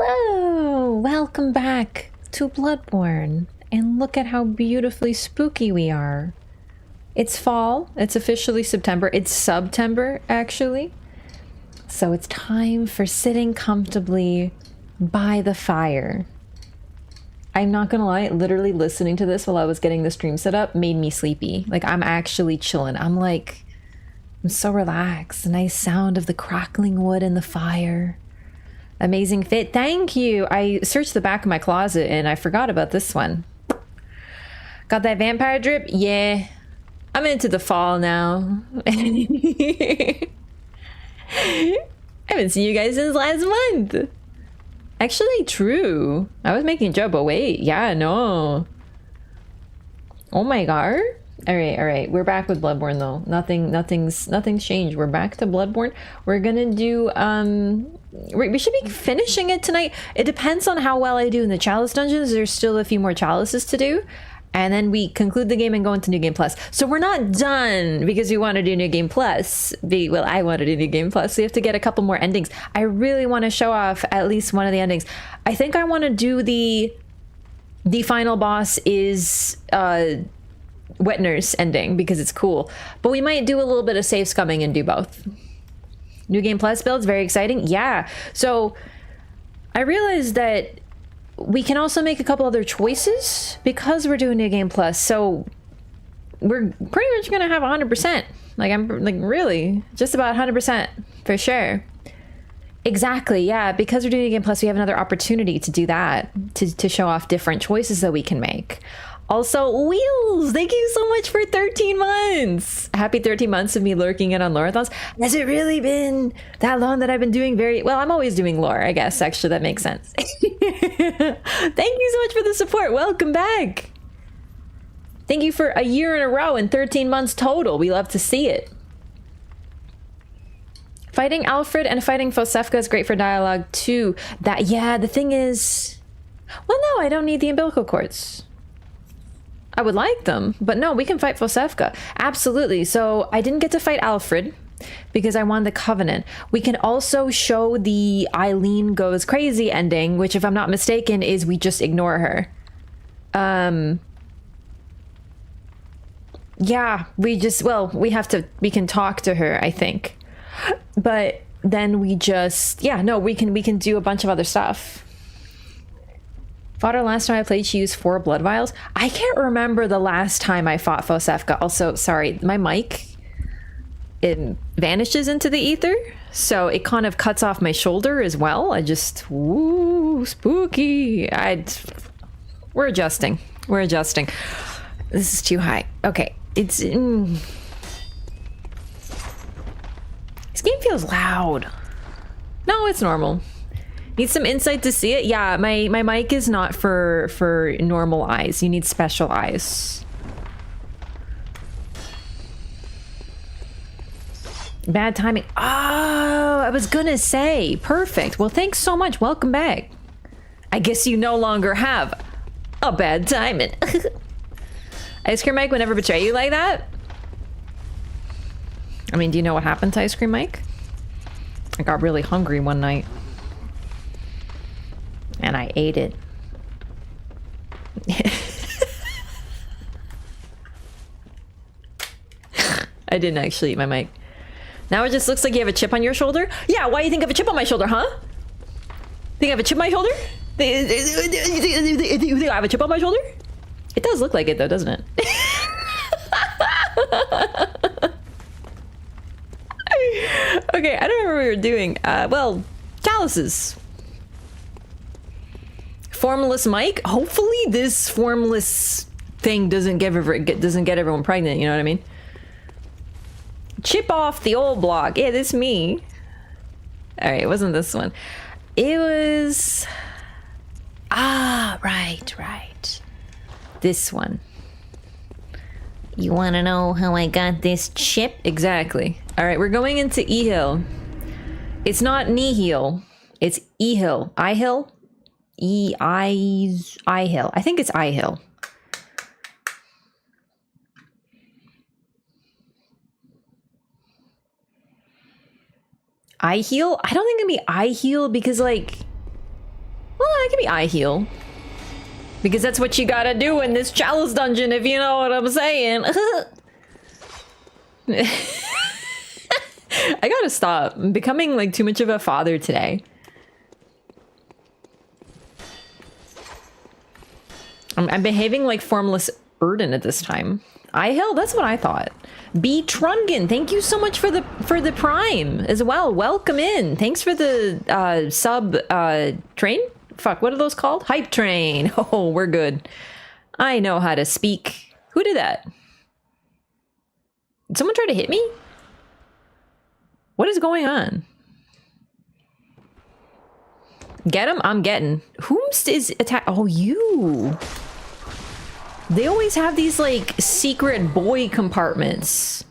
Hello! Welcome back to Bloodborne. And look at how beautifully spooky we are. It's fall. It's officially September. It's September, actually. So it's time for sitting comfortably by the fire. I'm not gonna lie, literally listening to this while I was getting the stream set up made me sleepy. Like, I'm actually chilling. I'm so relaxed. The nice sound of the crackling wood and the fire. Amazing fit. Thank you. I searched the back of my closet and I forgot about this one. Got that vampire drip? Yeah. I'm into the fall now. I haven't seen you guys since last month. Actually, true. I was making a joke, but wait. Yeah, no. Oh my god. All right. We're back with Bloodborne though. Nothing's changed. We're back to Bloodborne. We're gonna do we should be finishing it tonight. It depends on how well I do in the Chalice dungeons. There's still a few more Chalices to do. And then we conclude the game and go into New Game Plus. So we're not done because we want to do New Game Plus. Well, I want to do New Game Plus. So we have to get a couple more endings. I really want to show off at least one of the endings. I think I want to do the final boss is Wetner's ending because it's cool. But we might do a little bit of safe scumming and do both. New Game Plus builds, very exciting. Yeah. So I realized that we can also make a couple other choices because we're doing New Game Plus. So we're pretty much going to have 100%. I'm really just about 100% for sure. Exactly. Yeah. Because we're doing New Game Plus, we have another opportunity to do that, to show off different choices that we can make. Also, Wheels, thank you so much for 13 months. Happy 13 months of me lurking in on lore-a-thons. Has it really been that long that I've been doing well, I'm always doing lore, I guess. Actually, that makes sense. Thank you so much for the support. Welcome back. Thank you for a year in a row and 13 months total. We love to see it. Fighting Alfred and fighting Fosefka is great for dialogue too. Yeah, the thing is... Well, no, I don't need the umbilical cords. I would like them, but no, we can fight Fosefka. Absolutely. So I didn't get to fight Alfred because I won the Covenant. We can also show the Eileen goes crazy ending, which if I'm not mistaken is we just ignore her. Yeah, we can talk to her, I think. But then we just, we can do a bunch of other stuff. Fought her last time I played, she used 4 blood vials. I can't remember the last time I fought Fosefka. Also, sorry, my mic, it vanishes into the ether, so it kind of cuts off my shoulder as well. Ooh, spooky. We're adjusting. This is too high. Okay, This game feels loud. No, it's normal. Need some insight to see it? Yeah, my mic is not for normal eyes. You need special eyes. Bad timing. Oh, I was gonna say. Perfect. Well, thanks so much. Welcome back. I guess you no longer have a bad timing. Ice Cream Mike would never betray you like that? I mean, do you know what happened to Ice Cream Mike? I got really hungry one night. And I ate it. I didn't actually eat my mic. Now it just looks like you have a chip on your shoulder? Yeah, why do you think I have a chip on my shoulder, huh? Think I have a chip on my shoulder? Think I have a chip on my shoulder? It does look like it though, doesn't it? Okay, I don't remember what we were doing. Well, chalices. Formless mic. Hopefully this formless thing doesn't get everyone pregnant, you know what I mean? Chip off the old block. Yeah, this me. Alright, it wasn't this one. It was... right. This one. You want to know how I got this chip? Exactly. Alright, we're going into Ihyll. It's not Nihil. It's Ihyll. Ihyll? Ihyll. I think it's Ihyll. Ihyll? I don't think it'd be Ihyll because, like, I could be Ihyll. Because that's what you gotta do in this Chalice dungeon, if you know what I'm saying. I gotta stop. I'm becoming like too much of a father today. I'm behaving like formless Erden at this time. Ihyll, that's what I thought. B Trungan, thank you so much for the prime as well. Welcome in. Thanks for the sub train. Fuck, what are those called? Hype train. Oh, we're good. I know how to speak. Who did that? Did someone try to hit me? What is going on? Get him? I'm getting. Whomst is attack? Oh, you. They always have these like secret boy compartments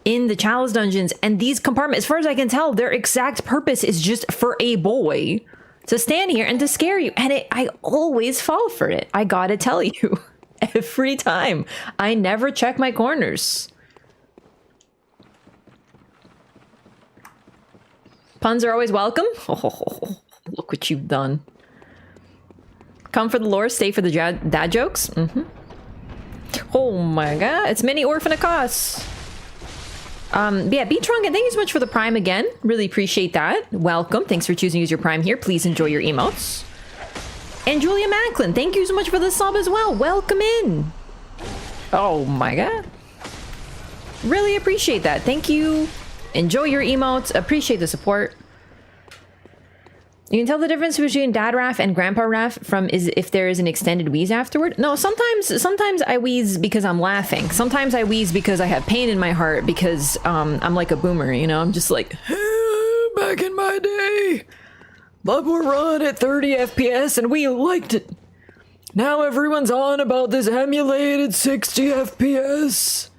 in the Chalice dungeons, and these compartments, as far as I can tell, their exact purpose is just for a boy to stand here and to scare you. And I always fall for it. I gotta tell you, every time. I never check my corners. Puns are always welcome. Oh, look what you've done. Come for the lore, stay for the dad jokes. Oh my god, it's mini Orphanicos. Yeah, B Trungan, thank you so much for the prime again. Really appreciate that. Welcome. Thanks for choosing to use your prime here. Please enjoy your emotes. And Julia Macklin, thank you so much for the sub as well. Welcome in. Oh my god. Really appreciate that. Thank you. Enjoy your emotes. Appreciate the support. You can tell the difference between Dad Raph and Grandpa Raph from if there is an extended wheeze afterward. No, sometimes I wheeze because I'm laughing. Sometimes I wheeze because I have pain in my heart because I'm like a boomer, you know? I'm just like, back in my day, Bloodborne run at 30 FPS and we liked it. Now everyone's on about this emulated 60 FPS.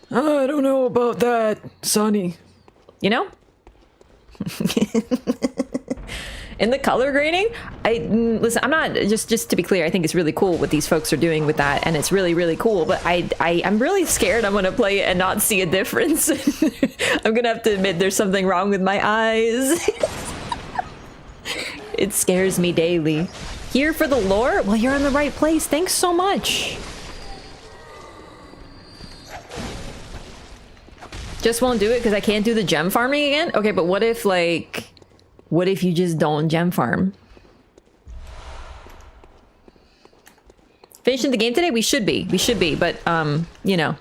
I don't know about that, Sonny. You know? In the color grading, listen, I'm not, just to be clear, I think it's really cool what these folks are doing with that, and it's really cool, but I'm really scared I'm gonna play it and not see a difference. I'm gonna have to admit there's something wrong with my eyes. It scares me daily. Here for the lore? Well, you're in the right place. Thanks so much. Just won't do it because I can't do the gem farming again? Okay, but what if, like... What if you just don't gem farm? Finishing the game today? We should be. We should be, but, you know.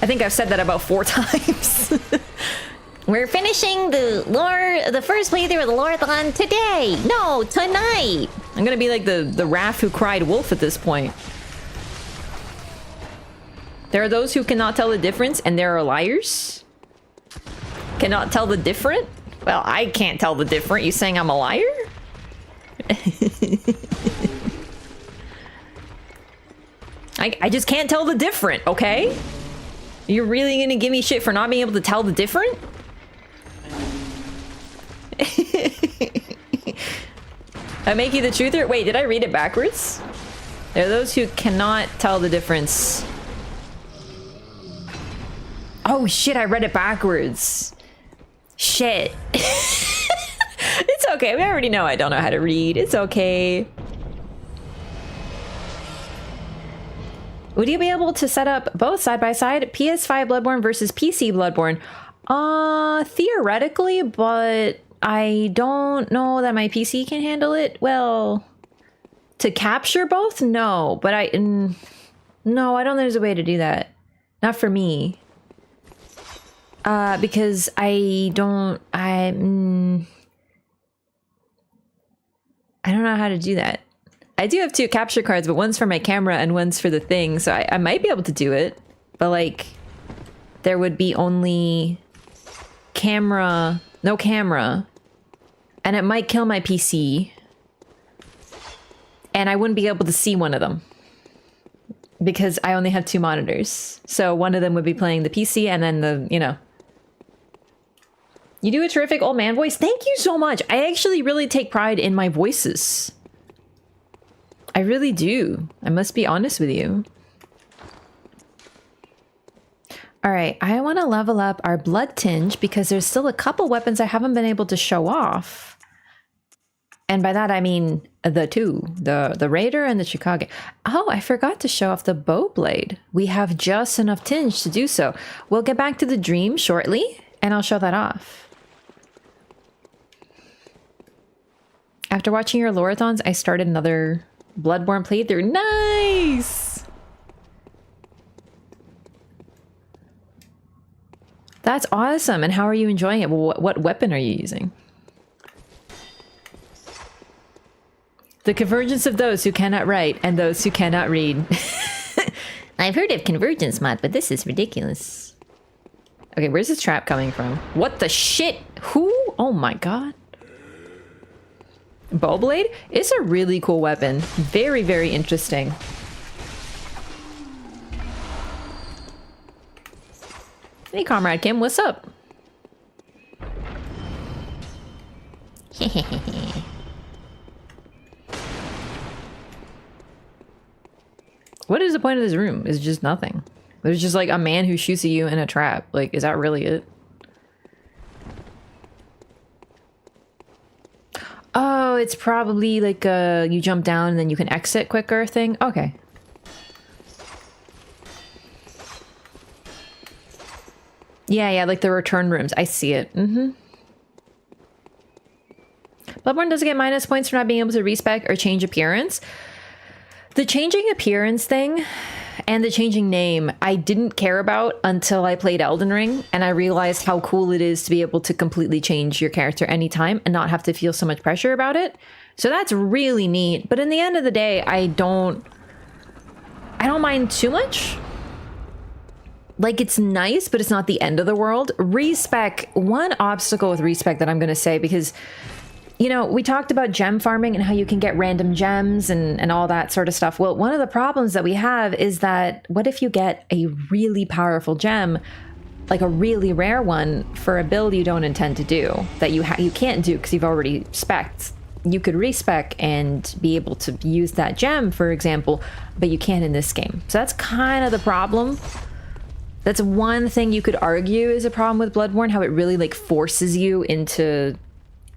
I think I've said that about 4 times. We're finishing the first playthrough of the Loreathon today! No, tonight! I'm gonna be like the Raph who cried wolf at this point. There are those who cannot tell the difference, and there are liars. Cannot tell the different? Well, I can't tell the different. You saying I'm a liar? I just can't tell the different, okay? You're really gonna give me shit for not being able to tell the different? I make you the truther? Wait, did I read it backwards? There are those who cannot tell the difference. Oh shit, I read it backwards. Shit. It's okay, we already know I don't know how to read. It's okay. Would you be able to set up both side by side? PS5 Bloodborne versus PC Bloodborne? Theoretically, but I don't know that my PC can handle it. Well, to capture both? No, but no, I don't think there's a way to do that. Not for me. Because I don't know how to do that. I do have 2 capture cards, but one's for my camera and one's for the thing, so I might be able to do it. But like, there would be only camera, no camera, and it might kill my PC. And I wouldn't be able to see one of them. Because I only have 2 monitors. So one of them would be playing the PC and then the, you know. You do a terrific old man voice. Thank you so much. I actually really take pride in my voices. I really do. I must be honest with you. All right, I want to level up our blood tinge because there's still a couple weapons I haven't been able to show off. And by that, I mean the two, the Raider and the Chicago. Oh, I forgot to show off the bow blade. We have just enough tinge to do so. We'll get back to the dream shortly, and I'll show that off. After watching your Lorathons, I started another Bloodborne playthrough. Nice! That's awesome. And how are you enjoying it? Well, what weapon are you using? The convergence of those who cannot write and those who cannot read. I've heard of convergence mod, but this is ridiculous. Okay, where's this trap coming from? What the shit? Who? Oh my god. Bowblade? It's a really cool weapon. Very, very interesting. Hey, Comrade Kim, what's up? What is the point of this room? It's just nothing. There's just like a man who shoots at you in a trap. Like, is that really it? Oh, it's probably like you jump down and then you can exit quicker thing. Okay. Yeah, like the return rooms. I see it. Bloodborne doesn't get minus points for not being able to respec or change appearance. The changing appearance thing and the changing name, I didn't care about until I played Elden Ring, and I realized how cool it is to be able to completely change your character anytime and not have to feel so much pressure about it. So that's really neat. But in the end of the day, I don't mind too much. Like, it's nice, but it's not the end of the world. Respec, one obstacle with respec that I'm going to say, because, you know, we talked about gem farming and how you can get random gems and all that sort of stuff. Well, one of the problems that we have is that what if you get a really powerful gem, like a really rare one, for a build you don't intend to do, that you can't do because you've already spec'd. You could respec and be able to use that gem, for example, but you can't in this game. So that's kind of the problem. That's one thing you could argue is a problem with Bloodborne, how it really like forces you into...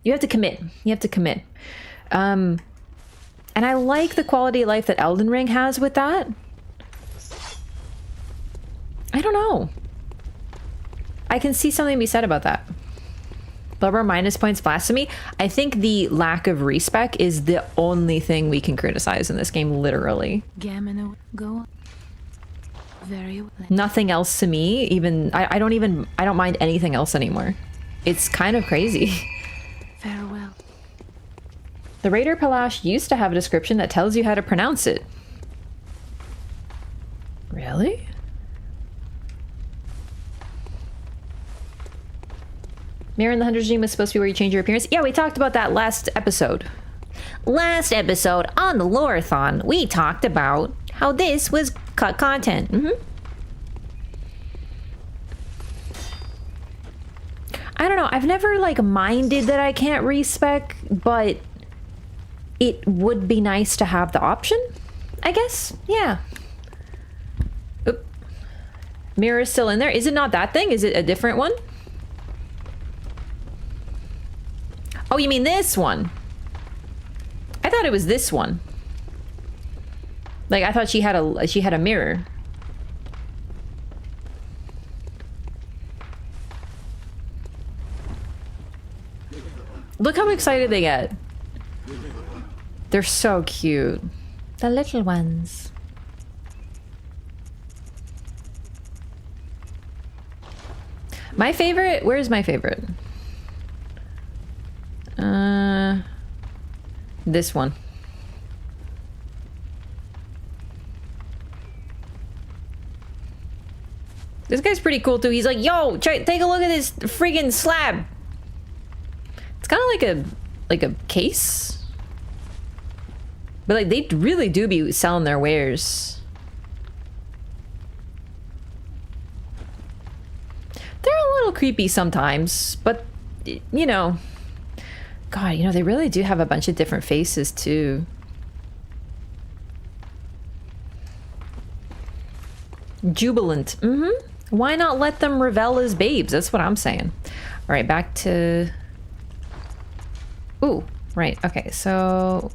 You have to commit. You have to commit. And I like the quality of life that Elden Ring has with that. I don't know. I can see something to be said about that. Bloodborne minus points blasphemy. I think the lack of respec is the only thing we can criticize in this game, literally. Gehrman, go. Very well. Nothing else to me, even... I don't mind anything else anymore. It's kind of crazy. Farewell. The Raider Palash used to have a description that tells you how to pronounce it. Really? Mirror in the Hunter's Dream was supposed to be where you change your appearance. Yeah, we talked about that last episode. Last episode on the Lorathon, we talked about how this was cut content. I don't know. I've never like minded that I can't respec, but it would be nice to have the option, I guess. Yeah. Oop. Mirror is still in there. Is it not that thing? Is it a different one? Oh, you mean this one? I thought it was this one. Like, I thought she had a mirror. Look how excited they get. They're so cute. The little ones. My favorite? Where's my favorite? This one. This guy's pretty cool too. He's like, yo, take a look at this friggin' slab. It's kind of like a case. But like, they really do be selling their wares. They're a little creepy sometimes, but you know, God, you know, they really do have a bunch of different faces too. Jubilant. Why not let them revel as babes? That's what I'm saying. All right, back to... Ooh, Right, okay, so...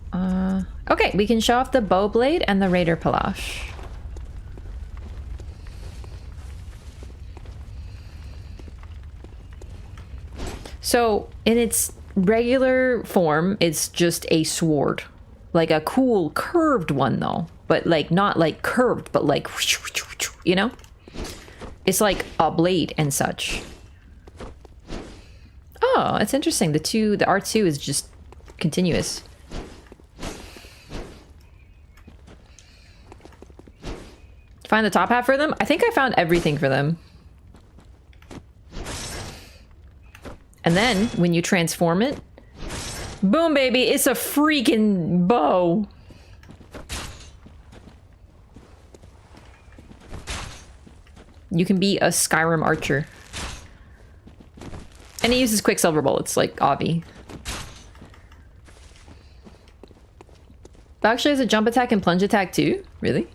okay, we can show off the bow blade and the Raider Palash. So, in its regular form, it's just a sword. Like a cool curved one, though. But, like, not, like, curved, but, like, you know? It's like a blade and such. Oh, it's interesting. The R2 is just continuous. Find the top hat for them? I think I found everything for them. And then, when you transform it, boom, baby, it's a freaking bow. You can be a Skyrim archer. And he uses Quicksilver bullets, like Avi. But actually has a jump attack and plunge attack too? Really?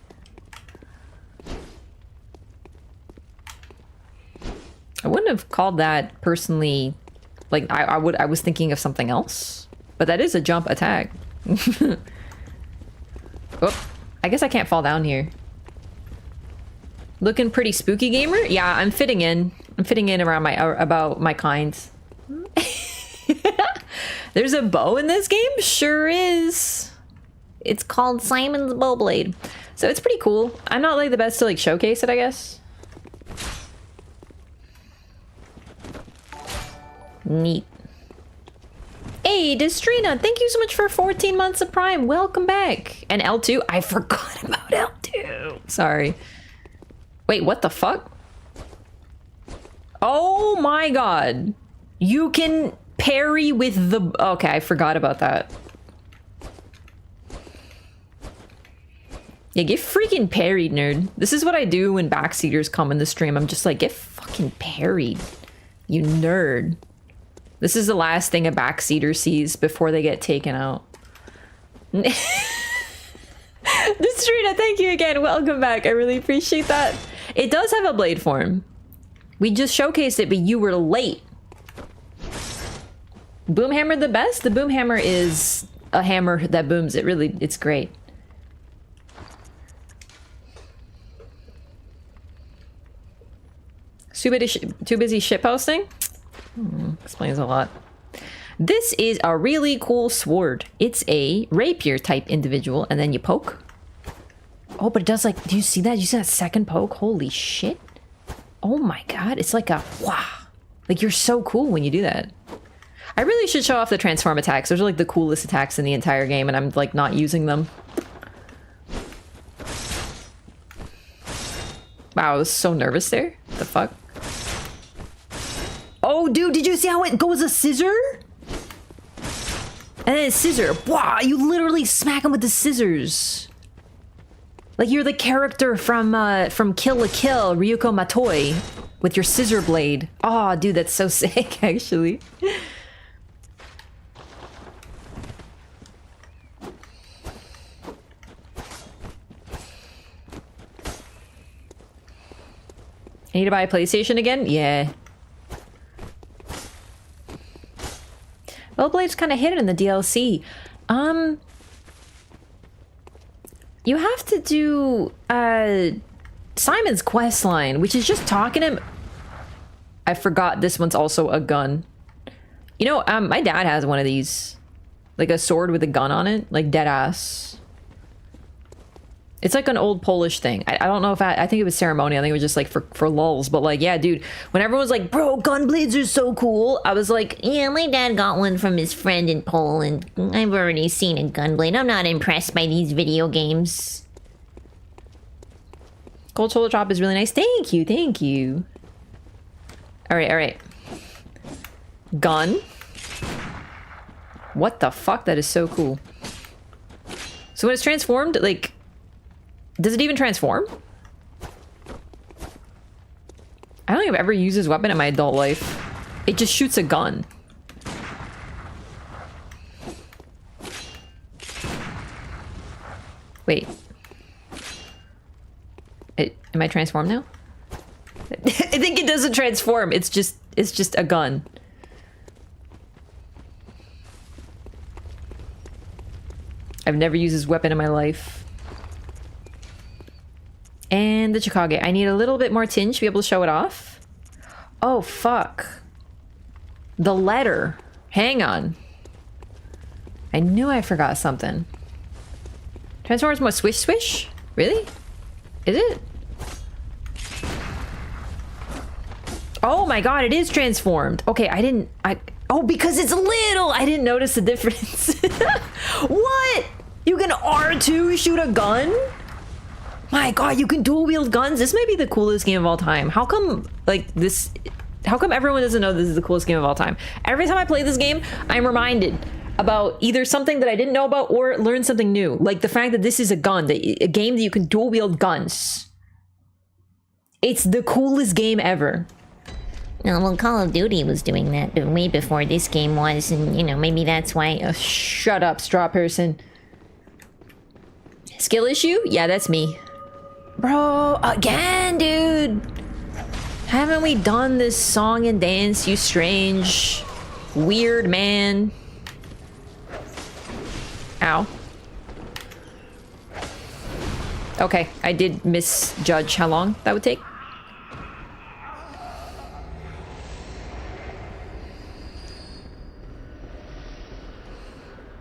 I wouldn't have called that personally... Like, I was thinking of something else. But that is a jump attack. Oh, I guess I can't fall down here. Looking pretty spooky, gamer? Yeah, I'm fitting in. I'm fitting in around about my kind. There's a bow in this game? Sure is. It's called Simon's Bowblade. So it's pretty cool. I'm not like the best to like showcase it, I guess. Neat. Hey, Destrina, thank you so much for 14 months of Prime. Welcome back. And L2? I forgot about L2. Sorry. Wait, what the fuck? Oh my god. You can parry with the... Okay, I forgot about that. Yeah, get freaking parried, nerd. This is what I do when backseaters come in the stream. I'm just like, get fucking parried. You nerd. This is the last thing a backseater sees before they get taken out. Destrina, thank you again. Welcome back. I really appreciate that. It does have a blade form. We just showcased it, but you were late. Boomhammer the best? The boomhammer is a hammer that booms. It really, it's great. Too busy shitposting? Explains a lot. This is a really cool sword. It's a rapier type individual, and then you poke. Oh, but it does like, do you see that? You see that second poke? Holy shit. Oh my god, it's like a wow. Like you're so cool when you do that. I really should show off the transform attacks. Those are like the coolest attacks in the entire game, and I'm like not using them. Wow, I was so nervous there. The fuck? Oh, dude, did you see how it goes a scissor? And then a scissor. Wow, you literally smack him with the scissors. Like you're the character from Kill la Kill, Ryuko Matoi, with your scissor blade. Oh, dude, that's so sick, actually. I need to buy a PlayStation again? Yeah. Bellblade's kind of hidden in the DLC. You have to do Simon's quest line, which is just talking to him. I forgot this one's also a gun. You know, my dad has one of these. Like a sword with a gun on it. Like dead ass. It's like an old Polish thing. I don't know if I think it was ceremonial. I think it was just like for lulz. But like, yeah, dude, when everyone's like, bro, gun blades are so cool. I was like, yeah, my dad got one from his friend in Poland. I've already seen a gun blade. I'm not impressed by these video games. Gold shoulder drop is really nice. Thank you, thank you. All right, all right. Gun. What the fuck? That is so cool. So when it's transformed, like... Does it even transform? I don't think I've ever used this weapon in my adult life. It just shoots a gun. Wait. Am I transformed now? I think it doesn't transform. It's just a gun. I've never used this weapon in my life. And the Chikage. I need a little bit more tinge to be able to show it off. Oh, fuck. The letter. Hang on. I knew I forgot something. Transforms more swish swish? Really? Is it? Oh my god, it is transformed. Okay, oh, because it's little! I didn't notice the difference. What? You can R2 shoot a gun? My god, you can dual wield guns? This might be the coolest game of all time. How come, like, this... How come everyone doesn't know this is the coolest game of all time? Every time I play this game, I'm reminded about either something that I didn't know about or learn something new. Like the fact that this is a gun, a game that you can dual wield guns. It's the coolest game ever. No, well, Call of Duty was doing that way before this game was, and, you know, maybe that's why... Shut up, straw person. Skill issue? Yeah, that's me. Bro, again, dude! Haven't we done this song and dance, you strange, weird man? Ow. Okay, I did misjudge how long that would take.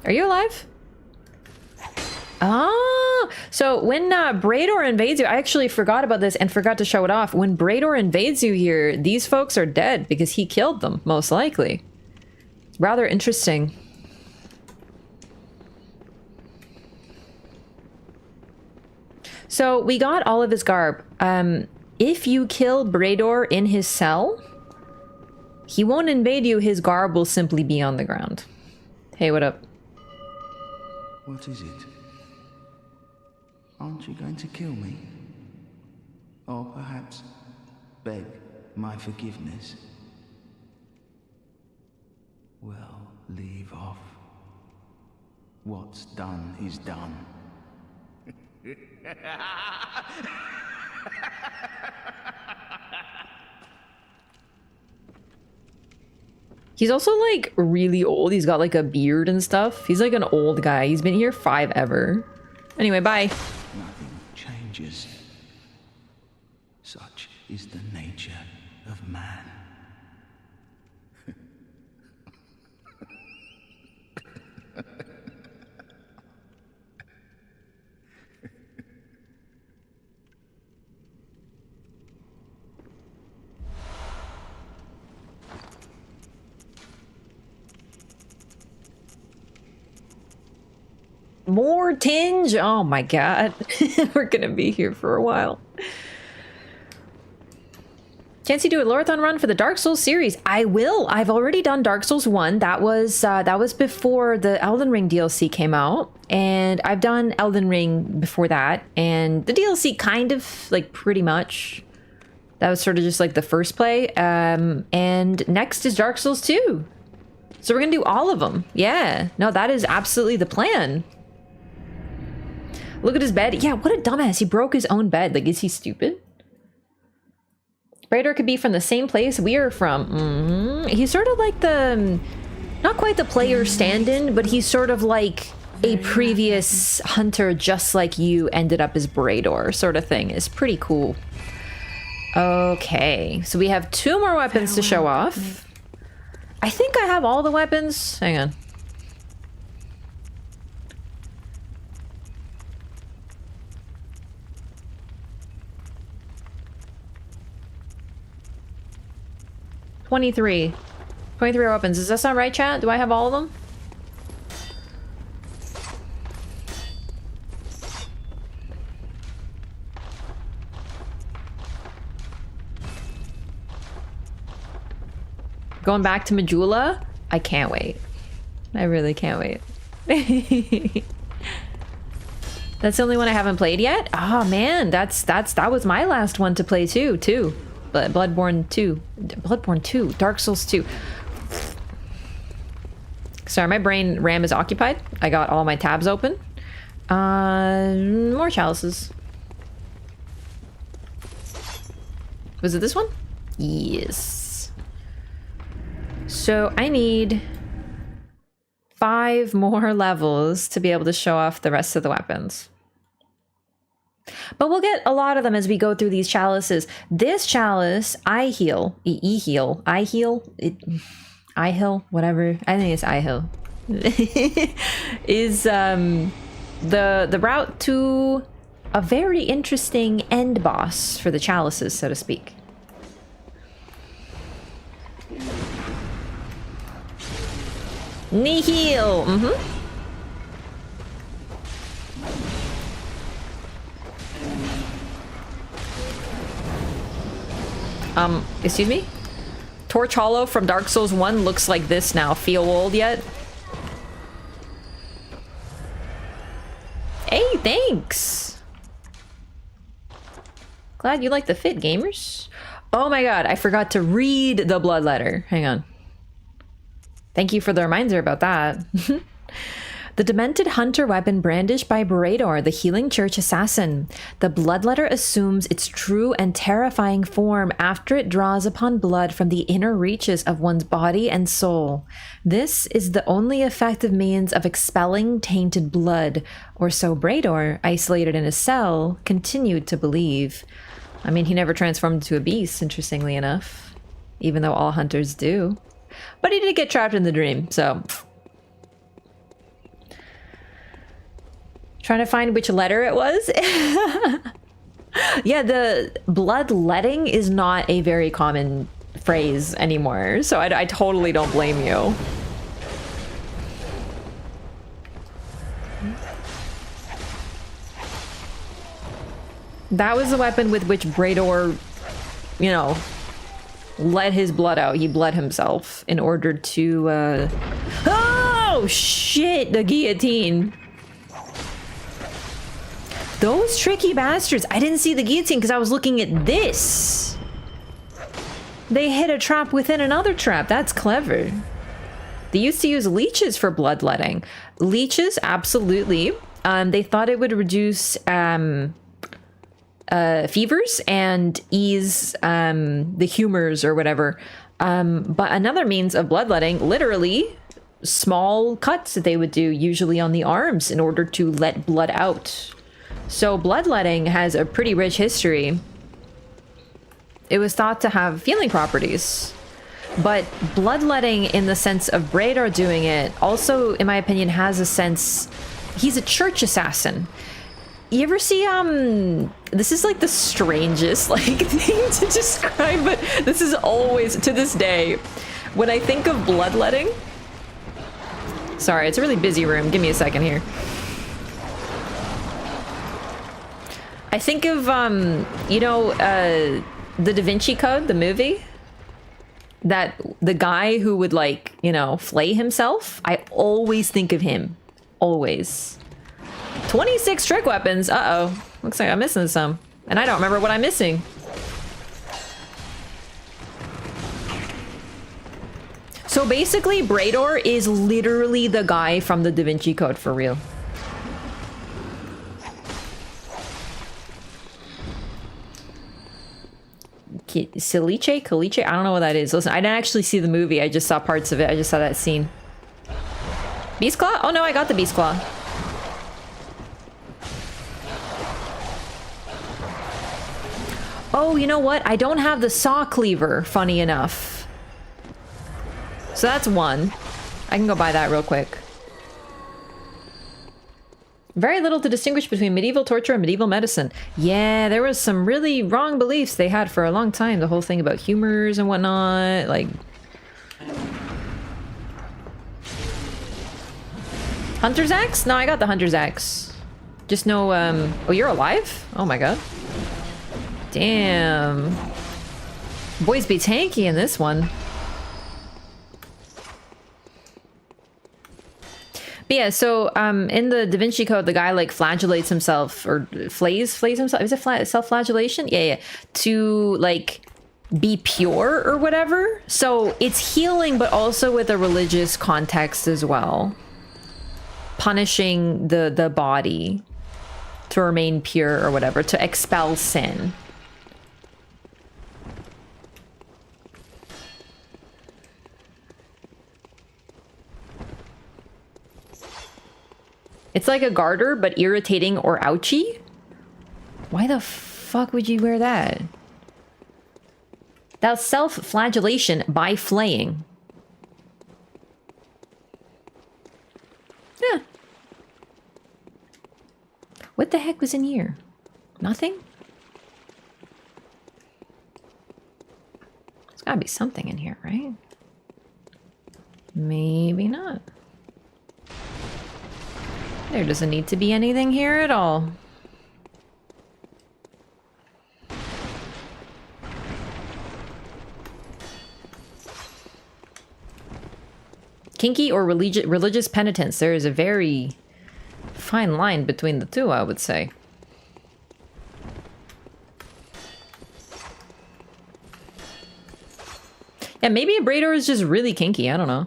Are you alive? Ah, so when Brador invades you, I actually forgot about this and forgot to show it off. When Brador invades you here, these folks are dead because he killed them, most likely. It's rather interesting. So we got all of his garb. If you kill Brador in his cell, he won't invade you. His garb will simply be on the ground. Hey, what up? What is it? Aren't you going to kill me? Or perhaps beg my forgiveness? Well, leave off. What's done is done. He's also like really old. He's got like a beard and stuff. He's like an old guy. He's been here 5 ever. Anyway, bye. Nothing changes. Such is the nature of man. More tinge? Oh my god. We're gonna be here for a while. Chance you do a Lorathon run for the Dark Souls series? I will. I've already done Dark Souls 1. That was before the Elden Ring DLC came out. And I've done Elden Ring before that. And the DLC kind of, like, pretty much. That was sort of just like the first play. And next is Dark Souls 2. So we're gonna do all of them. Yeah. No, that is absolutely the plan. Look at his bed. Yeah, what a dumbass. He broke his own bed. Like, is he stupid? Brador could be from the same place we are from. He's sort of like the... Not quite the player stand-in, but he's sort of like a previous hunter just like you ended up as Brador sort of thing. It's pretty cool. Okay, so we have 2 more weapons to show off. I think I have all the weapons. Hang on. $23 weapons. Does that sound right, chat? Do I have all of them? Going back to Majula? I can't wait. I really can't wait. That's the only one I haven't played yet? Oh man, that was my last one to play too. But Bloodborne 2, Dark Souls 2. Sorry, my brain RAM is occupied. I got all my tabs open. More chalices. Was it this one? Yes. So I need 5 more levels to be able to show off the rest of the weapons. But we'll get a lot of them as we go through these chalices. This chalice, Ihyll, Ihyll, whatever. I think it's Ihyll. Is the route to a very interesting end boss for the chalices, so to speak. Nihil! Excuse me? Torch Hollow from Dark Souls 1 looks like this now. Feel old yet? Hey, thanks! Glad you like the fit, gamers. Oh my god, I forgot to read the Bloodletter. Hang on. Thank you for the reminder about that. The demented hunter weapon brandished by Brador, the healing church assassin. The Bloodletter assumes its true and terrifying form after it draws upon blood from the inner reaches of one's body and soul. This is the only effective means of expelling tainted blood, or so Brador, isolated in a cell, continued to believe. I mean, he never transformed into a beast, interestingly enough, even though all hunters do. But he did get trapped in the dream, so... Trying to find which letter it was. Yeah, the bloodletting is not a very common phrase anymore, so I totally don't blame you. That was the weapon with which Brador, you know, let his blood out. He bled himself in order to, Oh, shit! The guillotine! Those tricky bastards! I didn't see the guillotine because I was looking at this! They hit a trap within another trap. That's clever. They used to use leeches for bloodletting. Leeches, absolutely. They thought it would reduce fevers and ease the humors or whatever. But another means of bloodletting, literally, small cuts that they would do, usually on the arms, in order to let blood out. So bloodletting has a pretty rich history. It was thought to have healing properties. But bloodletting, in the sense of Brador doing it, also, in my opinion, has a sense... He's a church assassin. You ever see, this is like the strangest, like, thing to describe, but this is always, to this day, when I think of bloodletting... Sorry, it's a really busy room. Give me a second here. I think of, you know, the Da Vinci Code, the movie? That the guy who would, like, you know, flay himself? I always think of him. Always. 26 trick weapons. Uh-oh. Looks like I'm missing some. And I don't remember what I'm missing. So basically, Brador is literally the guy from the Da Vinci Code, for real. Caliche? I don't know what that is. Listen, I didn't actually see the movie. I just saw parts of it. I just saw that scene. Beast Claw? Oh no, I got the Beast Claw. Oh, you know what? I don't have the saw cleaver, funny enough. So that's one. I can go buy that real quick. Very little to distinguish between medieval torture and medieval medicine. Yeah, there was some really wrong beliefs they had for a long time. The whole thing about humors and whatnot, like... Hunter's Axe? No, I got the Hunter's Axe. Just no, Oh, you're alive? Oh my god. Damn. Boys be tanky in this one. But yeah, so in the Da Vinci Code, the guy like flagellates himself or flays himself. Is it self-flagellation? Yeah. To like be pure or whatever. So it's healing, but also with a religious context as well. Punishing the body to remain pure or whatever, to expel sin. It's like a garter, but irritating or ouchy. Why the fuck would you wear that? That's self-flagellation by flaying. Yeah. What the heck was in here? Nothing? There's gotta be something in here, right? Maybe not. There doesn't need to be anything here at all. Kinky or religious penitence. There is a very fine line between the two, I would say. Yeah, maybe a Brador is just really kinky. I don't know.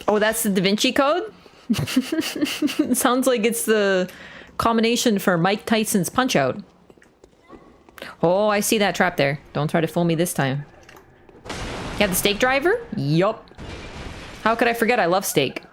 Oh, that's the Da Vinci Code? Sounds like it's the combination for Mike Tyson's Punch-Out. Oh, I see that trap there. Don't try to fool me this time. You have the steak driver? Yup. How could I forget I love steak?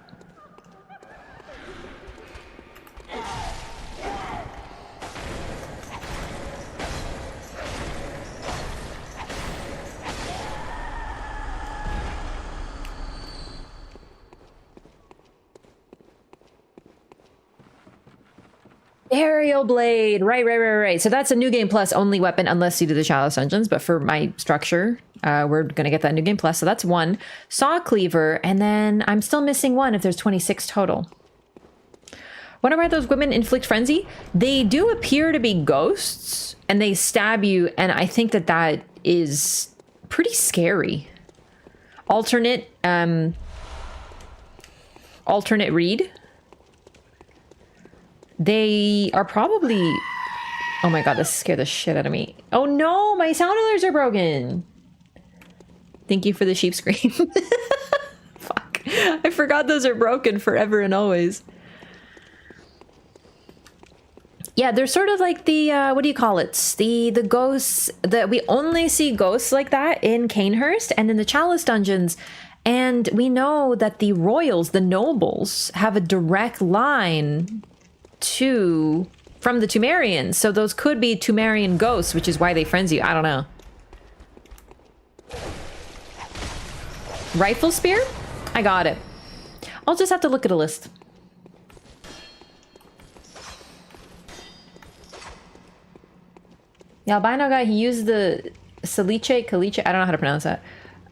Aerial Blade. Right. So that's a New Game Plus only weapon unless you do the Chalice Dungeons. But for my structure, we're going to get that New Game Plus. So that's one. Saw Cleaver. And then I'm still missing one if there's 26 total. Wonder why those women inflict frenzy? They do appear to be ghosts. And they stab you. And I think that that is pretty scary. Alternate read. They are probably... Oh my god, this scared the shit out of me. Oh no, my sound alerts are broken. Thank you for the sheep scream. Fuck. I forgot those are broken forever and always. Yeah, they're sort of like the, what do you call it? The ghosts, that we only see ghosts like that in Canehurst and in the Chalice dungeons. And we know that the royals, the nobles, have a direct line from the Pthumerians, so those could be Pthumerian ghosts, which is why they frenzy you. I don't know. Rifle spear? I got it. I'll just have to look at a list. The albino guy, he used the caliche, I don't know how to pronounce that.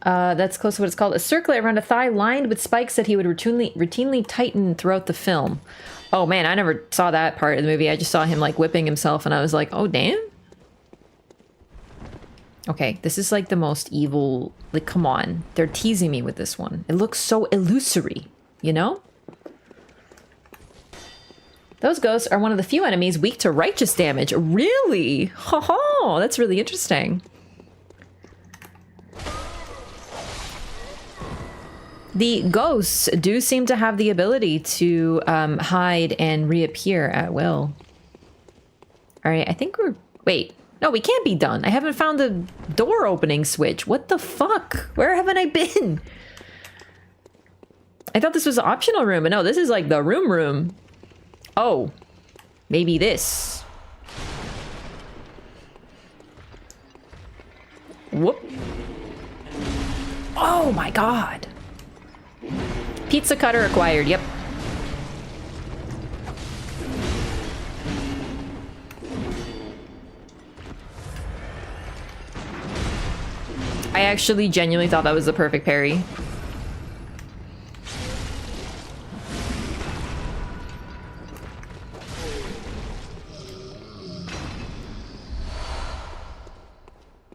That's close to what it's called. A circlet around a thigh lined with spikes that he would routinely tighten throughout the film. Oh man, I never saw that part of the movie. I just saw him like whipping himself and I was like, oh damn. Okay, this is like the most evil, like come on. They're teasing me with this one. It looks so illusory, you know? Those ghosts are one of the few enemies weak to righteous damage. Really? Ho ho, that's really interesting. The ghosts do seem to have the ability to hide and reappear at will. All right, I think we're... Wait, no, we can't be done. I haven't found the door opening switch. What the fuck? Where haven't I been? I thought this was an optional room, but no, this is like the room. Oh, maybe this. Whoop. Oh my god. Pizza cutter acquired, yep. I actually genuinely thought that was the perfect parry.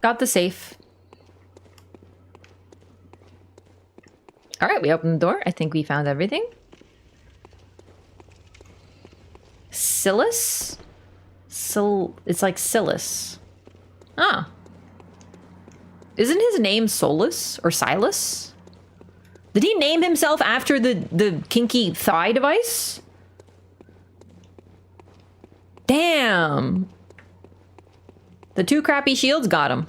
Got the safe. All right, we opened the door. I think we found everything. Silas? It's like Silas. Ah. Isn't his name Solus or Silas? Did he name himself after the kinky thigh device? Damn. The two crappy shields got him.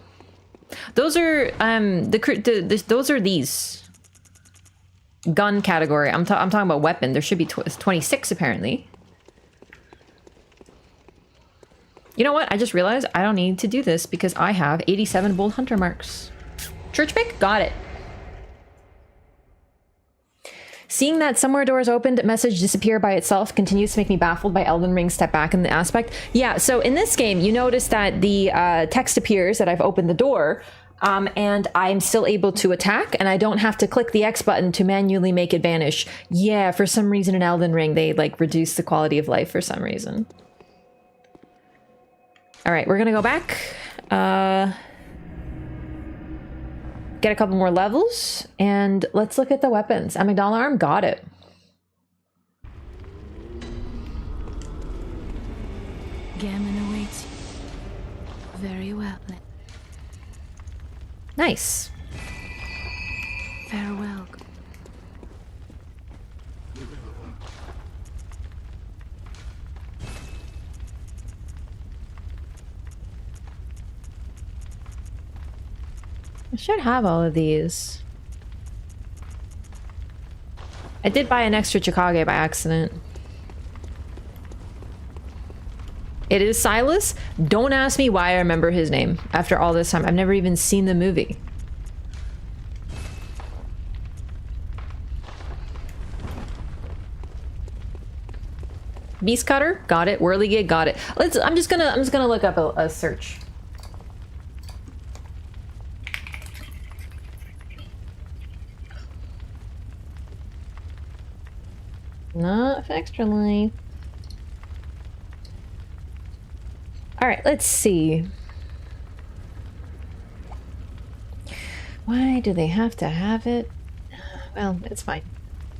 Those are those are these gun category. I'm talking about weapon. There should be 26 apparently. You know what? I just realized I don't need to do this because I have 87 bold hunter marks. Church pick? Got it. Seeing that somewhere doors opened, message disappear by itself continues to make me baffled by Elden Ring step back in the aspect. Yeah, so in this game, you notice that the text appears that I've opened the door, and I'm still able to attack, and I don't have to click the X button to manually make it vanish. Yeah, for some reason in Elden Ring, they like reduce the quality of life for some reason. All right, we're gonna go back. Get a couple more levels, and let's look at the weapons. Amygdala arm, got it. Gehrman awaits you. Very well. Nice. Farewell. I should have all of these. I did buy an extra Chikage by accident. It is Silas. Don't ask me why I remember his name after all this time. I've never even seen the movie. Beast Cutter, got it. Whirligig, got it. I'm just gonna look up a search. Not Fextra life. All right, let's see. Why do they have to have it? Well, it's fine.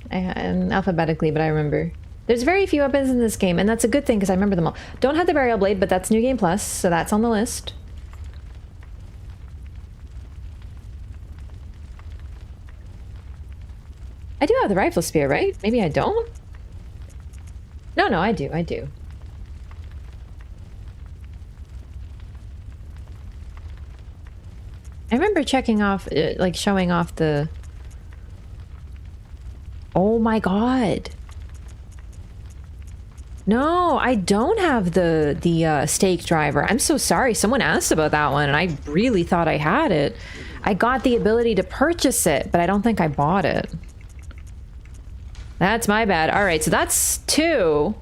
I'm alphabetically, but I remember. There's very few weapons in this game, and that's a good thing because I remember them all. Don't have the Burial Blade, but that's New Game Plus, so that's on the list. I do have the Rifle Spear, right? Maybe I don't? No, I do. I remember checking off, like showing off the... Oh my god. No, I don't have the stake driver. I'm so sorry. Someone asked about that one, and I really thought I had it. I got the ability to purchase it, but I don't think I bought it. That's my bad. All right, so that's 2.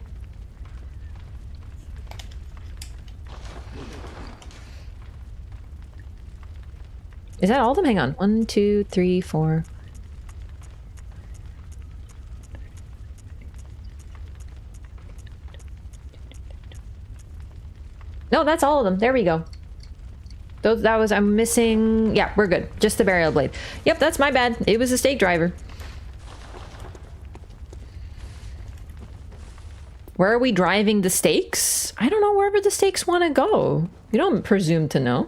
Is that all of them? Hang on. 1, 2, 3, 4. No, that's all of them. There we go. I'm missing... Yeah, we're good. Just the Burial Blade. Yep, that's my bad. It was a stake driver. Where are we driving the stakes? I don't know, wherever the stakes want to go. You don't presume to know.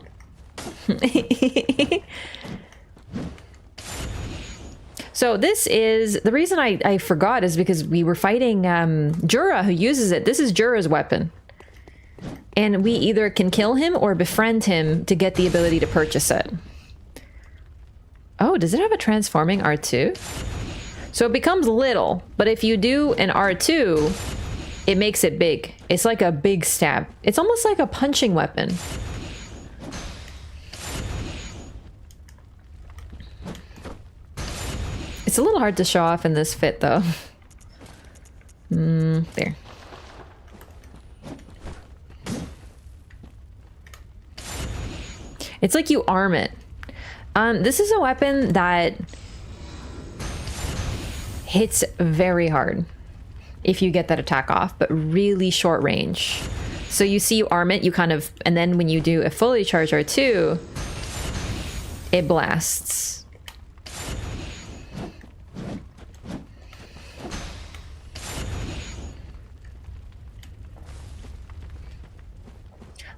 So this is... The reason I forgot is because we were fighting Jura, who uses it. This is Jura's weapon. And we either can kill him or befriend him to get the ability to purchase it. Oh, does it have a transforming R2? So it becomes little, but if you do an R2... It makes it big. It's like a big stab. It's almost like a punching weapon. It's a little hard to show off in this fit, though. There. It's like you arm it. This is a weapon that hits very hard. If you get that attack off, but really short range. So you see you arm it, you kind of, and then when you do a fully charged R2, it blasts.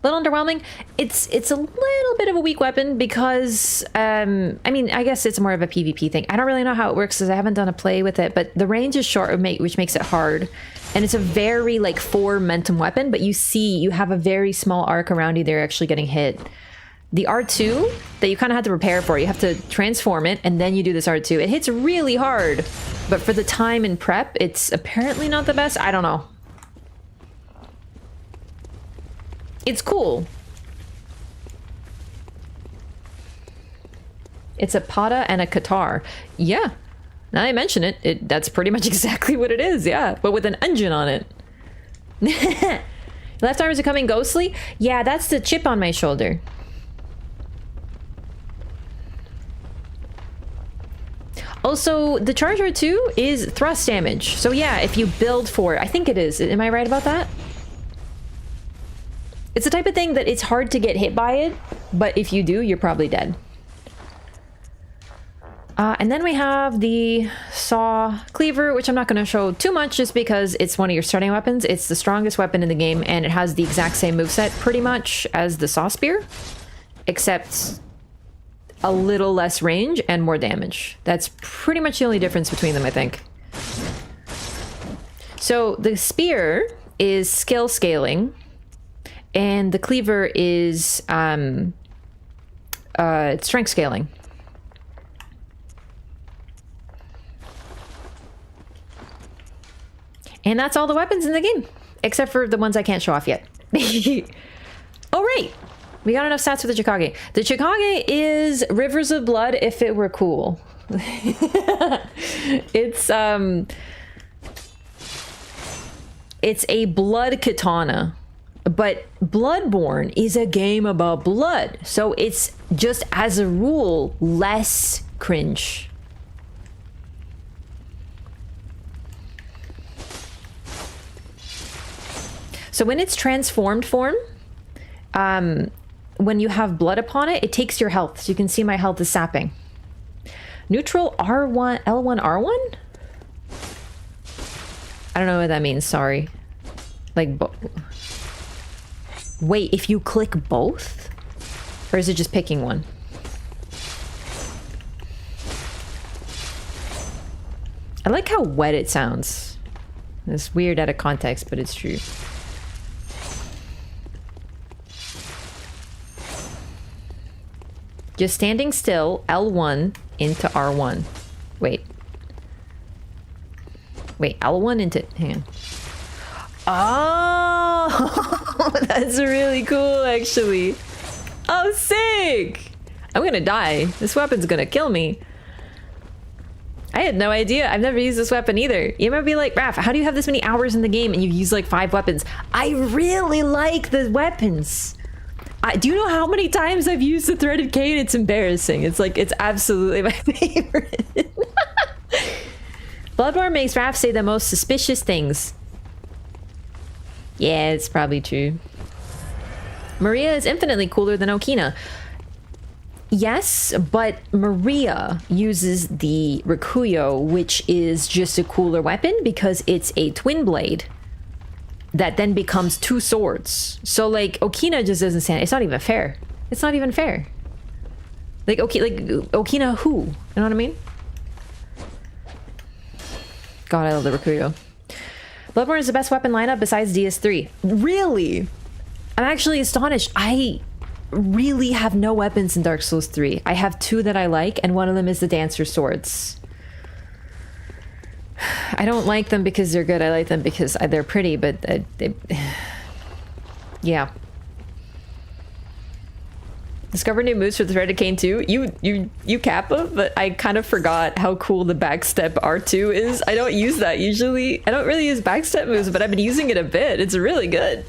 A little underwhelming. It's a little bit of a weak weapon because I mean, I guess it's more of a PvP thing. I don't really know how it works because I haven't done a play with it, but the range is short, which makes it hard. And it's a very like 4 momentum weapon, but you see you have a very small arc around you. They're actually getting hit. the R2 that you kind of have to prepare for. You have to transform it, and then you do this R2. It hits really hard, but for the time and prep, it's apparently not the best. I don't know. It's cool. It's a pata and a katar. Yeah. Now I mention it, that's pretty much exactly what it is, yeah. But with an engine on it. Left arm is becoming ghostly? Yeah, that's the chip on my shoulder. Also, the Charger 2 is thrust damage. So yeah, if you build for it, I think it is. Am I right about that? It's the type of thing that it's hard to get hit by it, but if you do, you're probably dead. And then we have the Saw Cleaver, which I'm not going to show too much just because it's one of your starting weapons. It's the strongest weapon in the game, and it has the exact same moveset pretty much as the Saw Spear, except a little less range and more damage. That's pretty much the only difference between them, I think. So the Spear is skill scaling, and the Cleaver is strength scaling. And that's all the weapons in the game, except for the ones I can't show off yet. Oh, right. We got enough stats for the Chikage. The Chikage is Rivers of Blood if it were cool. It's a blood katana, but Bloodborne is a game about blood. So it's just, as a rule, less cringe. So when it's transformed form, when you have blood upon it, it takes your health. So you can see my health is sapping. Neutral R1, L1, R1? I don't know what that means, sorry. Like, wait, if you click both? Or is it just picking one? I like how wet it sounds. It's weird out of context, but it's true. Just standing still, L1 into R1. Wait, L1 into, hang on. Oh, that's really cool, actually. Oh, sick. I'm gonna die. This weapon's gonna kill me. I had no idea. I've never used this weapon either. You might be like, Raph, how do you have this many hours in the game and you use like 5 weapons? I really like the weapons. Do you know how many times I've used the threaded cane? It's embarrassing. It's like, it's absolutely my favorite. Bloodborne makes Raph say the most suspicious things. Yeah, it's probably true. Maria is infinitely cooler than Okina. Yes, but Maria uses the Rikuyo, which is just a cooler weapon because it's a twin blade that then becomes 2 swords. So like Okina just doesn't stand. It's not even fair. It's not even fair. Like Okina who? You know what I mean? God, I love the Rikuyo. Bloodborne is the best weapon lineup besides DS3. Really? I'm actually astonished. I really have no weapons in Dark Souls 3. I have 2 that I like, and one of them is the Dancer Swords. I don't like them because they're good. I like them because they're pretty, but yeah. Discover new moves for the threaded cane too. You Kappa, but I kind of forgot how cool the backstep R2 is. I don't use that usually. I don't really use backstep moves, but I've been using it a bit. It's really good.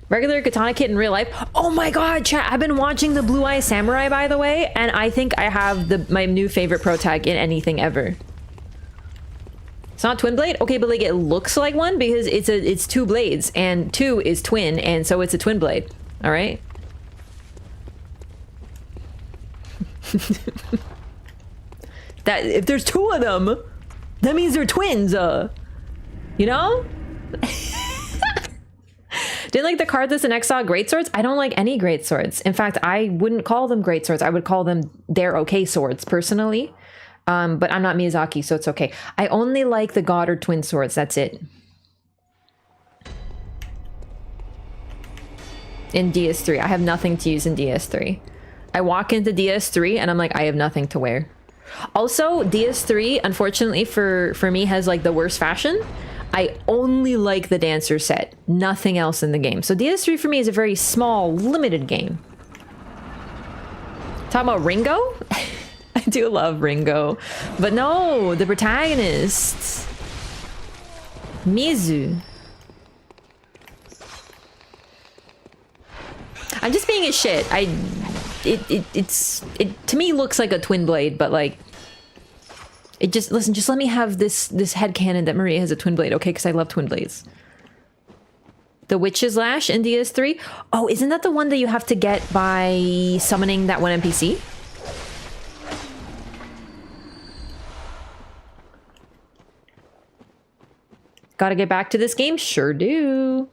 Regular katana kit in real life. Oh my god, chat, I've been watching the Blue Eye Samurai, by the way, and I think I have my new favorite pro tag in anything ever. It's not twin blade? Okay, but like it looks like one because it's 2 blades, and 2 is twin, and so it's a twin blade. All right? That if there's 2 of them, that means they're twins, you know? Did like the Cardless and Exile greatswords? I don't like any greatswords. In fact, I wouldn't call them greatswords. I would call them they're okay swords, personally. But I'm not Miyazaki, so it's okay. I only like the God or twin swords. That's it. in DS3. I have nothing to use in DS3. I walk into DS3 and I'm like, I have nothing to wear. Also, DS3, unfortunately for me, has like the worst fashion. I only like the dancer set, nothing else in the game. So DS3 for me is a very small, limited game. Talking about Ringo? I do love Ringo. But no, the protagonist. Mizu. I'm just being a shit. It to me looks like a twin blade, but like it just let me have this headcanon that Maria has a twin blade, okay? Because I love twin blades. The Witch's Lash in DS3. Oh, isn't that the one that you have to get by summoning that one NPC? Gotta get back to this game? Sure do.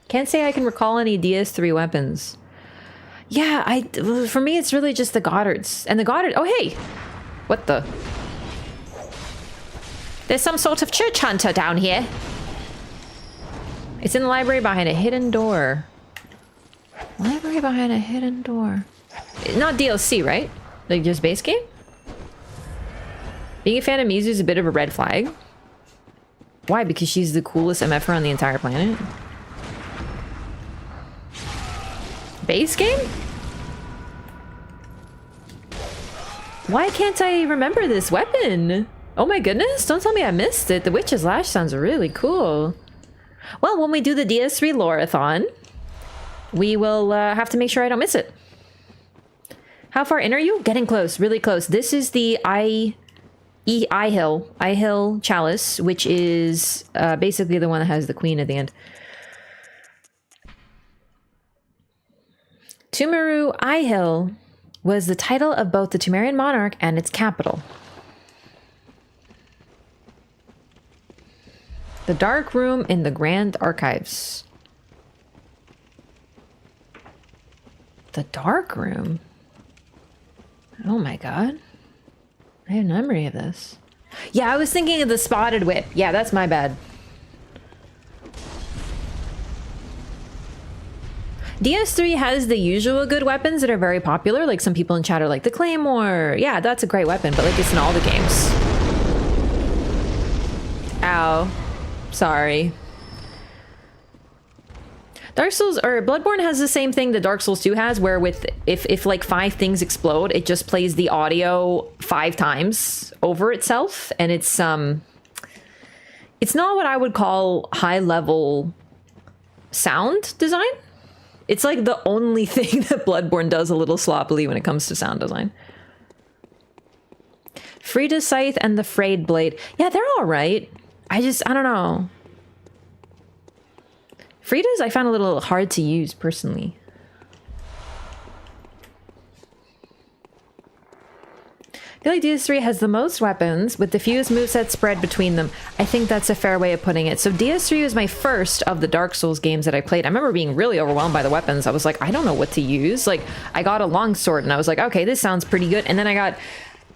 Can't say I can recall any DS3 weapons. Yeah, for me, it's really just the Goddards. And the Goddard... Oh, hey! What the... There's some sort of church hunter down here. It's in the library behind a hidden door. Library behind a hidden door. Not DLC, right? Like just base game? Being a fan of Mizu is a bit of a red flag. Why? Because she's the coolest MFer on the entire planet? Base game? Why can't I remember this weapon? Oh my goodness, don't tell me I missed it. The Witch's Lash sounds really cool. Well, when we do the DS3 Loreathon, we will have to make sure I don't miss it. How far in are you? Getting close, really close. This is the Ihyll Chalice, which is basically the one that has the queen at the end. Pthumeru Ihyll was the title of both the Pthumerian monarch and its capital. The Dark Room in the Grand Archives. The Dark Room? Oh my god. I have no memory of this. Yeah, I was thinking of the Spotted Whip. Yeah, that's my bad. DS3 has the usual good weapons that are very popular. Like some people in chat are like, the Claymore. Yeah, that's a great weapon, but like it's in all the games. Ow. Sorry. Dark Souls or Bloodborne has the same thing that Dark Souls 2 has, where with if like 5 things explode, it just plays the audio 5 times over itself, and it's not what I would call high level sound design. It's like the only thing that Bloodborne does a little sloppily when it comes to sound design. Frida's Scythe and the Frayed Blade. Yeah, they're all right. I don't know. Frida's I found a little hard to use personally. I feel like DS3 has the most weapons with the fewest movesets spread between them. I think that's a fair way of putting it. So DS3 was my first of the Dark Souls games that I played. I remember being really overwhelmed by the weapons. I was like, I don't know what to use. Like, I got a longsword and I was like, okay, this sounds pretty good. And then I got,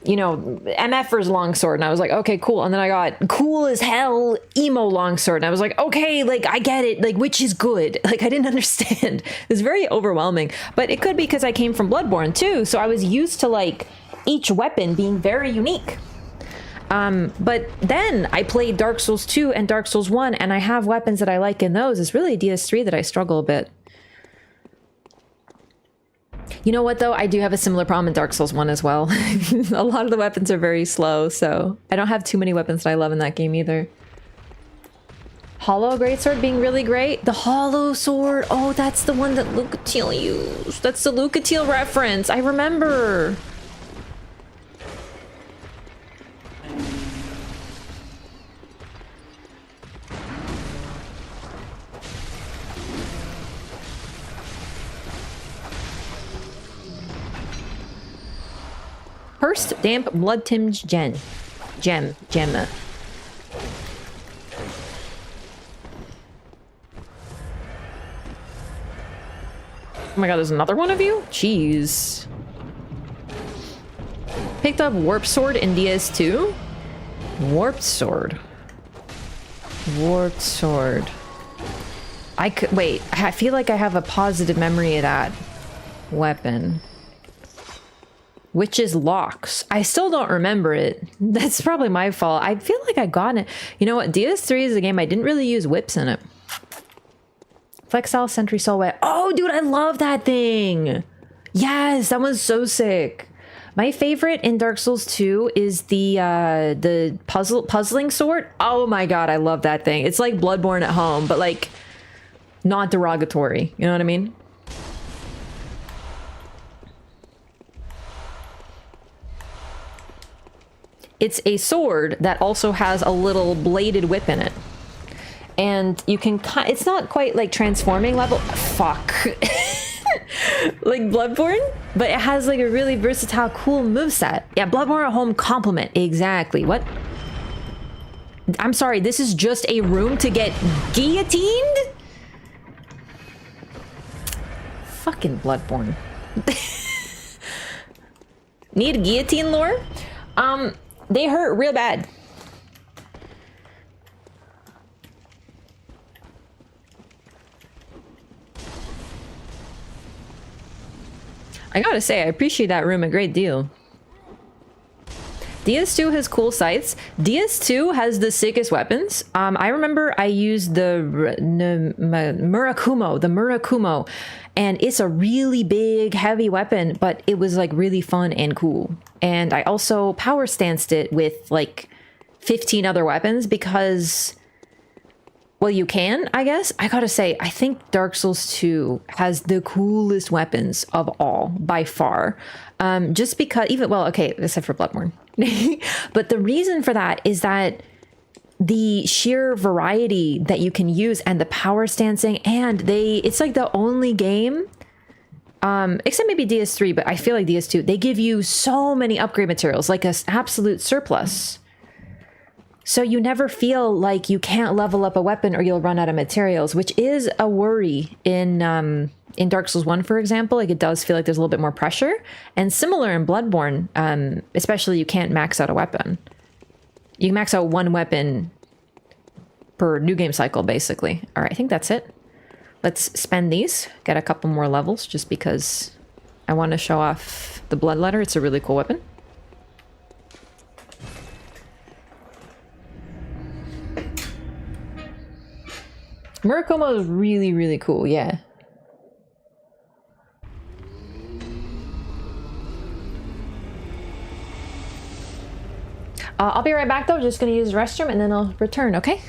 you know, MFer's longsword and I was like, okay, cool. And then I got cool as hell emo longsword and I was like, okay, like I get it, like which is good. Like I didn't understand. It was very overwhelming, but it could be because I came from Bloodborne too, so I was used to like each weapon being very unique. But then I played Dark Souls 2 and Dark Souls 1 and I have weapons that I like in those. It's really DS3 that I struggle a bit. You know what, though? I do have a similar problem in Dark Souls 1 as well. A lot of the weapons are very slow, so I don't have too many weapons that I love in that game either. Hollow Greatsword being really great. The Hollow Sword. Oh, that's the one that Lucatiel used. That's the Lucatiel reference. I remember. First damp blood tinged gem. Oh my god, there's another one of you? Jeez. Picked up Warp Sword in DS2? Warped Sword. Warped Sword. I could wait. I feel like I have a positive memory of that weapon. Witch's locks. I still don't remember it. That's probably my fault. I feel like I got it. You know what? DS3 is a game I didn't really use whips in it. Flexile Sentry Soul Wet. Oh, dude, I love that thing. Yes, that was so sick. My favorite in Dark Souls 2 is the puzzling sword. Oh my god, I love that thing. It's like Bloodborne at home, but like not derogatory. You know what I mean? It's a sword that also has a little bladed whip in it. And you can it's not quite like transforming level. Fuck. Like Bloodborne, but it has like a really versatile, cool moveset. Yeah, Bloodborne at home compliment. Exactly. What? I'm sorry, this is just a room to get guillotined? Fucking Bloodborne. Need guillotine lore? They hurt real bad. I gotta say, I appreciate that room a great deal. DS2 has cool sights. DS2 has the sickest weapons. I remember I used the Murakumo, and it's a really big, heavy weapon, but it was like really fun and cool. And I also power stanced it with like 15 other weapons because, well, you can, I guess. I gotta say, I think Dark Souls 2 has the coolest weapons of all, by far. Just because, even, well, okay, except for Bloodborne. But the reason for that is that the sheer variety that you can use and the power stancing, and it's like the only game, except maybe DS3, but I feel like DS2, they give you so many upgrade materials, like an absolute surplus. So you never feel like you can't level up a weapon or you'll run out of materials, which is a worry in Dark Souls 1, for example. Like, it does feel like there's a little bit more pressure. And similar in Bloodborne, especially you can't max out a weapon. You can max out one weapon per new game cycle, basically. All right, I think that's it. Let's spend these, get a couple more levels, just because I want to show off the Bloodletter. It's a really cool weapon. Murakumo is really, really cool, yeah. I'll be right back though, just gonna use the restroom and then I'll return, okay?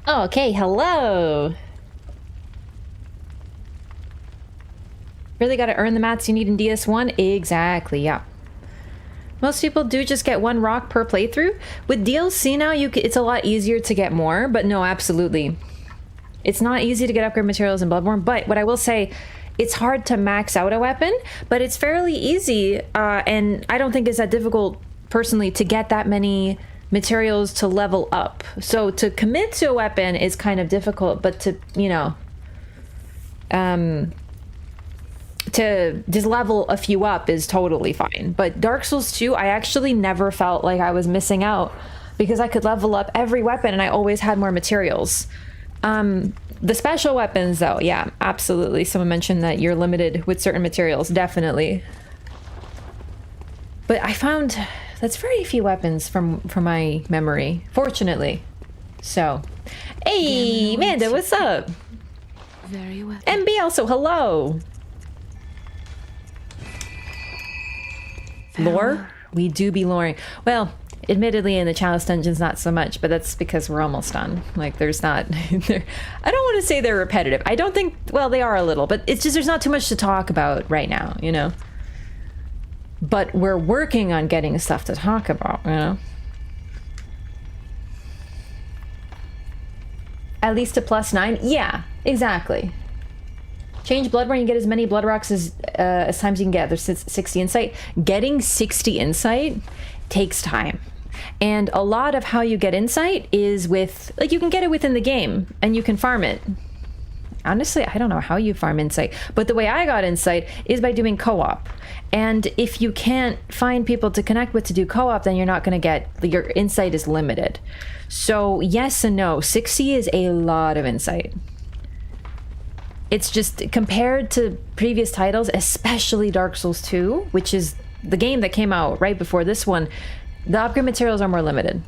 Oh, okay, hello. Really gotta earn the mats you need in DS1? Exactly, yeah. Most people do just get 1 rock per playthrough. With DLC now, it's a lot easier to get more, but no, absolutely. It's not easy to get upgrade materials in Bloodborne, but what I will say, it's hard to max out a weapon, but it's fairly easy, and I don't think it's that difficult, personally, to get that many materials to level up. So to commit to a weapon is kind of difficult, but to, you know, to just level a few up is totally fine. But Dark Souls 2, I actually never felt like I was missing out because I could level up every weapon and I always had more materials. The special weapons though, yeah, absolutely. Someone mentioned that you're limited with certain materials, definitely. But I found that's very few weapons from my memory, fortunately. So, hey, Amanda, what's up? Very well. MB also, hello. Lore? We do be loring. Well, admittedly in the Chalice dungeons not so much, but that's because we're almost done. Like there's not I don't want to say they're repetitive. I don't think, well, they are a little, but it's just there's not too much to talk about right now, you know. But we're working on getting stuff to talk about, you know. At least a +9? Yeah, exactly. Change Bloodborne, you get as many blood rocks as times you can get. There's 60 insight. Getting 60 insight takes time. And a lot of how you get insight is with, like, you can get it within the game and you can farm it. Honestly, I don't know how you farm insight, but the way I got insight is by doing co-op. And if you can't find people to connect with to do co-op, then you're not going to get, your insight is limited. So yes and no, 60 is a lot of insight. It's just compared to previous titles, especially Dark Souls 2, which is the game that came out right before this one, the upgrade materials are more limited.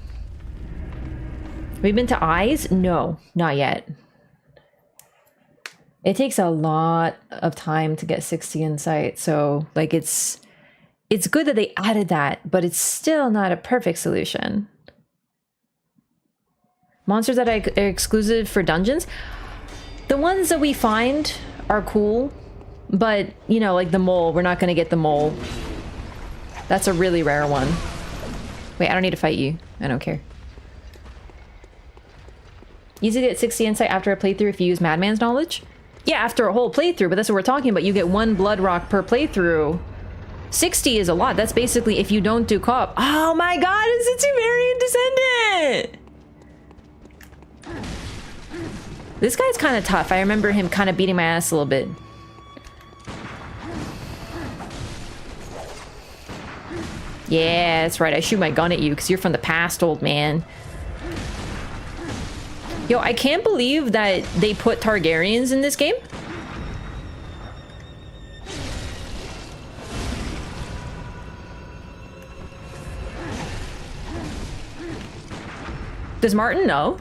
We've been to Eyes? No, not yet. It takes a lot of time to get 60 insight, so like it's good that they added that, but it's still not a perfect solution. Monsters that are exclusive for dungeons? The ones that we find are cool, but, you know, like the mole, we're not going to get the mole. That's a really rare one. Wait, I don't need to fight you. I don't care. Easy to get 60 insight after a playthrough if you use Madman's knowledge? Yeah, after a whole playthrough, but that's what we're talking about. You get 1 blood rock per playthrough. 60 is a lot. That's basically if you don't do co-op. Oh my god, it's a Pthumerian descendant! This guy's kind of tough. I remember him kind of beating my ass a little bit. Yeah, that's right. I shoot my gun at you because you're from the past, old man. Yo, I can't believe that they put Targaryens in this game. Does Martin know?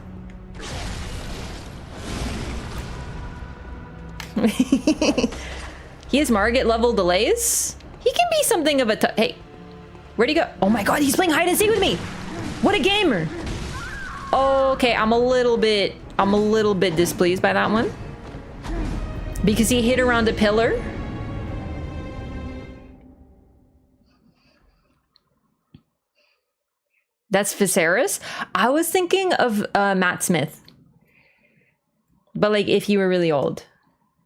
He has Margit level delays? He can be something of a hey, where'd he go? Oh my god, he's playing hide and seek with me! What a gamer! Okay, I'm a little bit displeased by that one. Because he hit around a pillar. That's Viserys? I was thinking of Matt Smith. But like if you were really old.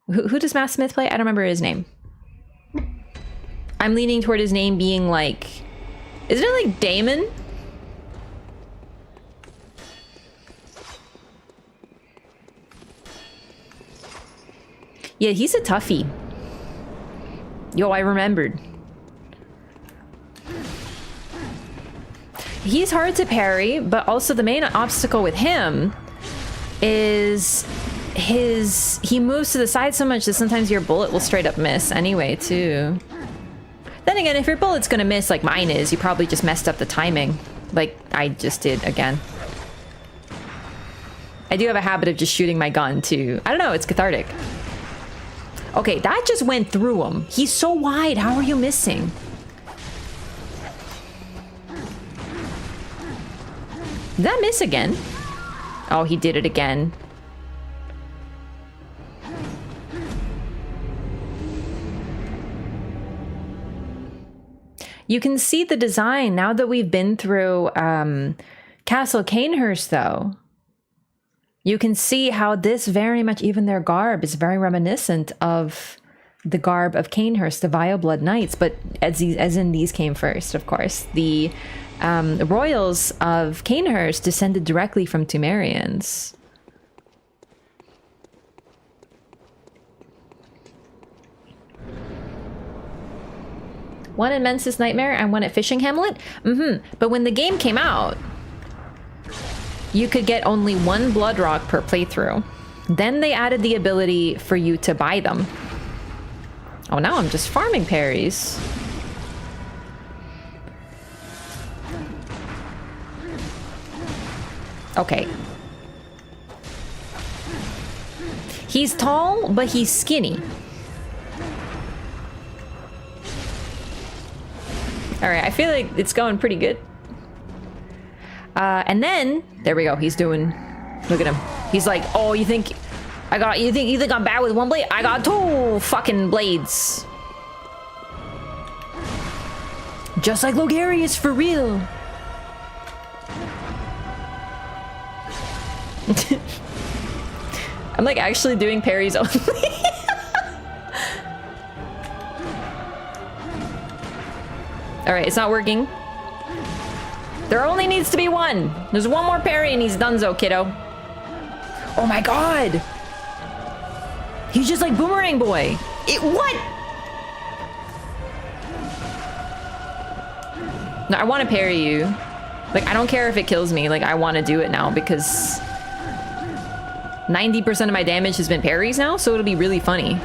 Who does Matt Smith play? I don't remember his name. I'm leaning toward his name being like... Isn't it like Damon? Yeah, he's a toughie. Yo, I remembered. He's hard to parry, but also the main obstacle with him is... he moves to the side so much that sometimes your bullet will straight up miss anyway too. Then again, if your bullet's gonna miss like mine is, you probably just messed up the timing like I just did again. I do have a habit of just shooting my gun too. I don't know, it's cathartic. Okay, that just went through him. He's so wide, how are you missing? Did that miss again? Oh, he did it again. You can see the design now that we've been through Castle Cainhurst, though. You can see how this very much, even their garb, is very reminiscent of the garb of Cainhurst, the Vile Blood Knights, but as in these came first, of course. The royals of Cainhurst descended directly from Pthumerians. One in Mensis Nightmare and one at Fishing Hamlet? But when the game came out, you could get only one blood rock per playthrough. Then they added the ability for you to buy them. Oh, now I'm just farming parries. Okay. He's tall, but he's skinny. Alright, I feel like it's going pretty good. And then, there we go, he's doing, look at him. He's like, oh, you think you think I'm bad with one blade? I got 2 fucking blades. Just like Logarius, for real. I'm like actually doing parries only. Alright, it's not working. There only needs to be one. There's one more parry and he's donezo, kiddo. Oh my god! He's just like Boomerang Boy. What? No, I want to parry you. Like, I don't care if it kills me. Like, I want to do it now because 90% of my damage has been parries now, so it'll be really funny.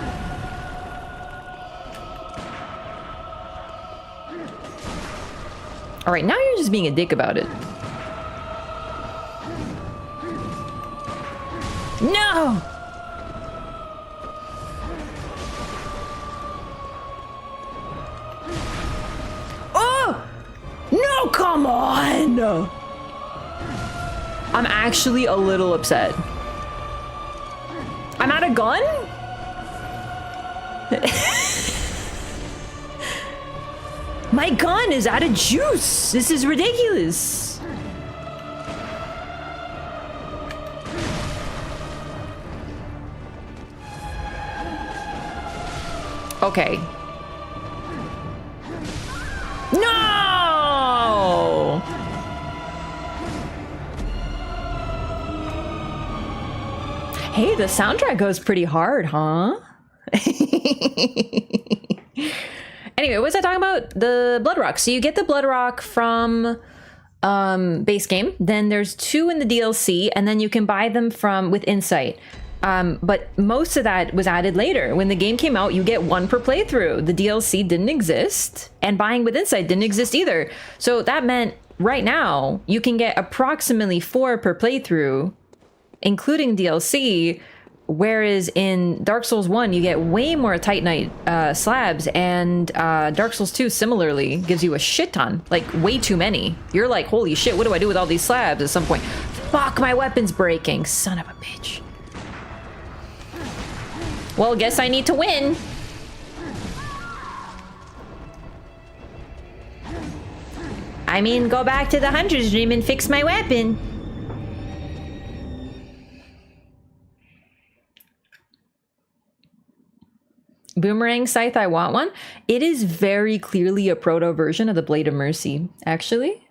All right, now you're just being a dick about it. No! Oh! No, come on! I'm actually a little upset. I'm out of gun? My gun is out of juice. This is ridiculous. Okay. No! Hey, the soundtrack goes pretty hard, huh? Anyway, what was I talking about? The blood rock. So you get the blood rock from base game. Then there's 2 in the DLC, and then you can buy them with Insight. But most of that was added later. When the game came out, you get 1 per playthrough. The DLC didn't exist, and buying with Insight didn't exist either. So that meant right now you can get approximately 4 per playthrough, including DLC. Whereas in Dark Souls 1, you get way more Titanite slabs, and Dark Souls 2 similarly gives you a shit ton, like way too many. You're like, holy shit, what do I do with all these slabs at some point? Fuck, my weapon's breaking, son of a bitch. Well, guess I need to win. I mean, go back to the Hunter's Dream and fix my weapon. Boomerang Scythe, I want one. It is very clearly a proto version of the Blade of Mercy, actually.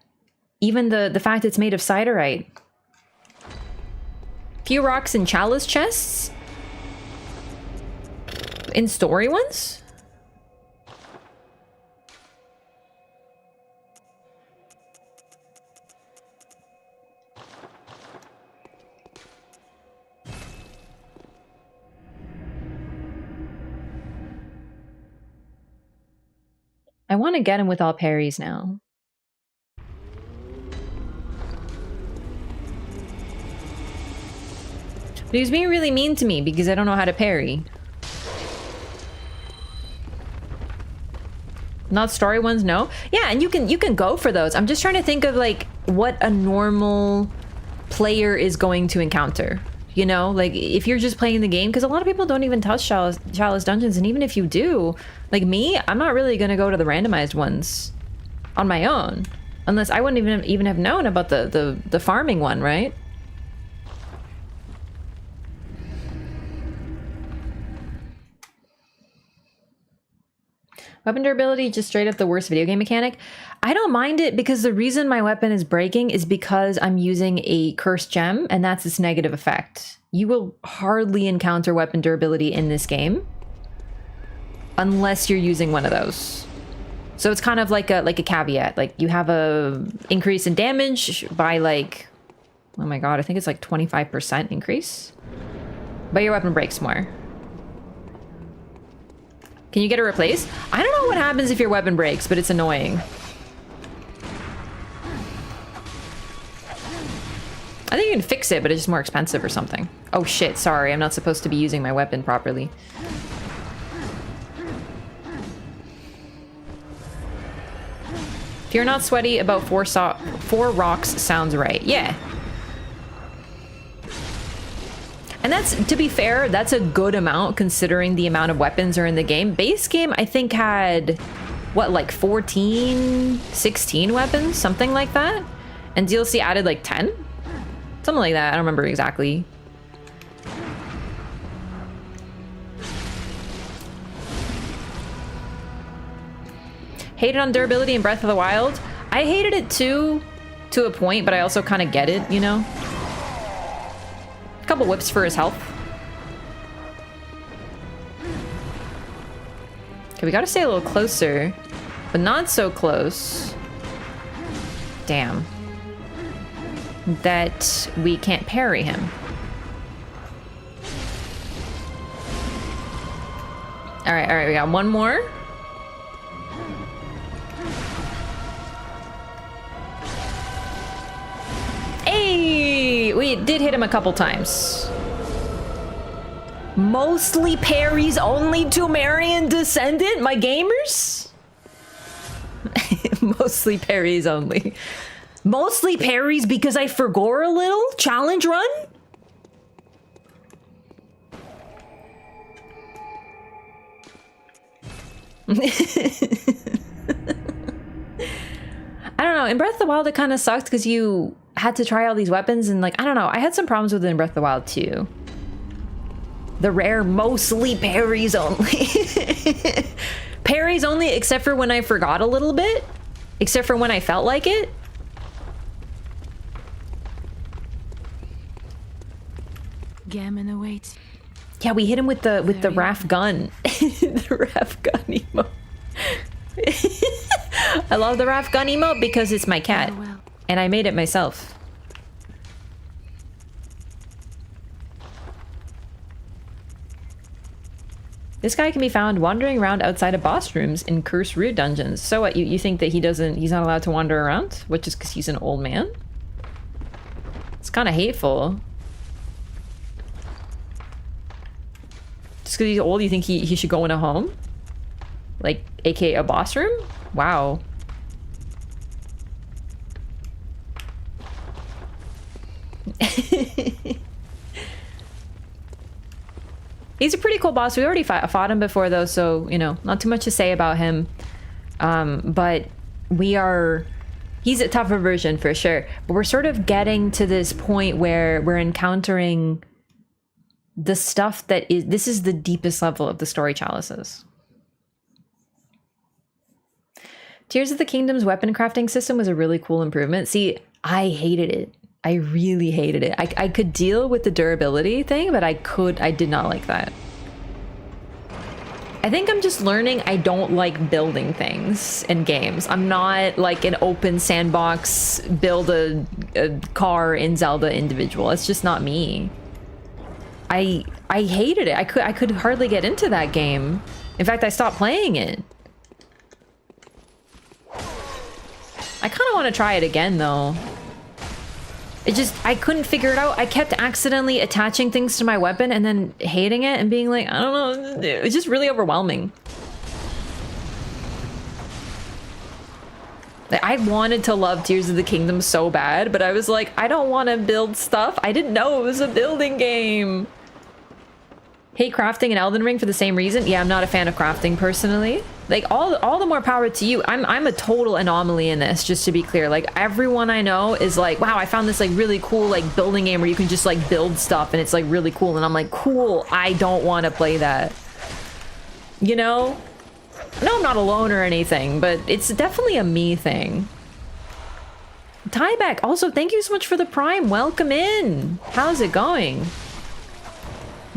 Even the fact it's made of siderite. Few rocks in Chalice chests. In story ones? I want to get him with all parries now. But he's being really mean to me because I don't know how to parry. Not story ones, no. Yeah, and you can go for those. I'm just trying to think of like what a normal player is going to encounter. You know, like if you're just playing the game, because a lot of people don't even touch Chalice dungeons, and even if you do, like me, I'm not really gonna go to the randomized ones on my own, unless I wouldn't even have known about the farming one, right? Weapon durability, just straight up the worst video game mechanic. I don't mind it because the reason my weapon is breaking is because I'm using a cursed gem, and that's its negative effect. You will hardly encounter weapon durability in this game unless you're using one of those. So it's kind of like a caveat. Like you have a increase in damage by like, oh my god, I think it's like 25% increase. But your weapon breaks more. Can you get it replaced? I don't know what happens if your weapon breaks, but it's annoying. I think you can fix it, but it's just more expensive or something. Oh shit, sorry, I'm not supposed to be using my weapon properly. If you're not sweaty, about four rocks sounds right. Yeah. And that's, to be fair, that's a good amount considering the amount of weapons are in the game. Base game, I think, had, what, like 14, 16 weapons? Something like that? And DLC added like 10? Something like that. I don't remember exactly. Hated on durability in Breath of the Wild. I hated it too, to a point, but I also kind of get it, you know? A couple whips for his health. Okay, we gotta stay a little closer, but not so close. Damn. That we can't parry him. Alright, we got one more. Hey! We did hit him a couple times. Mostly parries only Pthumerian descendant, my gamers? Mostly parries only. Mostly parries because I forgot a little? Challenge run? I don't know, in Breath of the Wild it kind of sucked because you had to try all these weapons and like, I don't know, I had some problems with it in Breath of the Wild too. The rare mostly parries only. Parries only except for when I forgot a little bit. Except for when I felt like it. Gehrman awaits. Yeah, we hit him with the RAF gun. The RAF gun emote. I love the RAF gun emote because it's my cat. Farewell. And I made it myself. This guy can be found wandering around outside of boss rooms in Curse Root dungeons. So what, you think that he's not allowed to wander around? Which is because he's an old man? It's kind of hateful. Just because he's old, you think he should go in a home? Like, aka a boss room? Wow. He's a pretty cool boss. We already fought him before though, so, you know, not too much to say about him. But he's a tougher version for sure. But we're sort of getting to this point where we're encountering the stuff this is the deepest level of the story chalices. Tears of the Kingdom's weapon crafting system was a really cool improvement. See, I hated it. I really hated it. I could deal with the durability thing, but I did not like that. I think I'm just learning I don't like building things in games. I'm not like an open sandbox, build a car in Zelda individual. It's just not me. I hated it. I could hardly get into that game. In fact, I stopped playing it. I kind of want to try it again though. I couldn't figure it out. I kept accidentally attaching things to my weapon and then hating it and being like, I don't know, it was just really overwhelming. Like, I wanted to love Tears of the Kingdom so bad, but I was like, I don't want to build stuff. I didn't know it was a building game. Hate crafting and Elden Ring for the same reason. Yeah, I'm not a fan of crafting personally. Like, all the more power to you. I'm a total anomaly in this, just to be clear. Like, everyone I know is like, wow, I found this like really cool like building game where you can just like build stuff and it's like really cool. And I'm like, cool, I don't want to play that. You know? No, I'm not alone or anything, but it's definitely a me thing. Tieback, also thank you so much for the Prime. Welcome in. How's it going?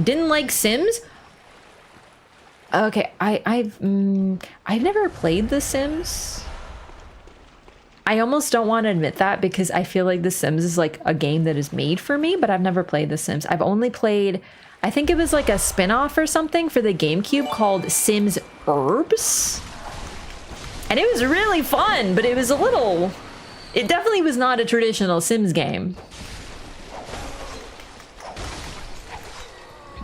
Didn't like Sims? Okay, I've never played The Sims. I almost don't want to admit that because I feel like The Sims is like a game that is made for me, but I've never played The Sims. I've only played, I think it was like a spin-off or something for the GameCube called Sims Herbs. And it was really fun, but it was a little, it definitely was not a traditional Sims game.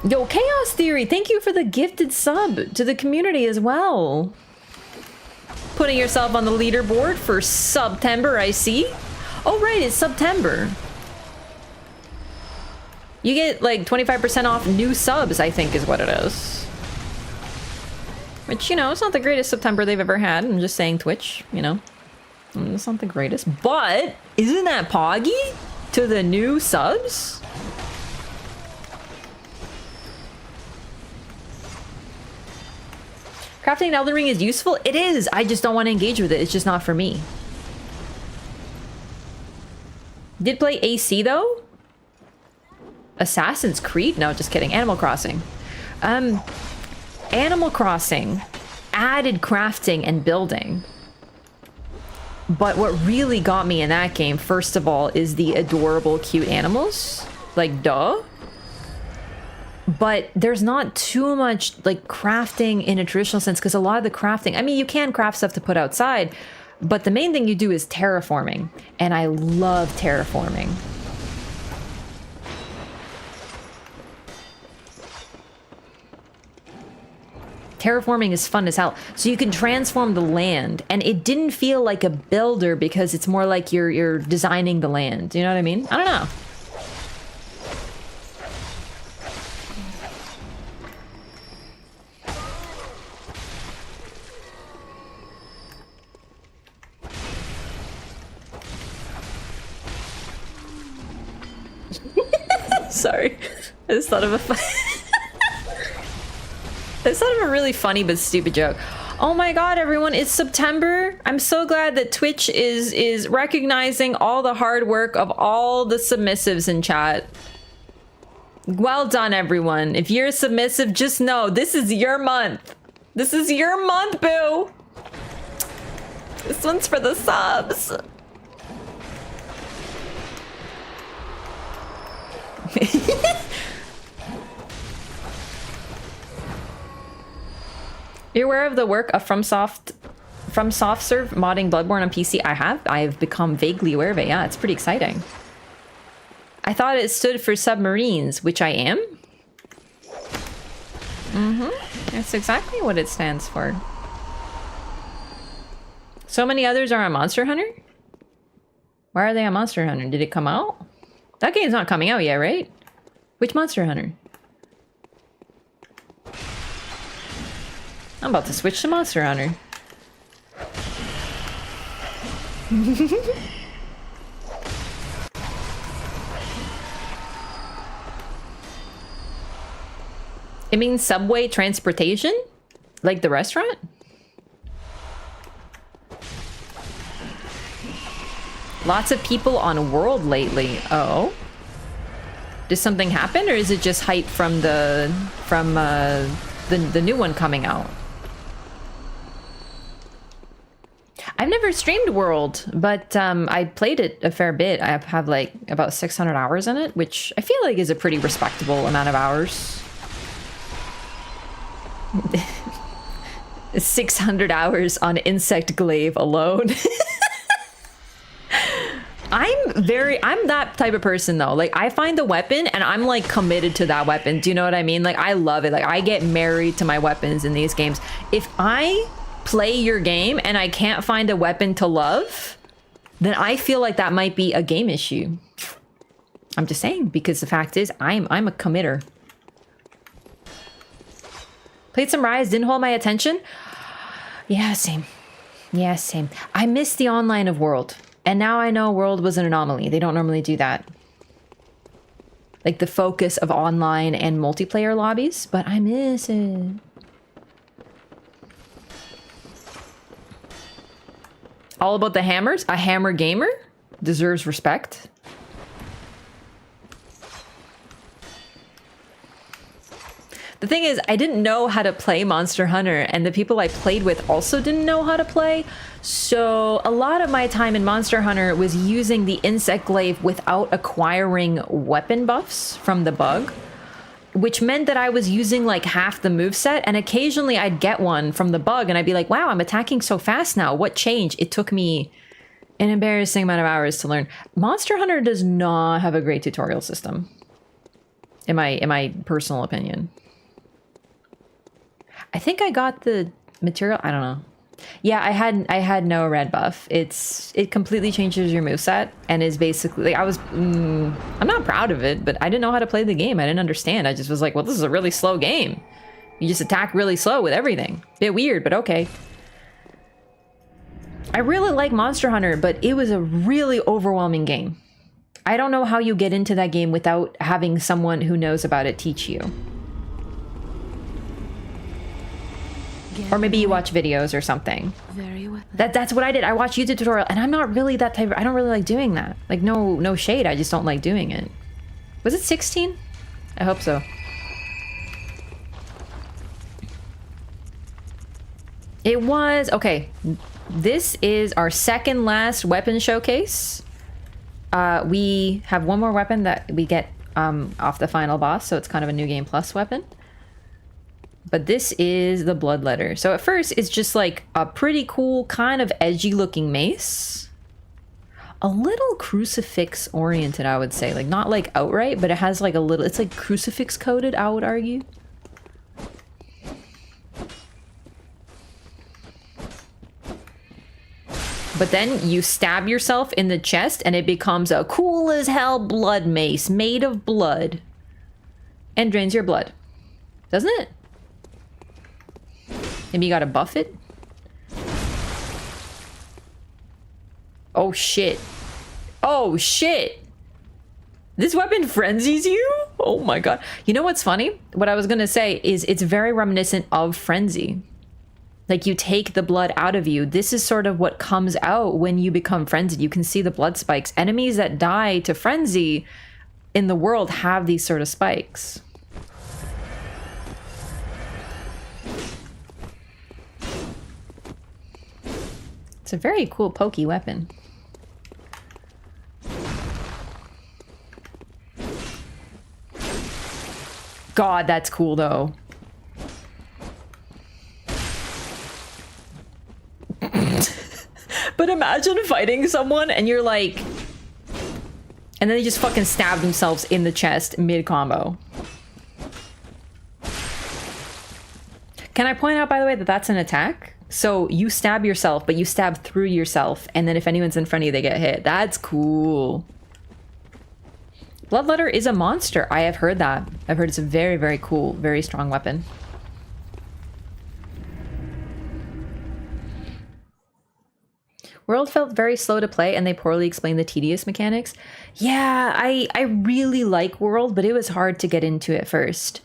Yo, Chaos Theory, thank you for the gifted sub to the community as well. Putting yourself on the leaderboard for September, I see. Oh, right, it's September. You get like 25% off new subs, I think is what it is. Which, you know, it's not the greatest September they've ever had. I'm just saying Twitch, you know. It's not the greatest. But isn't that poggy to the new subs? Crafting in Elden Ring is useful? It is! I just don't want to engage with it. It's just not for me. Did play AC though? Assassin's Creed? No, just kidding. Animal Crossing. Animal Crossing added crafting and building. But what really got me in that game, first of all, is the adorable, cute animals. Like, duh. But there's not too much like crafting in a traditional sense because a lot of the crafting, I mean, you can craft stuff to put outside, but the main thing you do is terraforming. And I love terraforming. Terraforming is fun as hell. So you can transform the land, and it didn't feel like a builder because it's more like you're designing the land. You know what I mean? I don't know. Sorry. I just thought of a I just thought of a really funny but stupid joke. Oh my god, everyone, it's September. I'm so glad that Twitch is recognizing all the hard work of all the submissives in chat. Well done, everyone. If you're submissive, just know this is your month. This is your month, boo. This one's for the subs. You're aware of the work of FromSoft Serve modding Bloodborne on PC? I've become vaguely aware of it. Yeah, it's pretty exciting. I thought it stood for submarines, which I am. That's exactly what it stands for. So many others are on Monster Hunter? Why are they on Monster Hunter? Did it come out? That game's not coming out yet, right? Which Monster Hunter? I'm about to switch to Monster Hunter. It means subway transportation? Like the restaurant? Lots of people on World lately. Oh. Did something happen, or is it just hype from the new one coming out? I've never streamed World, but I played it a fair bit. I have like about 600 hours in it, which I feel like is a pretty respectable amount of hours. 600 hours on Insect Glaive alone. I'm that type of person though. Like, I find a weapon and I'm like committed to that weapon. Do you know what I mean? Like, I love it. Like, I get married to my weapons in these games. If I play your game and I can't find a weapon to love, then I feel like that might be a game issue. I'm just saying, because the fact is, I'm a committer. Played some Rise, didn't hold my attention. Yeah, same. Yeah, same. I missed the online of World. And now I know World was an anomaly. They don't normally do that. Like the focus of online and multiplayer lobbies, but I miss it. All about the hammers. A hammer gamer deserves respect. The thing is, I didn't know how to play Monster Hunter, and the people I played with also didn't know how to play. So a lot of my time in Monster Hunter was using the insect glaive without acquiring weapon buffs from the bug, which meant that I was using like half the moveset, and occasionally I'd get one from the bug and I'd be like, wow, I'm attacking so fast now. What changed? It took me an embarrassing amount of hours to learn. Monster Hunter does not have a great tutorial system, in my personal opinion. I think I got the material. I don't know. Yeah, I had no red buff. It completely changes your moveset and is basically like I'm not proud of it, but I didn't know how to play the game. I didn't understand. I just was like, well, this is a really slow game. You just attack really slow with everything. Bit weird, but okay. I really like Monster Hunter, but it was a really overwhelming game. I don't know how you get into that game without having someone who knows about it teach you. Or maybe you watch videos or something. That's what I did. I watched YouTube tutorial, and I'm not really that type. I don't really like doing that. Like no shade. I just don't like doing it. Was it 16? I hope so. It was okay. This is our second last weapon showcase. We have one more weapon that we get off the final boss, so it's kind of a new game plus weapon. But this is the Bloodletter. So at first, it's just like a pretty cool, kind of edgy looking mace. A little crucifix oriented, I would say. Like not like outright, but it has like a little, it's like crucifix coated, I would argue. But then you stab yourself in the chest and it becomes a cool as hell blood mace made of blood. And drains your blood. Doesn't it? Maybe you gotta buff it? Oh shit. Oh shit! This weapon frenzies you? Oh my god. You know what's funny? What I was gonna say is it's very reminiscent of Frenzy. Like you take the blood out of you. This is sort of what comes out when you become frenzied. You can see the blood spikes. Enemies that die to Frenzy in the world have these sort of spikes. It's a very cool pokey weapon. God, that's cool though. But imagine fighting someone and you're like... And then they just fucking stab themselves in the chest mid-combo. Can I point out, by the way, that that's an attack? So you stab yourself, but you stab through yourself, and then if anyone's in front of you, they get hit. That's cool. Bloodletter is a monster. I have heard that. I've heard it's a very, very cool, very strong weapon. World felt very slow to play, and they poorly explained the tedious mechanics. Yeah, I really like World, but it was hard to get into at first.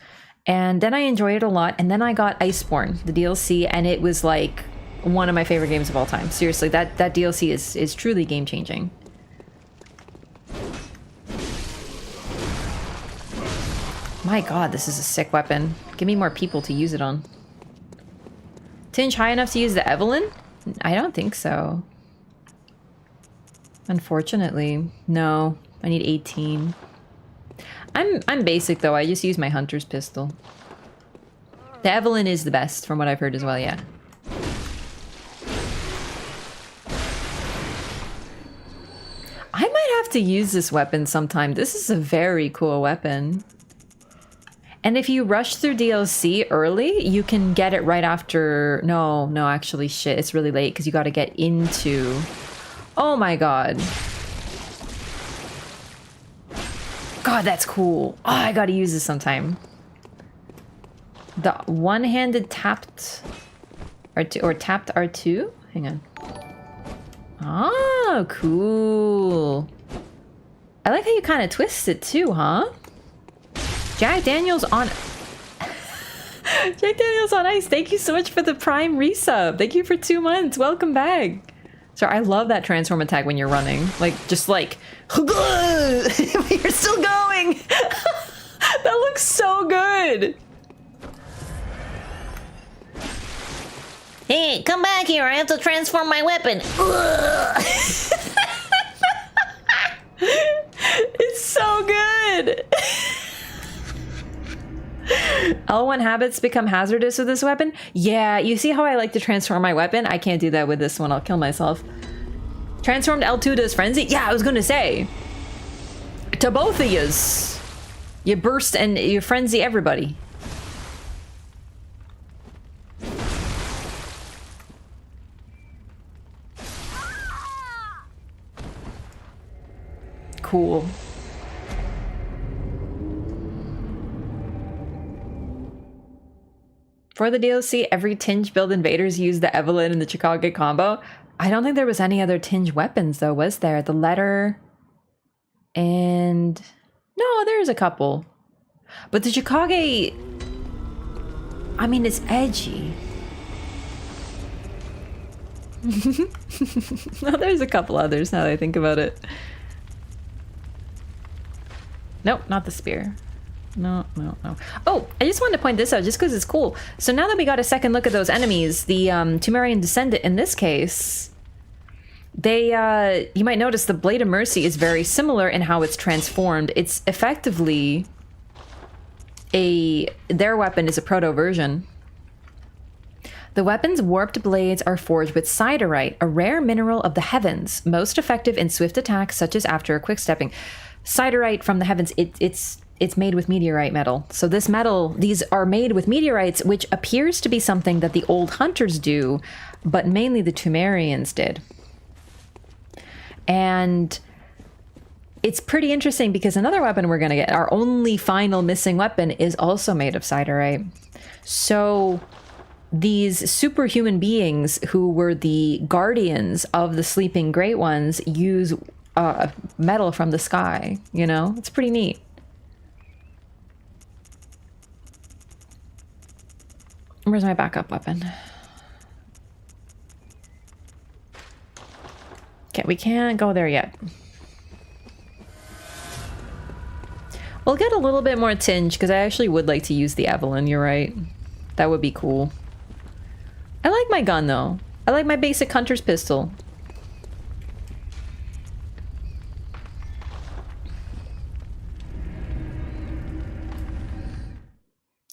And then I enjoyed it a lot, and then I got Iceborne, the DLC, and it was like one of my favorite games of all time. Seriously, that DLC is truly game-changing. My god, this is a sick weapon. Give me more people to use it on. Tinge high enough to use the Evelyn? I don't think so. Unfortunately, no. I need 18. I'm basic though. I just use my hunter's pistol. The Evelyn is the best from what I've heard as well, yeah. I might have to use this weapon sometime. This is a very cool weapon. And if you rush through DLC early, you can get it right after... No, actually, shit. It's really late because you got to get into... Oh my god. God, that's cool. Oh, I got to use this sometime. The one-handed tapped... R2, or tapped R2? Hang on. Oh, cool. I like how you kind of twist it too, huh? Jack Daniels on... Jack Daniels on Ice, thank you so much for the Prime resub. Thank you for 2 months. Welcome back. Sorry, I love that transform attack when you're running. Like, just like... but you're still going! That looks so good! Hey, come back here. I have to transform my weapon. It's so good! L1 habits become hazardous with this weapon? Yeah, you see how I like to transform my weapon? I can't do that with this one. I'll kill myself. Transformed L2 does frenzy? Yeah, I was gonna say. To both of yous. You burst and you frenzy everybody. Cool. For the DLC, every Tinge build invaders use the Evelyn and the Chikage combo. I don't think there was any other Tinge weapons though, was there? The letter and... No, there's a couple. But the Chikage... I mean, it's edgy. No, there's a couple others now that I think about it. Nope, not the spear. No. Oh, I just wanted to point this out just because it's cool. So now that we got a second look at those enemies, the Pthumerian descendant in this case, they, you might notice the Blade of Mercy is very similar in how it's transformed. It's effectively their weapon is a proto version. The weapon's warped blades are forged with siderite, a rare mineral of the heavens, most effective in swift attacks such as after a quick stepping. Siderite from the heavens, it's made with meteorite metal. So this metal, these are made with meteorites, which appears to be something that the old hunters do, but mainly the Pthumerians did. And it's pretty interesting because another weapon we're going to get, our only final missing weapon, is also made of siderite. So these superhuman beings who were the guardians of the sleeping great ones use metal from the sky, you know? It's pretty neat. Where's my backup weapon? Okay, we can't go there yet. We'll get a little bit more tinge because I actually would like to use the Evelyn, you're right. That would be cool. I like my gun though. I like my basic hunter's pistol.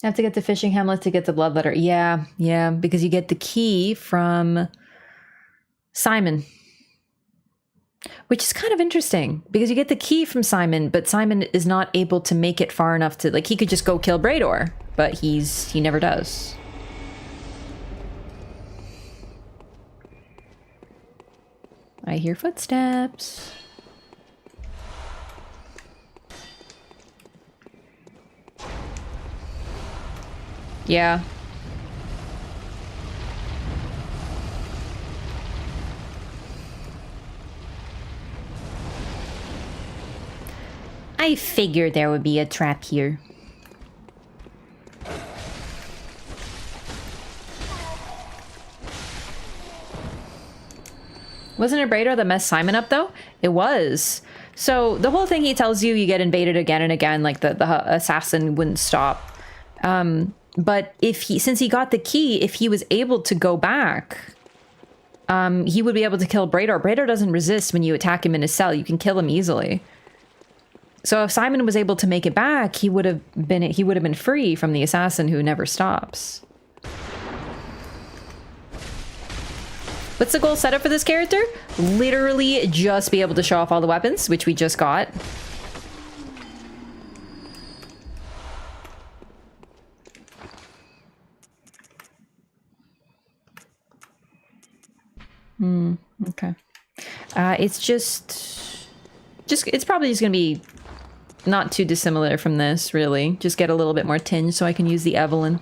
I have to get the fishing hamlet to get the bloodletter. Yeah, because you get the key from Simon. Which is kind of interesting, because you get the key from Simon, but Simon is not able to make it far enough to, like, he could just go kill Brador, but he never does. I hear footsteps. Yeah. I figured there would be a trap here. Wasn't it Brador that messed Simon up though? It was. So the whole thing he tells you, you get invaded again and again, like the assassin wouldn't stop. But since he got the key, if he was able to go back, he would be able to kill Brador. Brador doesn't resist when you attack him in his cell. You can kill him easily. So if Simon was able to make it back, he would have been free from the assassin who never stops. What's the goal setup for this character? Literally just be able to show off all the weapons, which we just got. Okay. It's just it's probably just gonna be not too dissimilar from this, really. Just get a little bit more tinge so I can use the Evelyn.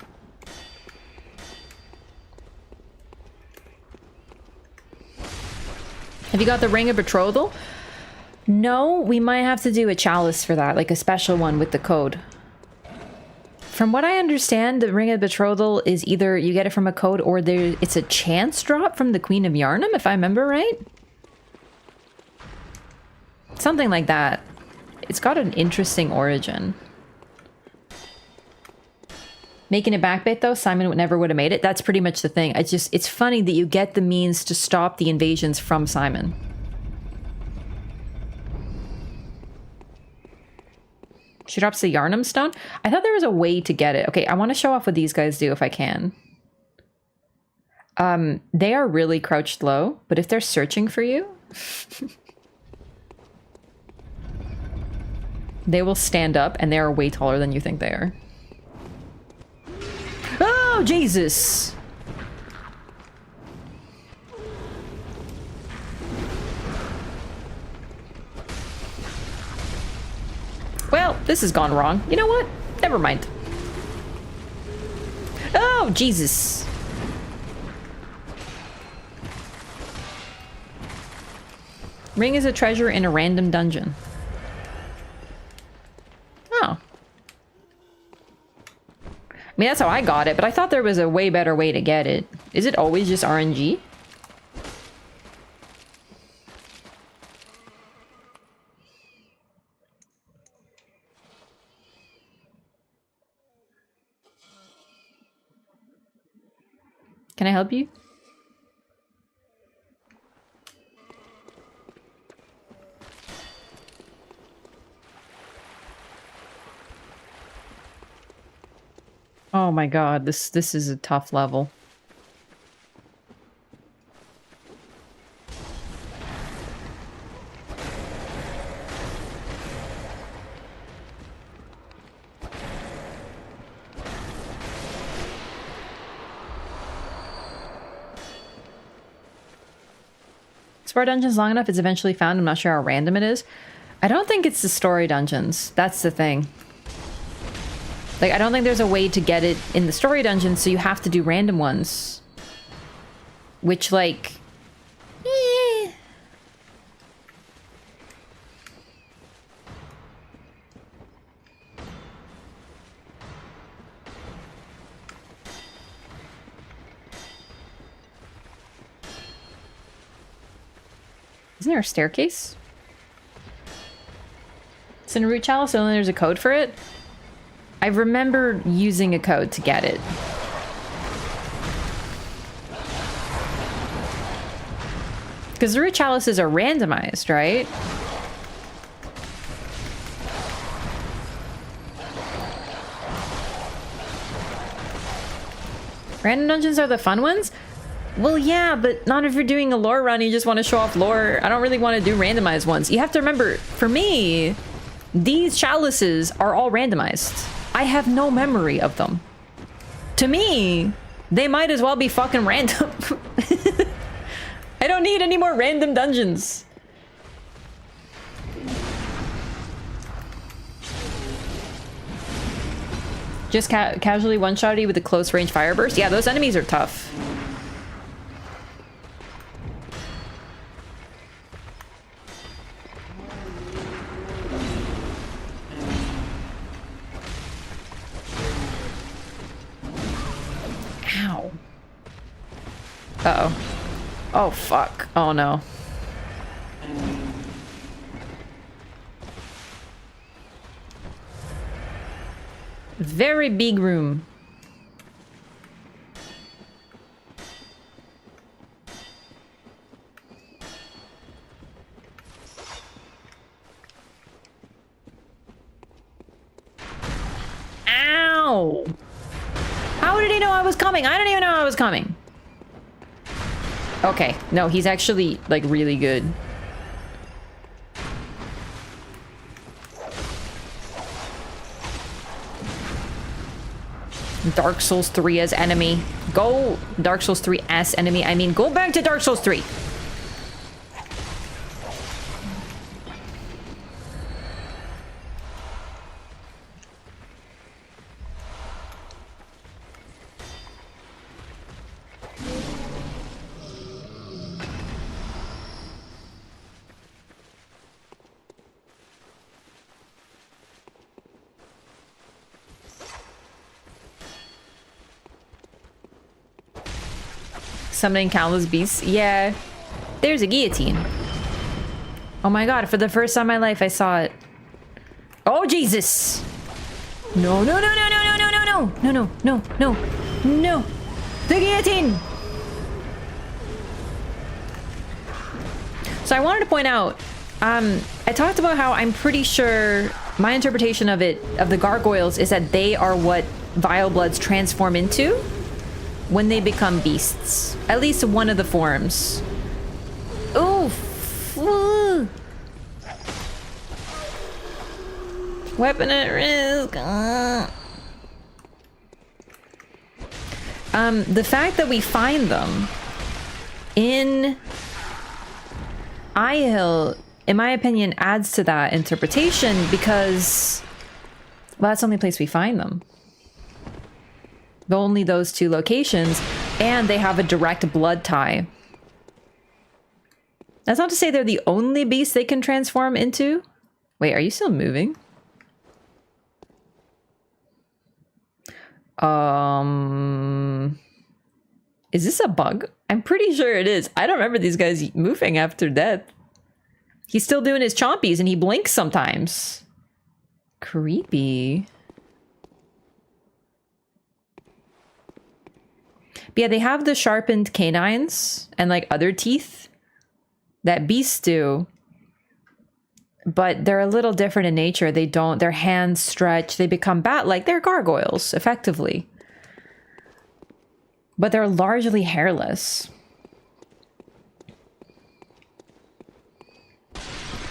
Have you got the Ring of Betrothal? No, we might have to do a Chalice for that, like a special one with the code. From what I understand, the Ring of Betrothal is either you get it from a code or it's a chance drop from the Queen of Yharnam, if I remember right. Something like that. It's got an interesting origin. Making it backbait though, Simon never would have made it. That's pretty much the thing. It's funny that you get the means to stop the invasions from Simon. She drops the Yharnam stone? I thought there was a way to get it. Okay, I want to show off what these guys do if I can. They are really crouched low, but if they're searching for you, they will stand up and they are way taller than you think they are. Oh, Jesus! Well, this has gone wrong. You know what? Never mind. Oh, Jesus. Ring is a treasure in a random dungeon. Oh. I mean, that's how I got it, but I thought there was a way better way to get it. Is it always just RNG? Can I help you? Oh my god, this is a tough level. Explore dungeons long enough, it's eventually found. I'm not sure how random it is. I don't think it's the story dungeons. That's the thing. Like, I don't think there's a way to get it in the story dungeons, so you have to do random ones. Which, like... eh. Isn't there a staircase? It's in a root chalice, only there's a code for it. I remember using a code to get it. Because the root chalices are randomized, right? Random dungeons are the fun ones? Well, yeah, but not if you're doing a lore run, you just want to show off lore. I don't really want to do randomized ones. You have to remember, for me, these chalices are all randomized. I have no memory of them. To me, they might as well be fucking random. I don't need any more random dungeons. Just casually one-shotty with a close range fire burst? Yeah, those enemies are tough. Ow. Uh-oh. Oh, fuck. Oh, no. Very big room. Ow! How did he know I was coming? I didn't even know I was coming. Okay, no, he's actually, like, really good. Dark Souls 3 as enemy. Go Dark Souls 3 as enemy. I mean, go back to Dark Souls 3. Summoning countless beasts. Yeah. There's a guillotine. Oh my god, for the first time in my life I saw it. Oh Jesus! No, no, no, no, no, no, no, no, no, no, no, no, no, no. The guillotine! So I wanted to point out, I talked about how I'm pretty sure my interpretation of it, of the gargoyles, is that they are what vile bloods transform into when they become beasts. At least one of the forms. Oof. Ooh. Weapon at risk. The fact that we find them in Ihyll, in my opinion, adds to that interpretation because, well, that's the only place we find them. Only those two locations, and they have a direct blood tie. That's not to say they're the only beast they can transform into. Wait, are you still moving? Is this a bug? I'm pretty sure it is. I don't remember these guys moving after death. He's still doing his chompies and he blinks sometimes. Creepy. But yeah, they have the sharpened canines and like other teeth that beasts do. But they're a little different in nature. They don't, their hands stretch, they become bat-like. They're gargoyles, effectively. But they're largely hairless.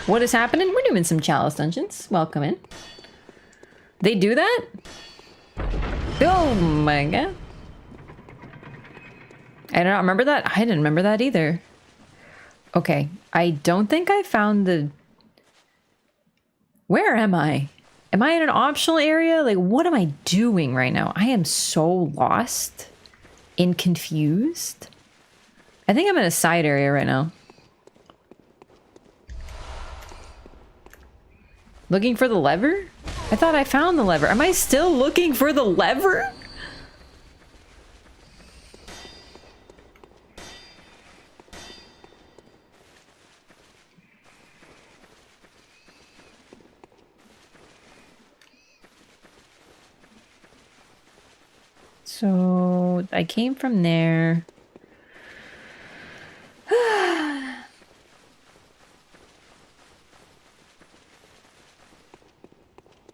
What is happening? We're doing some Chalice dungeons. Welcome in. They do that? Oh my god. I don't remember that. I didn't remember that either. Okay. I don't think I found the... Where am I? Am I in an optional area? Like, what am I doing right now? I am so lost and confused. I think I'm in a side area right now. Looking for the lever? I thought I found the lever. Am I still looking for the lever? So I came from there.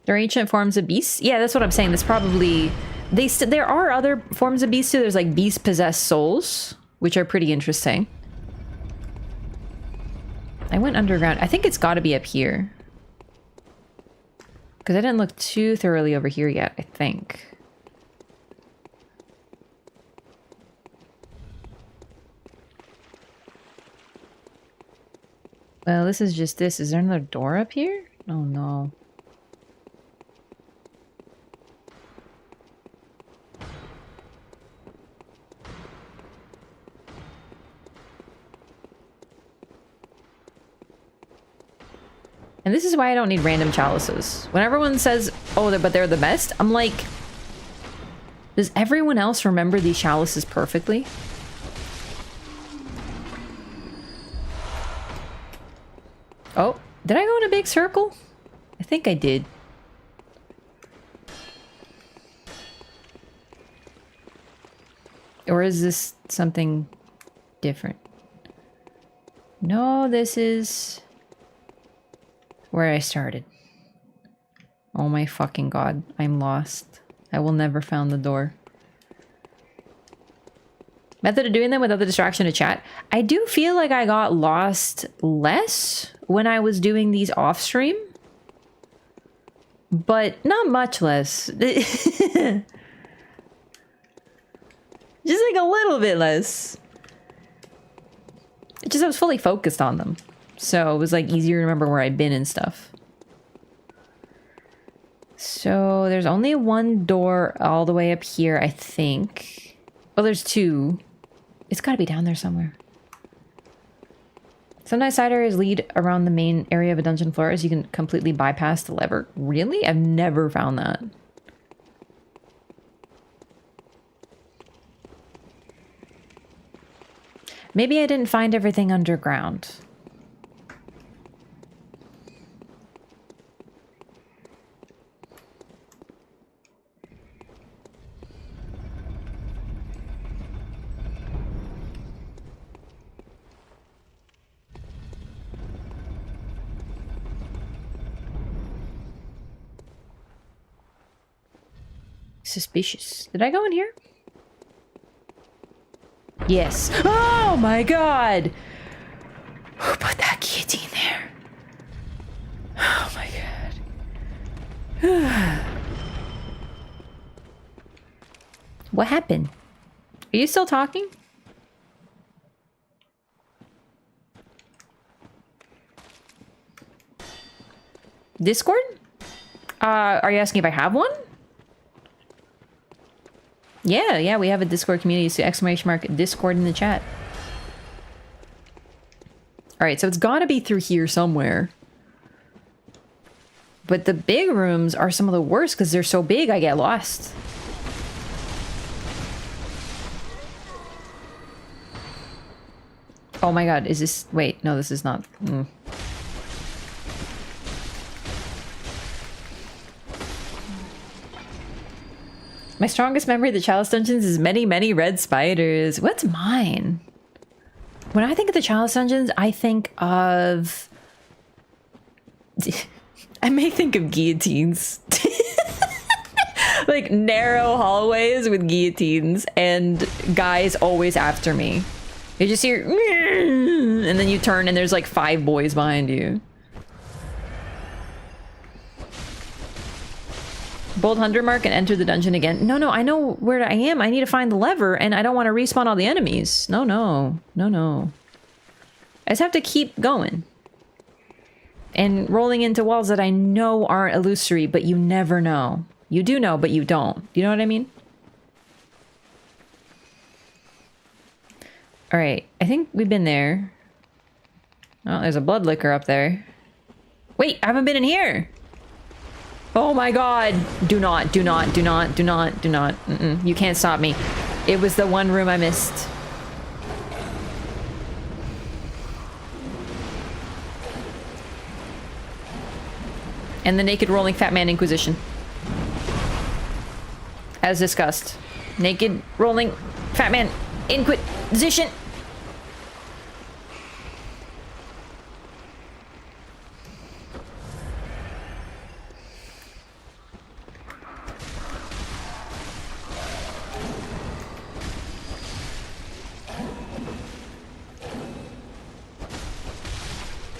They're ancient forms of beasts. Yeah, that's what I'm saying. That's probably there are other forms of beasts too. There's like beast possessed souls, which are pretty interesting. I went underground. I think it's got to be up here because I didn't look too thoroughly over here yet. I think. Well, this is just this. Is there another door up here? Oh no. And this is why I don't need random chalices. When everyone says, oh, but they're the best, I'm like, does everyone else remember these chalices perfectly? Oh, did I go in a big circle? I think I did. Or is this something different? No, this is where I started. Oh my fucking god, I'm lost. I will never find the door. Method of doing them without the distraction of chat. I do feel like I got lost less when I was doing these off stream. But not much less. Just like a little bit less. It's just I was fully focused on them. So it was like easier to remember where I'd been and stuff. So there's only one door all the way up here, I think. Well, there's two. It's got to be down there somewhere. Sometimes side areas lead around the main area of a dungeon floor as you can completely bypass the lever. Really? I've never found that. Maybe I didn't find everything underground. Suspicious. Did I go in here? Yes. Oh my god! Who put that guillotine there? Oh my god. What happened? Are you still talking? Discord? Are you asking if I have one? Yeah, we have a Discord community, so exclamation mark Discord in the chat. Alright, so it's gotta be through here somewhere. But the big rooms are some of the worst because they're so big I get lost. Oh my god, is this... Wait, no, this is not... My strongest memory of the Chalice dungeons is many, many red spiders. What's mine? When I think of the Chalice dungeons, I think of... I may think of guillotines. Like narrow hallways with guillotines and guys always after me. You just hear... And then you turn and there's like 5 boys behind you. Bold 100 mark and enter the dungeon again. No, I know where I am. I need to find the lever and I don't want to respawn all the enemies. No. I just have to keep going. And rolling into walls that I know aren't illusory, but you never know. You do know, but you don't. You know what I mean? Alright, I think we've been there. Oh, there's a blood liquor up there. Wait, I haven't been in here! Oh my god! Do not. You can't stop me. It was the one room I missed. And the naked rolling fat man inquisition. As discussed. Naked rolling fat man inquisition.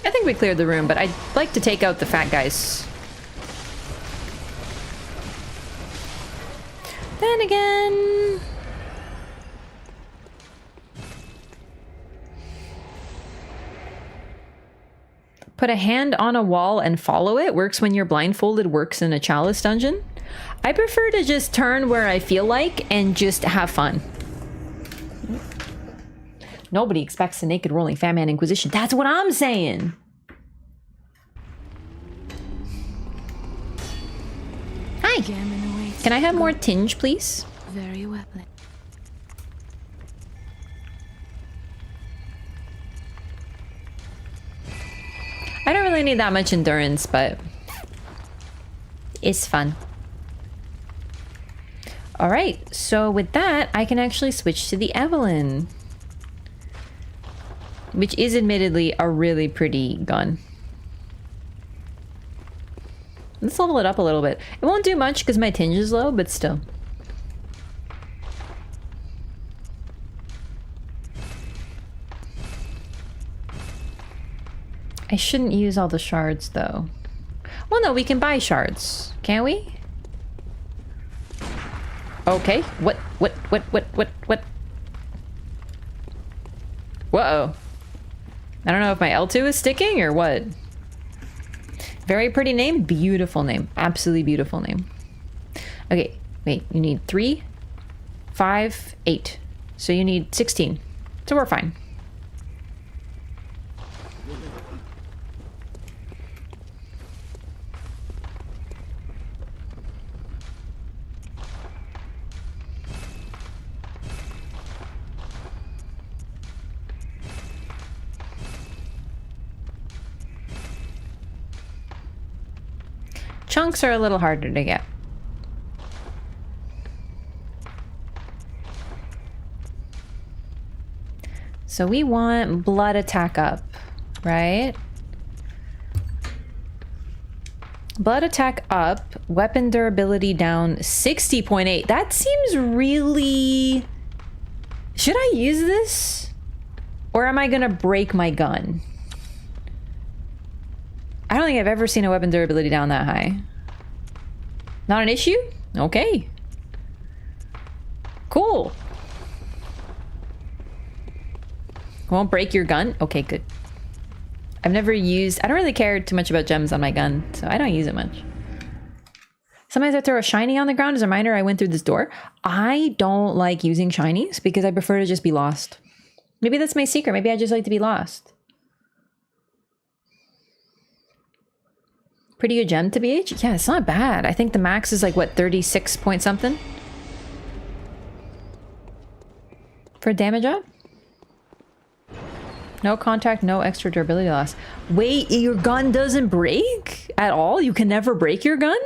I think we cleared the room, but I'd like to take out the fat guys. Then again... Put a hand on a wall and follow it. Works when you're blindfolded, works in a Chalice dungeon. I prefer to just turn where I feel like and just have fun. Nobody expects a naked rolling fat man inquisition. That's what I'm saying. Hi. Can I have more tinge, please? Very well. I don't really need that much endurance, but it's fun. All right, so with that, I can actually switch to the Evelyn, which is admittedly a really pretty gun. Let's level it up a little bit. It won't do much because my tinge is low, but still. I shouldn't use all the shards, though. Well, no, we can buy shards. Can't we? Okay. What? Whoa. I don't know if my L2 is sticking or what. Very pretty name. Beautiful name. Absolutely beautiful name. Okay. Wait. You need 3, 5, 8. So you need 16. So we're fine. Chunks are a little harder to get. So we want blood attack up, right? Blood attack up, weapon durability down 60.8. That seems really... Should I use this? Or am I gonna break my gun? I don't think I've ever seen a weapon durability down that high. Not an issue? Okay. Cool. Won't break your gun? Okay, good. I've never used... I don't really care too much about gems on my gun, so I don't use it much. Sometimes I throw a shiny on the ground as a reminder I went through this door. I don't like using shinies because I prefer to just be lost. Maybe that's my secret. Maybe I just like to be lost. Pretty good gem to BH? Yeah, it's not bad. I think the max is like, what, 36 point something? For damage up? No contact, no extra durability loss. Wait, your gun doesn't break at all? You can never break your gun?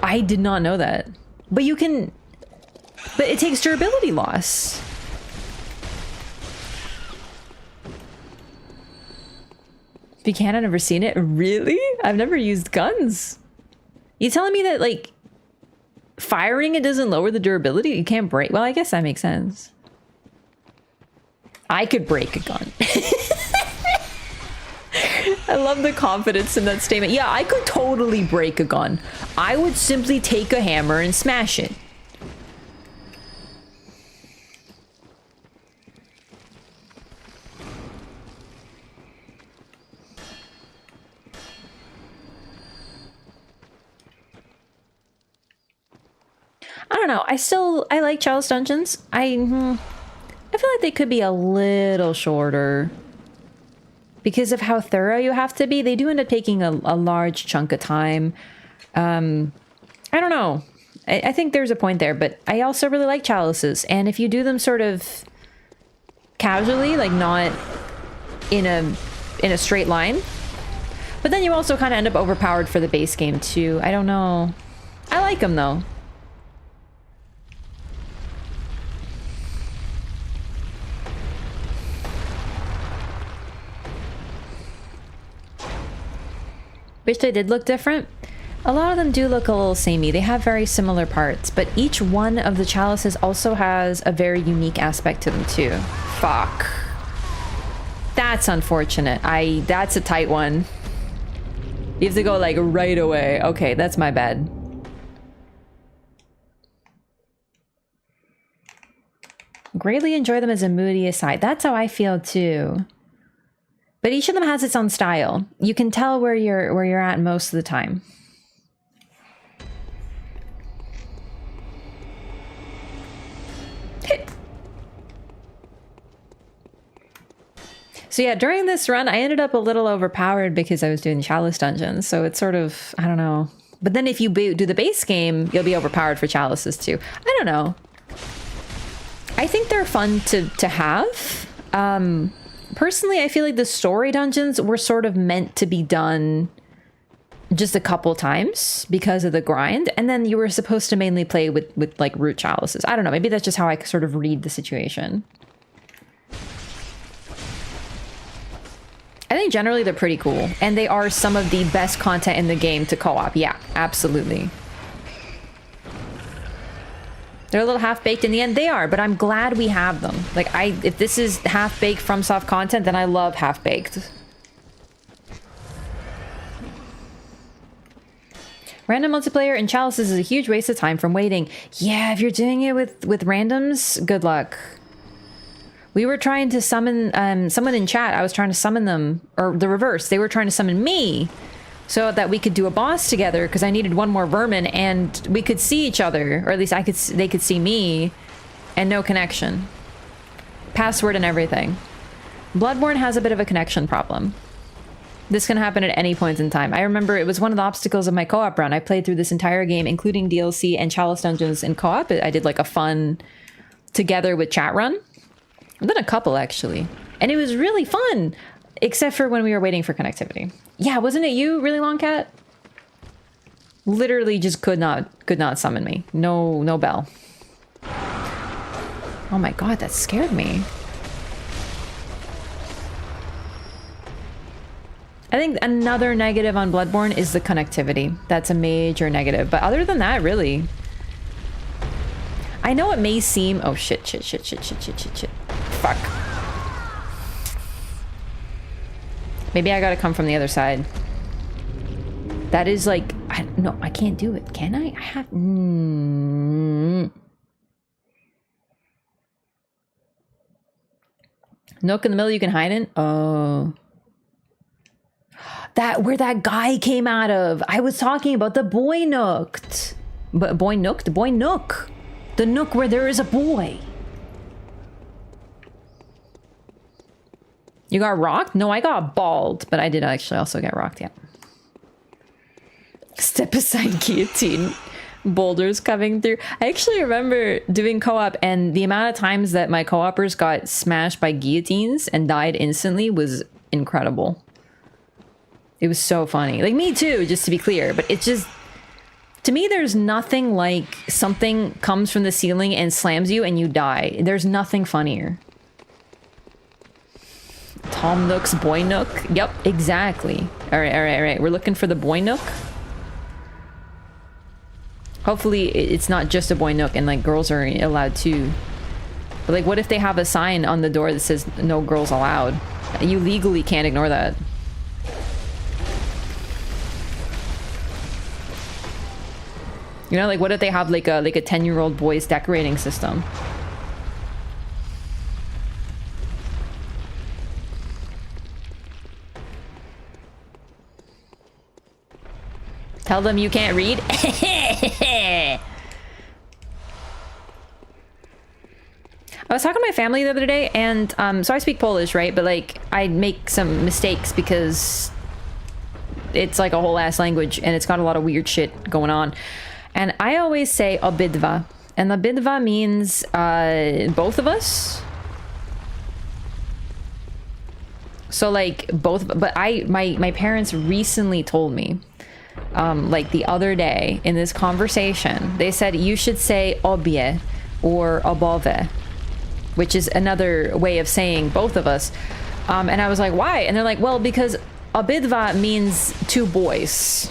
I did not know that. But you can... But it takes durability loss. If you can't, I've never seen it. Really? I've never used guns. You telling me that, like... Firing it doesn't lower the durability? You can't break... Well, I guess that makes sense. I could break a gun. I love the confidence in that statement. Yeah, I could totally break a gun. I would simply take a hammer and smash it. I don't know. I like Chalice dungeons. I feel like they could be a little shorter. Because of how thorough you have to be, they do end up taking a large chunk of time. I don't know. I think there's a point there, but I also really like chalices. And if you do them sort of casually, like not in a straight line, but then you also kind of end up overpowered for the base game too. I don't know. I like them though. Wish they did look different. A lot of them do look a little samey. They have very similar parts, but each one of the chalices also has a very unique aspect to them too. Fuck. That's unfortunate. That's a tight one. You have to go like right away. Okay, that's my bad. Greatly enjoy them as a moody aside. That's how I feel too. But each of them has its own style. You can tell where you're at most of the time. So yeah, during this run, I ended up a little overpowered because I was doing Chalice dungeons. So it's sort of, I don't know. But then if you do the base game, you'll be overpowered for chalices too. I don't know. I think they're fun to have. Personally, I feel like the story dungeons were sort of meant to be done just a couple times because of the grind. And then you were supposed to mainly play with like root chalices. I don't know. Maybe that's just how I sort of read the situation. I think generally they're pretty cool. And they are some of the best content in the game to co-op. Yeah, absolutely. They're a little half-baked in the end. They are, but I'm glad we have them. Like, if this is half-baked FromSoft content, then I love half-baked. Random multiplayer in Chalices is a huge waste of time from waiting. Yeah, if you're doing it with randoms, good luck. We were trying to summon someone in chat. I was trying to summon them, or the reverse. They were trying to summon me so that we could do a boss together because I needed one more vermin and we could see each other, or at least they could see me, and no connection. Password and everything. Bloodborne has a bit of a connection problem. This can happen at any point in time. I remember it was one of the obstacles of my co-op run. I played through this entire game, including DLC and Chalice dungeons in co-op. I did like a fun together with chat run. I've done a couple actually, and it was really fun. Except for when we were waiting for connectivity. Yeah, wasn't it you, Really Long Cat? Literally just could not summon me. No bell. Oh my god, that scared me. I think another negative on Bloodborne is the connectivity. That's a major negative. But other than that, really. I know it may seem... Oh, shit. Fuck. Maybe I gotta come from the other side. That is like... No, I can't do it. Can I? I have... Nook in the middle you can hide in? Oh... Where that guy came out of. I was talking about the boy nooked. But boy nooked? The boy nook. The nook where there is a boy. You got rocked? No, I got balled. But I did actually also get rocked, yeah. Step aside guillotine. Boulders coming through. I actually remember doing co-op and the amount of times that my co-opers got smashed by guillotines and died instantly was incredible. It was so funny. Like, me too, just to be clear. But it's just... To me, there's nothing like something comes from the ceiling and slams you and you die. There's nothing funnier. Tom Nook's boy nook? Yep, exactly. Alright. We're looking for the boy nook. Hopefully, it's not just a boy nook and, like, girls are allowed too. But, like, what if they have a sign on the door that says, no girls allowed? You legally can't ignore that. You know, like, what if they have like a 10-year-old boys decorating system? Tell them you can't read? I was talking to my family the other day, and so I speak Polish, right? But like, I make some mistakes because it's like a whole ass language, and it's got a lot of weird shit going on. And I always say obydwa. And obydwa means both of us. So like both, but my parents recently told me, like the other day in this conversation, they said you should say obie or obove, which is another way of saying both of us. And I was like, why? And they're like, well, because obydwa means two boys.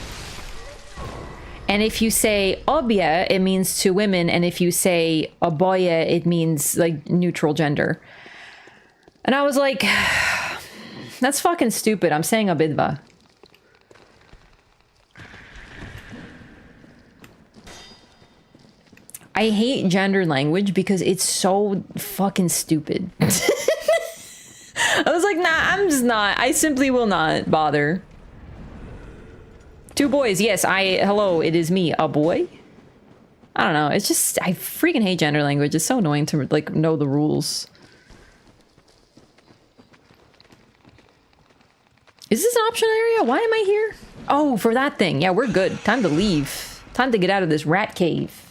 And if you say obie, it means two women. And if you say oboje, it means like neutral gender. And I was like, that's fucking stupid. I'm saying obydwa. I hate gender language because it's so fucking stupid. I was like, nah, I'm just not. I simply will not bother. Two boys, yes, hello, it is me, a boy? I don't know, it's just, I freaking hate gender language. It's so annoying to, like, know the rules. Is this an optional area? Why am I here? Oh, for that thing. Yeah, we're good. Time to leave. Time to get out of this rat cave.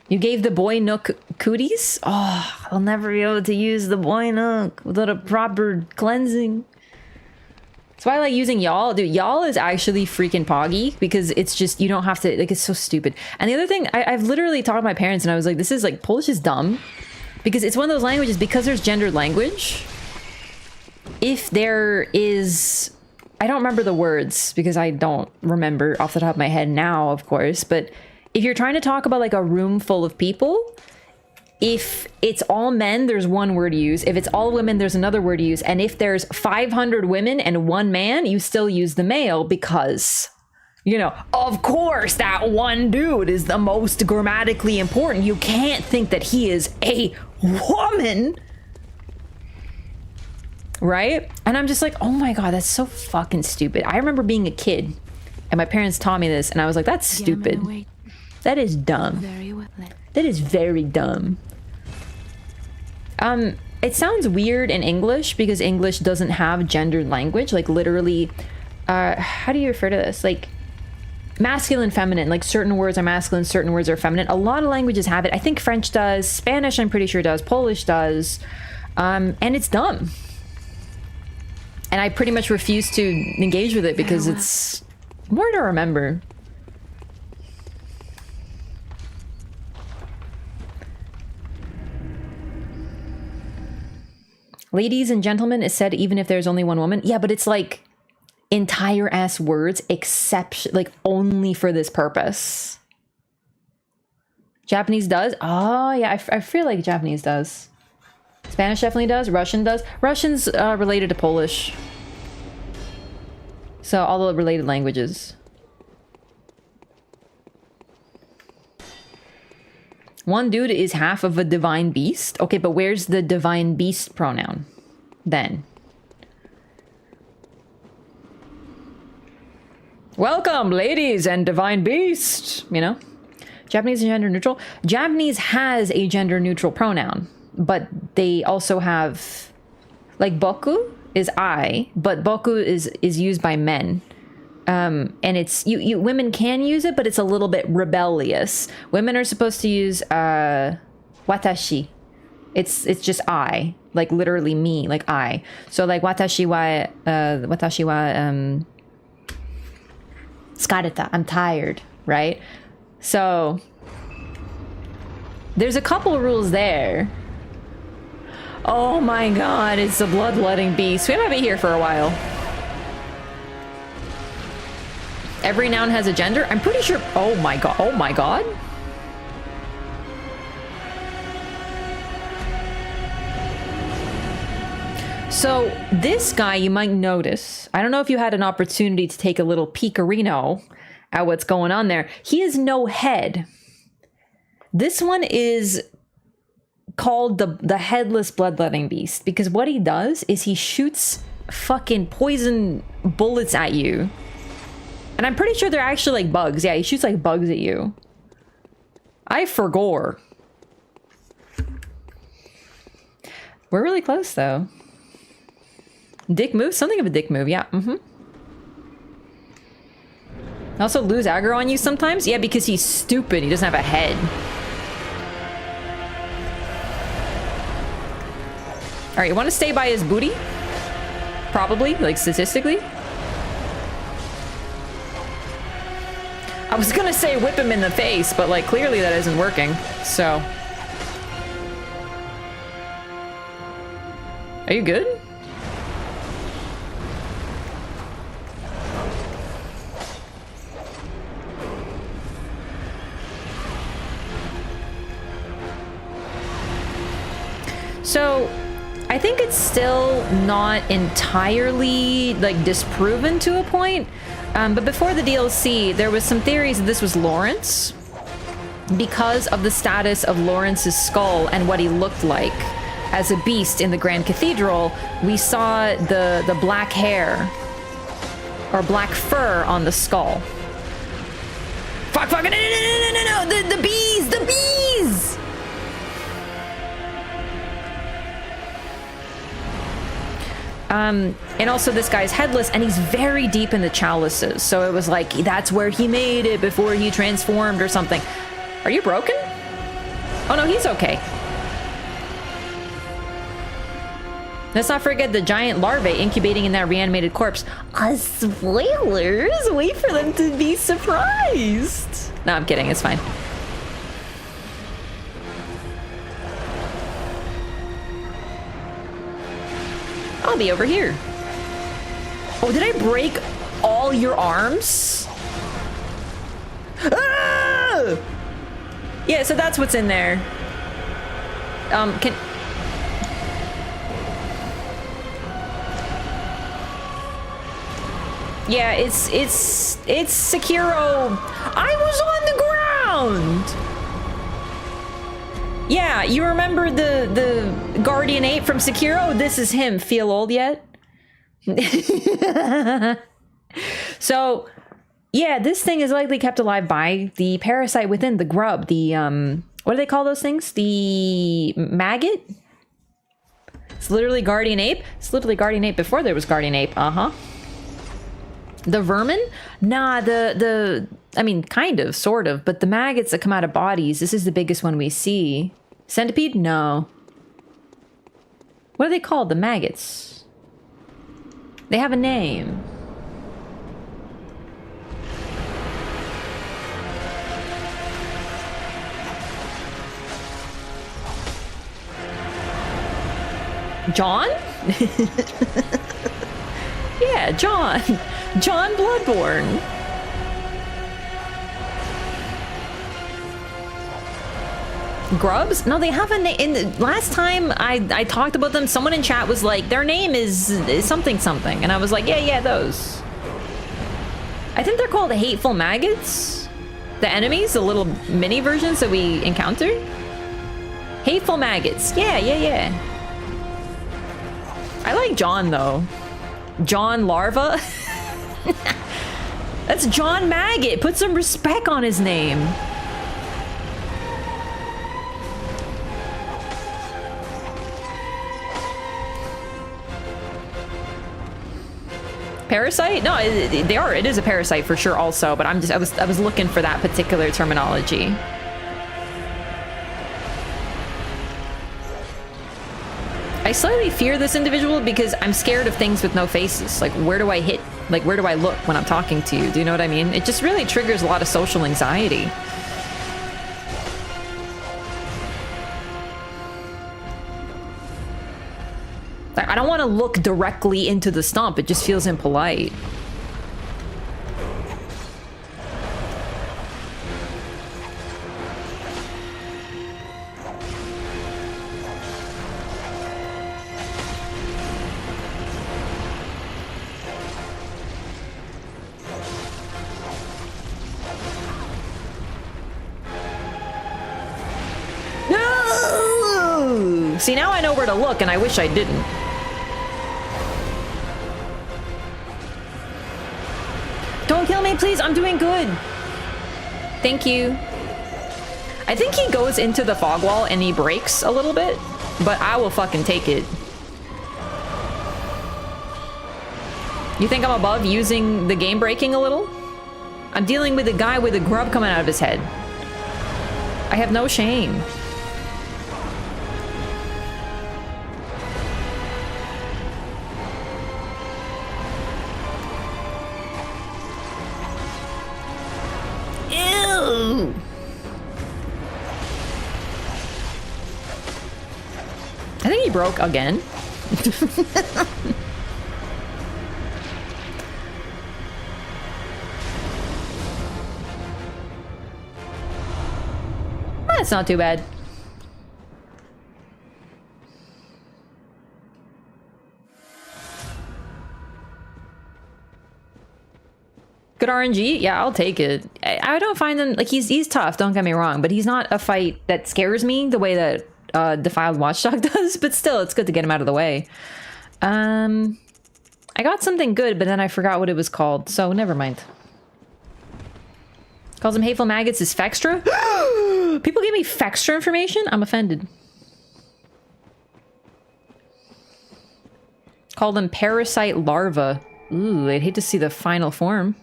You gave the boy nook cooties? Oh, I'll never be able to use the boy nook without a proper cleansing. That's why I like using y'all. Dude, y'all is actually freaking poggy because it's just, you don't have to, like, it's so stupid. And the other thing, I've literally talked to my parents and I was like, this is like, Polish is dumb because it's one of those languages, because there's gendered language. If there is, I don't remember the words because I don't remember off the top of my head now, of course, but if you're trying to talk about like a room full of people, if it's all men, there's one word to use. If it's all women, there's another word to use. And if there's 500 women and one man, you still use the male because, you know, of course that one dude is the most grammatically important. You can't think that he is a woman. Right? And I'm just like, oh my God, that's so fucking stupid. I remember being a kid and my parents taught me this and I was like, that's stupid. That is dumb. That is very dumb. It sounds weird in English because English doesn't have gendered language. Like literally, how do you refer to this? Like masculine, feminine, like certain words are masculine, certain words are feminine. A lot of languages have it. I think French does, Spanish I'm pretty sure does, Polish does, and it's dumb. And I pretty much refuse to engage with it because it's more to remember. Ladies and gentlemen is said even if there's only one woman. Yeah, but it's like entire ass words except like only for this purpose. Japanese does? Oh, yeah, I feel like Japanese does. Spanish definitely does. Russian does. Russian's related to Polish. So all the related languages. One dude is half of a divine beast. Okay, but where's the divine beast pronoun then? Welcome, ladies and divine beast. You know? Japanese is gender neutral. Japanese has a gender neutral pronoun, but they also have, like, boku is I, but boku is used by men. And it's women can use it, but it's a little bit rebellious. Women are supposed to use watashi. It's just I, like literally me, like I. So like watashi wa skareta, I'm tired, right? So there's a couple rules there. Oh my god, it's a bloodletting beast. We might be here for a while. Every noun has a gender? I'm pretty sure. Oh my god. Oh my god. So this guy, you might notice, I don't know if you had an opportunity to take a little peekarino at what's going on there. He has no head. This one is called the Headless bloodletting beast because what he does is he shoots fucking poison bullets at you. And I'm pretty sure they're actually like bugs. Yeah, he shoots like bugs at you. I forgore. We're really close though. Dick move? Something of a dick move, yeah. Also lose aggro on you sometimes? Yeah, because he's stupid. He doesn't have a head. Alright, you want to stay by his booty? Probably, like statistically. I was gonna say whip him in the face, but like clearly that isn't working, so. Are you good? So, I think it's still not entirely like disproven to a point. But before the DLC, there was some theories that this was Lawrence because of the status of Lawrence's skull and what he looked like as a beast in the Grand Cathedral. We saw the black hair or black fur on the skull. Fuck, no, the bees, the bees! And also this guy's headless and he's very deep in the chalices. So it was like, that's where he made it before he transformed or something. Are you broken? Oh no, he's okay. Let's not forget the giant larvae incubating in that reanimated corpse. Spoilers! Wait for them to be surprised. No, I'm kidding, it's fine. I'll be over here. Oh, did I break all your arms? Ah! Yeah, so that's what's in there. Yeah, it's Sekiro. I was on the ground. Yeah, you remember the Guardian Ape from Sekiro? This is him. Feel old yet? So, yeah, this thing is likely kept alive by the parasite within the grub. The, what do they call those things? The maggot? It's literally Guardian Ape. It's literally Guardian Ape before there was Guardian Ape. Uh-huh. The vermin? Nah, I mean, kind of, sort of, but the maggots that come out of bodies, this is the biggest one we see. Centipede? No. What are they called? The maggots? They have a name. John? Yeah, John. John Bloodborne. Grubs? No, they haven't. In the last time I talked about them, someone in chat was like, their name is something something, and I was like, yeah, those. I think they're called hateful maggots. The enemies, the little mini versions that we encounter. Hateful maggots. Yeah. I like John though. John Larva. That's John Maggot. Put some respect on his name. Parasite? No, they are. It is a parasite for sure also, but I was looking for that particular terminology. I slightly fear this individual because I'm scared of things with no faces. Like, where do I hit? Like, where do I look when I'm talking to you? Do you know what I mean? It just really triggers a lot of social anxiety. I don't want to look directly into the stump. It just feels impolite. No! See, now I know where to look, and I wish I didn't. Don't kill me, please. I'm doing good. Thank you. I think he goes into the fog wall and he breaks a little bit, but I will fucking take it. You think I'm above using the game breaking a little? I'm dealing with a guy with a grub coming out of his head. I have no shame. I think he broke again. That's not too bad. Good RNG? Yeah, I'll take it. I don't find him, like, he's tough, don't get me wrong, but he's not a fight that scares me the way that Defiled Watchdog does, but still, it's good to get him out of the way. I got something good, but then I forgot what it was called, so never mind. Calls him hateful maggots is Fextra? People give me Fextra information? I'm offended. Call them parasite larva. Ooh, I'd hate to see the final form.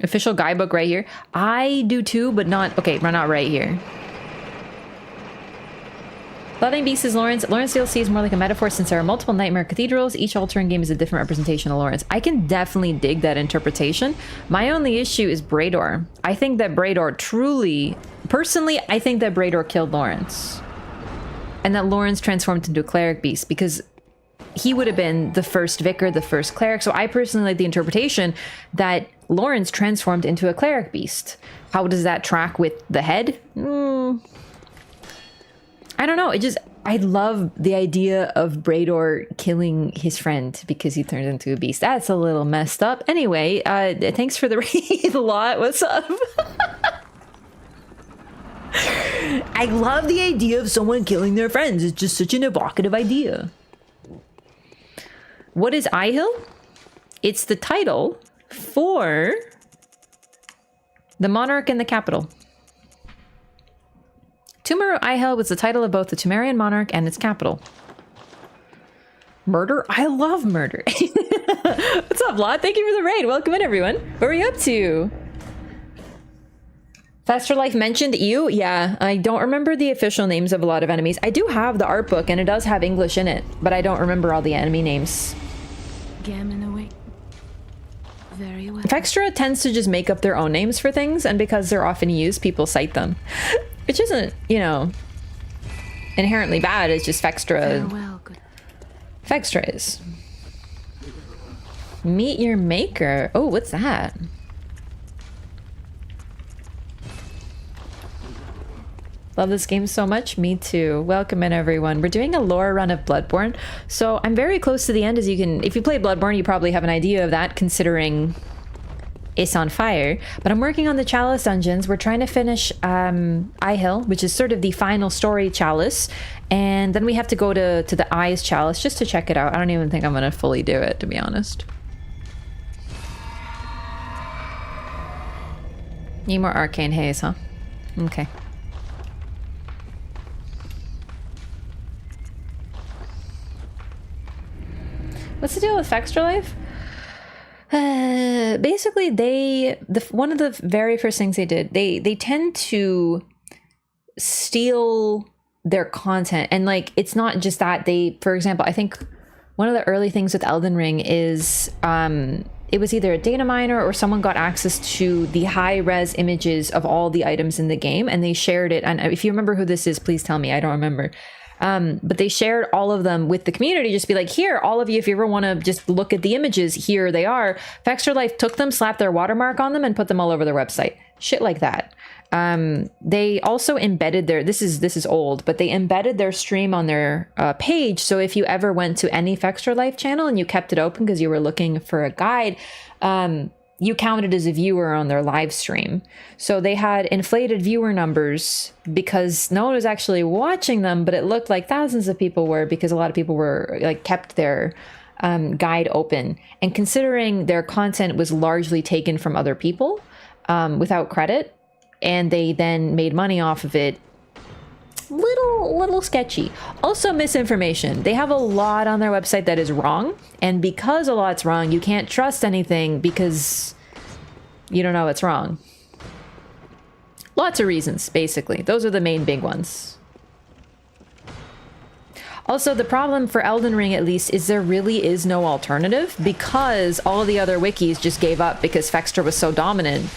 Official guidebook right here. I do too, but not... Okay, we're not right here. Bloodletting Beast is Lawrence. Lawrence DLC is more like a metaphor since there are multiple Nightmare Cathedrals. Each altering game is a different representation of Lawrence. I can definitely dig that interpretation. My only issue is Brador. I think that Brador truly... Personally, I think that Brador killed Lawrence. And that Lawrence transformed into a cleric beast because he would have been the first vicar, the first cleric. So I personally like the interpretation that Lawrence transformed into a cleric beast. How does that track with the head? I don't know. I love the idea of Brador killing his friend because he turned into a beast. That's a little messed up. Anyway, thanks for the raid a lot. What's up? I love the idea of someone killing their friends. It's just such an evocative idea. What is Ihyll? It's the title for the monarch in the capital. Pthumeru Ihyll was the title of both the Pthumerian monarch and its capital. Murder? I love murder. What's up, Vlad? Thank you for the raid. Welcome in, everyone. What are you up to? Faster Life mentioned you? Yeah, I don't remember the official names of a lot of enemies. I do have the art book and it does have English in it, but I don't remember all the enemy names. Gehrman away. Very well. Fextra tends to just make up their own names for things, and because they're often used, people cite them. Which isn't, you know, inherently bad. It's just Fextra. Farewell, good. Fextra is. Meet your maker. Oh, what's that? Love this game so much. Me too. Welcome in, everyone. We're doing a lore run of Bloodborne, so I'm very close to the end. As you can, if you play Bloodborne, you probably have an idea of that, considering it's on fire. But I'm working on the Chalice dungeons. We're trying to finish Ihyll, which is sort of the final story Chalice, and then we have to go to the Eyes Chalice just to check it out. I don't even think I'm gonna fully do it, to be honest. Need more arcane haze, huh? Okay. What's the deal with Fextra Life? Basically, one of the very first things they did, they tend to steal their content, and like it's not just that. They, for example, I think one of the early things with Elden Ring is it was either a data miner or someone got access to the high-res images of all the items in the game, and they shared it. And if you remember who this is, please tell me. I don't remember. But they shared all of them with the community. Just be like, here, all of you, if you ever want to just look at the images, here they are. Fextra Life took them, slapped their watermark on them, and put them all over their website. Shit like that. They also embedded their, this is old, but they embedded their stream on their page. So if you ever went to any Fextra Life channel and you kept it open because you were looking for a guide, you counted as a viewer on their live stream. So they had inflated viewer numbers because no one was actually watching them, but it looked like thousands of people were, because a lot of people were like kept their guide open. And considering their content was largely taken from other people without credit, and they then made money off of it, little sketchy. Also misinformation. They have a lot on their website that is wrong, and because a lot's wrong, you can't trust anything because you don't know what's wrong. Lots of reasons, basically. Those are the main big ones. Also, the problem for Elden Ring, at least, is there really is no alternative, because all the other wikis just gave up because Fextra was so dominant,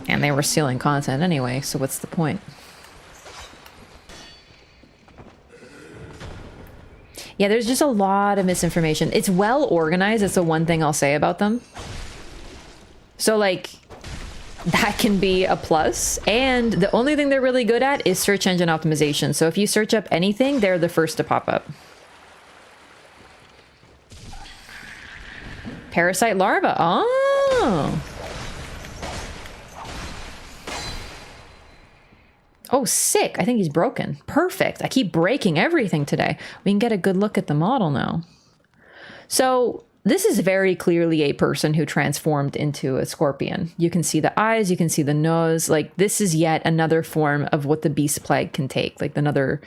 and they were stealing content anyway, so what's the point? Yeah, there's just a lot of misinformation. It's well organized. That's the one thing I'll say about them. So, like, that can be a plus. And the only thing they're really good at is search engine optimization. So if you search up anything, they're the first to pop up. Parasite larva. Oh. Oh, sick. I think he's broken. Perfect. I keep breaking everything today. We can get a good look at the model now. So this is very clearly a person who transformed into a scorpion. You can see the eyes, you can see the nose. Like, this is yet another form of what the beast plague can take. Like, another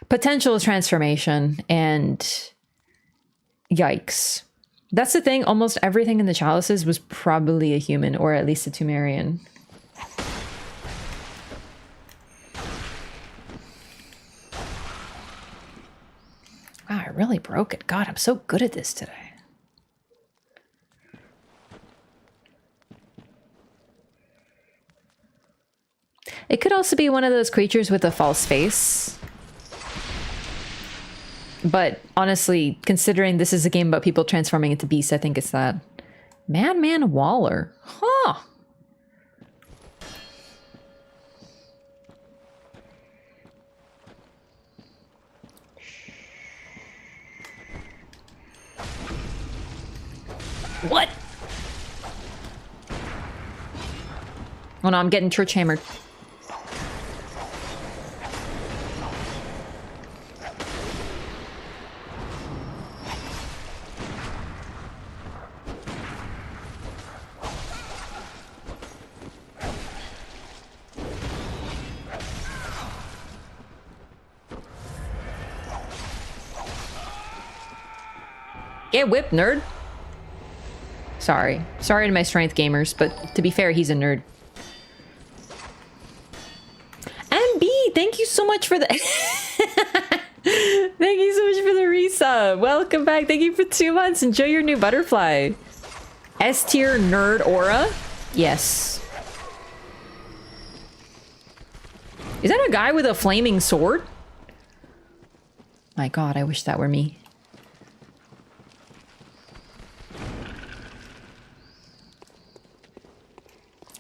potential transformation. And yikes. That's the thing. Almost everything in the chalices was probably a human, or at least a Pthumerian. Wow, I really broke it. God, I'm so good at this today. It could also be one of those creatures with a false face. But honestly, considering this is a game about people transforming into beasts, I think it's that. Madman Waller. Huh. What? Oh no, I'm getting church hammered. Get whipped, nerd. Sorry to my strength gamers, but to be fair, he's a nerd. thank you so much for the... Thank you so much for the resub. Welcome back. Thank you for 2 months. Enjoy your new butterfly. S tier nerd aura? Yes. Is that a guy with a flaming sword? My god, I wish that were me.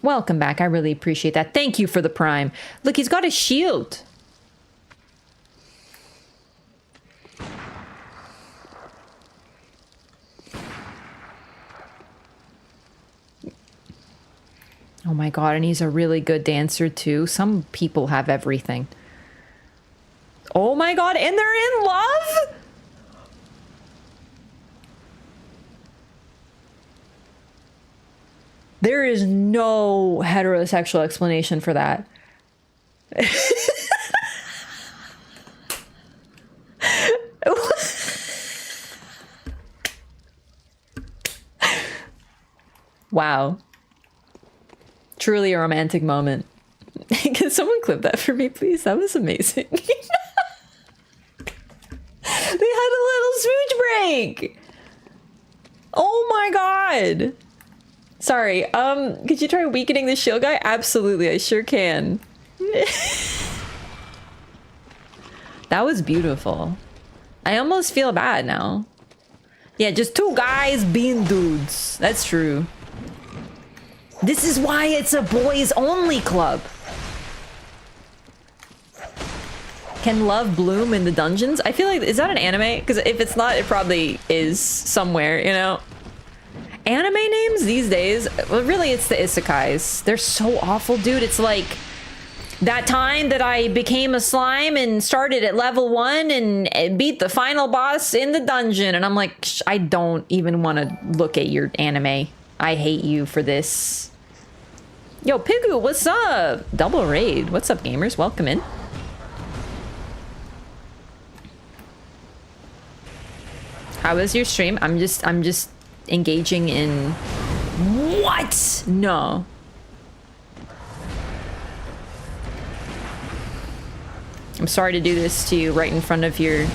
Welcome back. I really appreciate that. Thank you for the prime. Look, he's got a shield. Oh my god, and he's a really good dancer too. Some people have everything. Oh my god, and they're in love? There is no heterosexual explanation for that. Wow. Truly a romantic moment. Can someone clip that for me, please? That was amazing. They had a little smooch break. Oh my god. Sorry, could you try weakening the shield guy? Absolutely, I sure can. That was beautiful. I almost feel bad now. Yeah, just 2 guys being dudes. That's true. This is why it's a boys only club. Can love bloom in the dungeons? I feel like, is that an anime? Because if it's not, it probably is somewhere, you know? Anime names these days, well, really it's the isekais. They're so awful, dude. It's like that time that I became a slime and started at level 1 and beat the final boss in the dungeon. And I'm like, I don't even want to look at your anime. I hate you for this. Yo, Pigu, what's up? Double raid. What's up, gamers? Welcome in. How was your stream? I'm just engaging in... What? No. I'm sorry to do this to you right in front of your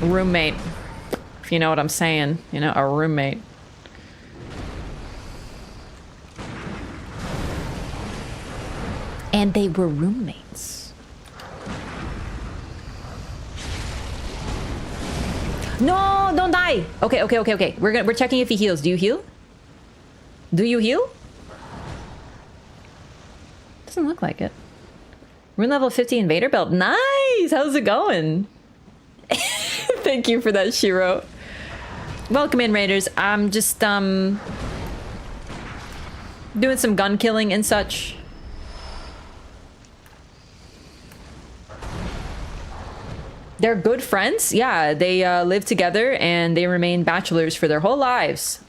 roommate. If you know what I'm saying. You know, a roommate. And they were roommates. No, don't die. Okay. We're checking if he heals. Do you heal? Do you heal? Doesn't look like it. Rune level 50 invader belt. Nice. How's it going? Thank you for that, Shiro. Welcome in, raiders. I'm just doing some gun killing and such. They're good friends. Yeah, they live together and they remain bachelors for their whole lives.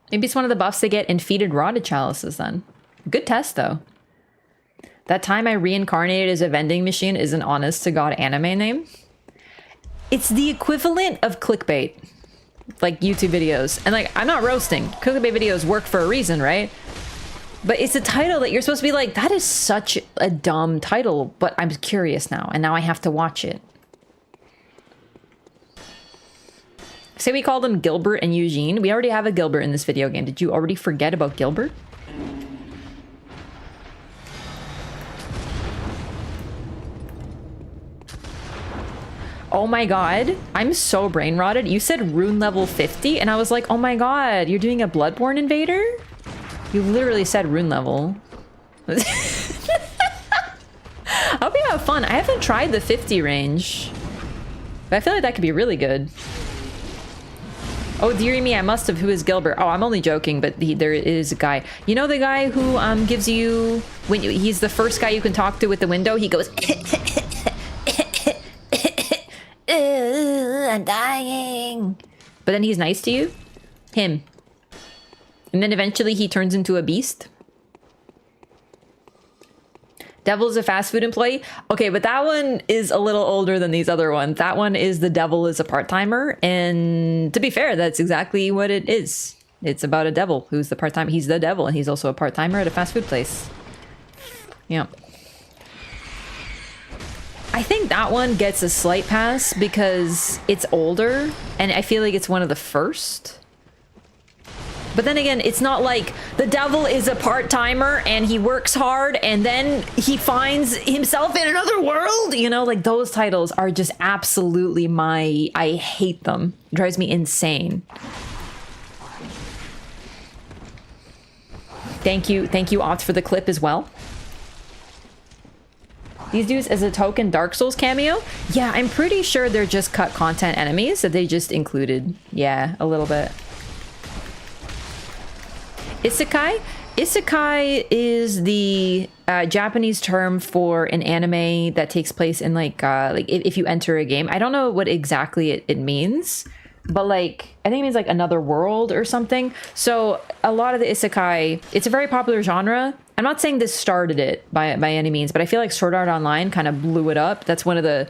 Maybe it's one of the buffs they get in feated rotted chalices then. Good test though. That time I reincarnated as a vending machine is an honest to God anime name. It's the equivalent of clickbait. Like YouTube videos. And like, I'm not roasting. Clickbait videos work for a reason, right? But it's a title that you're supposed to be like, that is such a dumb title, but I'm curious now, and now I have to watch it. Say we call them Gilbert and Eugene. We already have a Gilbert in this video game. Did you already forget about Gilbert? Oh my god, I'm so brain rotted. You said rune level 50, and I was like, oh my god, you're doing a Bloodborne invader? You literally said rune level. I hope you have fun. I haven't tried the 50 range, but I feel like that could be really good. Oh, dearie me, I must have. Who is Gilbert? Oh, I'm only joking, but there is a guy. You know the guy who gives you... when he's the first guy you can talk to with the window, he goes... I'm dying. But then he's nice to you? Him. And then eventually he turns into a beast. Devil is a fast food employee. Okay, but that one is a little older than these other ones. That one is the devil is a part-timer. And to be fair, that's exactly what it is. It's about a devil who's the part-time. He's the devil, and he's also a part-timer at a fast food place. Yeah. I think that one gets a slight pass because it's older, and I feel like it's one of the first. But then again, it's not like the devil is a part-timer and he works hard and then he finds himself in another world. You know, like those titles are just absolutely I hate them. It drives me insane. Thank you, Opt, for the clip as well. These dudes as a token Dark Souls cameo? Yeah, I'm pretty sure they're just cut content enemies that they just included. Yeah, a little bit. Isekai? Isekai is the Japanese term for an anime that takes place in like if you enter a game. I don't know what exactly it means, but like I think it means like another world or something. So a lot of the isekai, it's a very popular genre. I'm not saying this started it by any means, but I feel like Sword Art Online kind of blew it up. That's one of the,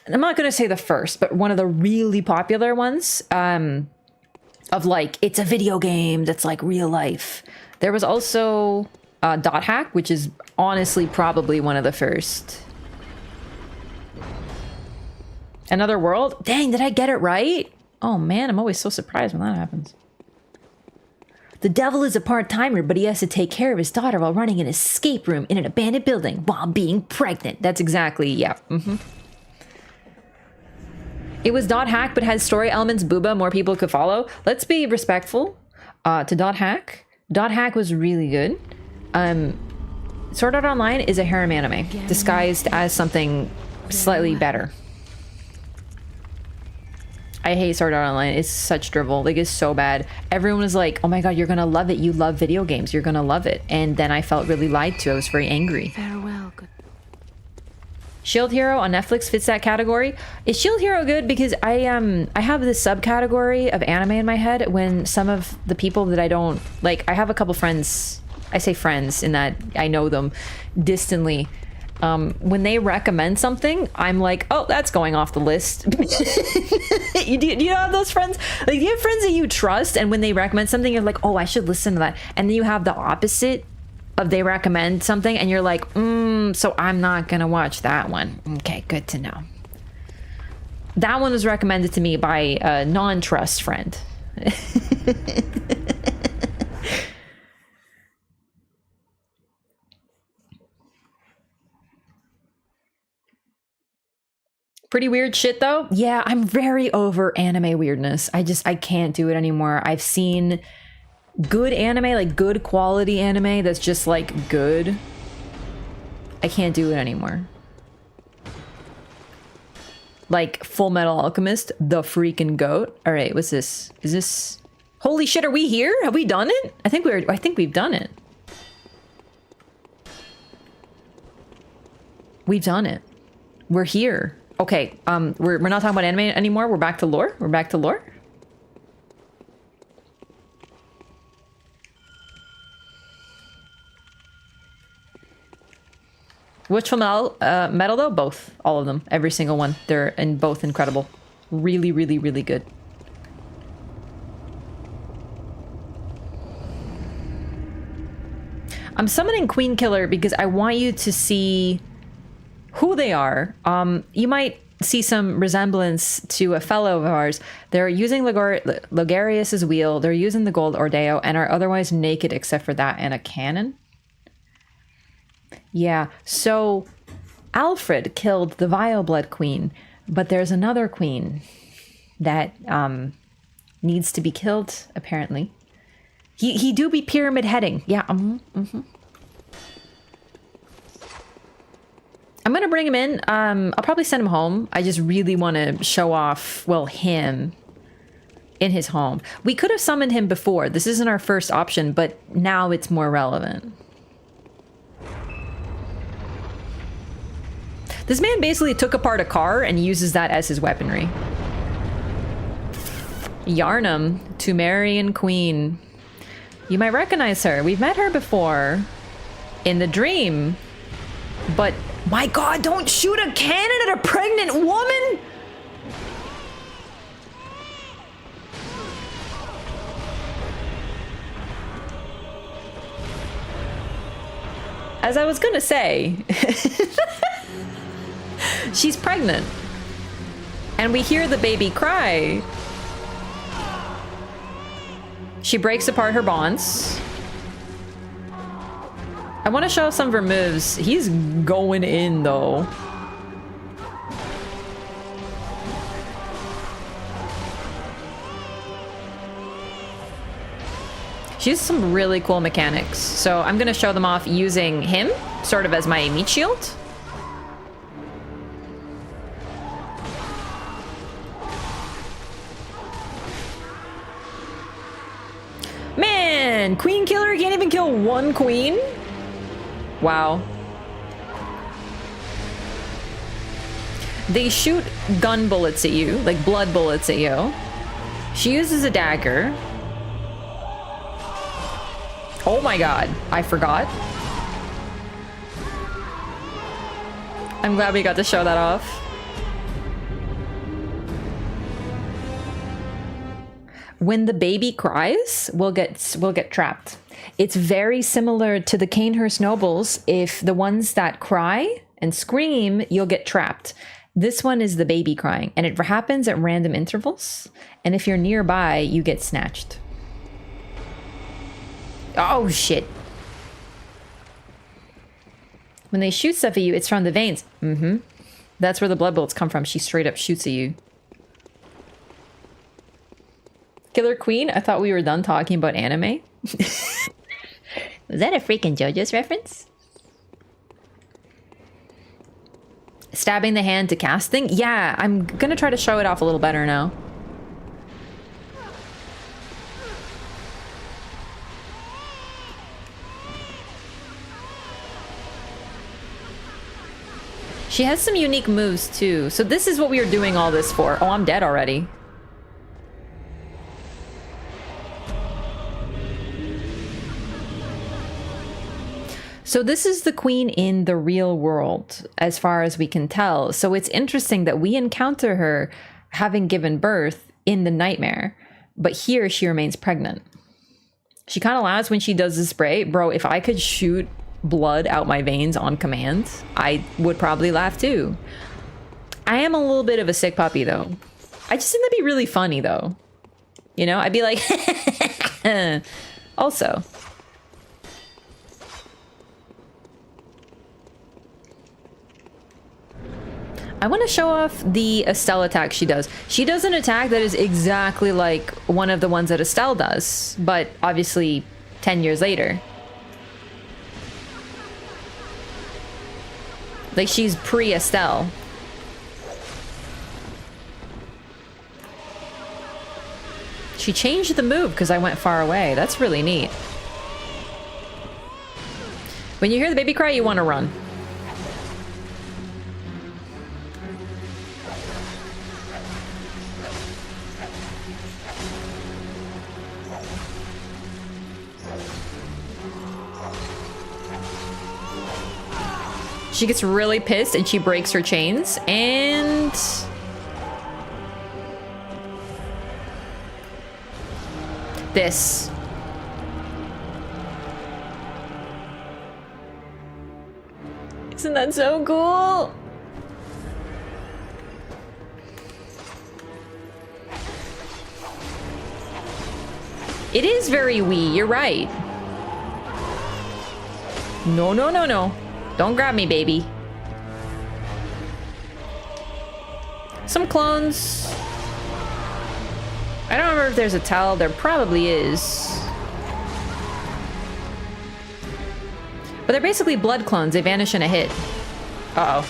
I'm not going to say the first, but one of the really popular ones. Of like, it's a video game that's like real life. There was also Dot Hack, which is honestly probably one of the first. Another World? Dang, did I get it right? Oh man, I'm always so surprised when that happens. The devil is a part-timer, but he has to take care of his daughter while running an escape room in an abandoned building while being pregnant. That's exactly, yeah. It was Dot Hack, but had story elements, booba, more people could follow. Let's be respectful to Dot Hack. Dot Hack was really good. Sword Art Online is a harem anime disguised as something slightly better. I hate Sword Art Online. It's such drivel. Like, it's so bad. Everyone was like, oh my god, you're gonna love it. You love video games. You're gonna love it. And then I felt really lied to. I was very angry. Farewell, good. Shield Hero on Netflix fits that category. Is Shield Hero good? Because I have this subcategory of anime in my head when some of the people that I don't like, I have a couple friends, I say friends in that I know them distantly. When they recommend something, I'm like, oh, that's going off the list. Do you have those friends? Like, do you have friends that you trust, and when they recommend something, you're like, oh, I should listen to that. And then you have the opposite of they recommend something, and you're like, so I'm not gonna watch that one. Okay, good to know. That one was recommended to me by a non-trust friend. Pretty weird shit though. Yeah, I'm very over anime weirdness. I can't do it anymore. I've seen good anime, like good quality anime that's just like good. I can't do it anymore. Like Full Metal Alchemist, the freaking goat. All right, what's this? Is this? Holy shit, are we here? Have we done it? I think we've done it. We've done it. We're here. Okay, we're not talking about anime anymore. We're back to lore. We're back to lore. Which metal though? Both. All of them. Every single one. They're both incredible. Really, really, really good. I'm summoning Queen Killer because I want you to see who they are. You might see some resemblance to a fellow of ours. They're using Logarius's wheel. They're using the gold Ordeo and are otherwise naked except for that and a cannon. Yeah, so Alfred killed the Vile Blood Queen, but there's another queen that needs to be killed, apparently. He do be pyramid heading. Yeah, I'm gonna bring him in. I'll probably send him home. I just really want to show off, well, him in his home. We could have summoned him before. This isn't our first option, but now it's more relevant. This man basically took apart a car and uses that as his weaponry. Yharnam, Pthumerian queen. You might recognize her. We've met her before in the dream. But, my god, don't shoot a cannon at a pregnant woman! As I was gonna say, she's pregnant. And we hear the baby cry. She breaks apart her bonds. I want to show some of her moves. He's going in, though. She has some really cool mechanics. So I'm going to show them off using him, sort of as my meat shield. Man, queen killer can't even kill one queen? Wow. They shoot gun bullets at you, like blood bullets at you. She uses a dagger. Oh my god, I forgot. I'm glad we got to show that off. When the baby cries, we'll get trapped. It's very similar to the Canehurst nobles. If the ones that cry and scream, you'll get trapped. This one is the baby crying, and it happens at random intervals. And if you're nearby, you get snatched. Oh shit. When they shoot stuff at you, it's from the veins. Mm-hmm. That's where the blood bullets come from. She straight up shoots at you. Killer Queen? I thought we were done talking about anime. Was that a freaking JoJo's reference? Stabbing the hand to casting? Yeah, I'm gonna try to show it off a little better now. She has some unique moves too. So this is what we were doing all this for. Oh, I'm dead already. So this is the queen in the real world, as far as we can tell. So it's interesting that we encounter her having given birth in the nightmare, but here she remains pregnant. She kind of laughs when she does the spray. Bro, if I could shoot blood out my veins on command, I would probably laugh too. I am a little bit of a sick puppy though. I just think that'd be really funny though. You know, I'd be like, also. I want to show off the Estelle attack she does. She does an attack that is exactly like one of the ones that Estelle does, but obviously 10 years later. Like she's pre-Estelle. She changed the move because I went far away. That's really neat. When you hear the baby cry, you want to run. She gets really pissed and she breaks her chains, and this. Isn't that so cool? It is very Wii, you're right. No, no, no, no. Don't grab me, baby. Some clones. I don't remember if there's a towel. There probably is. But they're basically blood clones. They vanish in a hit. Uh-oh.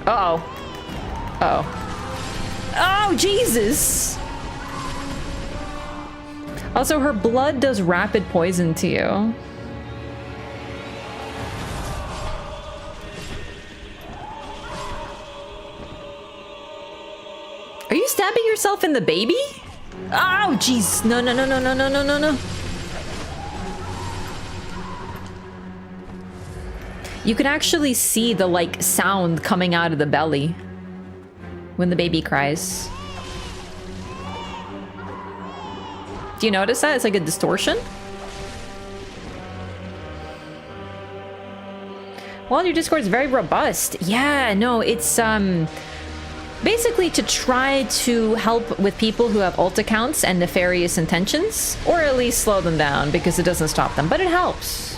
Uh-oh. Uh-oh. Oh, Jesus! Also, her blood does rapid poison to you. Are you stabbing yourself in the baby? Oh, jeez. No, no, no, no, no, no, no, no, no. You can actually see the, like, sound coming out of the belly when the baby cries. Do you notice that? It's like a distortion. Well, your Discord is very robust. Yeah, no, it's basically to try to help with people who have alt accounts and nefarious intentions, or at least slow them down because it doesn't stop them, but it helps.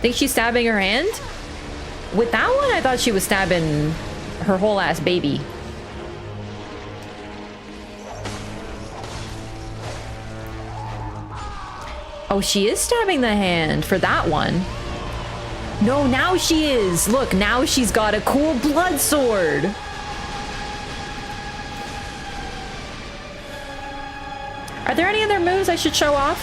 Think she's stabbing her hand? With that one, I thought she was stabbing her whole ass baby. Oh, she is stabbing the hand for that one. No, now she is. Look, now she's got a cool blood sword. Are there any other moves I should show off?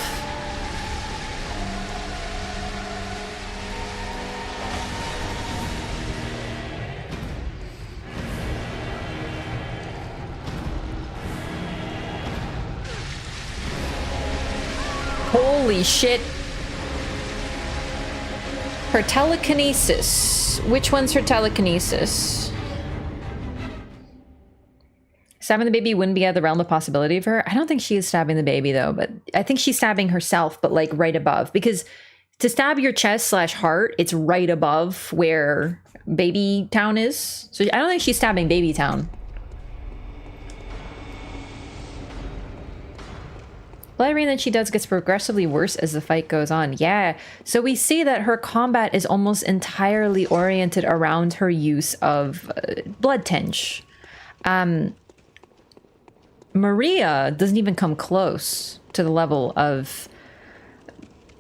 Holy shit. Her telekinesis. Which one's her telekinesis? Stabbing the baby wouldn't be out of the realm of possibility for her. I don't think she is stabbing the baby though, but I think she's stabbing herself, but like right above. Because to stab your chest / heart, it's right above where Baby Town is. So I don't think she's stabbing Baby Town. Bloodletting that she does gets progressively worse as the fight goes on. Yeah, so we see that her combat is almost entirely oriented around her use of blood tinge. Maria doesn't even come close to the level of...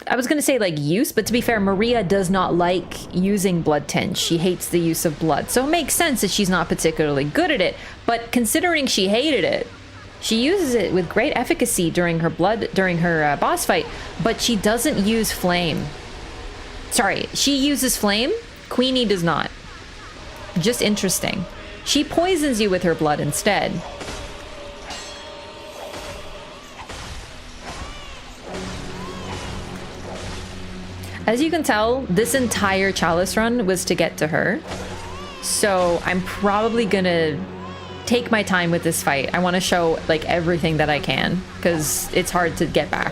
I was going to say like use, but to be fair, Maria does not like using blood tinge. She hates the use of blood. So it makes sense that she's not particularly good at it. But considering she hated it, she uses it with great efficacy during her boss fight, but she doesn't use flame. Sorry, she uses flame. Queenie does not. Just interesting. She poisons you with her blood instead. As you can tell, this entire Chalice run was to get to her. So I'm probably gonna take my time with this fight. I want to show like everything that I can because it's hard to get back.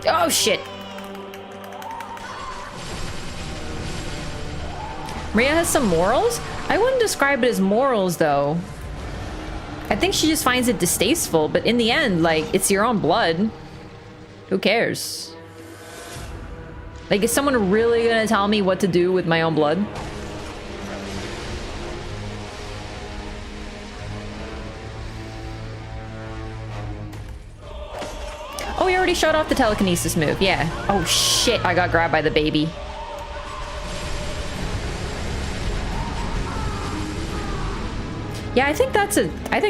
Oh shit. Maria has some morals? I wouldn't describe it as morals though. I think she just finds it distasteful, but in the end, like, it's your own blood. Who cares? Like, is someone really gonna tell me what to do with my own blood? Oh, we already showed off the telekinesis move, yeah. Oh shit, I got grabbed by the baby. Yeah, I think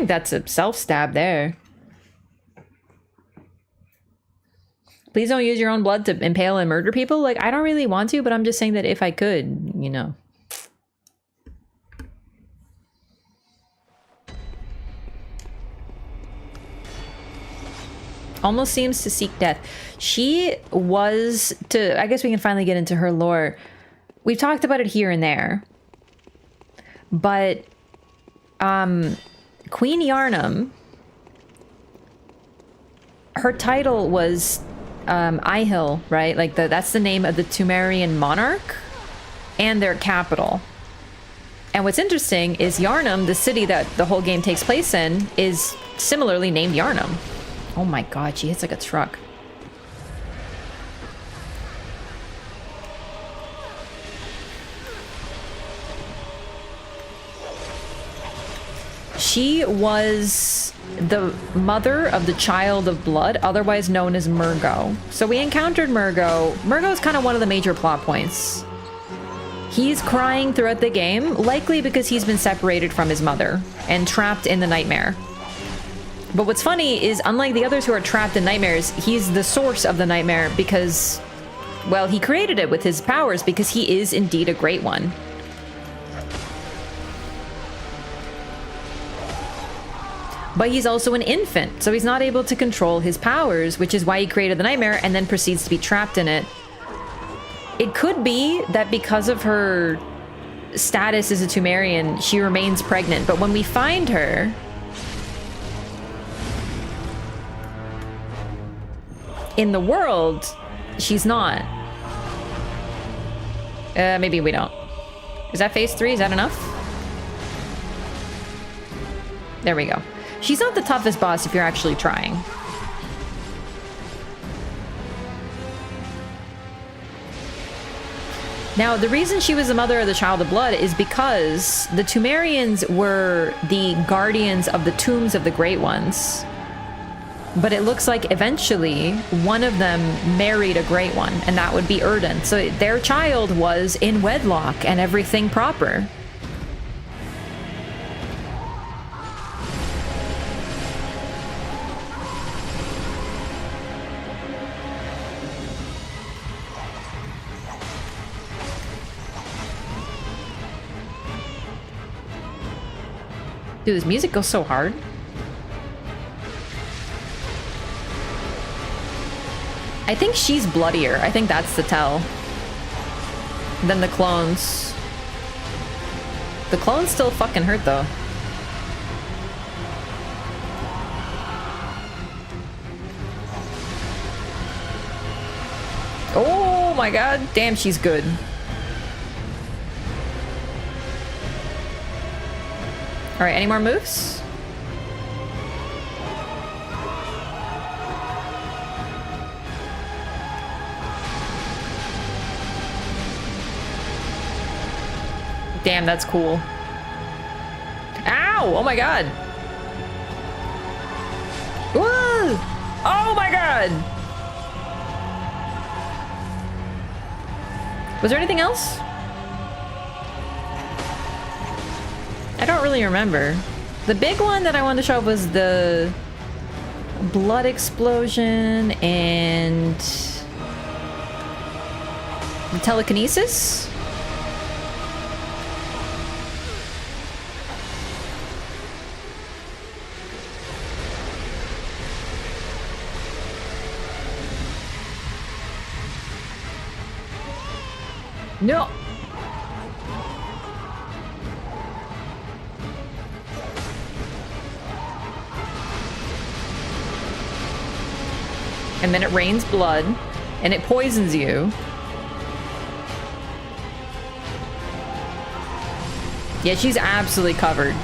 that's a self-stab there. Please don't use your own blood to impale and murder people. Like, I don't really want to, but I'm just saying that if I could, you know. Almost seems to seek death. She was to... I guess we can finally get into her lore. We've talked about it here and there. But... Queen Yharnam, her title was Ihyll, right? Like that's the name of the Pthumerian monarch and their capital. And what's interesting is Yharnam, the city that the whole game takes place in, is similarly named Yharnam. Oh my god, she hits like a truck. She was the mother of the Child of Blood, otherwise known as Murgo. So we encountered Murgo. Murgo is kind of one of the major plot points. He's crying throughout the game, likely because he's been separated from his mother and trapped in the nightmare. But what's funny is, unlike the others who are trapped in nightmares, he's the source of the nightmare because, well, he created it with his powers because he is indeed a great one. But he's also an infant, so he's not able to control his powers, which is why he created the nightmare and then proceeds to be trapped in it. It could be that because of her status as a Pthumerian, she remains pregnant, but when we find her... in the world, she's not. Maybe we don't. Is that phase 3? Is that enough? There we go. She's not the toughest boss if you're actually trying. Now, the reason she was the mother of the child of blood is because the Pthumerians were the guardians of the tombs of the Great Ones. But it looks like eventually one of them married a Great One, and that would be Erden. So their child was in wedlock and everything proper. Dude, this music goes so hard. I think she's bloodier. I think that's the tell. Than the clones. The clones still fucking hurt though. Oh my god, damn, she's good. Alright, any more moves? Damn, that's cool. Ow! Oh my god! Whoa! Oh my god! Was there anything else? I don't really remember. The big one that I wanted to show was the blood explosion and the telekinesis. No. And then it rains blood, and it poisons you. Yeah, she's absolutely covered.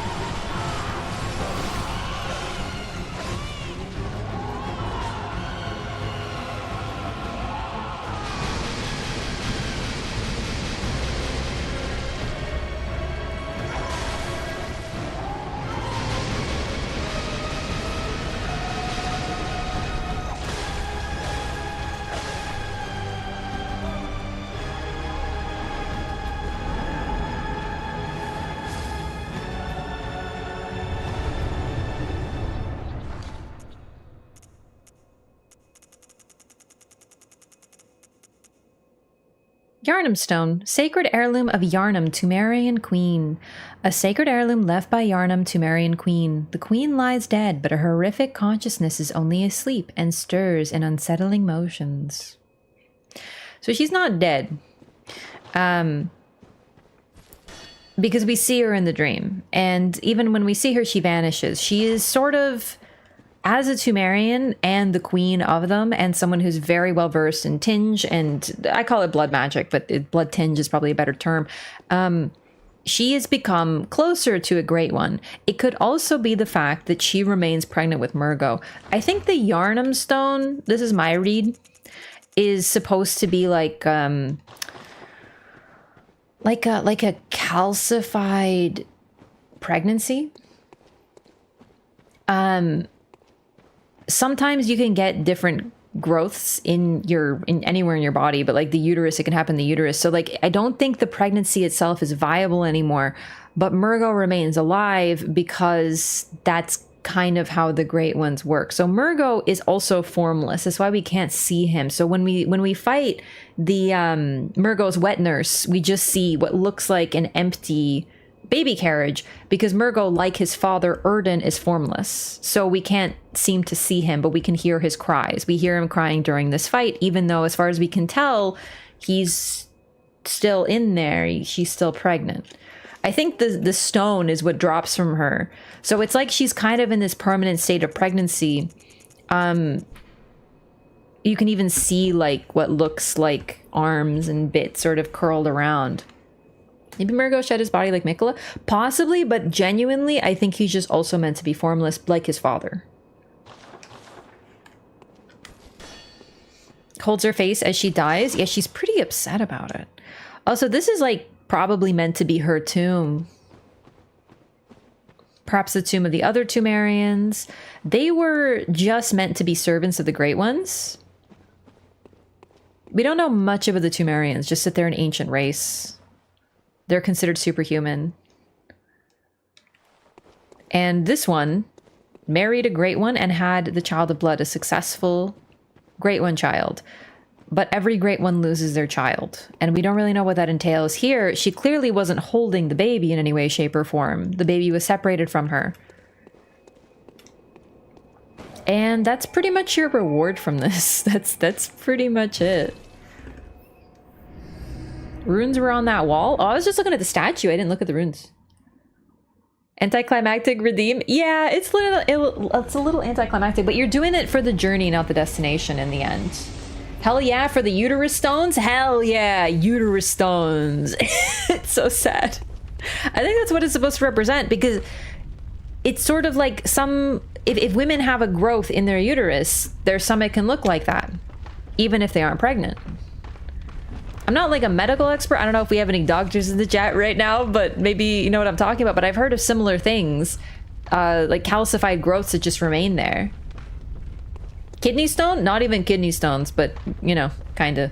Yharnam Stone, sacred heirloom of Yharnam, Pthumerian queen. A sacred heirloom left by Yharnam, Pthumerian queen. The queen lies dead, but her horrific consciousness is only asleep and stirs in unsettling motions. So she's not dead. Because we see her in the dream. And even when we see her, she vanishes. She is sort of, as a Pthumerian and the queen of them, and someone who's very well versed in tinge, and I call it blood magic, but blood tinge is probably a better term. She has become closer to a Great One. It could also be the fact that she remains pregnant with Murgo. I think the Yharnam Stone, this is my read, is supposed to be like a calcified pregnancy. Sometimes you can get different growths in anywhere in your body, but like the uterus, it can happen in the uterus. So like, I don't think the pregnancy itself is viable anymore, but Murgo remains alive because that's kind of how the Great Ones work. So Murgo is also formless. That's why we can't see him. So when we fight the Murgo's wet nurse, we just see what looks like an empty baby carriage, because Murgo, like his father Erden, is formless. So we can't seem to see him, but we can hear his cries. We hear him crying during this fight, even though, as far as we can tell, he's still in there. She's still pregnant. I think the stone is what drops from her. So it's like she's kind of in this permanent state of pregnancy. You can even see like what looks like arms and bits sort of curled around. Maybe Murgo shed his body like Mikola? Possibly, but genuinely, I think he's just also meant to be formless like his father. Holds her face as she dies. Yeah, she's pretty upset about it. Also, this is like probably meant to be her tomb. Perhaps the tomb of the other Pthumerians. They were just meant to be servants of the Great Ones. We don't know much about the Pthumerians, just that they're an ancient race. They're considered superhuman. And this one married a Great One and had the Child of Blood, a successful Great One child. But every Great One loses their child. And we don't really know what that entails. Here, she clearly wasn't holding the baby in any way, shape, or form. The baby was separated from her. And that's pretty much your reward from this. That's pretty much it. Runes were on that wall? Oh, I was just looking at the statue. I didn't look at the runes. Anticlimactic redeem? Yeah, it's a little anticlimactic, but you're doing it for the journey, not the destination in the end. Hell yeah, for the uterus stones? Hell yeah, uterus stones. It's so sad. I think that's what it's supposed to represent, because it's sort of like some... If women have a growth in their uterus, their stomach can look like that, even if they aren't pregnant. I'm not like a medical expert. I don't know if we have any doctors in the chat right now, but maybe you know what I'm talking about. But I've heard of similar things, like calcified growths that just remain there. Kidney stone? Not even kidney stones, but, you know, kind of.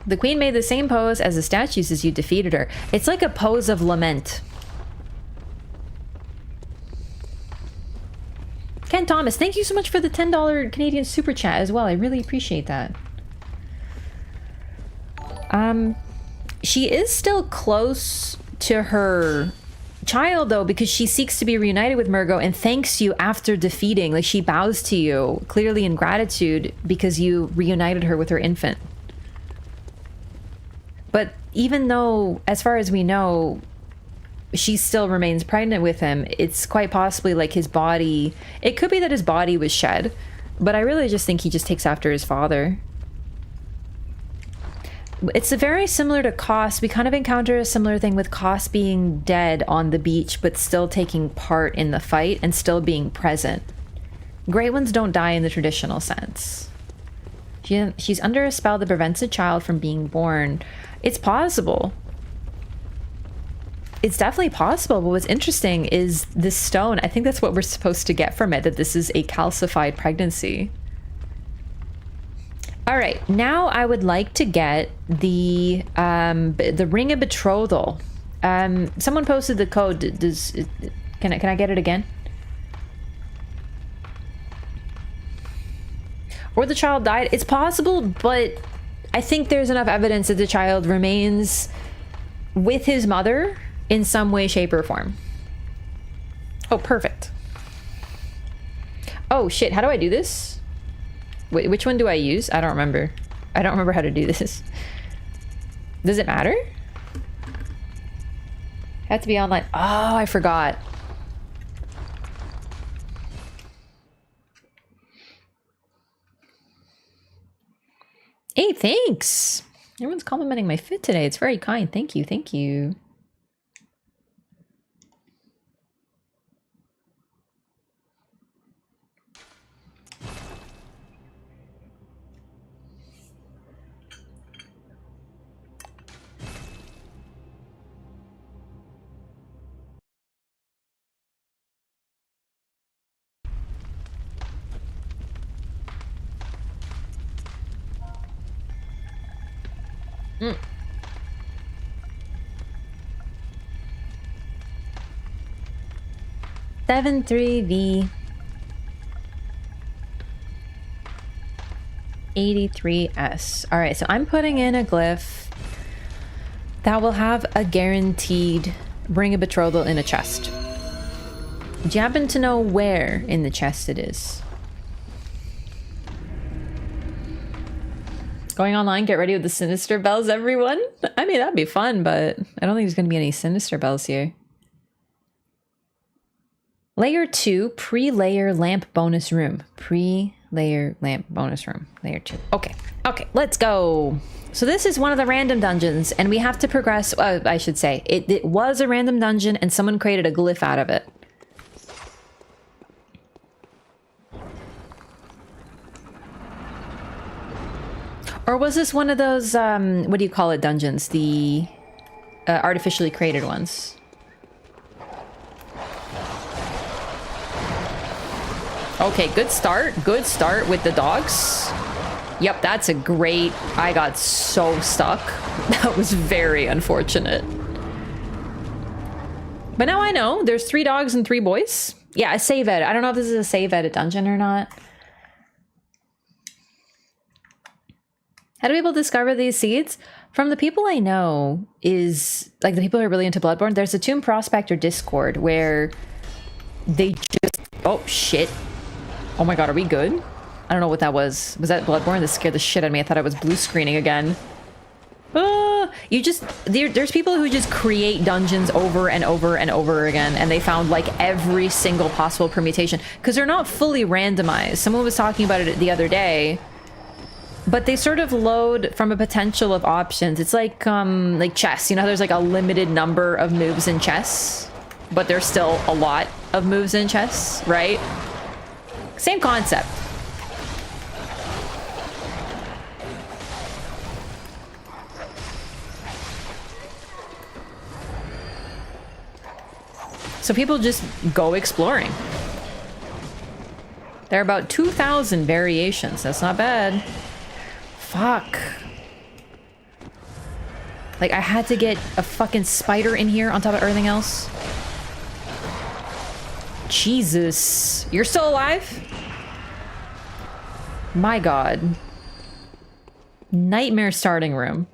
The queen made the same pose as the statues as you defeated her. It's like a pose of lament. Ken Thomas, thank you so much for the $10 Canadian super chat as well. I really appreciate that. She is still close to her child though, because she seeks to be reunited with Murgo and thanks you after defeating. Like, she bows to you clearly in gratitude because you reunited her with her infant. But even though, as far as we know, she still remains pregnant with him, it's quite possibly like his body... It could be that his body was shed, but I really just think he just takes after his father. It's very similar to Kos. We kind of encounter a similar thing with Kos being dead on the beach, but still taking part in the fight and still being present. Great Ones don't die in the traditional sense. She's under a spell that prevents a child from being born. It's possible. It's definitely possible, but what's interesting is this stone. I think that's what we're supposed to get from it, that this is a calcified pregnancy. All right, now I would like to get the ring of betrothal. Someone posted the code. Can I get it again? Or the child died. It's possible, but I think there's enough evidence that the child remains with his mother in some way, shape, or form. Oh, perfect. Oh, shit. How do I do this? Wait, which one do I use? I don't remember. I don't remember how to do this. Does it matter? Have to be online. Oh, I forgot. Hey, thanks. Everyone's complimenting my fit today. It's very kind. Thank you. Thank you. Mm. Seven 3V 83S. All right, so I'm putting in a glyph that will have a guaranteed ring of betrothal in a chest. Do you happen to know where in the chest it is? Going online, get ready with the sinister bells, everyone. I mean, that'd be fun, but I don't think there's going to be any sinister bells here. Layer 2, pre-layer lamp bonus room. Pre-layer lamp bonus room. Layer 2. Okay. Okay, let's go. So this is one of the random dungeons, and we have to progress. I should say, it was a random dungeon, and someone created a glyph out of it. Or was this one of those, what do you call it, dungeons? The artificially created ones. Okay, good start. Good start with the dogs. Yep, that's a great... I got so stuck. That was very unfortunate. But now I know. There's 3 dogs and 3 boys. Yeah, a save edit. I don't know if this is a save edit dungeon or not. How do people discover these seeds? From the people I know is... Like, the people who are really into Bloodborne, there's a Tomb Prospector Discord where they just... Oh, shit. Oh my god, are we good? I don't know what that was. Was that Bloodborne? That scared the shit out of me. I thought I was blue screening again. You just... There's people who just create dungeons over and over and over again, and they found, like, every single possible permutation. Because they're not fully randomized. Someone was talking about it the other day. But they sort of load from a potential of options. It's like chess. You know how there's, like, a limited number of moves in chess? But there's still a lot of moves in chess, right? Same concept. So people just go exploring. There are about 2,000 variations. That's not bad. Fuck. Like, I had to get a fucking spider in here on top of everything else. Jesus. You're still alive? My god. Nightmare starting room.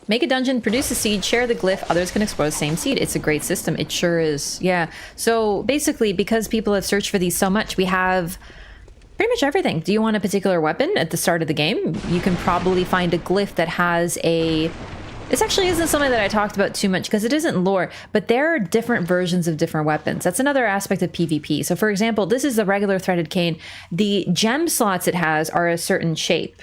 Make a dungeon, produce a seed, share the glyph, others can explore the same seed. It's a great system. It sure is. Yeah. So basically, because people have searched for these so much, we have pretty much everything. Do you want a particular weapon at the start of the game? You can probably find a glyph that has a... This actually isn't something that I talked about too much because it isn't lore, but there are different versions of different weapons. That's another aspect of PvP. So for example, this is the regular threaded cane. The gem slots it has are a certain shape,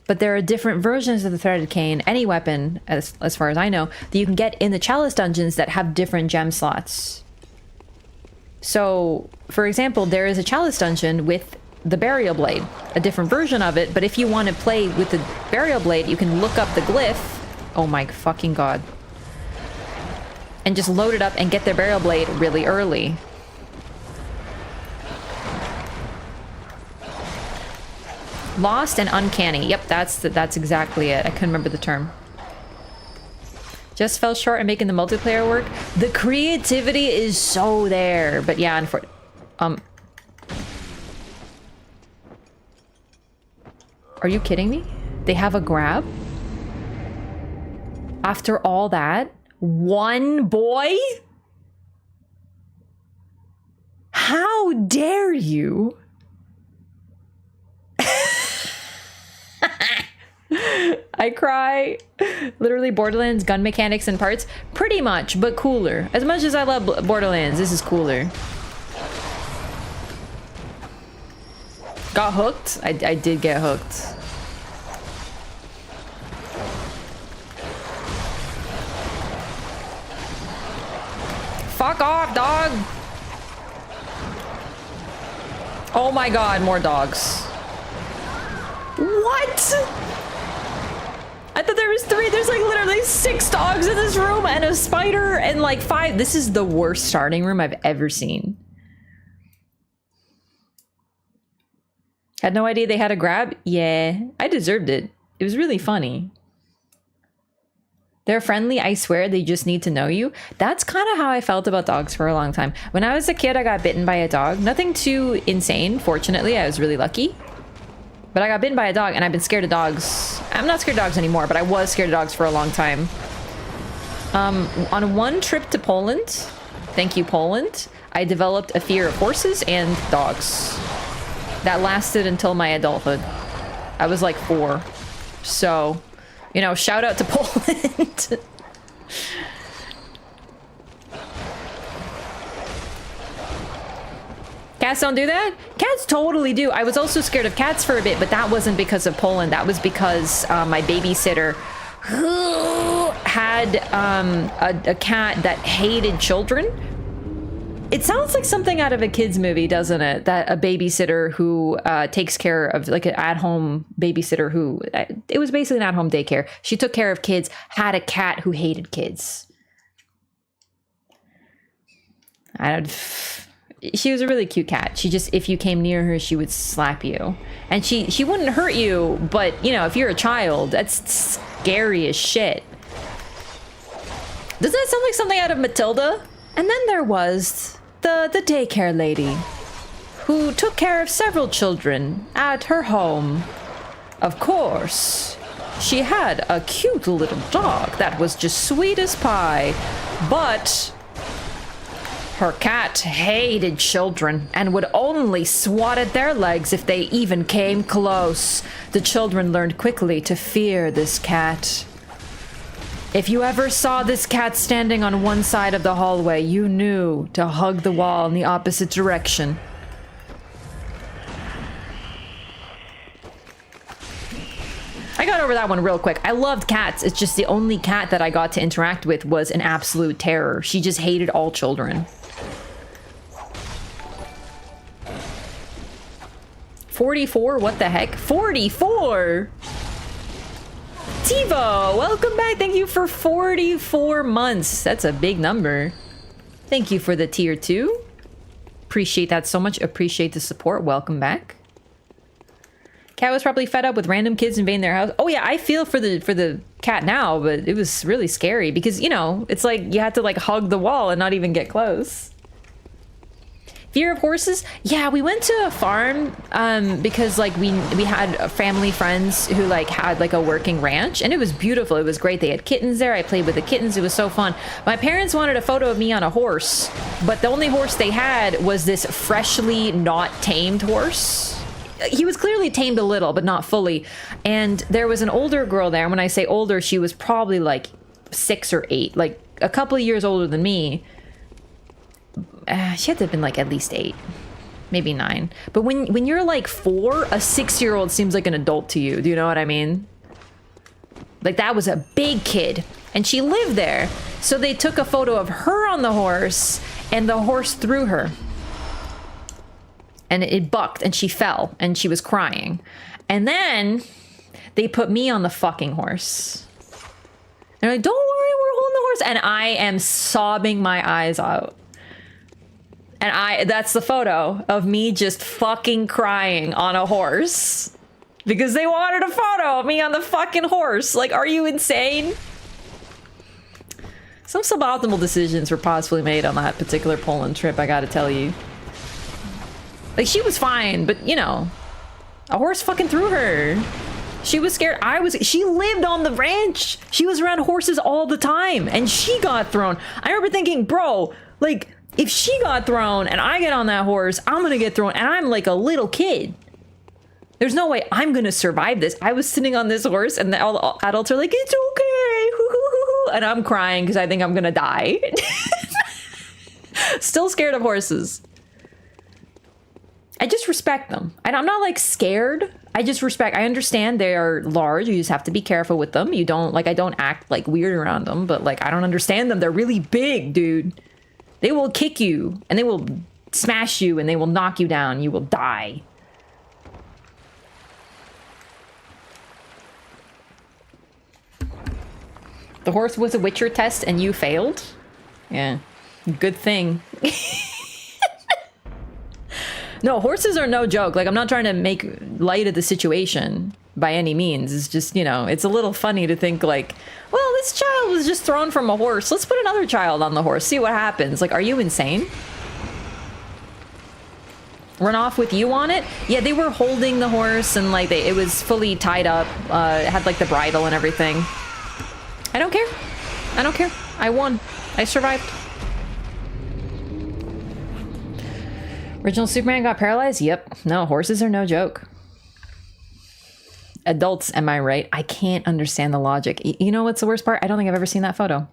but there are different versions of the threaded cane, any weapon, as far as I know, that you can get in the Chalice dungeons that have different gem slots. So for example, there is a Chalice dungeon with the burial blade, a different version of it, but if you want to play with the burial blade, you can look up the glyph. Oh my fucking god. And just load it up and get their burial blade really early. Lost and uncanny. Yep, that's exactly it. I couldn't remember the term. Just fell short in making the multiplayer work. The creativity is so there, but yeah, unfortunately. Are you kidding me? They have a grab? After all that? One boy? How dare you? I cry. Literally Borderlands gun mechanics and parts. Pretty much, but cooler. As much as I love Borderlands, this is cooler. Got hooked? I did get hooked. Fuck off, dog! Oh my god, more dogs. What? I thought there was 3. There's like literally 6 dogs in this room and a spider and like 5. This is the worst starting room I've ever seen. Had no idea they had a grab? Yeah, I deserved it. It was really funny. They're friendly, I swear, they just need to know you. That's kind of how I felt about dogs for a long time. When I was a kid, I got bitten by a dog. Nothing too insane, fortunately. I was really lucky. But I got bitten by a dog, and I've been scared of dogs. I'm not scared of dogs anymore, but I was scared of dogs for a long time. On one trip to Poland, thank you, Poland, I developed a fear of horses and dogs. That lasted until my adulthood. I was like 4. So... You know, shout out to Poland. Cats don't do that? Cats totally do. I was also scared of cats for a bit, but that wasn't because of Poland. That was because my babysitter who had a cat that hated children. It sounds like something out of a kid's movie, doesn't it? That a babysitter who takes care of, like an at-home babysitter who, it was basically an at-home daycare. She took care of kids, had a cat who hated kids. She was a really cute cat. She just, if you came near her, she would slap you. And she wouldn't hurt you, but, you know, if you're a child, that's scary as shit. Does that sound like something out of Matilda? And then there was the daycare lady who took care of several children at her home. Of course, she had a cute little dog that was just sweet as pie, but her cat hated children and would only swat at their legs if they even came close. The children learned quickly to fear this cat. If you ever saw this cat standing on one side of the hallway, you knew to hug the wall in the opposite direction. I got over that one real quick. I loved cats. It's just the only cat that I got to interact with was an absolute terror. She just hated all children. 44? What the heck? 44? Tivo, welcome back. Thank you for 44 months. That's a big number. Thank you for the tier 2. Appreciate that so much. Appreciate the support. Welcome back. Cat was probably fed up with random kids invading their house. Oh yeah, I feel for the cat now, but it was really scary because, you know, it's like you had to like hug the wall and not even get close. Fear of horses? Yeah, we went to a farm because like we had family friends who like had like a working ranch, and it was beautiful. It was great. They had kittens there. I played with the kittens. It was so fun. My parents wanted a photo of me on a horse, but the only horse they had was this freshly not tamed horse. He was clearly tamed a little, but not fully. And there was an older girl there. When I say older, she was probably like 6 or 8, like a couple of years older than me. She had to have been like at least 8, maybe 9. But when you're like 4, a 6-year-old seems like an adult to you. Do you know what I mean? Like that was a big kid, and she lived there. So they took a photo of her on the horse, and the horse threw her. And it bucked, and she fell, and she was crying. And then they put me on the fucking horse. They're like, don't worry, we're holding the horse. And I am sobbing my eyes out. And that's the photo of me just fucking crying on a horse. Because they wanted a photo of me on the fucking horse. Like, are you insane? Some suboptimal decisions were possibly made on that particular Poland trip, I gotta tell you. Like, she was fine, but, you know, a horse fucking threw her. She was scared. She lived on the ranch. She was around horses all the time, and she got thrown. I remember thinking, bro, like, if she got thrown and I get on that horse, I'm gonna get thrown, and I'm like a little kid. There's no way I'm gonna survive this. I was sitting on this horse, and all the adults are like, it's okay, and I'm crying because I think I'm gonna die. Still scared of horses. I just respect them. And I'm not like scared. I just respect. I understand they are large. You just have to be careful with them. You don't, like, I don't act like weird around them, but like, I don't understand them. They're really big, dude. They will kick you, and they will smash you, and they will knock you down. You will die. The horse was a Witcher test, and you failed? Yeah. Good thing. No, horses are no joke. Like, I'm not trying to make light of the situation by any means. It's just, you know, it's a little funny to think like, well, this child was just thrown from a horse. Let's put another child on the horse, see what happens. Like, are you insane? Run off with you on it? Yeah, they were holding the horse, and like it was fully tied up. It had like the bridle and everything. I don't care. I don't care. I won. I survived. Original Superman got paralyzed? Yep. No, horses are no joke. Adults, am I right? I can't understand the logic. You know what's the worst part? I don't think I've ever seen that photo.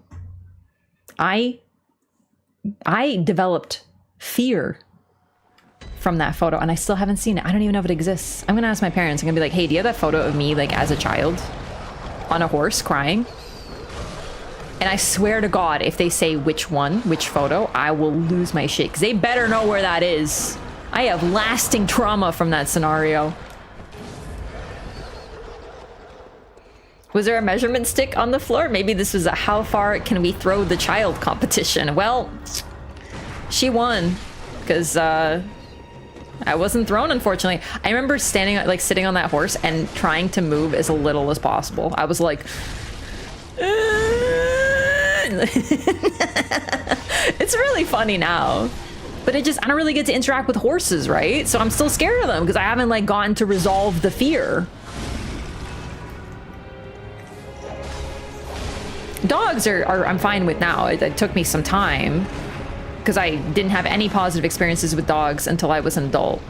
I developed fear from that photo, and I still haven't seen it. I don't even know if it exists. I'm gonna ask my parents. I'm gonna be like, hey, do you have that photo of me, like, as a child on a horse crying? And I swear to God, if they say which one, which photo, I will lose my shit, because they better know where that is. I have lasting trauma from that scenario. Was there a measurement stick on the floor? Maybe this was a how far can we throw the child competition. Well, she won, because I wasn't thrown, unfortunately. I remember standing, like, sitting on that horse and trying to move as little as possible. I was like... It's really funny now. But it just, I don't really get to interact with horses, right? So I'm still scared of them, because I haven't, like, gotten to resolve the fear. Dogs are I'm fine with now. It took me some time because I didn't have any positive experiences with dogs until I was an adult.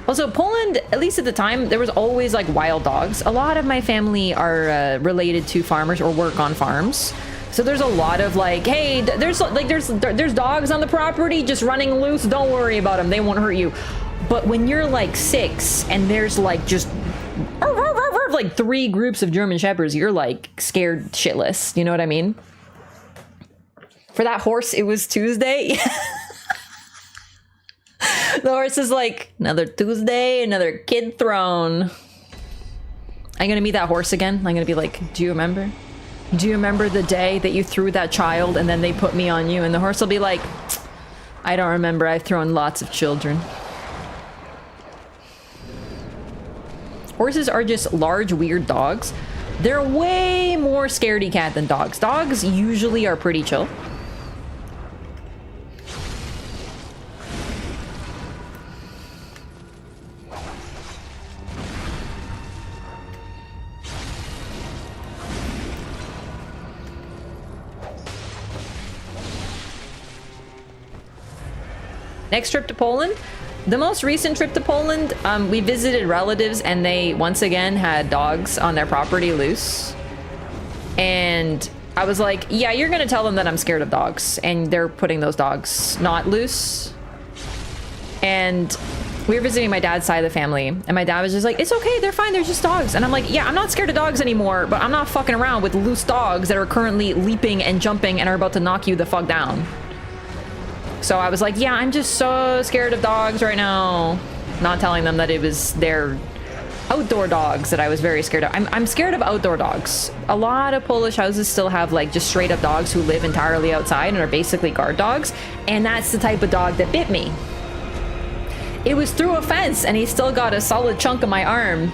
Also, Poland, at least at the time, there was always like wild dogs. A lot of my family are related to farmers or work on farms. So there's a lot of like, hey, there's dogs on the property just running loose. Don't worry about them. They won't hurt you. But when you're like 6 and there's like just like 3 groups of German Shepherds, you're like scared shitless. You know what I mean? For that horse, it was Tuesday. The horse is like, another Tuesday, another kid thrown. I'm gonna meet that horse again. I'm gonna be like, do you remember? Do you remember the day that you threw that child and then they put me on you? And the horse will be like, I don't remember. I've thrown lots of children. Horses are just large, weird dogs. They're way more scaredy cat than dogs. Dogs usually are pretty chill. Next trip to Poland. The most recent trip to Poland, we visited relatives and they once again had dogs on their property loose. And I was like, yeah, you're gonna tell them that I'm scared of dogs. And they're putting those dogs not loose. And we were visiting my dad's side of the family. And my dad was just like, it's okay, they're fine, they're just dogs. And I'm like, yeah, I'm not scared of dogs anymore, but I'm not fucking around with loose dogs that are currently leaping and jumping and are about to knock you the fuck down. So I was like, yeah, I'm just so scared of dogs right now. Not telling them that it was their outdoor dogs that I was very scared of. I'm scared of outdoor dogs. A lot of Polish houses still have like just straight up dogs who live entirely outside and are basically guard dogs. And that's the type of dog that bit me. It was through a fence and he still got a solid chunk of my arm.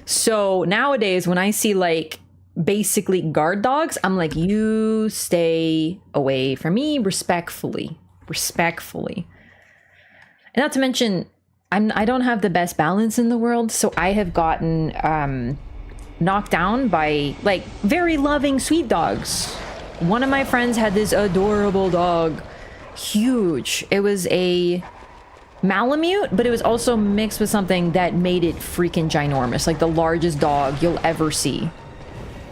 So nowadays when I see like basically guard dogs, I'm like, you stay away from me respectfully. Respectfully. And not to mention, I don't have the best balance in the world, so I have gotten knocked down by like very loving sweet dogs. One of my friends had this adorable dog, huge. It was a Malamute, but it was also mixed with something that made it freaking ginormous, like the largest dog you'll ever see.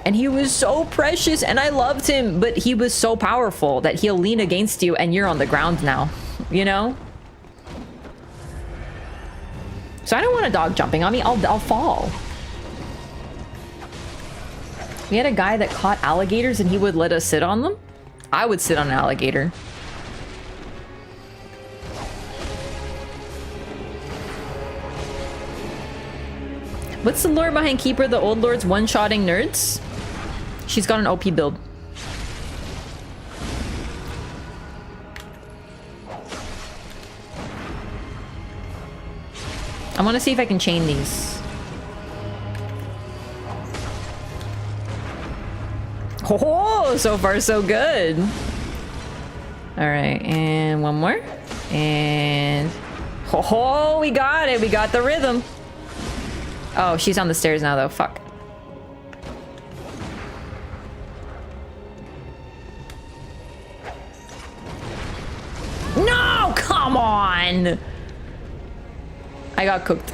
And he was so precious and I loved him, but he was so powerful that he'll lean against you and you're on the ground now, you know? So I don't want a dog jumping on me, I'll fall. We had a guy that caught alligators and he would let us sit on them. I would sit on an alligator. What's the lore behind Keeper the Old Lord's one-shotting nerds? She's got an OP build. I want to see if I can chain these. Oh, so far so good. All right, and one more. And oh, we got it. We got the rhythm. Oh, she's on the stairs now though. Fuck. No, come on. I got cooked.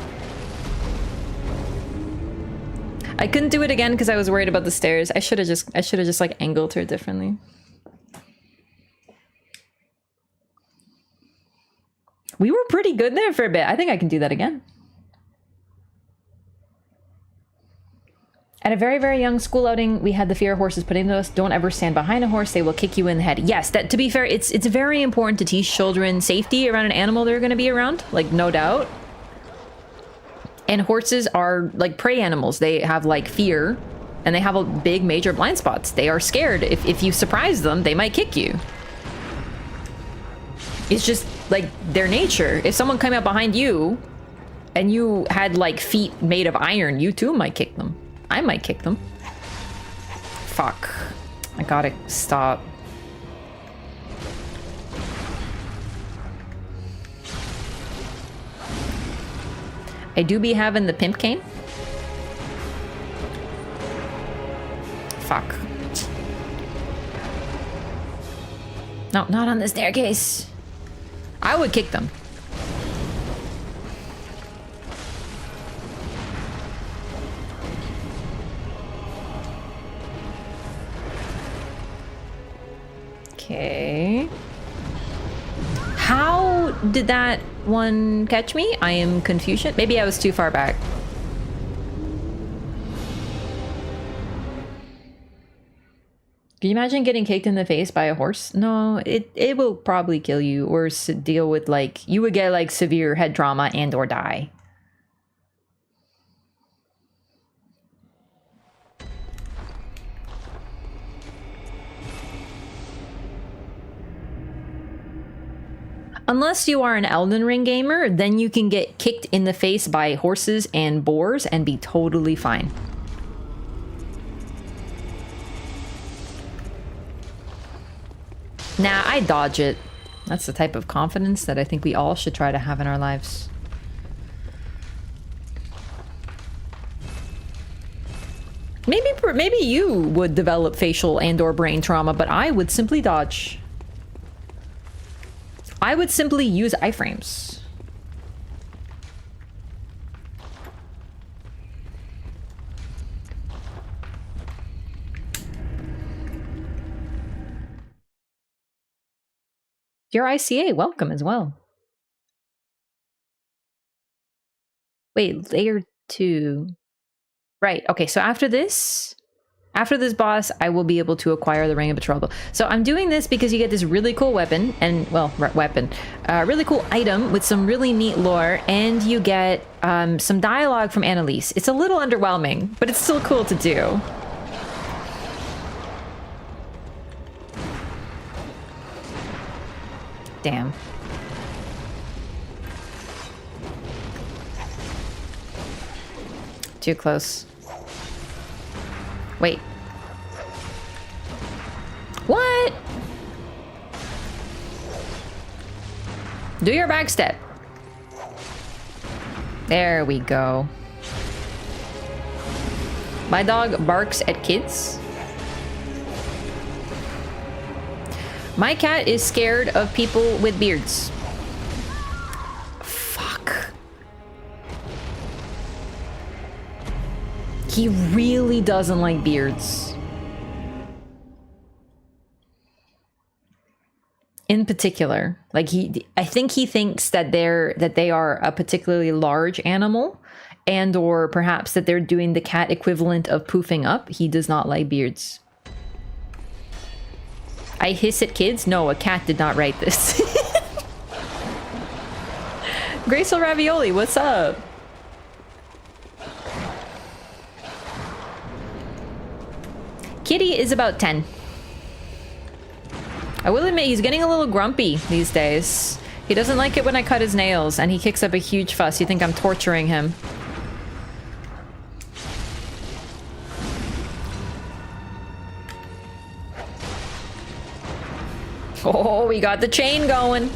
I couldn't do it again because I was worried about the stairs. I should have just like angled her differently. We were pretty good there for a bit. I think I can do that again. At a very, very young school outing, we had the fear of horses put into us. Don't ever stand behind a horse. They will kick you in the head. Yes, that, to be fair, it's very important to teach children safety around an animal they're going to be around. Like, no doubt. And horses are, like, prey animals. They have, like, fear. And they have a big, major blind spots. They are scared. If you surprise them, they might kick you. It's just, like, their nature. If someone came up behind you, and you had, like, feet made of iron, you too might kick them. I might kick them. Fuck. I gotta stop. I do be having the pimp cane. Fuck. No, not on the staircase. I would kick them. Okay. How did that one catch me? I am confusion. Maybe I was too far back. Can you imagine getting kicked in the face by a horse? No, it will probably kill you or deal with, like, you would get, like, severe head trauma and or die. Unless you are an Elden Ring gamer, then you can get kicked in the face by horses and boars and be totally fine. Nah, I dodge it. That's the type of confidence that I think we all should try to have in our lives. Maybe you would develop facial and or brain trauma, but I would simply dodge. I would simply use iframes. Your ICA, welcome as well. Wait, layer 2. Right, okay, so after this boss, I will be able to acquire the Ring of Betrothal. So I'm doing this because you get this really cool weapon, and, well, really cool item with some really neat lore, and you get some dialogue from Annalise. It's a little underwhelming, but it's still cool to do. Damn. Too close. Wait. What? Do your back step. There we go. My dog barks at kids. My cat is scared of people with beards. Fuck. He really doesn't like beards. In particular, like I think he thinks that they are a particularly large animal, and or perhaps that they're doing the cat equivalent of poofing up. He does not like beards. I hiss at kids? No, a cat did not write this. Graceful Ravioli, what's up? Kitty is about 10. I will admit, he's getting a little grumpy these days. He doesn't like it when I cut his nails, and he kicks up a huge fuss. You think I'm torturing him. Oh, we got the chain going.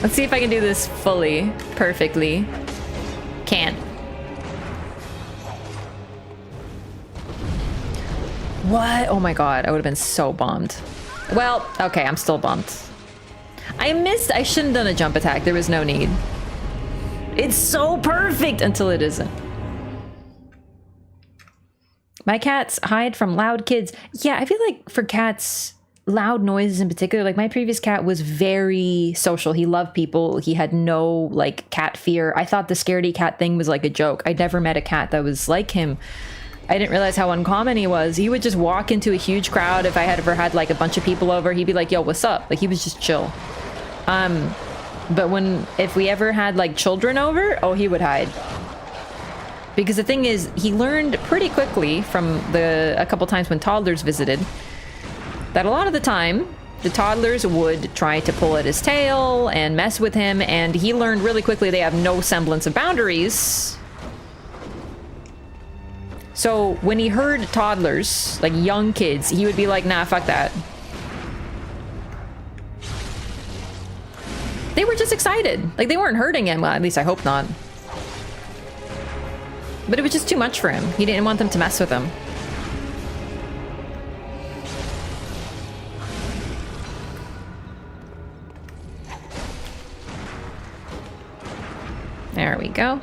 Let's see if I can do this fully, perfectly. Can't. What? Oh my god, I would have been so bummed. Well, okay, I'm still bummed. I shouldn't have done a jump attack. There was no need. It's so perfect until it isn't. My cats hide from loud kids. Yeah, I feel like for cats, loud noises in particular, like my previous cat was very social. He loved people. He had no like cat fear. I thought the scaredy cat thing was like a joke. I'd never met a cat that was like him. I didn't realize how uncommon he was. He would just walk into a huge crowd. If I had ever had like a bunch of people over, he'd be like, yo, what's up? Like he was just chill. But if we ever had like children over, oh, he would hide. Because the thing is, he learned pretty quickly from a couple times when toddlers visited that a lot of the time, the toddlers would try to pull at his tail and mess with him, and he learned really quickly they have no semblance of boundaries. So when he heard toddlers, like young kids, he would be like, nah, fuck that. They were just excited. Like they weren't hurting him, well, at least I hope not. But it was just too much for him. He didn't want them to mess with him. There we go.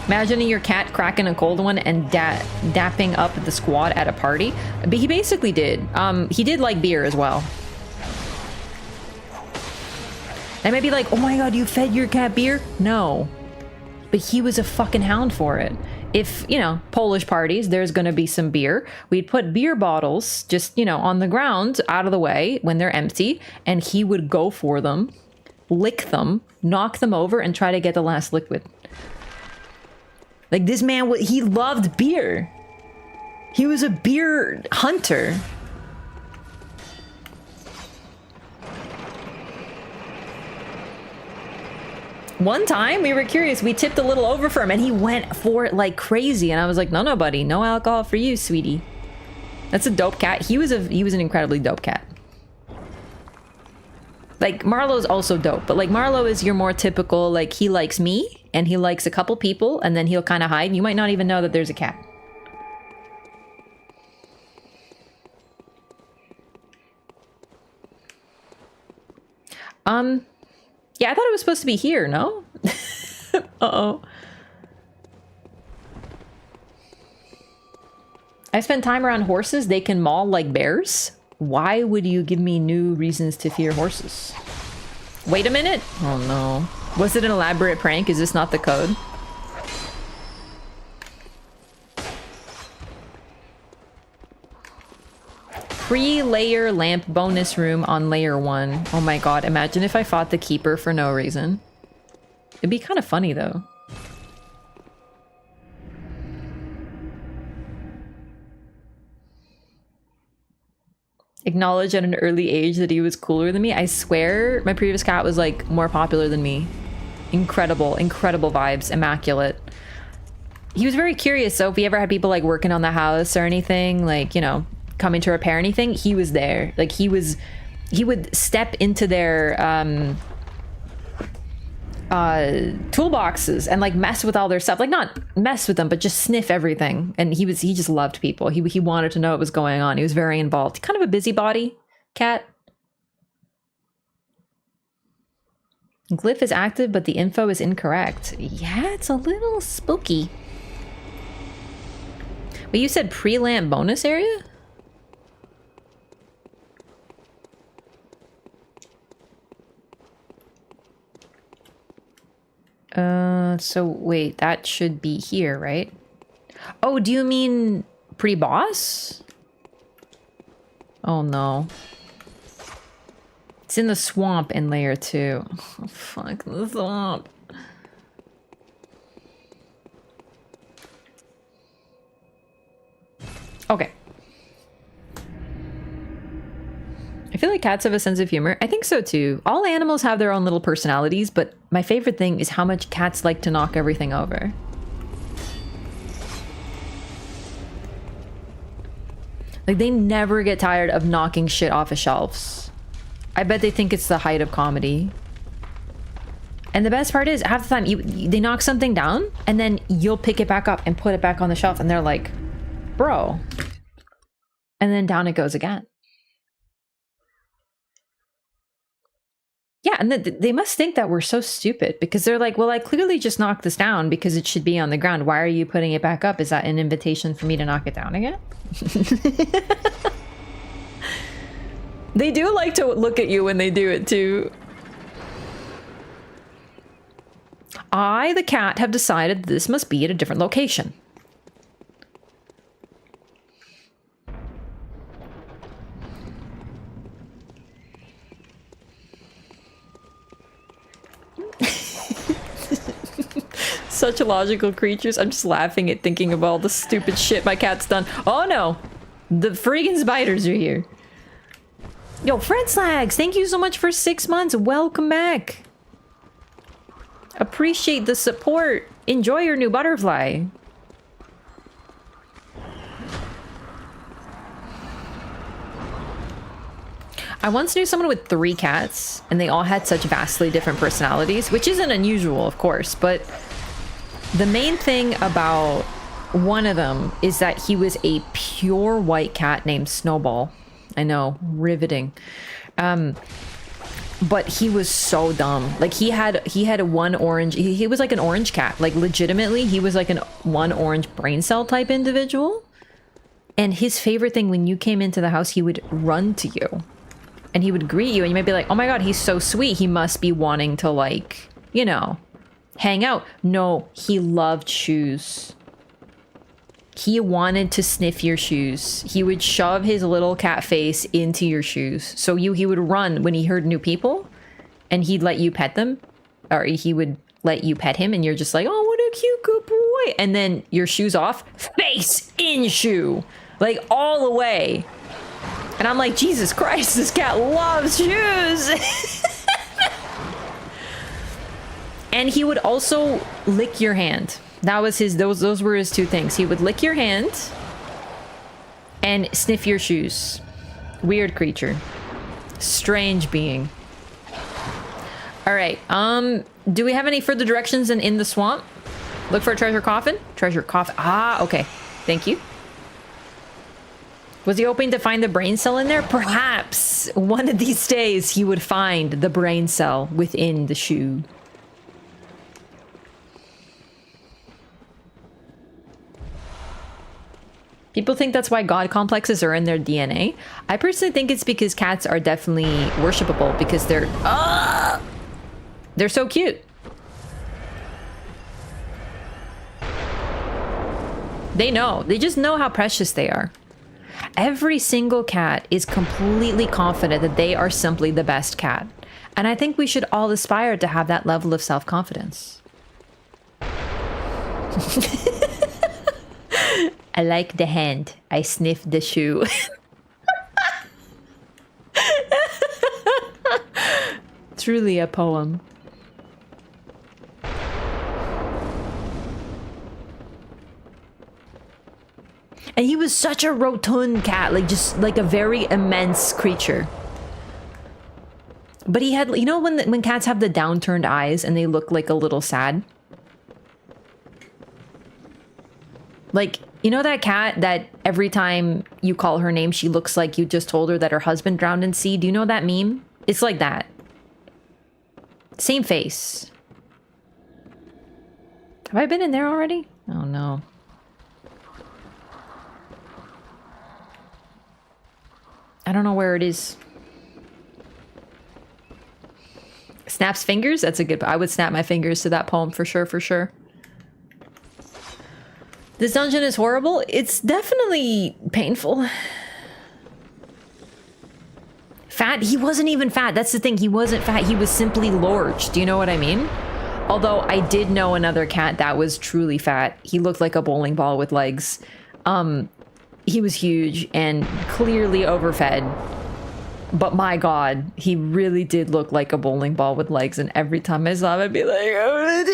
Imagining your cat cracking a cold one and dapping up the squad at a party. But he basically did. He did like beer as well. I might be like, oh my god, you fed your cat beer? No. But he was a fucking hound for it. If, you know, Polish parties, there's gonna be some beer. We'd put beer bottles just, you know, on the ground, out of the way when they're empty, and he would go for them, lick them, knock them over, and try to get the last liquid. Like, this man, he loved beer. He was a beer hunter. One time we were curious, we tipped a little over for him and he went for it like crazy. And I was like, no, buddy, no alcohol for you, sweetie. That's a dope cat. He was an incredibly dope cat. Like Marlowe's also dope, but like Marlowe is your more typical, like he likes me and he likes a couple people and then he'll kind of hide. You might not even know that there's a cat. Yeah, I thought it was supposed to be here, no? Uh-oh. I spent time around horses. They can maul like bears. Why would you give me new reasons to fear horses? Wait a minute. Oh no. Was it an elaborate prank? Is this not the code? Pre-layer lamp bonus room on layer 1. Oh my god, imagine if I fought the keeper for no reason. It'd be kind of funny though. Acknowledge at an early age that he was cooler than me. I swear my previous cat was like more popular than me. Incredible, incredible vibes, immaculate. He was very curious, so if we ever had people like working on the house or anything, like, you know, coming to repair anything, he was there. Like he would step into their toolboxes and like mess with all their stuff. Like not mess with them, but just sniff everything. And he just loved people. He wanted to know what was going on. He was very involved. Kind of a busybody cat. Glyph is active, but the info is incorrect. Yeah, it's a little spooky. But you said pre-lamp bonus area? So wait, that should be here, right? Oh, do you mean pre-boss? Oh no. It's in the swamp in layer 2. Oh, fuck the swamp. Okay. I feel like cats have a sense of humor. I think so too. All animals have their own little personalities, but my favorite thing is how much cats like to knock everything over. Like they never get tired of knocking shit off of shelves. I bet they think it's the height of comedy. And the best part is half the time they knock something down and then you'll pick it back up and put it back on the shelf and they're like, bro. And then down it goes again. Yeah, and they must think that we're so stupid because they're like, well, I clearly just knocked this down because it should be on the ground. Why are you putting it back up? Is that an invitation for me to knock it down again? They do like to look at you when they do it too. I, the cat, have decided this must be at a different location. Such logical creatures. I'm just laughing at thinking of all the stupid shit my cat's done. Oh no! The freaking spiders are here. Yo, Fred Slags, thank you so much for 6 months. Welcome back. Appreciate the support. Enjoy your new butterfly. I once knew someone with 3 cats, and they all had such vastly different personalities, which isn't unusual, of course, but the main thing about one of them is that he was a pure white cat named Snowball. I know, riveting. But he was so dumb. Like he had a one orange, he was like an orange cat. Like legitimately, he was like an one orange brain cell type individual. And his favorite thing when you came into the house, he would run to you. And he would greet you and you might be like, oh my god, he's so sweet. He must be wanting to like, you know, hang out. No, he loved shoes. He wanted to sniff your shoes. He would shove his little cat face into your shoes. So he would run when he heard new people and he'd let you pet them. Or he would let you pet him and you're just like, oh, what a cute good boy. And then your shoes off, face in shoe. Like all the way. And I'm like, Jesus Christ, this cat loves shoes. And he would also lick your hand. That was his, those were his 2 things. He would lick your hand and sniff your shoes. Weird creature. Strange being. All right. Do we have any further directions than in the swamp? Look for a treasure coffin? Treasure coffin. Ah, okay. Thank you. Was he hoping to find the brain cell in there? Perhaps one of these days he would find the brain cell within the shoe. People think that's why god complexes are in their DNA. I personally think it's because cats are definitely worshipable because they're so cute. They know. They just know how precious they are. Every single cat is completely confident that they are simply the best cat. And I think we should all aspire to have that level of self-confidence. I like the hand. I sniff the shoe. Truly a poem. And he was such a rotund cat, like just like a very immense creature. But he had, you know, when cats have the downturned eyes and they look like a little sad? Like, you know that cat that every time you call her name, she looks like you just told her that her husband drowned in sea? Do you know that meme? It's like that. Same face. Have I been in there already? Oh no. I don't know where it is. Snaps fingers? That's a good... I would snap my fingers to that poem for sure, for sure. This dungeon is horrible. It's definitely painful. Fat? He wasn't even fat. That's the thing. He wasn't fat. He was simply large. Do you know what I mean? Although I did know another cat that was truly fat. He looked like a bowling ball with legs. He was huge and clearly overfed. But my god, he really did look like a bowling ball with legs. And every time I saw him, I'd be like, oh.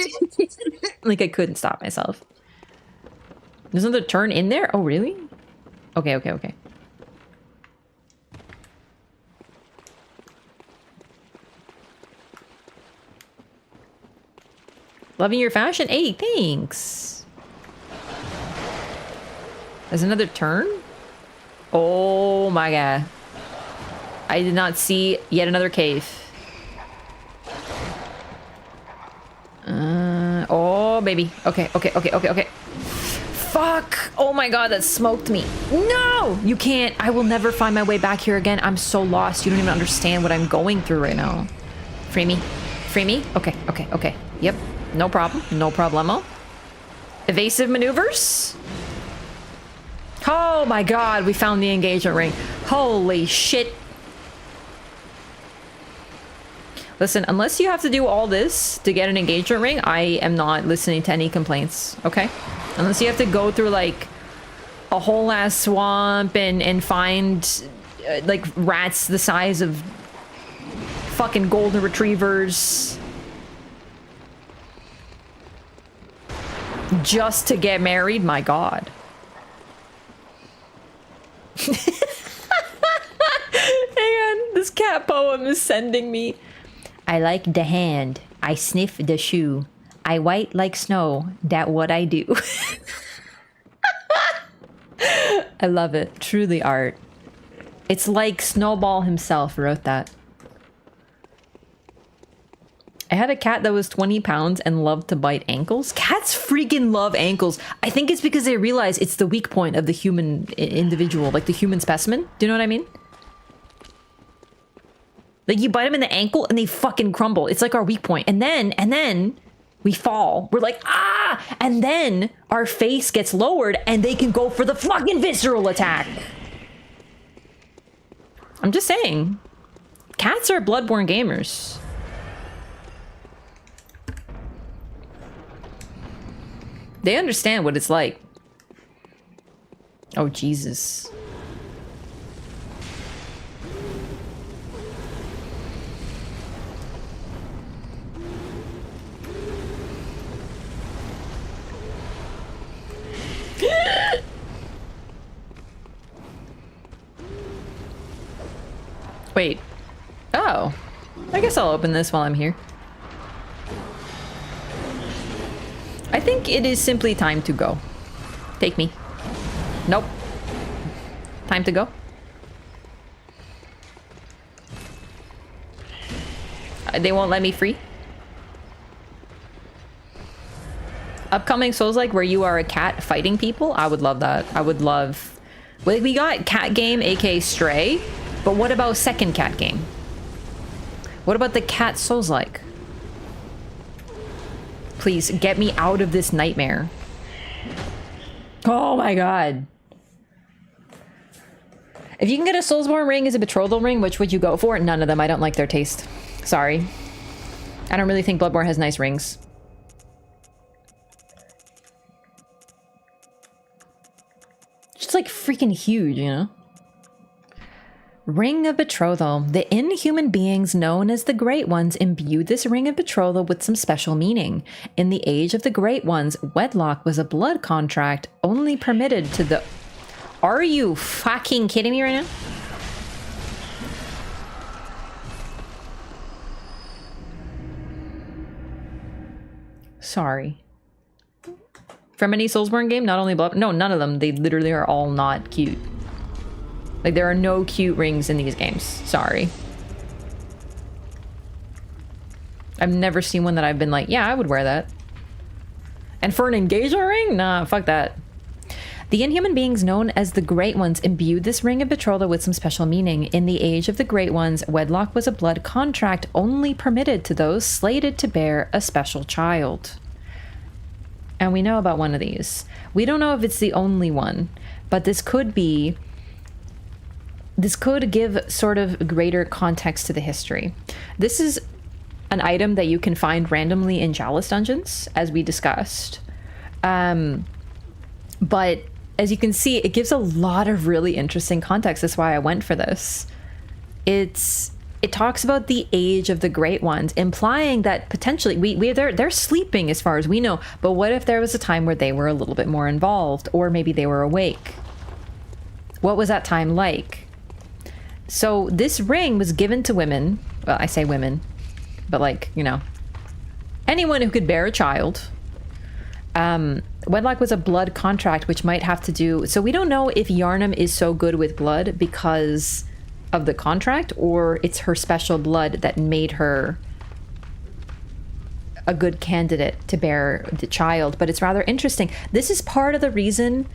Like I couldn't stop myself. There's another turn in there? Oh, really? Okay, okay, okay. Loving your fashion? Hey, thanks. There's another turn? Oh my god. I did not see yet another cave. baby. Okay, okay, okay, okay, okay. Fuck! Oh my god, that smoked me. No! You can't. I will never find my way back here again. I'm so lost. You don't even understand what I'm going through right now. Free me. Free me? Okay, okay, okay. Yep. No problem. No problemo. Evasive maneuvers? Oh my god, we found the engagement ring. Holy shit. Listen, unless you have to do all this to get an engagement ring, I am not listening to any complaints, okay? Unless you have to go through, like, a whole ass swamp and find, like, rats the size of fucking golden retrievers just to get married, my god. Hang on, this cat poem is sending me. I like the hand, I sniff the shoe, I white like snow, that what I do. I love it, truly art. It's like Snowball himself wrote that. I had a cat that was 20 pounds and loved to bite ankles. Cats freaking love ankles. I think it's because they realize it's the weak point of the human individual, like the human specimen. Do you know what I mean? Like, you bite them in the ankle and they fucking crumble. It's like our weak point. And then we fall. We're like, ah! And then our face gets lowered and they can go for the fucking visceral attack. I'm just saying. Cats are Bloodborne gamers. They understand what it's like. Oh, Jesus. Wait. Oh. I guess I'll open this while I'm here. I think it is simply time to go. Take me. Nope. Time to go. They won't let me free. Upcoming Souls-like where you are a cat fighting people? I would love that. I would love... Well, we got cat game, aka Stray. But what about second cat game? What about the cat Souls-like? Please, get me out of this nightmare. Oh my god. If you can get a Soulsborne ring as a betrothal ring, which would you go for? None of them. I don't like their taste. Sorry. I don't really think Bloodborne has nice rings. It's like freaking huge, you know? Ring of Betrothal. The inhuman beings known as the Great Ones imbued this ring of betrothal with some special meaning. In the age of the Great Ones, wedlock was a blood contract only permitted to the... Are you fucking kidding me right now? Sorry. From any Soulsborne game, not only Blood... No, none of them. They literally are all not cute. Like, there are no cute rings in these games. Sorry. I've never seen one that I've been like, yeah, I would wear that. And for an engagement ring? Nah, fuck that. The inhuman beings known as the Great Ones imbued this ring of betrothal with some special meaning. In the age of the Great Ones, wedlock was a blood contract only permitted to those slated to bear a special child. And we know about one of these. We don't know if it's the only one, but this could be... This could give sort of greater context to the history. This is an item that you can find randomly in Chalice dungeons, as we discussed. But as you can see, it gives a lot of really interesting context. That's why I went for this. It talks about the age of the Great Ones, implying that potentially they're sleeping as far as we know. But what if there was a time where they were a little bit more involved, or maybe they were awake? What was that time like? So this ring was given to women. Well, I say women, but like, you know, anyone who could bear a child. Wedlock was a blood contract, which might have to do... So we don't know if Yharnam is so good with blood because of the contract, or it's her special blood that made her a good candidate to bear the child. But it's rather interesting. This is part of the reason.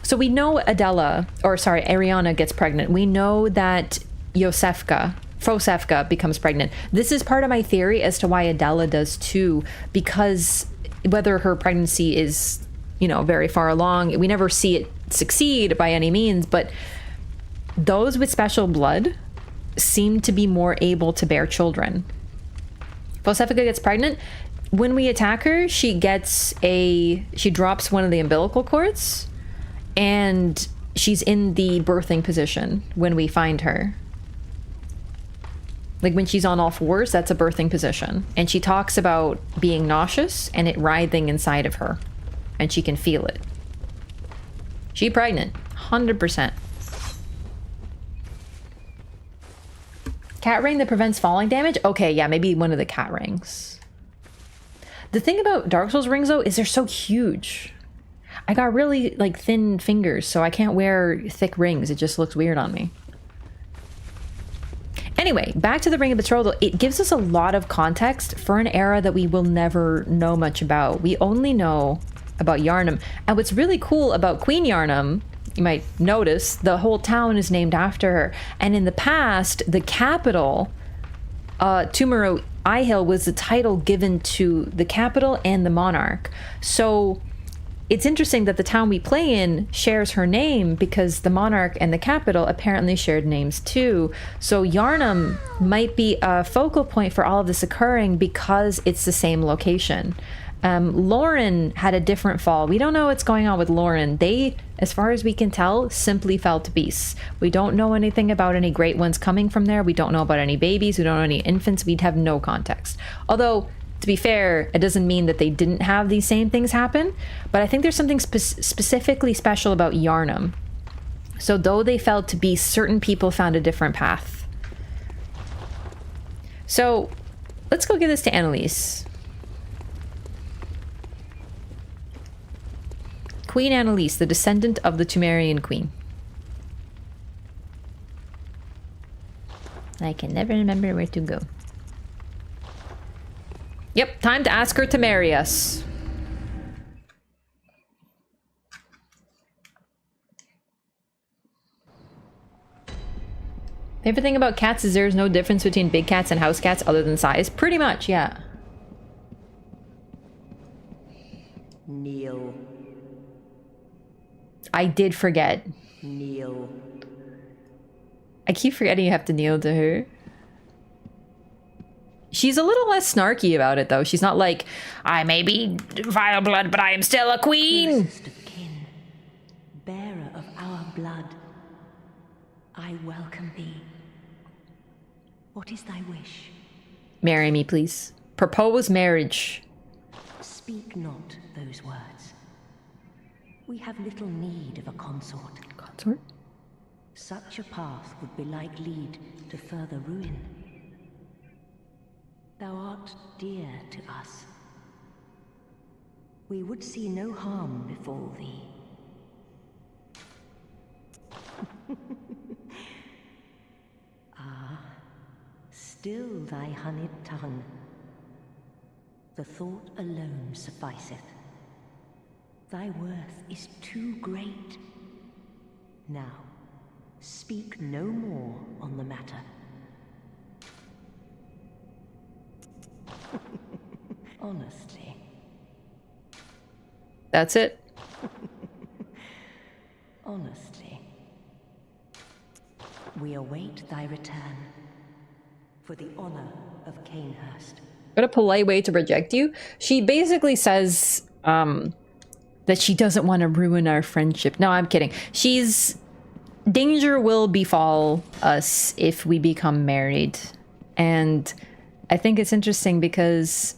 So we know Ariana gets pregnant. We know that Fosefka becomes pregnant. This is part of my theory as to why Adela does too, because whether her pregnancy is, very far along, we never see it succeed by any means, but those with special blood seem to be more able to bear children. Fosefka gets pregnant. When we attack her, she drops one of the umbilical cords, and she's in the birthing position when we find her. Like when she's on all fours, that's a birthing position. And she talks about being nauseous and it writhing inside of her. And she can feel it. She pregnant, 100%. Cat ring that prevents falling damage? Okay, yeah, maybe one of the cat rings. The thing about Dark Souls rings, though, is they're so huge. I got really, thin fingers, so I can't wear thick rings. It just looks weird on me. Anyway, back to the Ring of Betrothal. It gives us a lot of context for an era that we will never know much about. We only know about Yharnam. And what's really cool about Queen Yharnam, you might notice, the whole town is named after her. And in the past, the capital, Pthumeru Ihyll, was the title given to the capital and the monarch. So it's interesting that the town we play in shares her name because the monarch and the capital apparently shared names too. So Yharnam might be a focal point for all of this occurring because it's the same location. Lauren had a different fall. We don't know what's going on with Lauren. They, as far as we can tell, simply fell to beasts. We don't know anything about any great ones coming from there. We don't know about any babies. We don't know any infants. We'd have no context. Although, to be fair, it doesn't mean that they didn't have these same things happen, but I think there's something specifically special about Yharnam. So though they fell to beasts, certain people found a different path. So let's go give this to Annalise. Queen Annalise, the descendant of the Pthumerian queen. I can never remember where to go. Yep, time to ask her to marry us. Favorite thing about cats is there's no difference between big cats and house cats other than size. Pretty much, yeah. Kneel. I did forget. Kneel. I keep forgetting you have to kneel to her. She's a little less snarky about it, though. She's not like, I may be vile blood, but I am still a queen. Closest of kin, bearer of our blood, I welcome thee. What is thy wish? Marry me, please. Propose marriage. Speak not those words. We have little need of a consort. Consort? Such a path would belike lead to further ruin. Thou art dear to us. We would see no harm befall thee. Ah, still thy honeyed tongue. The thought alone sufficeth. Thy worth is too great. Now, speak no more on the matter. Honestly. That's it. Honestly. We await thy return for the honor of Canehurst. What a polite way to reject you. She basically says that she doesn't want to ruin our friendship. No, I'm kidding. Danger will befall us if we become married. And I think it's interesting because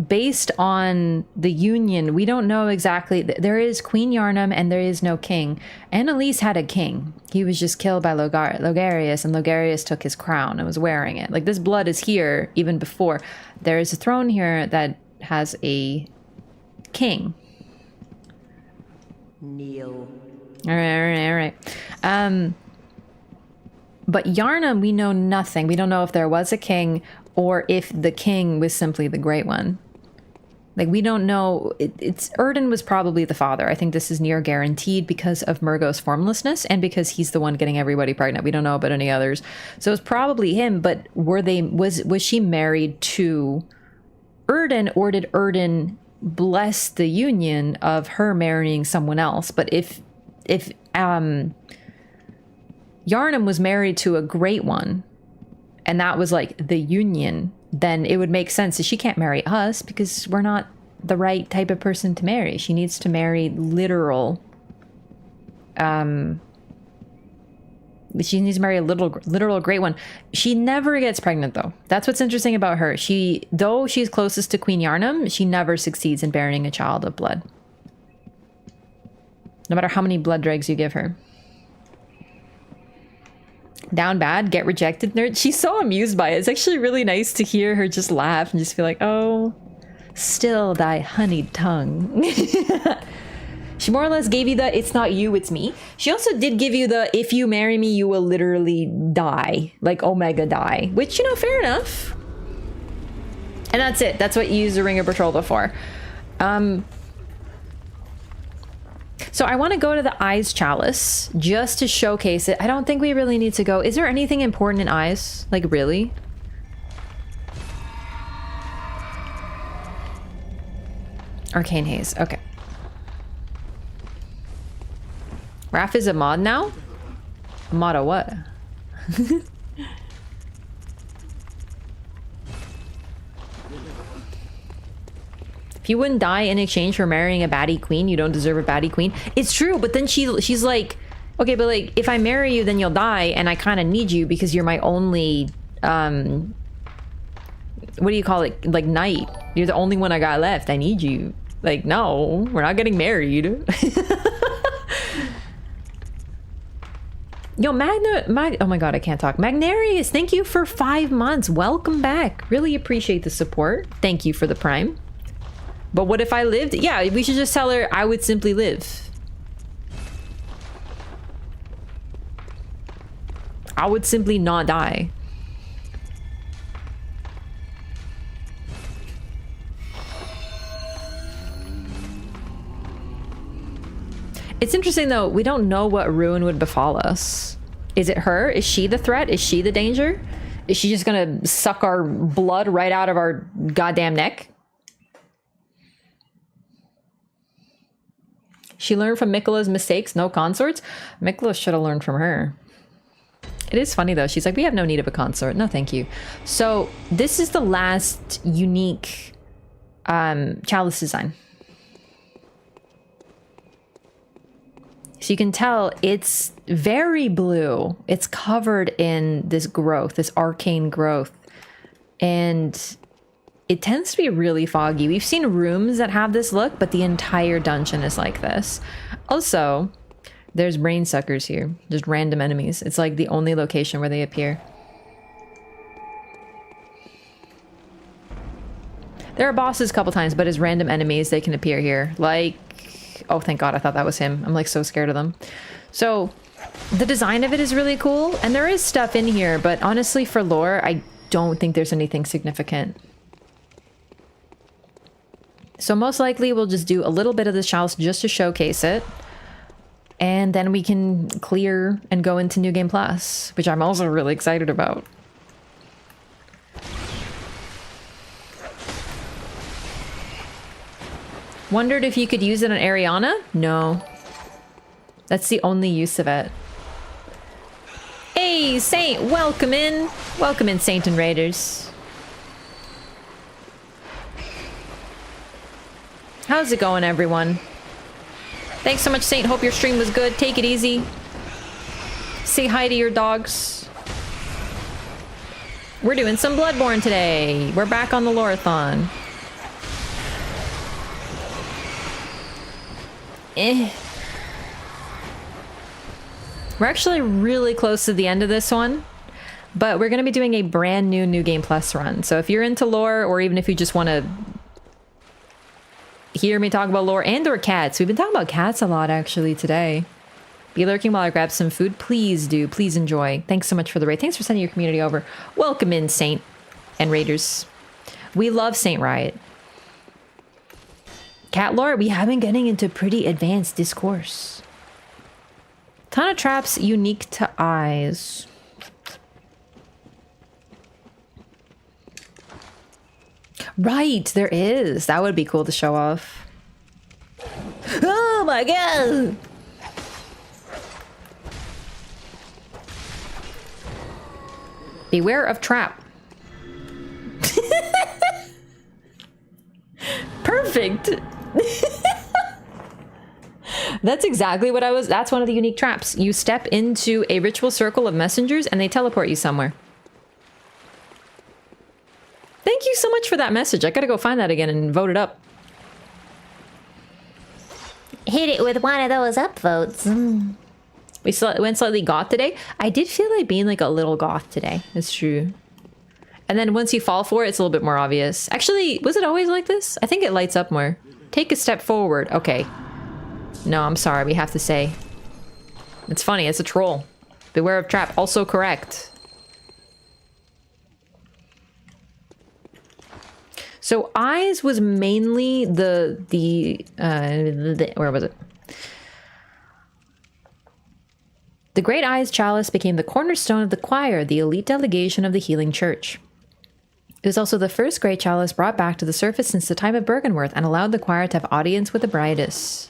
based on the union, we don't know exactly. There is Queen Yharnam and there is no king. Annalise had a king. He was just killed by Logarius, and Logarius took his crown and was wearing it. Like, this blood is here even before. There is a throne here that has a king. Kneel. All right. But Yharnam, we know nothing. We don't know if there was a king or if the king was simply the Great One. Like, we don't know. It's Erden was probably the father. I think this is near guaranteed because of Murgo's formlessness and because he's the one getting everybody pregnant. We don't know about any others. So it's probably him, but was she married to Erden, or did Erden bless the union of her marrying someone else? But if Yharnam was married to a Great One, and that was like the union, then it would make sense that she can't marry us because we're not the right type of person to marry. She needs to marry literal. She needs to marry a literal Great One. She never gets pregnant though. That's what's interesting about her. Though she's closest to Queen Yharnam, she never succeeds in bearing a child of blood. No matter how many blood dregs you give her. Down bad, get rejected, nerd. She's so amused by it. It's actually really nice to hear her just laugh and just feel like, oh, still thy honeyed tongue. She more or less gave you the, it's not you, it's me. She also did give you the, if you marry me, you will literally die. Like, Omega die. Which, you know, fair enough. And that's it. That's what you use the Ring of Betrothal for. So I want to go to the Eyes Chalice just to showcase it. I don't think we really need to go. Is there anything important in Eyes? Like, really? Arcane Haze. Okay. Raph is a mod now? A mod of what? If you wouldn't die in exchange for marrying a baddie queen, you don't deserve a baddie queen. It's true, but then she's like, okay, but like, if I marry you, then you'll die, and I kind of need you because you're my only, what do you call it? Like, knight. You're the only one I got left. I need you. Like, no, we're not getting married. Yo, oh my god, I can't talk. Magnarius, thank you for 5 months. Welcome back. Really appreciate the support. Thank you for the prime. But what if I lived? Yeah, we should just tell her I would simply live. I would simply not die. It's interesting though, we don't know what ruin would befall us. Is it her? Is she the threat? Is she the danger? Is she just gonna suck our blood right out of our goddamn neck? She learned from Miquella's mistakes, no consorts? Miquella should have learned from her. It is funny though, she's like, we have no need of a consort. No, thank you. So this is the last unique chalice design. So you can tell it's very blue. It's covered in this growth, this arcane growth. And it tends to be really foggy. We've seen rooms that have this look, but the entire dungeon is like this. Also, there's brain suckers here. Just random enemies. It's like the only location where they appear. There are bosses a couple times, but as random enemies, they can appear here. Like, oh, thank God, I thought that was him. I'm like so scared of them. So the design of it is really cool. And there is stuff in here, but honestly, for lore, I don't think there's anything significant. So most likely we'll just do a little bit of this chalice just to showcase it. And then we can clear and go into New Game Plus, which I'm also really excited about. Wondered if you could use it on Ariana? No. That's the only use of it. Hey, Saint, welcome in. Welcome in, Saint and Raiders. How's it going, everyone? Thanks so much, Saint. Hope your stream was good. Take it easy. Say hi to your dogs. We're doing some Bloodborne today. We're back on the Lorathon. We're actually really close to the end of this one, but we're going to be doing a brand new Game Plus run. So if you're into lore, or even if you just want to hear me talk about lore and or cats, we've been talking about cats a lot actually today. Be lurking while I grab some food. Please do. Please enjoy. Thanks so much for the raid. Thanks for sending your community over. Welcome in, Saint. and raiders. We love Saint Riot. Cat lore, we have been getting into pretty advanced discourse. Ton of traps unique to eyes. Right, there is. That would be cool to show off. Oh my god! Beware of trap. Perfect. That's exactly what I was. That's one of the unique traps. You step into a ritual circle of messengers and they teleport you somewhere. Thank you so much for that message. I gotta go find that again and vote it up. Hit it with one of those upvotes. We went slightly goth today. I did feel like being like a little goth today. It's true. And then once you fall for it, it's a little bit more obvious. Actually, was it always like this? I think it lights up more. Take a step forward. Okay. No, I'm sorry. We have to say. It's funny. It's a troll. Beware of trap. Also correct. So eyes was mainly the where was it? The Great Eyes Chalice became the cornerstone of the choir, the elite delegation of the Healing Church. It was also the first Great Chalice brought back to the surface since the time of Byrgenwerth and allowed the choir to have audience with the Bridus.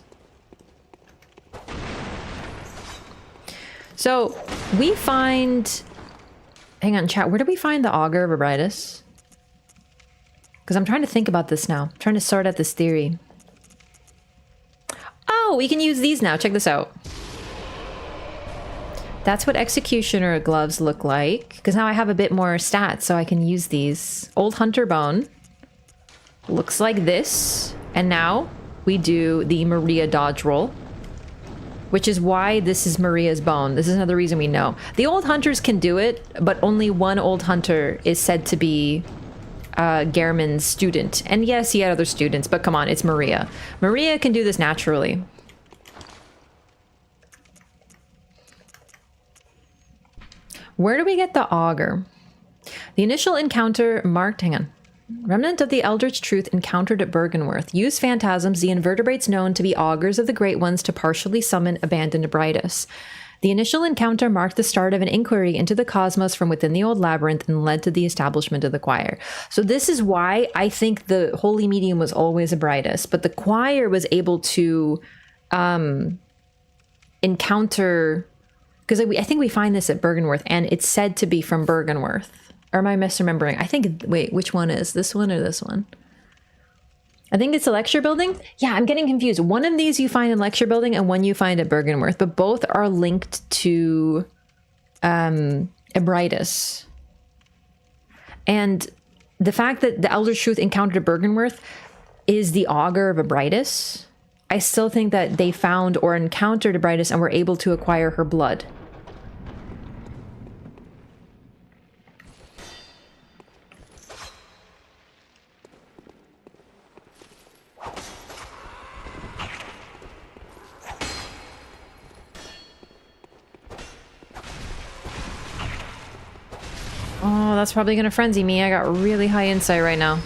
So, we find... Hang on, chat. Where do we find the Augur of Bridus? Because I'm trying to think about this now. I'm trying to sort out this theory. Oh, we can use these now. Check this out. That's what Executioner gloves look like. Because now I have a bit more stats, so I can use these. Old Hunter Bone. Looks like this. And now we do the Maria dodge roll. Which is why this is Maria's bone. This is another reason we know. The Old Hunters can do it, but only one Old Hunter is said to be Gehrman's student. And yes, he had other students, but come on, it's Maria. Maria can do this naturally. Where do we get the augur? The initial encounter marked... Hang on. Remnant of the Eldritch Truth encountered at Byrgenwerth. Use phantasms, the invertebrates known to be augurs of the Great Ones, to partially summon abandoned Bridus. The initial encounter marked the start of an inquiry into the cosmos from within the old labyrinth and led to the establishment of the choir. So this is why I think the Holy Medium was always a Bridus, but the choir was able to encounter... Because I think we find this at Byrgenwerth, and it's said to be from Byrgenwerth. Or am I misremembering? I think... Wait, which one is? This one or this one? I think it's a lecture building. Yeah, I'm getting confused. One of these you find in lecture building and one you find at Byrgenwerth, but both are linked to Bridus. And the fact that the Elder Truth encountered at Byrgenwerth is the augur of a Bridus, I still think that they found or encountered a Bridus and were able to acquire her blood. Oh, that's probably gonna frenzy me. I got really high insight right now.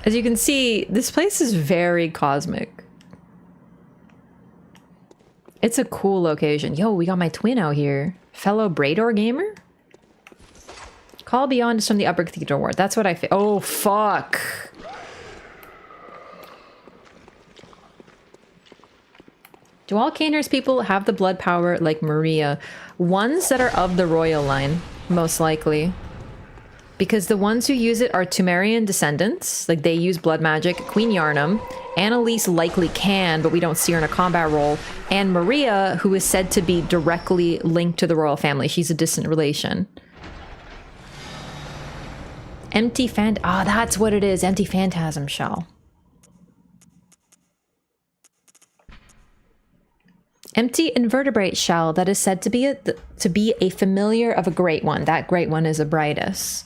As you can see, this place is very cosmic. It's a cool location. Yo, we got my twin out here. Fellow Brador gamer? Call Beyond is from the Upper Cathedral Ward. That's what I feel. Oh, fuck. Do all Caner's people have the blood power like Maria? Ones that are of the royal line, most likely. Because the ones who use it are Pthumerian descendants, like they use blood magic. Queen Yharnam. Annalise likely can, but we don't see her in a combat role. And Maria, who is said to be directly linked to the royal family. She's a distant relation. Empty Ah, that's what it is. Empty phantasm shell. Empty invertebrate shell that is said to be a familiar of a great one. That great one is a Bridus.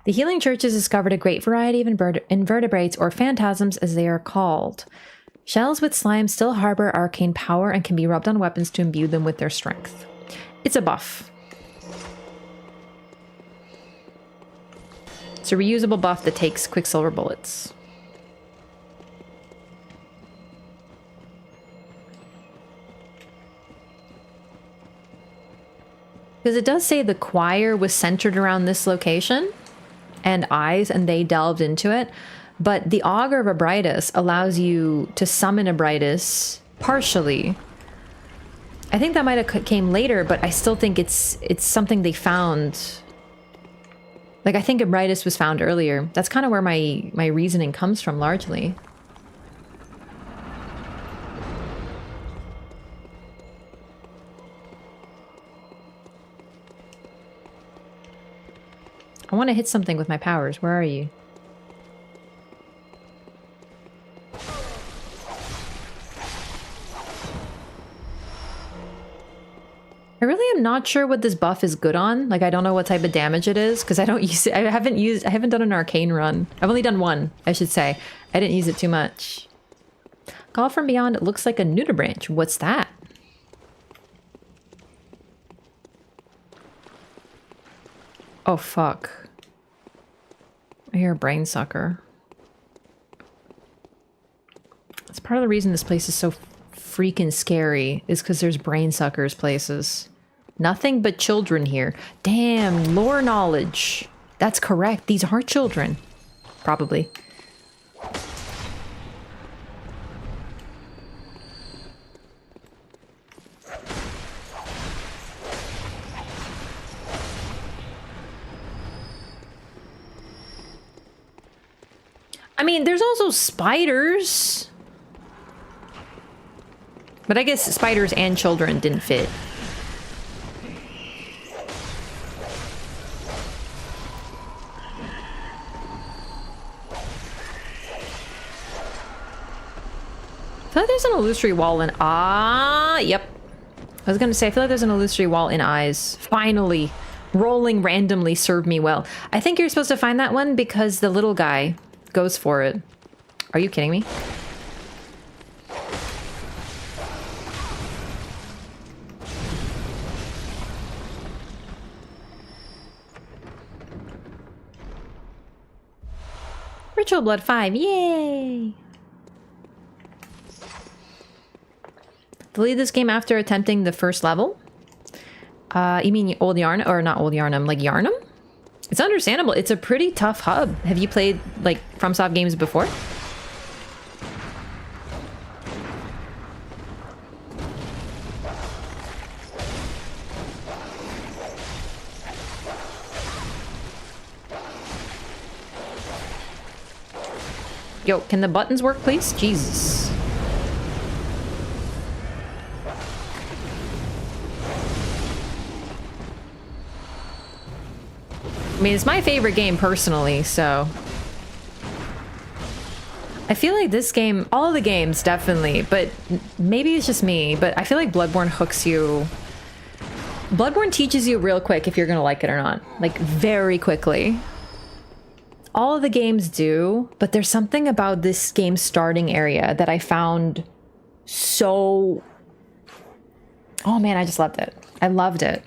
The Healing Church has discovered a great variety of invertebrates, or phantasms as they are called. Shells with slime still harbor arcane power and can be rubbed on weapons to imbue them with their strength. It's a buff. It's a reusable buff that takes quicksilver bullets. Because it does say the choir was centered around this location and eyes, and they delved into it. But the Augur of Abritus allows you to summon Abritus partially. I think that might have came later, but I still think it's something they found. Like, I think Abritus was found earlier. That's kind of where my reasoning comes from, largely. I want to hit something with my powers. Where are you? I really am not sure what this buff is good on. Like, I don't know what type of damage it is because I don't use it. I haven't done an arcane run. I've only done one, I should say. I didn't use it too much. Call from Beyond, it looks like a nudibranch. What's that? Oh, fuck. I hear a brain sucker. That's part of the reason this place is so freaking scary, is because there's brain suckers places. Nothing but children here. Damn, lore knowledge. That's correct. These are children. Probably. I mean, there's also spiders. But I guess spiders and children didn't fit. I feel like there's an illusory wall in... yep. I was gonna say, I feel like there's an illusory wall in eyes. Finally. Rolling randomly served me well. I think you're supposed to find that one because the little guy goes for it. Are you kidding me? Ritual Blood 5, yay! Delete this game after attempting the first level? You mean Old Yharnam? Or not Old Yharnam, like Yharnam? It's understandable. It's a pretty tough hub. Have you played, like, FromSoft games before? Yo, can the buttons work, please? Jesus. I mean, it's my favorite game personally, so... I feel like this game, all of the games definitely, but maybe it's just me, but I feel like Bloodborne hooks you. Bloodborne teaches you real quick if you're gonna like it or not. Like, very quickly. All of the games do, but there's something about this game's starting area that I found so... Oh man, I just loved it. I loved it.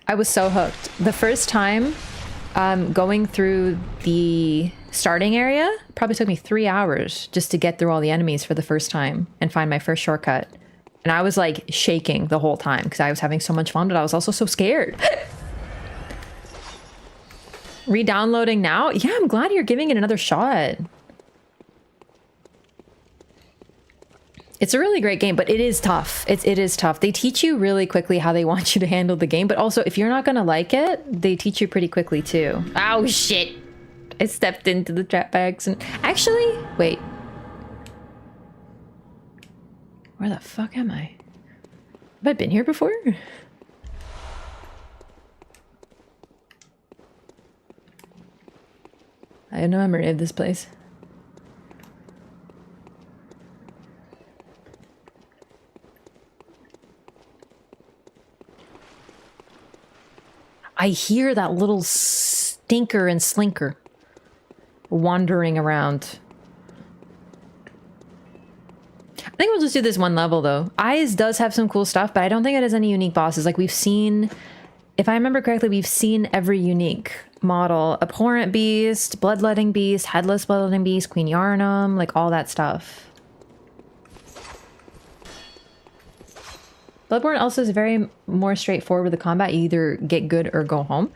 I was so hooked. The first time going through the starting area probably took me 3 hours just to get through all the enemies for the first time and find my first shortcut. And I was like shaking the whole time because I was having so much fun, but I was also so scared. Re-downloading now? Yeah, I'm glad you're giving it another shot. It's a really great game, but it is tough. It is tough. They teach you really quickly how they want you to handle the game, but also if you're not gonna like it, they teach you pretty quickly too. Oh shit! I stepped into the trap bags and... Actually, wait. Where the fuck am I? Have I been here before? I have no memory of this place. I hear that little stinker and slinker wandering around. I think we'll just do this one level though. Eyes does have some cool stuff, but I don't think it has any unique bosses. Like we've seen, if I remember correctly, we've seen every unique model. Abhorrent Beast, Bloodletting Beast, Headless Bloodletting Beast, Queen Yharnam, like all that stuff. Bloodborne also is very more straightforward with the combat. You either get good or go home.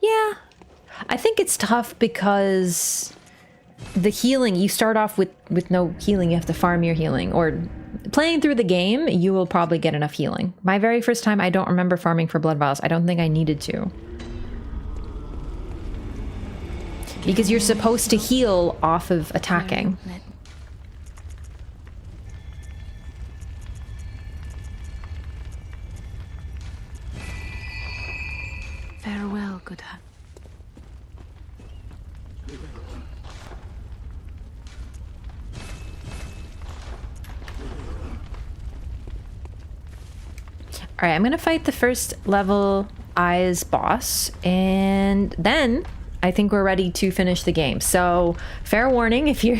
Yeah. I think it's tough because the healing, you start off with no healing. You have to farm your healing. Or playing through the game, you will probably get enough healing. My very first time, I don't remember farming for blood vials. I don't think I needed to. Because you're supposed to heal off of attacking. Farewell, good hut. Alright, I'm gonna fight the first level Eyes boss, and then I think we're ready to finish the game. So, fair warning if you're...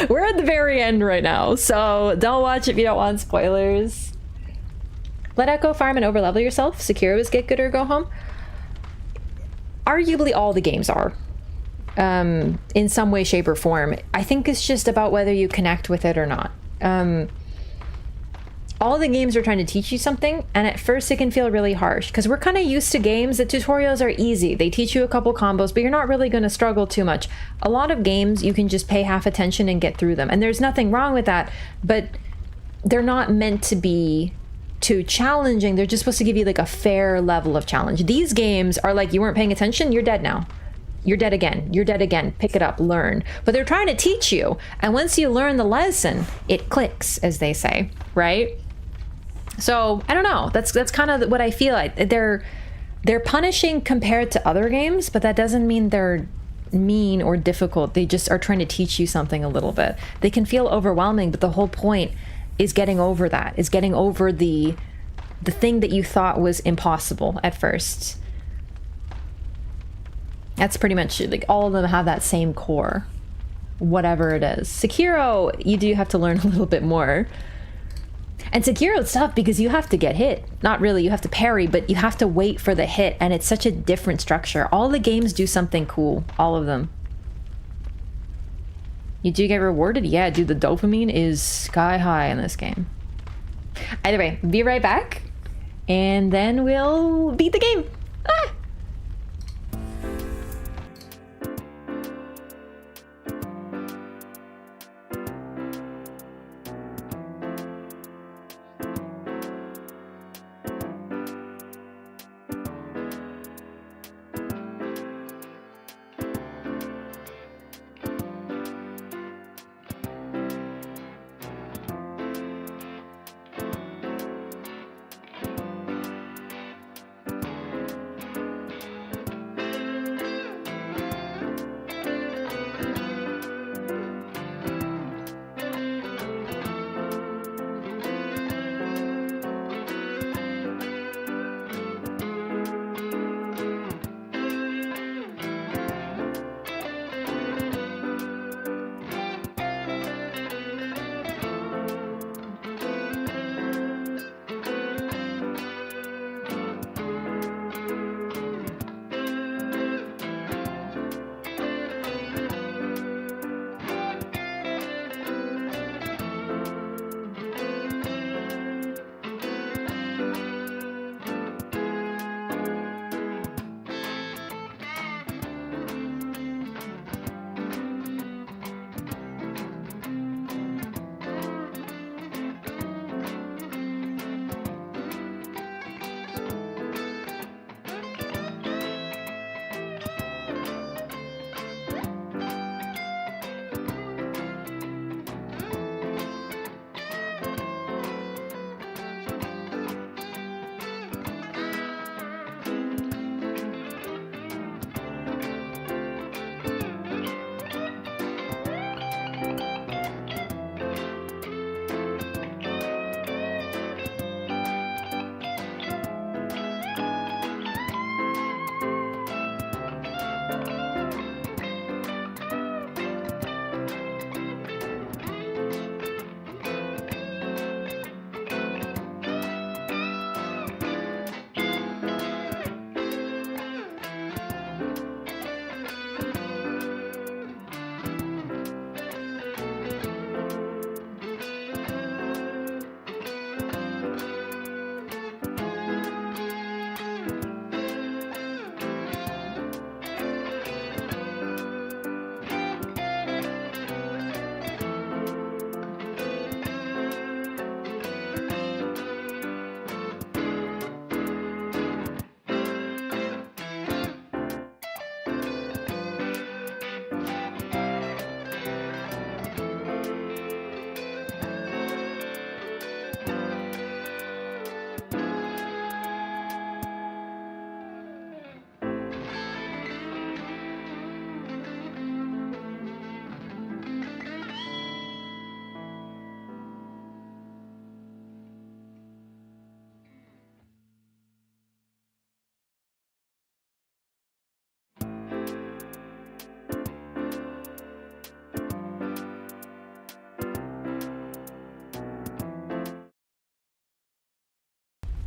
we're at the very end right now, so don't watch if you don't want spoilers. Let Echo farm and overlevel yourself. Sekiro is get good or go home. Arguably all the games are. In some way, shape, or form. I think it's just about whether you connect with it or not. All the games are trying to teach you something, and at first it can feel really harsh because we're kind of used to games that tutorials are easy. They teach you a couple combos, but you're not really going to struggle too much. A lot of games you can just pay half attention and get through them, and there's nothing wrong with that, but they're not meant to be too challenging. They're just supposed to give you like a fair level of challenge. These games are like, you weren't paying attention, you're dead now. You're dead again. You're dead again. Pick it up, learn. But they're trying to teach you, and once you learn the lesson, it clicks, as they say, right? So I don't know. That's kind of what I feel like. They're punishing compared to other games, but that doesn't mean they're mean or difficult. They just are trying to teach you something a little bit. They can feel overwhelming, but the whole point is getting over that. Is getting over the thing that you thought was impossible at first. That's pretty much like all of them have that same core, whatever it is. Sekiro, you do have to learn a little bit more. And Sekiro is tough because you have to get hit. Not really, you have to parry, but you have to wait for the hit, and it's such a different structure. All the games do something cool, all of them. You do get rewarded? Yeah, dude, the dopamine is sky high in this game. Either way, be right back, and then we'll beat the game. Ah!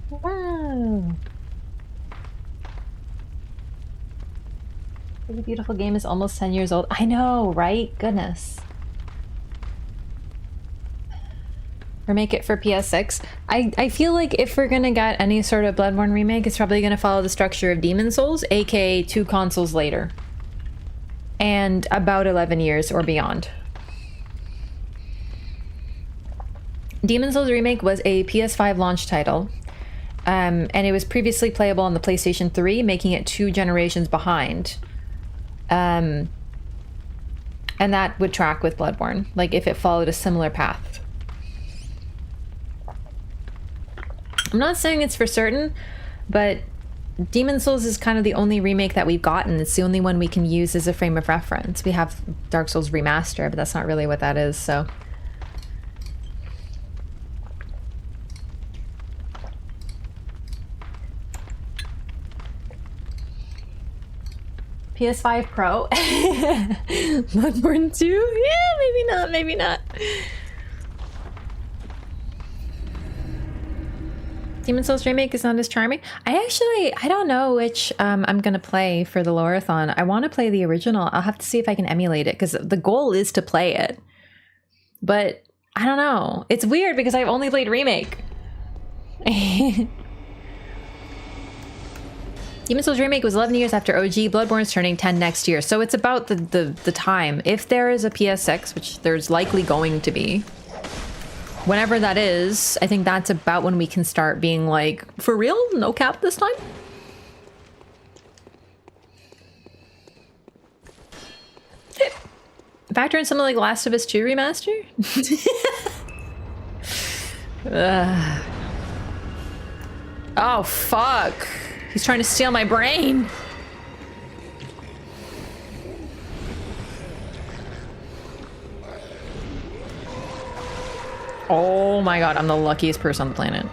Wow. The beautiful game is almost 10 years old. I know, right? Goodness. Remake it for PS6. I feel like if we're gonna get any sort of Bloodborne remake, it's probably gonna follow the structure of Demon Souls, aka 2 consoles later. And about 11 years or beyond. Demon Souls Remake was a PS5 launch title. And it was previously playable on the PlayStation 3, making it 2 generations behind. And that would track with Bloodborne, like if it followed a similar path. I'm not saying it's for certain, but Demon Souls is kind of the only remake that we've gotten. It's the only one we can use as a frame of reference. We have Dark Souls Remaster, but that's not really what that is, so... PS5 Pro. Bloodborne 2? Yeah, maybe not, maybe not. Demon Souls Remake is not as charming. I don't know which I'm gonna play for the Lorathon. I want to play the original. I'll have to see if I can emulate it, because the goal is to play it. But, I don't know. It's weird because I've only played Remake. Demon Souls Remake was 11 years after OG. Bloodborne's turning 10 next year. So it's about the time. If there is a PS6, which there's likely going to be, whenever that is, I think that's about when we can start being like, for real? No cap this time? Factor in something like Last of Us 2 Remaster? Oh, fuck. He's trying to steal my brain. Oh my god, I'm the luckiest person on the planet.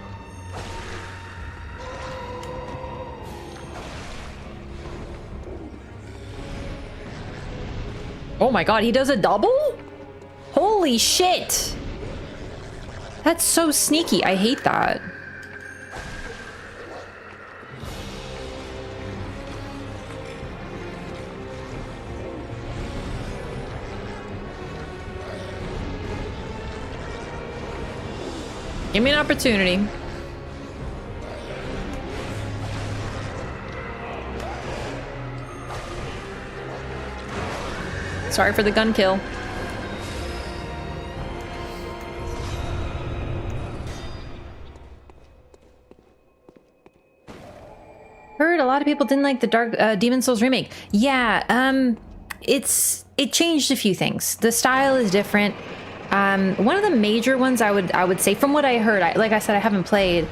Oh my god, he does a double? Holy shit! That's so sneaky. I hate that. Give me an opportunity. Sorry for the gun kill. Heard a lot of people didn't like the Demon Souls remake. Yeah, it changed a few things. The style is different. One of the major ones I would say, from what I heard, like I said, I haven't played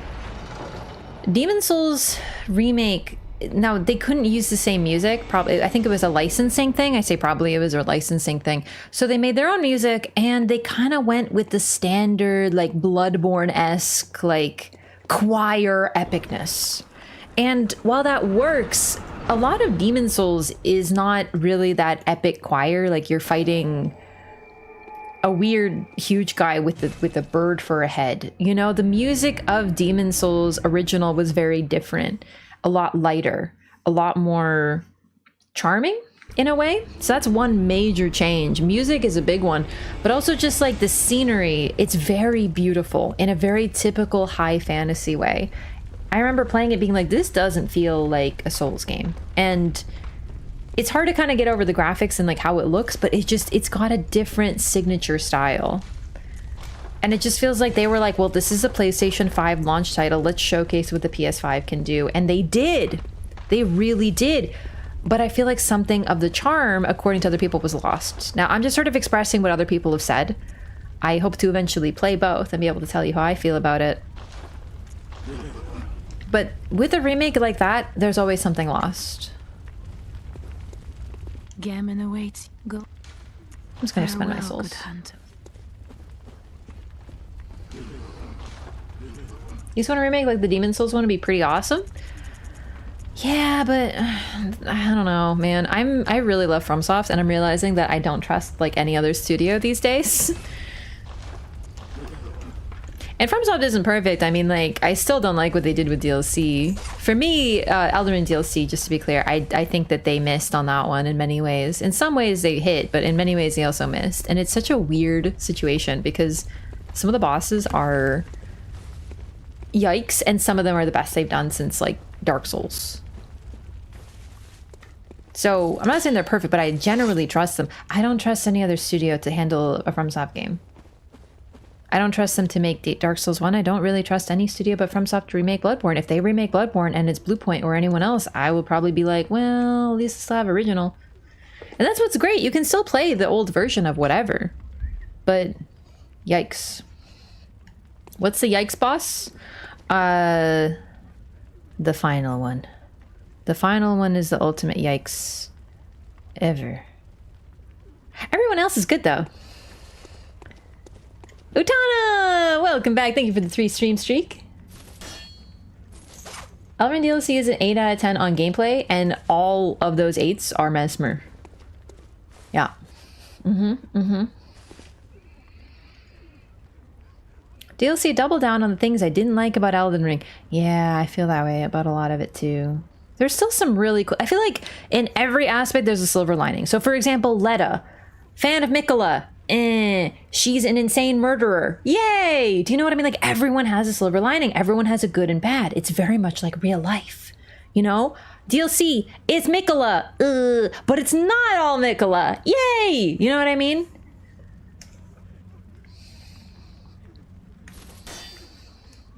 Demon Souls remake. Now, they couldn't use the same music. Probably, I think it was a licensing thing. I say probably it was a licensing thing. So they made their own music, and they kind of went with the standard, like, Bloodborne-esque, like, choir epicness. And while that works, a lot of Demon Souls is not really that epic choir. Like, you're fighting a weird, huge guy with a bird for a head. You know, the music of Demon Souls original was very different. A lot lighter, a lot more charming in a way. So that's one major change. Music is a big one, but also just like the scenery, it's very beautiful in a very typical high fantasy way. I remember playing it being like, this doesn't feel like a Souls game. And it's hard to kind of get over the graphics and like how it looks, but it's got a different signature style. And it just feels like they were like, well, this is a PlayStation 5 launch title. Let's showcase what the PS5 can do. And they did. They really did. But I feel like something of the charm, according to other people, was lost. Now, I'm just sort of expressing what other people have said. I hope to eventually play both and be able to tell you how I feel about it. But with a remake like that, there's always something lost. Gehrman awaits. Go. I'm just gonna spend my Farewell, souls. good hunter. You just want to remake like the Demon Souls one to be pretty awesome? Yeah, but I don't know, man. I really love FromSoft, and I'm realizing that I don't trust like any other studio these days. And FromSoft isn't perfect. I mean, like, I still don't like what they did with DLC. For me, Elden Ring DLC, just to be clear, I think that they missed on that one in many ways. In some ways they hit, but in many ways they also missed. And it's such a weird situation because some of the bosses are yikes, and some of them are the best they've done since, like, Dark Souls. So, I'm not saying they're perfect, but I generally trust them. I don't trust any other studio to handle a FromSoft game. I don't trust them to make Dark Souls 1. I don't really trust any studio but FromSoft to remake Bloodborne. If they remake Bloodborne and it's Bluepoint or anyone else, I will probably be like, well, at least still have original. And that's what's great. You can still play the old version of whatever. But, yikes. What's the yikes boss? The final one. The final one is the ultimate yikes ever. Everyone else is good though. Utana! Welcome back. Thank you for the 3 stream streak. Elden Ring DLC is an 8 out of 10 on gameplay, and all of those 8s are Mesmer. Yeah. DLC double down on the things I didn't like about Elden Ring. Yeah, I feel that way about a lot of it too. There's still some really cool... I feel like in every aspect there's a silver lining. So for example, Letta. Fan of Mikola. She's an insane murderer. Yay! Do you know what I mean? Like, everyone has a silver lining. Everyone has a good and bad. It's very much like real life. You know? DLC, it's Mikola. But it's not all Mikola. Yay! You know what I mean?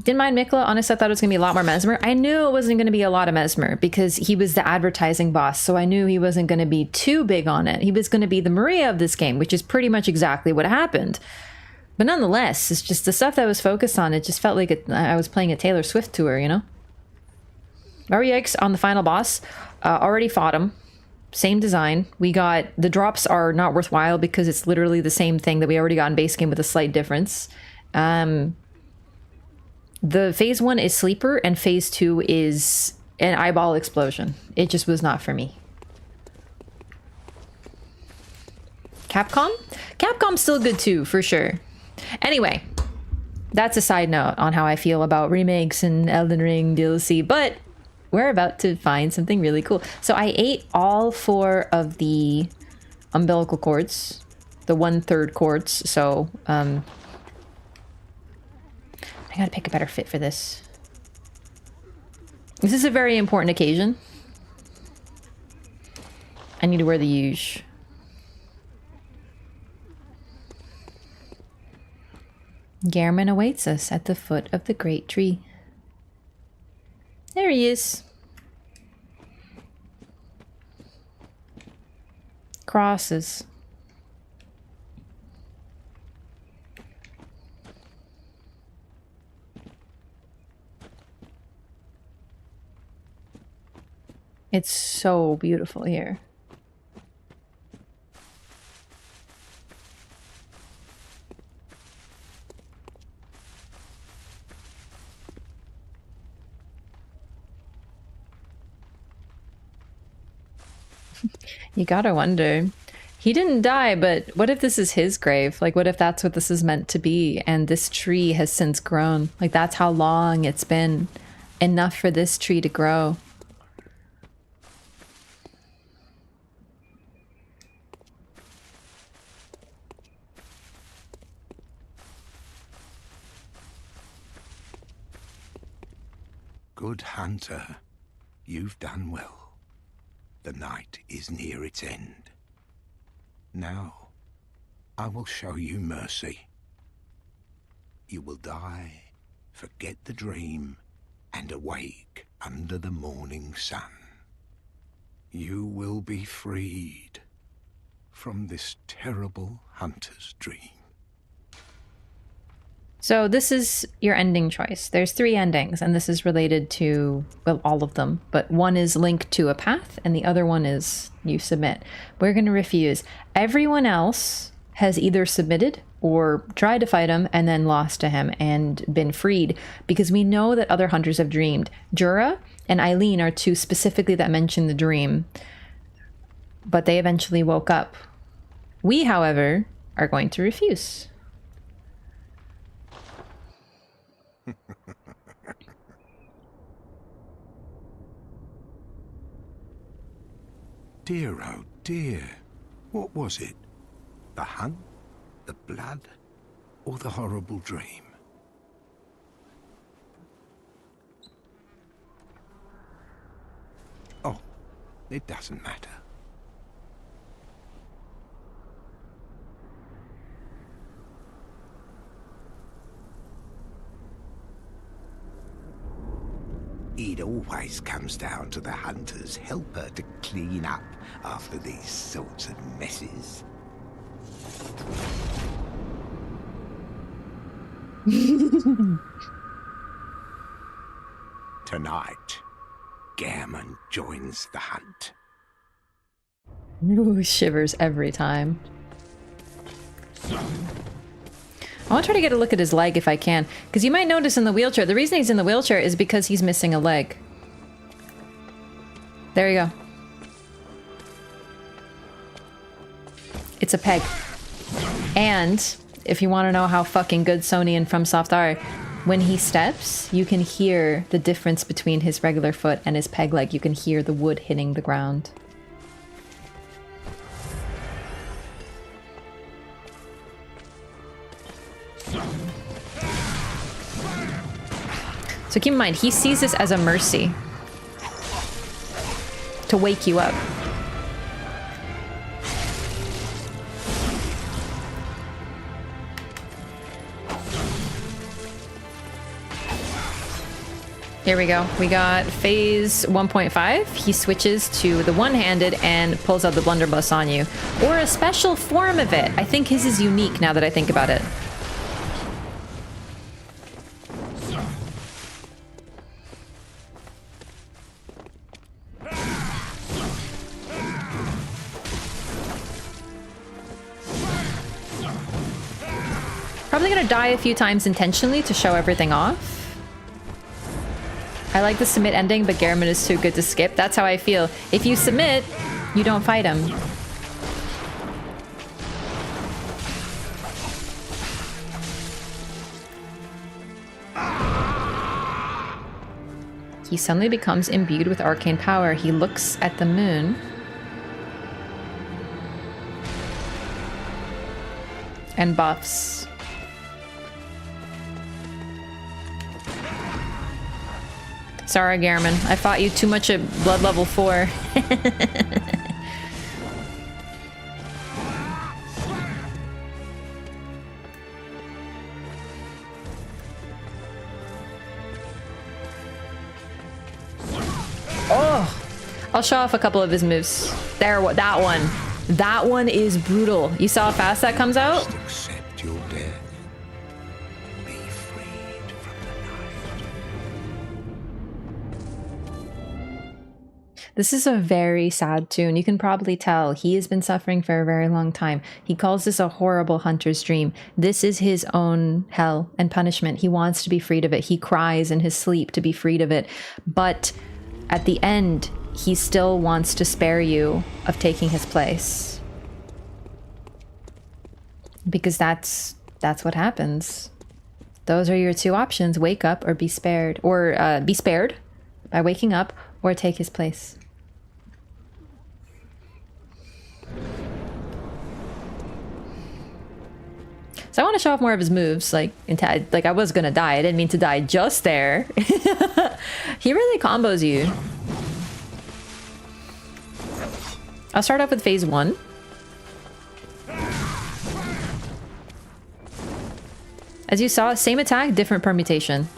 Didn't mind Mikola. Honestly, I thought it was going to be a lot more Mesmer. I knew it wasn't going to be a lot of Mesmer because he was the advertising boss, so I knew he wasn't going to be too big on it. He was going to be the Maria of this game, which is pretty much exactly what happened. But nonetheless, it's just the stuff that was focused on, it just felt like I was playing a Taylor Swift tour, you know? Very yikes on the final boss. Already fought him. Same design. We got... The drops are not worthwhile because it's literally the same thing that we already got in base game with a slight difference. The phase 1 is Sleeper and phase 2 is an eyeball explosion. It just was not for me. Capcom? Capcom's still good too, for sure. Anyway, that's a side note on how I feel about remakes and Elden Ring DLC, but we're about to find something really cool. So I ate all 4 of the umbilical cords, the 1/3 cords, so I gotta pick a better fit for this. This is a very important occasion. I need to wear the huge. Gehrman awaits us at the foot of the great tree. There he is. Crosses. It's so beautiful here. You gotta wonder. He didn't die, but what if this is his grave? Like, what if that's what this is meant to be? And this tree has since grown. Like, that's how long it's been. Enough for this tree to grow. Good hunter, you've done well. The night is near its end. Now, I will show you mercy. You will die, forget the dream, and awake under the morning sun. You will be freed from this terrible hunter's dream. So this is your ending choice. There's 3 endings, and this is related to, well, all of them. But one is linked to a path, and the other one is you submit. We're going to refuse. Everyone else has either submitted or tried to fight him and then lost to him and been freed, because we know that other hunters have dreamed. Jura and Eileen are 2 specifically that mention the dream, but they eventually woke up. We, however, are going to refuse. dear, oh dear. What was it? The hunt? The blood? Or the horrible dream? Oh, it doesn't matter. It always comes down to the hunter's helper to clean up after these sorts of messes. Tonight, Gehrman joins the hunt. Ooh, shivers every time. I want to try to get a look at his leg if I can, because you might notice in the wheelchair, the reason he's in the wheelchair is because he's missing a leg. There you go. It's a peg. And if you want to know how fucking good Sony and FromSoft are, when he steps, you can hear the difference between his regular foot and his peg leg. You can hear the wood hitting the ground. So keep in mind, he sees this as a mercy to wake you up. Here we go. We got phase 1.5. He switches to the one-handed and pulls out the blunderbuss on you. Or a special form of it. I think his is unique now that I think about it. Probably gonna die a few times intentionally to show everything off. I like the submit ending, but Gehrman is too good to skip. That's how I feel. If you submit, you don't fight him. He suddenly becomes imbued with arcane power. He looks at the moon. And buffs. Sorry, Gehrman. I fought you too much at blood level 4. Oh! I'll show off a couple of his moves. There, that one. That one is brutal. You saw how fast that comes out? Just accept your death. Be freed from the night. This is a very sad tune. You can probably tell he has been suffering for a very long time. He calls this a horrible hunter's dream. This is his own hell and punishment. He wants to be freed of it. He cries in his sleep to be freed of it. But at the end, he still wants to spare you of taking his place. Because that's what happens. Those are your two options: wake up or be spared. Or be spared by waking up, or take his place. So I want to show off more of his moves. Like I was gonna die. I didn't mean to die just there. He really combos you. I'll start off with phase 1. As you saw, same attack, different permutation.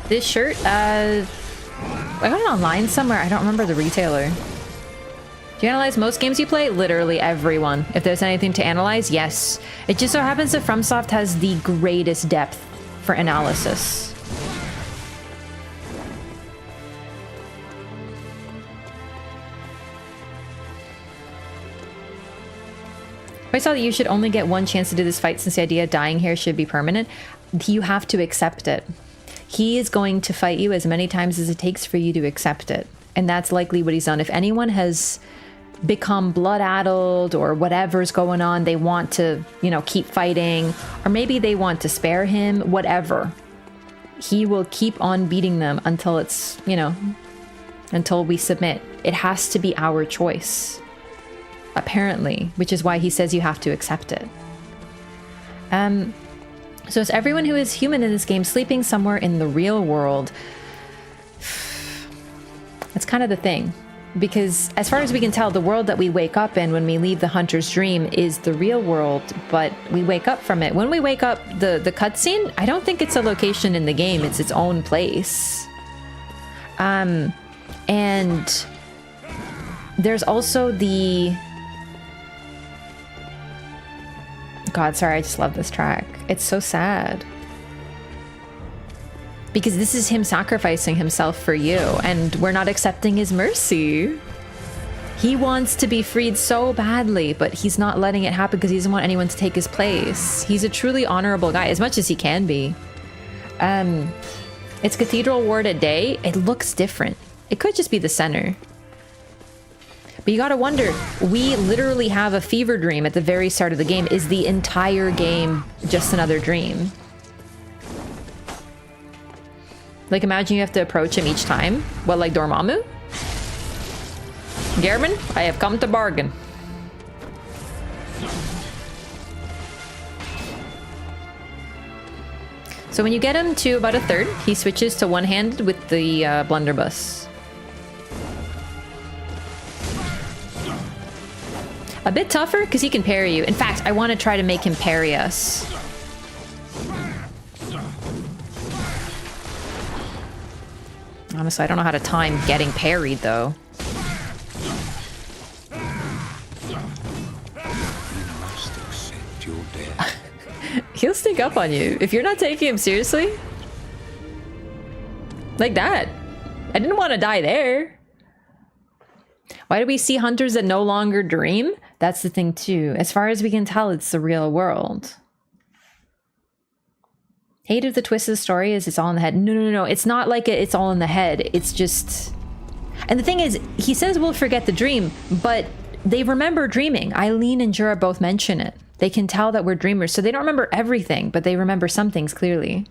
This shirt, I got it online somewhere. I don't remember the retailer. Do you analyze most games you play? Literally everyone. If there's anything to analyze, yes. It just so happens that FromSoft has the greatest depth for analysis. I saw that you should only get one chance to do this fight since the idea of dying here should be permanent. You have to accept it. He is going to fight you as many times as it takes for you to accept it. And that's likely what he's done. If anyone has become blood-addled or whatever's going on. They want to, you know, keep fighting, or maybe they want to spare him, whatever. He will keep on beating them until it's, you know, until we submit. It has to be our choice, apparently, which is why he says you have to accept it. So is everyone who is human in this game sleeping somewhere in the real world? That's kind of the thing. Because as far as we can tell, the world that we wake up in when we leave the hunter's dream is the real world, but we wake up from it. When we wake up, the cutscene, I don't think it's a location in the game. It's its own place. And there's also the... God, sorry, I just love this track. It's so sad. Because this is him sacrificing himself for you, and we're not accepting his mercy. He wants to be freed so badly, but he's not letting it happen because he doesn't want anyone to take his place. He's a truly honorable guy, as much as he can be. It's Cathedral Ward at day. It looks different. It could just be the center. But you gotta wonder, we literally have a fever dream at the very start of the game. Is the entire game just another dream? Like, imagine you have to approach him each time. What, like Dormammu? Gehrman, I have come to bargain. So when you get him to about a third, he switches to one-handed with the blunderbuss. A bit tougher, because he can parry you. In fact, I want to try to make him parry us. Honestly, I don't know how to time getting parried, though. He'll sneak up on you. If you're not taking him seriously. Like that. I didn't want to die there. Why do we see hunters that no longer dream? That's the thing, too. As far as we can tell, it's the real world. Hate of the twisted story is it's all in the head. No. It's not like it's all in the head. It's just... And the thing is, he says we'll forget the dream, but they remember dreaming. Eileen and Jura both mention it. They can tell that we're dreamers, so they don't remember everything, but they remember some things clearly.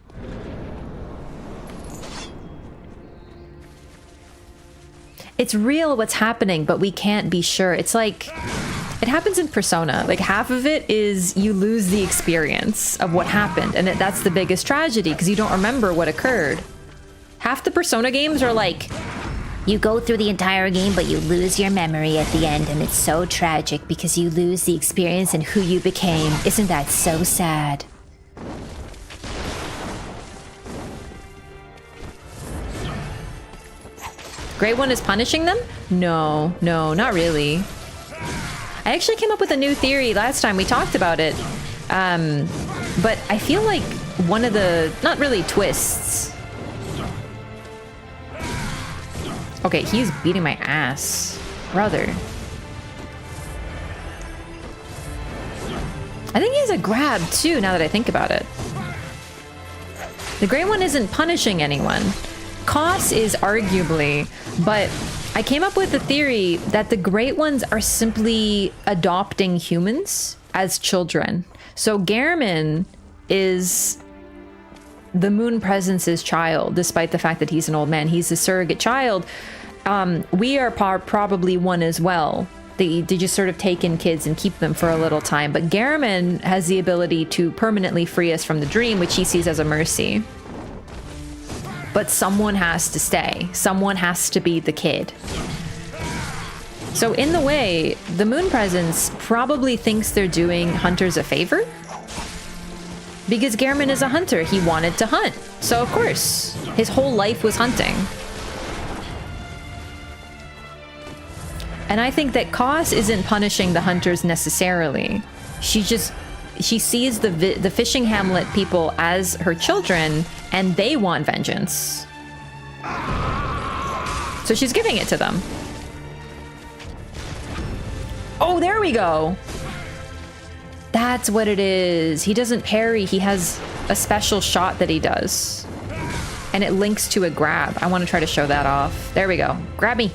It's real what's happening, but we can't be sure. It's like... It happens in Persona. Like, half of it is you lose the experience of what happened, and that's the biggest tragedy, because you don't remember what occurred. Half the Persona games are like... You go through the entire game, but you lose your memory at the end, and it's so tragic because you lose the experience and who you became. Isn't that so sad? Great One is punishing them? No, not really. I actually came up with a new theory last time we talked about it. But I feel like one of the, not really twists. Okay, he's beating my ass. Brother. I think he has a grab too, now that I think about it. The Great One isn't punishing anyone. Kos is arguably, but I came up with the theory that the Great Ones are simply adopting humans as children. So Gehrman is the Moon Presence's child, despite the fact that he's an old man. He's a surrogate child. We are probably one as well. They just sort of take in kids and keep them for a little time. But Gehrman has the ability to permanently free us from the dream, which he sees as a mercy. But someone has to stay. Someone has to be the kid. So in the way, the Moon Presence probably thinks they're doing hunters a favor. Because Gehrman is a hunter. He wanted to hunt. So of course, his whole life was hunting. And I think that Kos isn't punishing the hunters necessarily. She sees the fishing hamlet people as her children, and they want vengeance. So she's giving it to them. Oh, there we go. That's what it is. He doesn't parry. He has a special shot that he does. And it links to a grab. I want to try to show that off. There we go. Grab me.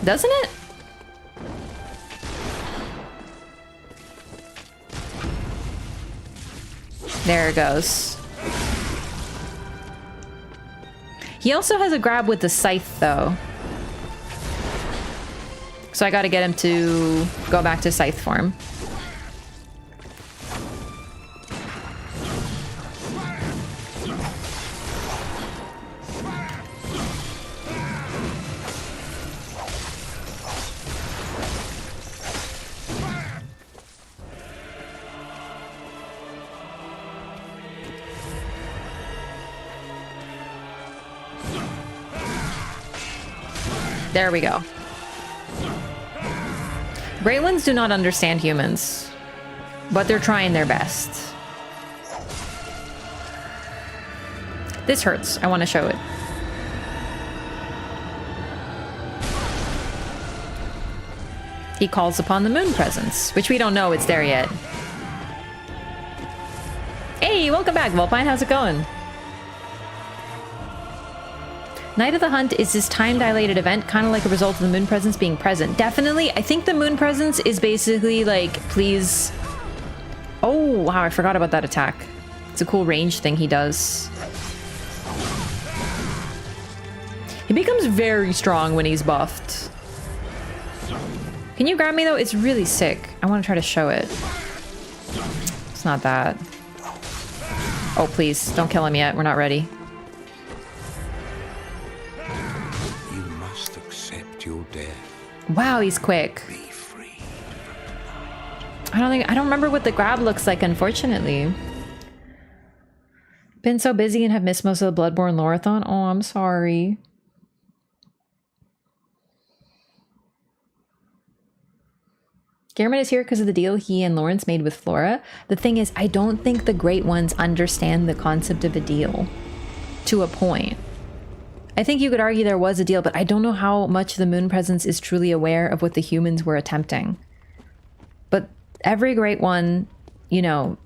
Doesn't it? There it goes. He also has a grab with the scythe, though. So I gotta get him to go back to scythe form. There we go. Great ones do not understand humans, but they're trying their best. This hurts. I want to show it. He calls upon the moon presence, which we don't know it's there yet. Hey, welcome back, Volpine. How's it going? Night of the Hunt is this time-dilated event, kind of like a result of the moon presence being present. Definitely, I think the moon presence is basically like, please... Oh, wow, I forgot about that attack. It's a cool range thing he does. He becomes very strong when he's buffed. Can you grab me, though? It's really sick. I want to try to show it. It's not that. Oh, please, don't kill him yet. We're not ready. Your death. Wow, he's quick. I don't remember what the grab looks like, unfortunately. Been so busy and have missed most of the Bloodborne Loreathon. Oh, I'm sorry. Gehrman is here because of the deal he and Lawrence made with Flora. The thing is, I don't think the Great Ones understand the concept of a deal. To a point. I think you could argue there was a deal, but I don't know how much the moon presence is truly aware of what the humans were attempting. But every Great One, you know,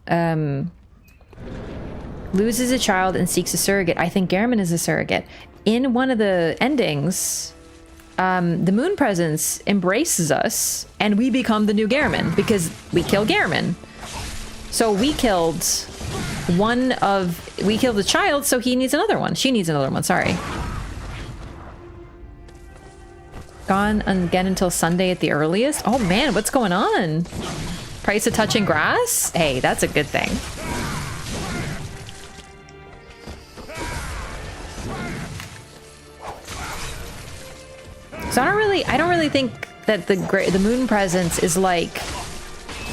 loses a child and seeks a surrogate. I think Gehrman is a surrogate. In one of the endings, the moon presence embraces us and we become the new Gehrman because we kill Gehrman. So we killed the child, so he needs another one. She needs another one, sorry. Gone again until Sunday at the earliest? Oh man, what's going on? Price of touching grass? Hey, that's a good thing. So I don't really think that the moon presence is like,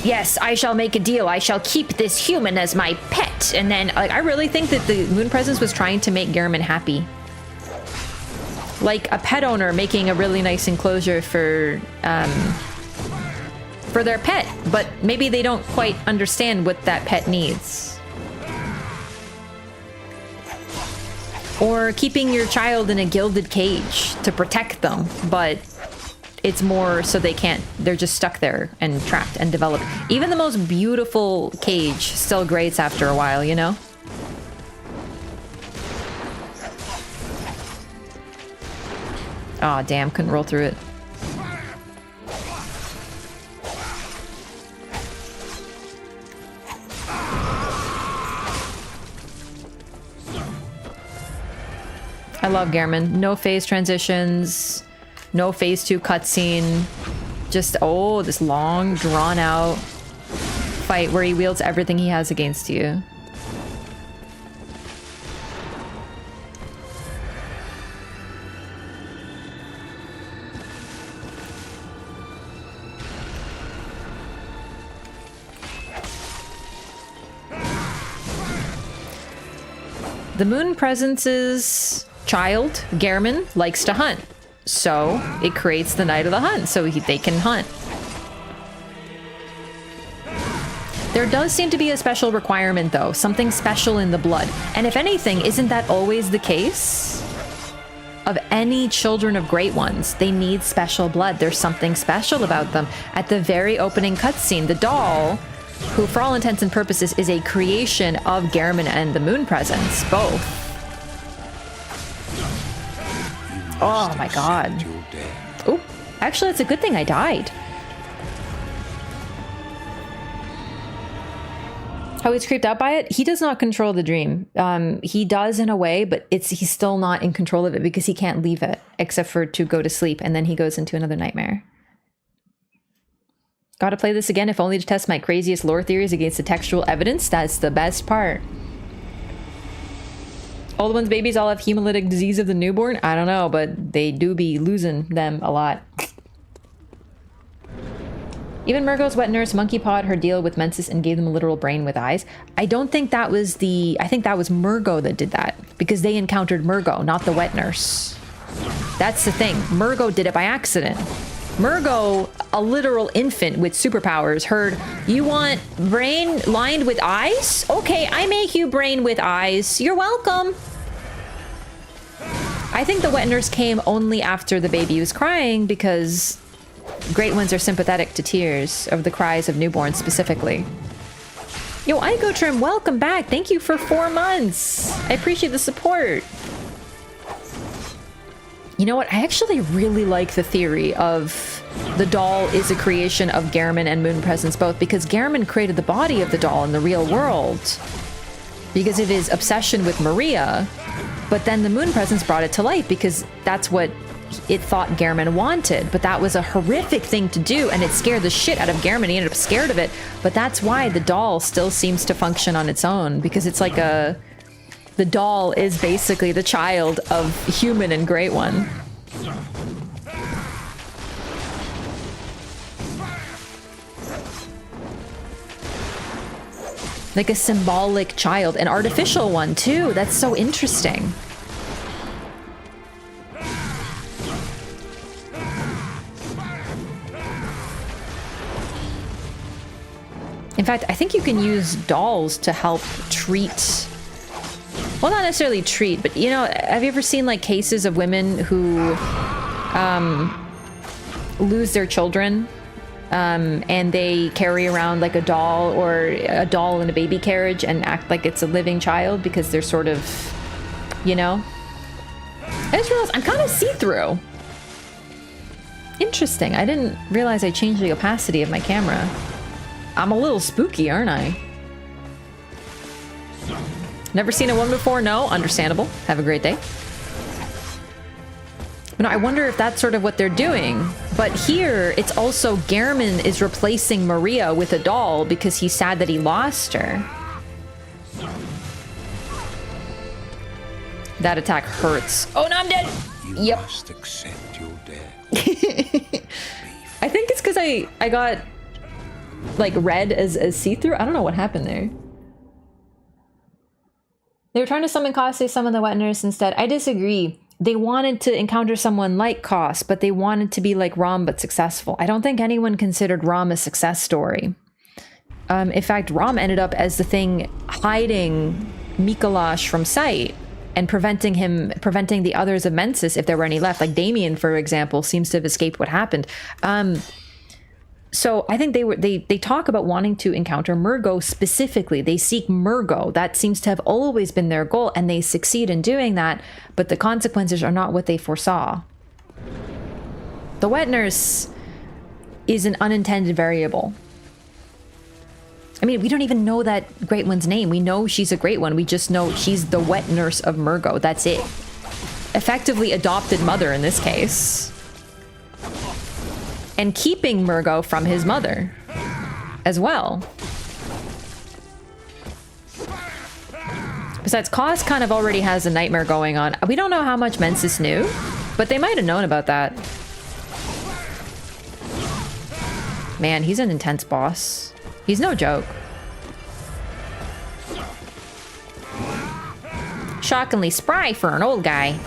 yes, I shall make a deal. I shall keep this human as my pet. And then like I really think that the moon presence was trying to make Gehrman happy. Like a pet owner making a really nice enclosure for their pet, but maybe they don't quite understand what that pet needs. Or keeping your child in a gilded cage to protect them, but it's more so they're just stuck there and trapped and developed. Even the most beautiful cage still grates after a while, you know? Aw, damn, couldn't roll through it. I love Gehrman. No phase transitions, no phase 2 cutscene. Just, oh, this long, drawn-out fight where he wields everything he has against you. The moon presence's child, Gehrman, likes to hunt. So it creates the Night of the Hunt so they can hunt. There does seem to be a special requirement though, something special in the blood. And if anything, isn't that always the case? Of any children of Great Ones, they need special blood. There's something special about them. At the very opening cutscene, the doll, who for all intents and purposes is a creation of Gehrman and the moon presence, both. Oh my god. Oh, Actually, it's a good thing I died. How he's creeped out by it? He does not control the dream. He does in a way, but he's still not in control of it because he can't leave it except for to go to sleep, and then he goes into another nightmare. Gotta play this again, if only to test my craziest lore theories against the textual evidence. That's the best part. All the ones babies all have hemolytic disease of the newborn? I don't know, but they do be losing them a lot. Even Murgo's wet nurse monkey pawed her deal with Mensis and gave them a literal brain with eyes. I don't think that was I think that was Murgo that did that, because they encountered Murgo, not the wet nurse. That's the thing. Murgo did it by accident. Murgo, a literal infant with superpowers, heard, you want brain lined with eyes? Okay, I make you brain with eyes. You're welcome. I think the wet nurse came only after the baby was crying, because great ones are sympathetic to tears of the cries of newborns specifically. Yo, Igo Trim, welcome back. Thank you for 4 months. I appreciate the support. You know what? I actually really like the theory of the doll is a creation of Gehrman and Moon Presence both, because Gehrman created the body of the doll in the real world because of his obsession with Maria, but then the Moon Presence brought it to life because that's what it thought Gehrman wanted, but that was a horrific thing to do, and it scared the shit out of Gehrman. He ended up scared of it, but that's why the doll still seems to function on its own, because it's like the doll is basically the child of human and Great One. Like a symbolic child, an artificial one too. That's so interesting. In fact, I think you can use dolls to help treat, well, not necessarily treat, but you know, have you ever seen like cases of women who lose their children and they carry around like a doll or a doll in a baby carriage and act like it's a living child because they're sort of, you know? I just realized I'm kind of see-through. Interesting. I didn't realize I changed the opacity of my camera. I'm a little spooky, aren't I? Never seen a woman before? No? Understandable. Have a great day. No, I wonder if that's sort of what they're doing. But here, it's also Gehrman is replacing Maria with a doll because he's sad that he lost her. That attack hurts. Oh, no, I'm dead! You must accept your death. I think it's because I got like red as see-through. I don't know what happened there. They were trying to summon Koss, they summoned the wet nurse instead. I disagree. They wanted to encounter someone like Koss, but they wanted to be like Rom but successful. I don't think anyone considered Rom a success story. In fact, Rom ended up as the thing hiding Mikolash from sight and preventing the others of Mensis if there were any left. Like Damien, for example, seems to have escaped what happened. So I think they talk about wanting to encounter Murgo specifically. They seek Murgo. That seems to have always been their goal, and they succeed in doing that, but the consequences are not what they foresaw. The wet nurse is an unintended variable. I mean, we don't even know that Great One's name. We know she's a Great One. We just know she's the wet nurse of Murgo. That's it. Effectively adopted mother in this case. And keeping Murgo from his mother as well. Besides, Koss kind of already has a nightmare going on. We don't know how much Mensis knew, but they might have known about that. Man, he's an intense boss. He's no joke. Shockingly spry for an old guy.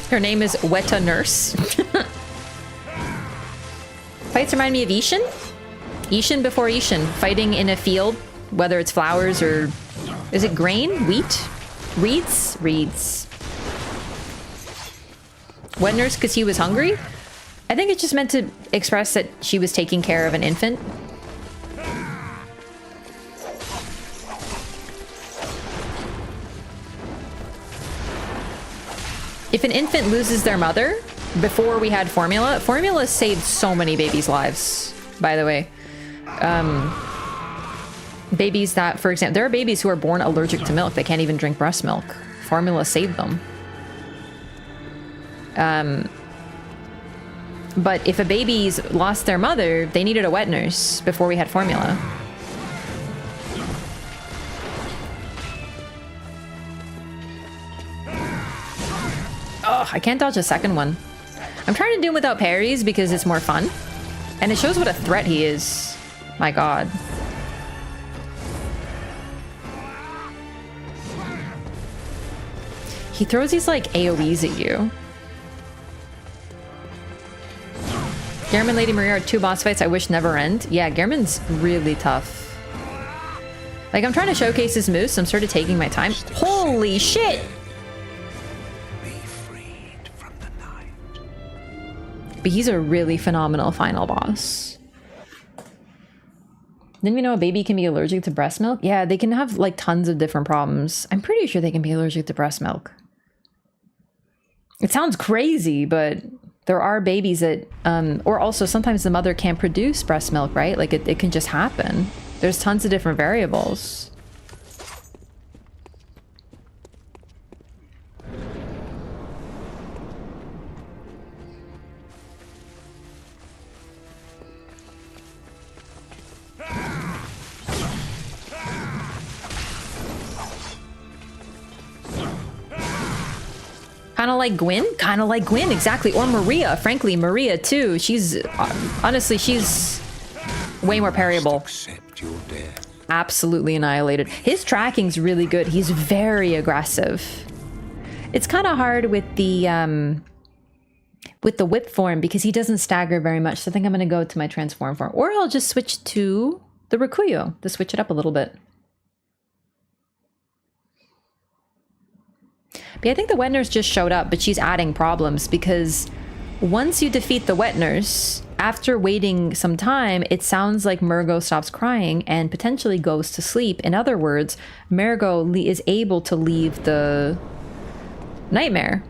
Her name is Weta Nurse. Fights remind me of Ishin. Ishin before Ishin. Fighting in a field, whether it's flowers or... Is it grain? Wheat? Reeds? Reeds. Wet Nurse because he was hungry? I think it's just meant to express that she was taking care of an infant. If an infant loses their mother before we had formula, formula saved so many babies' lives, by the way. Babies that, for example, there are babies who are born allergic to milk. They can't even drink breast milk. Formula saved them. But if a baby's lost their mother, they needed a wet nurse before we had formula. Oh, I can't dodge a second one. I'm trying to do him without parries because it's more fun. And it shows what a threat he is. My god. He throws these like AoEs at you. Gehrman, Lady Maria are 2 boss fights I wish never end. Yeah, Gehrman's really tough. Like, I'm trying to showcase his moves, so I'm sort of taking my time. Holy shit! Be freed from the night. But he's a really phenomenal final boss. Didn't you know a baby can be allergic to breast milk? Yeah, they can have like tons of different problems. I'm pretty sure they can be allergic to breast milk. It sounds crazy, but there are babies that, or also sometimes the mother can't produce breast milk, right? Like it can just happen. There's tons of different variables. Kind of like Gwyn? Kind of like Gwyn, exactly. Or Maria. Frankly, Maria too. She's, honestly, she's way more parryable. Accept your death. Absolutely annihilated. His tracking's really good. He's very aggressive. It's kind of hard with the whip form because he doesn't stagger very much. So I think I'm going to go to my transform form. Or I'll just switch to the Rikuyo to switch it up a little bit. But yeah, I think the wet nurse just showed up, but she's adding problems because once you defeat the wet nurse, after waiting some time, it sounds like Murgo stops crying and potentially goes to sleep. In other words, Murgo is able to leave the nightmare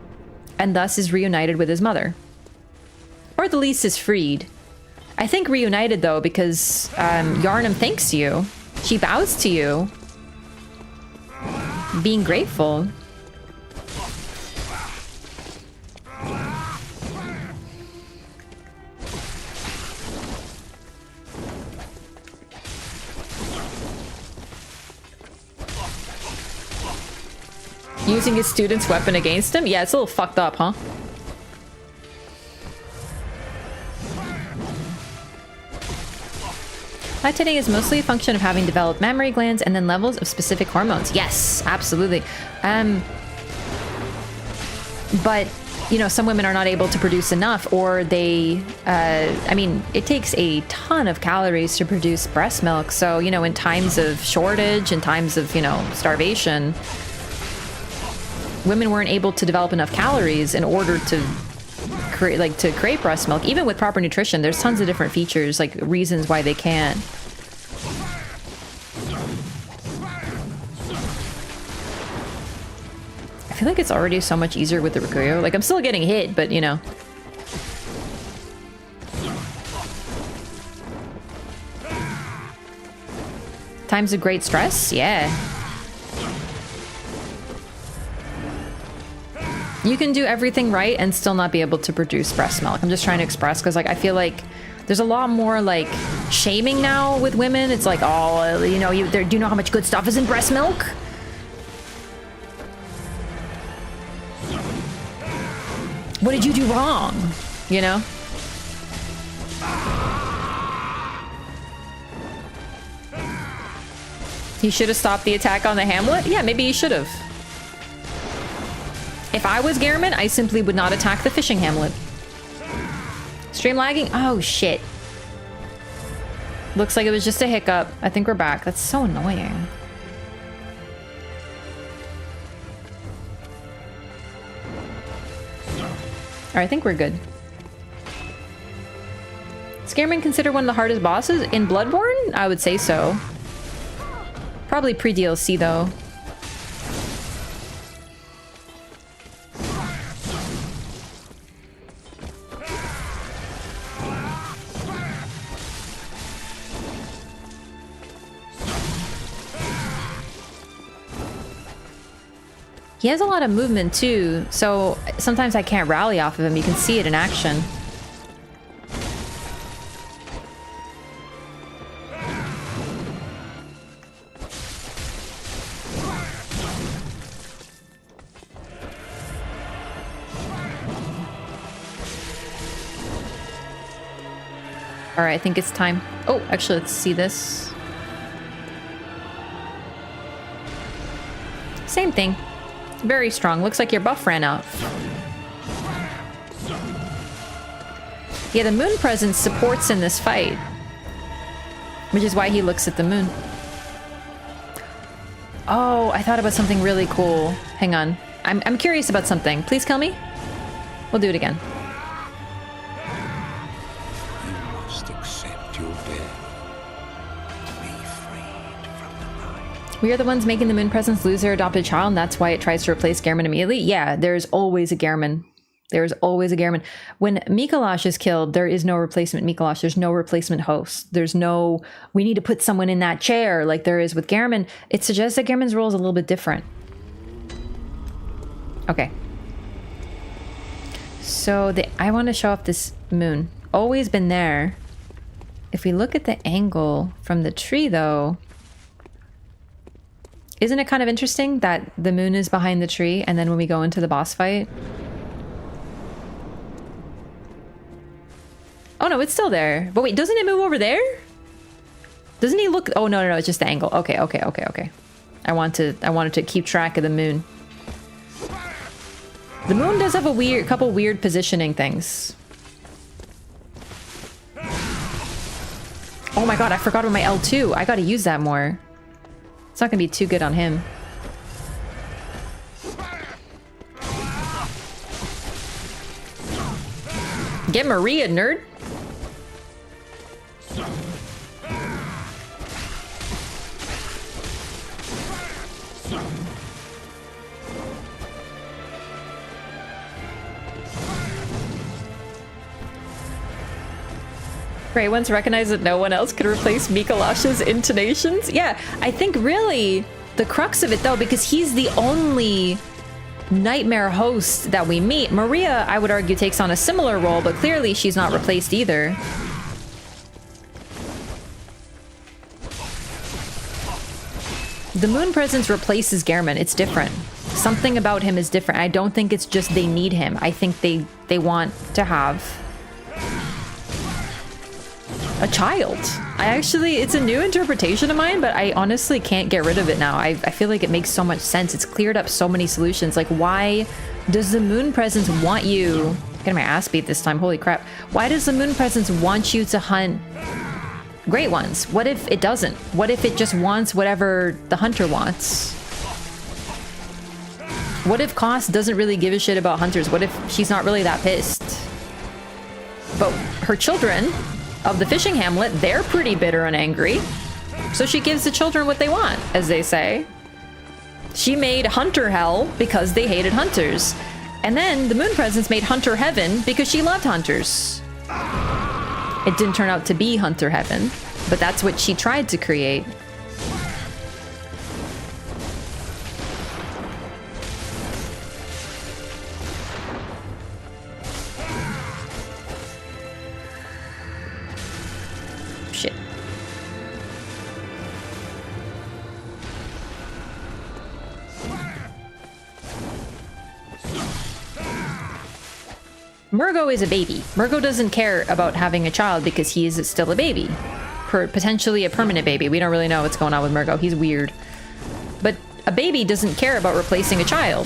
and thus is reunited with his mother. Or at the least is freed. I think reunited though, because Yharnam thanks you. She bows to you. Being grateful. Using his student's weapon against him? Yeah, it's a little fucked up, huh? Lactating is mostly a function of having developed mammary glands and then levels of specific hormones. Yes, absolutely. But, you know, some women are not able to produce enough, or they, I mean, it takes a ton of calories to produce breast milk. So, you know, in times of shortage, in times of, you know, starvation, women weren't able to develop enough calories in order to create breast milk. Even with proper nutrition, there's tons of different features, like reasons why they can't. I feel like it's already so much easier with the Rikuyo. Like, I'm still getting hit, but you know. Times of great stress? Yeah. You can do everything right and still not be able to produce breast milk. I'm just trying to express because, like, I feel like there's a lot more, like, shaming now with women. It's like, oh, you know, do you know how much good stuff is in breast milk? What did you do wrong? You know? He should have stopped the attack on the Hamlet? Yeah, maybe he should have. If I was Gehrman, I simply would not attack the fishing hamlet. Stream lagging? Oh, shit. Looks like it was just a hiccup. I think we're back. That's so annoying. Alright, I think we're good. Is Gehrman considered one of the hardest bosses in Bloodborne? I would say so. Probably pre-DLC, though. He has a lot of movement too, so sometimes I can't rally off of him. You can see it in action. Alright, I think it's time. Oh, actually, let's see this. Same thing. Very strong. Looks like your buff ran out. Yeah, the moon presence supports in this fight. Which is why he looks at the moon. Oh, I thought about something really cool. Hang on. I'm curious about something. Please kill me. We'll do it again. We are the ones making the moon presence lose their adopted child, and that's why it tries to replace Gehrman immediately. Yeah, there's always a Gehrman. There's always a Gehrman. When Mikolash is killed, there is no replacement Mikolash. There's no replacement host. There's no, we need to put someone in that chair like there is with Gehrman. It suggests that Gehrman's role is a little bit different. Okay. So I want to show off this moon. Always been there. If we look at the angle from the tree, though... Isn't it kind of interesting that the moon is behind the tree and then when we go into the boss fight? Oh no, it's still there. But wait, doesn't it move over there? Doesn't he look... Oh no, it's just the angle. Okay. I wanted to keep track of the moon. The moon does have a couple weird positioning things. Oh my god, I forgot about my L2. I gotta use that more. It's not gonna be too good on him. Get Maria, nerd! Gray once recognized that no one else could replace Mikolash's intonations. Yeah, I think really the crux of it though, because he's the only nightmare host that we meet. Maria, I would argue, takes on a similar role, but clearly she's not replaced either. The moon presence replaces Gehrman. It's different. Something about him is different. I don't think it's just they need him. I think they want to have a child. It's a new interpretation of mine, but I honestly can't get rid of it now. I feel like it makes so much sense. It's cleared up so many solutions. Like, why does the moon presence want you... I'm getting my ass beat this time, holy crap. Why does the moon presence want you to hunt great ones? What if it doesn't? What if it just wants whatever the hunter wants? What if Koss doesn't really give a shit about hunters? What if she's not really that pissed? But her children of the fishing hamlet, they're pretty bitter and angry. So she gives the children what they want, as they say. She made hunter hell because they hated hunters. And then the moon presence made hunter heaven because she loved hunters. It didn't turn out to be hunter heaven, but that's what she tried to create. Shit. Murgo is a baby. Murgo doesn't care about having a child because he is still a baby. Potentially a permanent baby. We don't really know what's going on with Murgo. He's weird. But a baby doesn't care about replacing a child.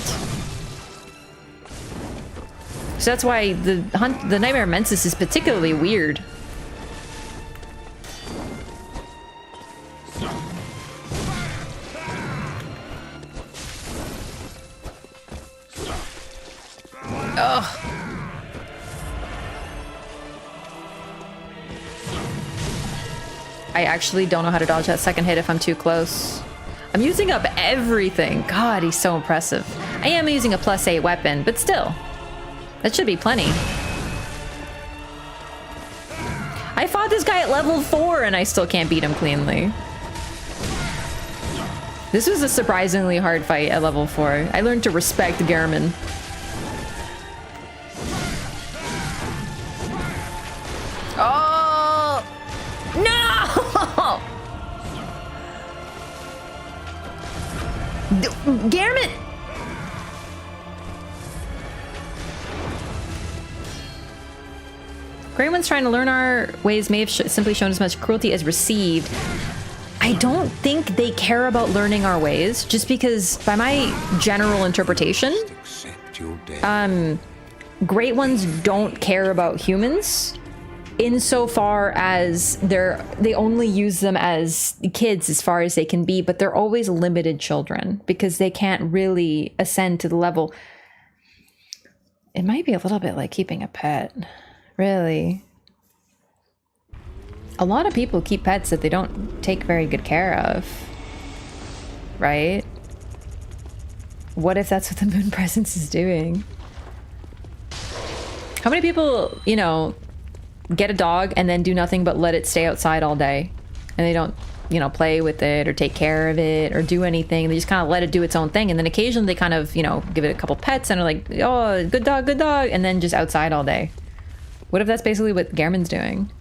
So that's why the Nightmare Mensis is particularly weird. Ugh. I actually don't know how to dodge that second hit if I'm too close. I'm using up everything. God, he's so impressive. I am using a +8 weapon, but still. That should be plenty. I fought this guy at level 4 and I still can't beat him cleanly. This was a surprisingly hard fight at level 4. I learned to respect Gehrman. Oh! No! Gehrman! Great One's trying to learn our ways may have simply shown as much cruelty as received. I don't think they care about learning our ways, just because, by my general interpretation, Great Ones don't care about humans insofar as they only use them as kids as far as they can be, but they're always limited children because they can't really ascend to the level. It might be a little bit like keeping a pet, really. A lot of people keep pets that they don't take very good care of, right? What if that's what the moon presence is doing? How many people, you know, get a dog and then do nothing but let it stay outside all day, and they don't, you know, play with it or take care of it or do anything? They just kind of let it do its own thing, and then occasionally they kind of, you know, give it a couple pets and are like, oh, good dog, and then just outside all day. What if that's basically what Gehrman's doing?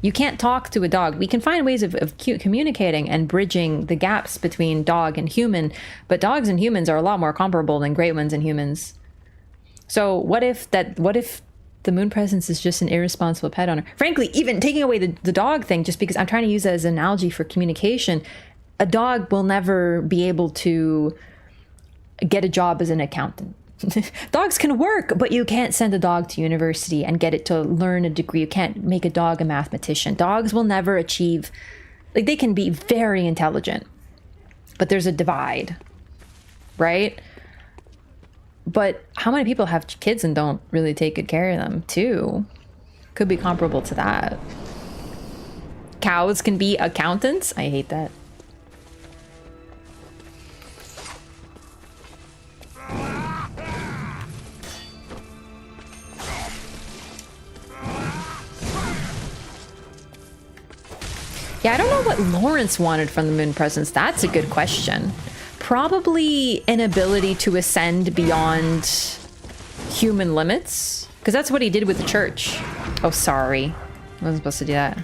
You can't talk to a dog. We can find ways of communicating and bridging the gaps between dog and human, but dogs and humans are a lot more comparable than Great Ones and humans. So what if the moon presence is just an irresponsible pet owner? Frankly, even taking away the dog thing, just because I'm trying to use that as an analogy for communication, a dog will never be able to get a job as an accountant. Dogs can work, but you can't send a dog to university and get it to learn a degree. You can't make a dog a mathematician. Dogs will never achieve, like, they can be very intelligent, but there's a divide, right? But how many people have kids and don't really take good care of them too? Could be comparable to that. Cows can be accountants. I hate that. Yeah, I don't know what Lawrence wanted from the moon presence. That's a good question. Probably an ability to ascend beyond human limits, because that's what he did with the church. Oh, sorry. I wasn't supposed to do that.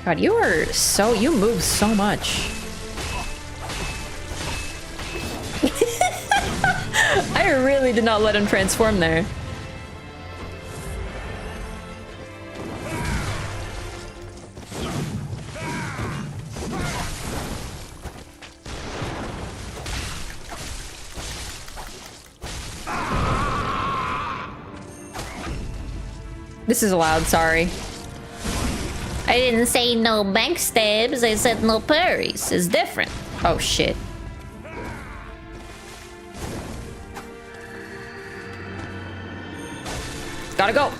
God, you move so much. I really did not let him transform there. This is allowed, sorry. I didn't say no bank stabs, I said no parries. It's different. Oh shit. Gotta go.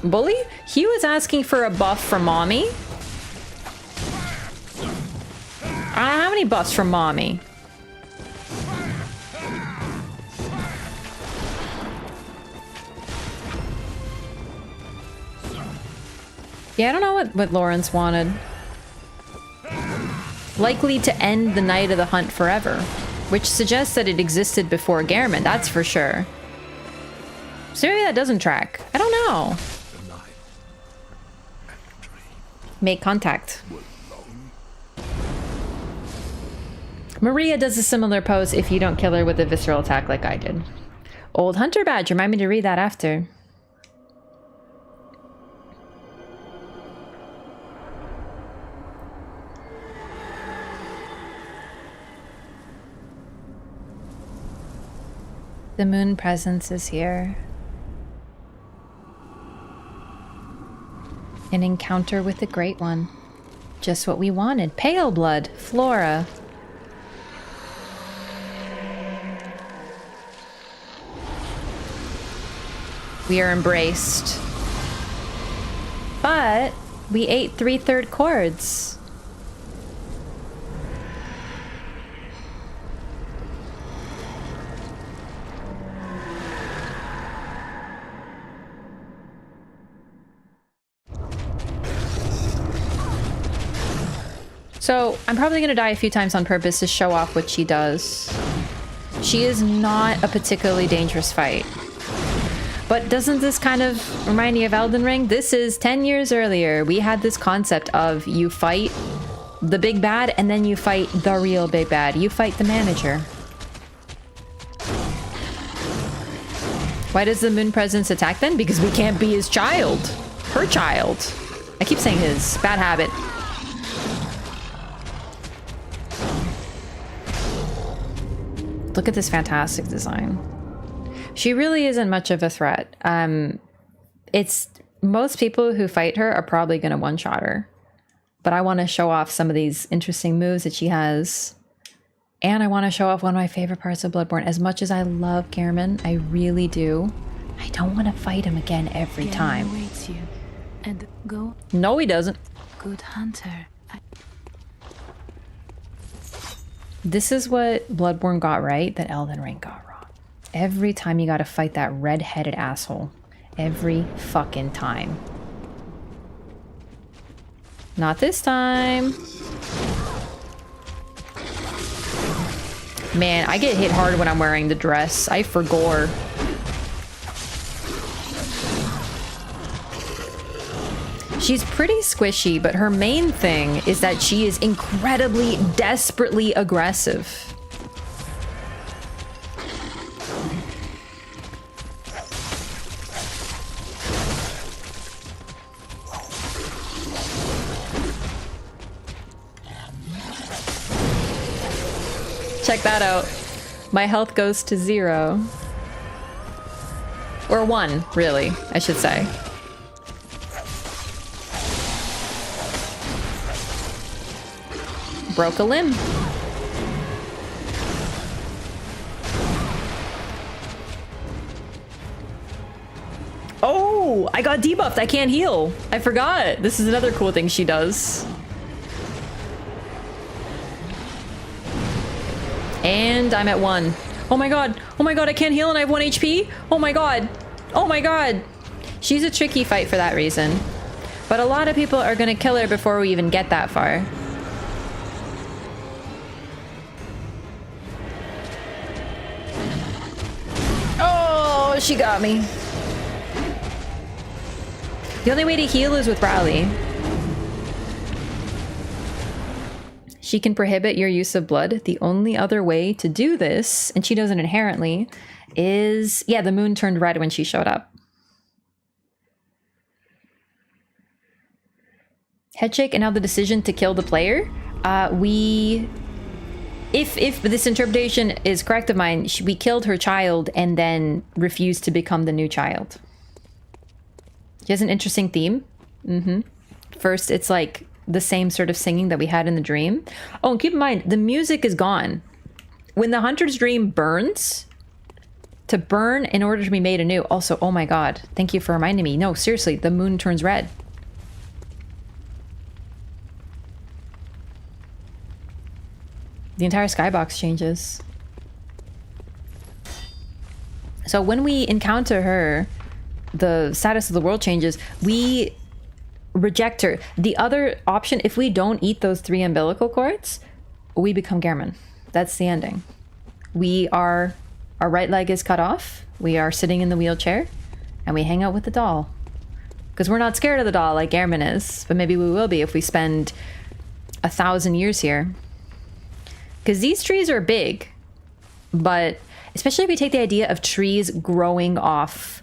Bully? He was asking for a buff from mommy. I don't have any buffs from mommy. Yeah, I don't know what Lawrence wanted. Likely to end the night of the hunt forever, which suggests that it existed before Gehrman, that's for sure. So maybe that doesn't track. I don't know. Make contact. Maria does a similar pose if you don't kill her with a visceral attack like I did. Old Hunter Badge, remind me to read that after. The moon presence is here. An encounter with the Great One. Just what we wanted. Pale blood. Flora. We are embraced. But We ate 3/3 chords. So, I'm probably gonna die a few times on purpose to show off what she does. She is not a particularly dangerous fight. But doesn't this kind of remind you of Elden Ring? This is 10 years earlier. We had this concept of you fight the big bad and then you fight the real big bad. You fight the manager. Why does the moon presence attack then? Because we can't be his child. Her child. I keep saying his. Bad habit. Look at this fantastic design. She really isn't much of a threat. It's most people who fight her are probably going to one-shot her. But I want to show off some of these interesting moves that she has. And I want to show off one of my favorite parts of Bloodborne. As much as I love Gehrman, I really do. I don't want to fight him again every time. Awaits you. And go. No, he doesn't. Good hunter. This is what Bloodborne got right that Elden Ring got wrong. Every time you gotta fight that red-headed asshole. Every fucking time. Not this time. Man, I get hit hard when I'm wearing the dress. I forgore. She's pretty squishy, but her main thing is that she is incredibly, desperately aggressive. Check that out. My health goes to 0. Or 1, really, I should say. Broke a limb. Oh, I got debuffed. I can't heal. I forgot. This is another cool thing she does. And I'm at 1. Oh my god. Oh my god, I can't heal and I have 1 HP. Oh my god. Oh my god. She's a tricky fight for that reason. But a lot of people are gonna kill her before we even get that far. Oh, she got me. The only way to heal is with Rally. She can prohibit your use of blood. The only other way to do this, and she doesn't inherently, is... Yeah, the moon turned red when she showed up. Headshake and now the decision to kill the player. If this interpretation is correct of mine, we killed her child and then refused to become the new child. She has an interesting theme. First, it's like the same sort of singing that we had in the dream. Oh, and keep in mind, the music is gone. When the hunter's dream burns, to burn in order to be made anew. Also, oh my god, thank you for reminding me. No, seriously, the moon turns red. The entire skybox changes. So when we encounter her, the status of the world changes. We reject her. The other option, if we don't eat those 3 umbilical cords, we become Gehrman. That's the ending. Our right leg is cut off. We are sitting in the wheelchair and we hang out with the doll. Because we're not scared of the doll like Gehrman is, but maybe we will be if we spend 1,000 years here. Because these trees are big, but especially if we take the idea of trees growing off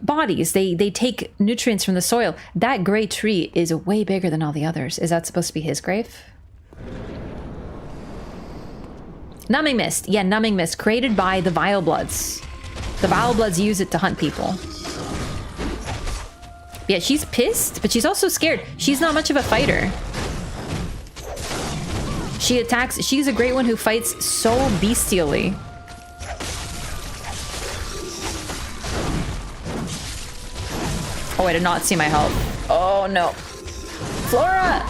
bodies, they take nutrients from the soil. That gray tree is way bigger than all the others. Is that supposed to be his grave? Numbing Mist. Yeah, Numbing Mist, created by the Vile Bloods. The Vile Bloods use it to hunt people. Yeah, she's pissed, but she's also scared. She's not much of a fighter. She attacks. She's a great one who fights so bestially. Oh, I did not see my health. Oh, no. Flora!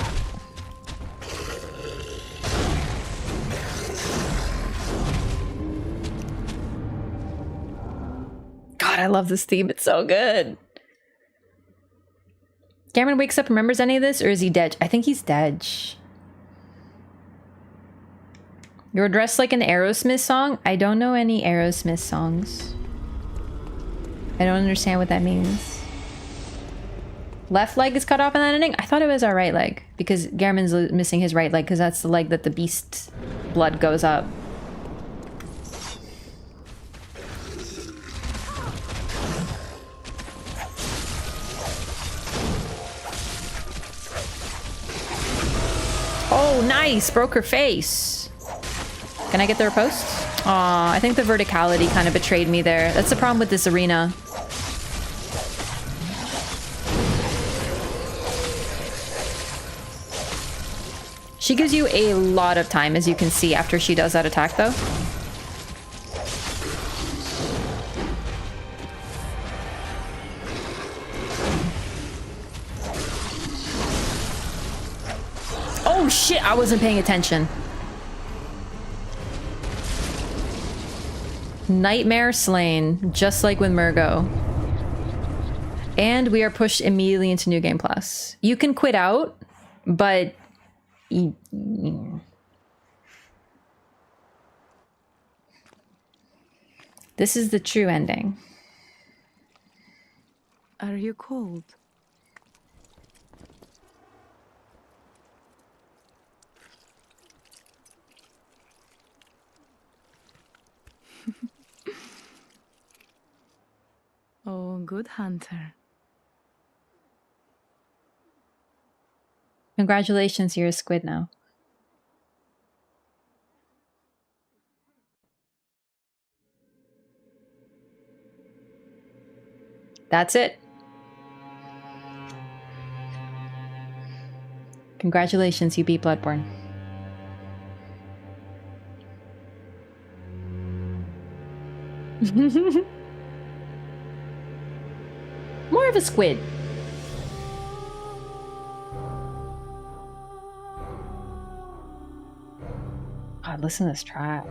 God, I love this theme. It's so good. Gehrman wakes up, remembers any of this, or is he dead? I think he's dead. You're dressed like an Aerosmith song? I don't know any Aerosmith songs. I don't understand what that means. Left leg is cut off in that ending? I thought it was our right leg, because Gehrman's missing his right leg, because that's the leg that the beast blood goes up. Oh, nice! Broke her face. Can I get their post? Aw, I think the verticality kind of betrayed me there. That's the problem with this arena. She gives you a lot of time, as you can see, after she does that attack, though. Oh shit, I wasn't paying attention. Nightmare slain, just like with Murgo. And we are pushed immediately into New Game Plus. You can quit out, but... This is the true ending. Are you cold? Oh, good hunter. Congratulations, you're a squid now. That's it. Congratulations, you beat Bloodborne. More of a squid. God, listen to this track.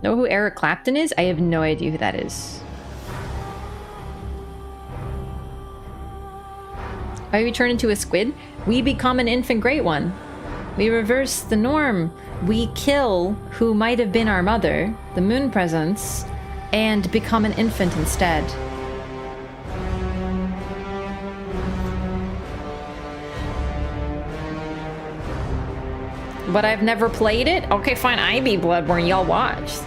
Know who Eric Clapton is? I have no idea who that is. Why we turn into a squid? We become an infant great one. We reverse the norm. We kill who might have been our mother, the moon presence, and become an infant instead. But I've never played it? Okay, fine, I beat Bloodborne, y'all watched.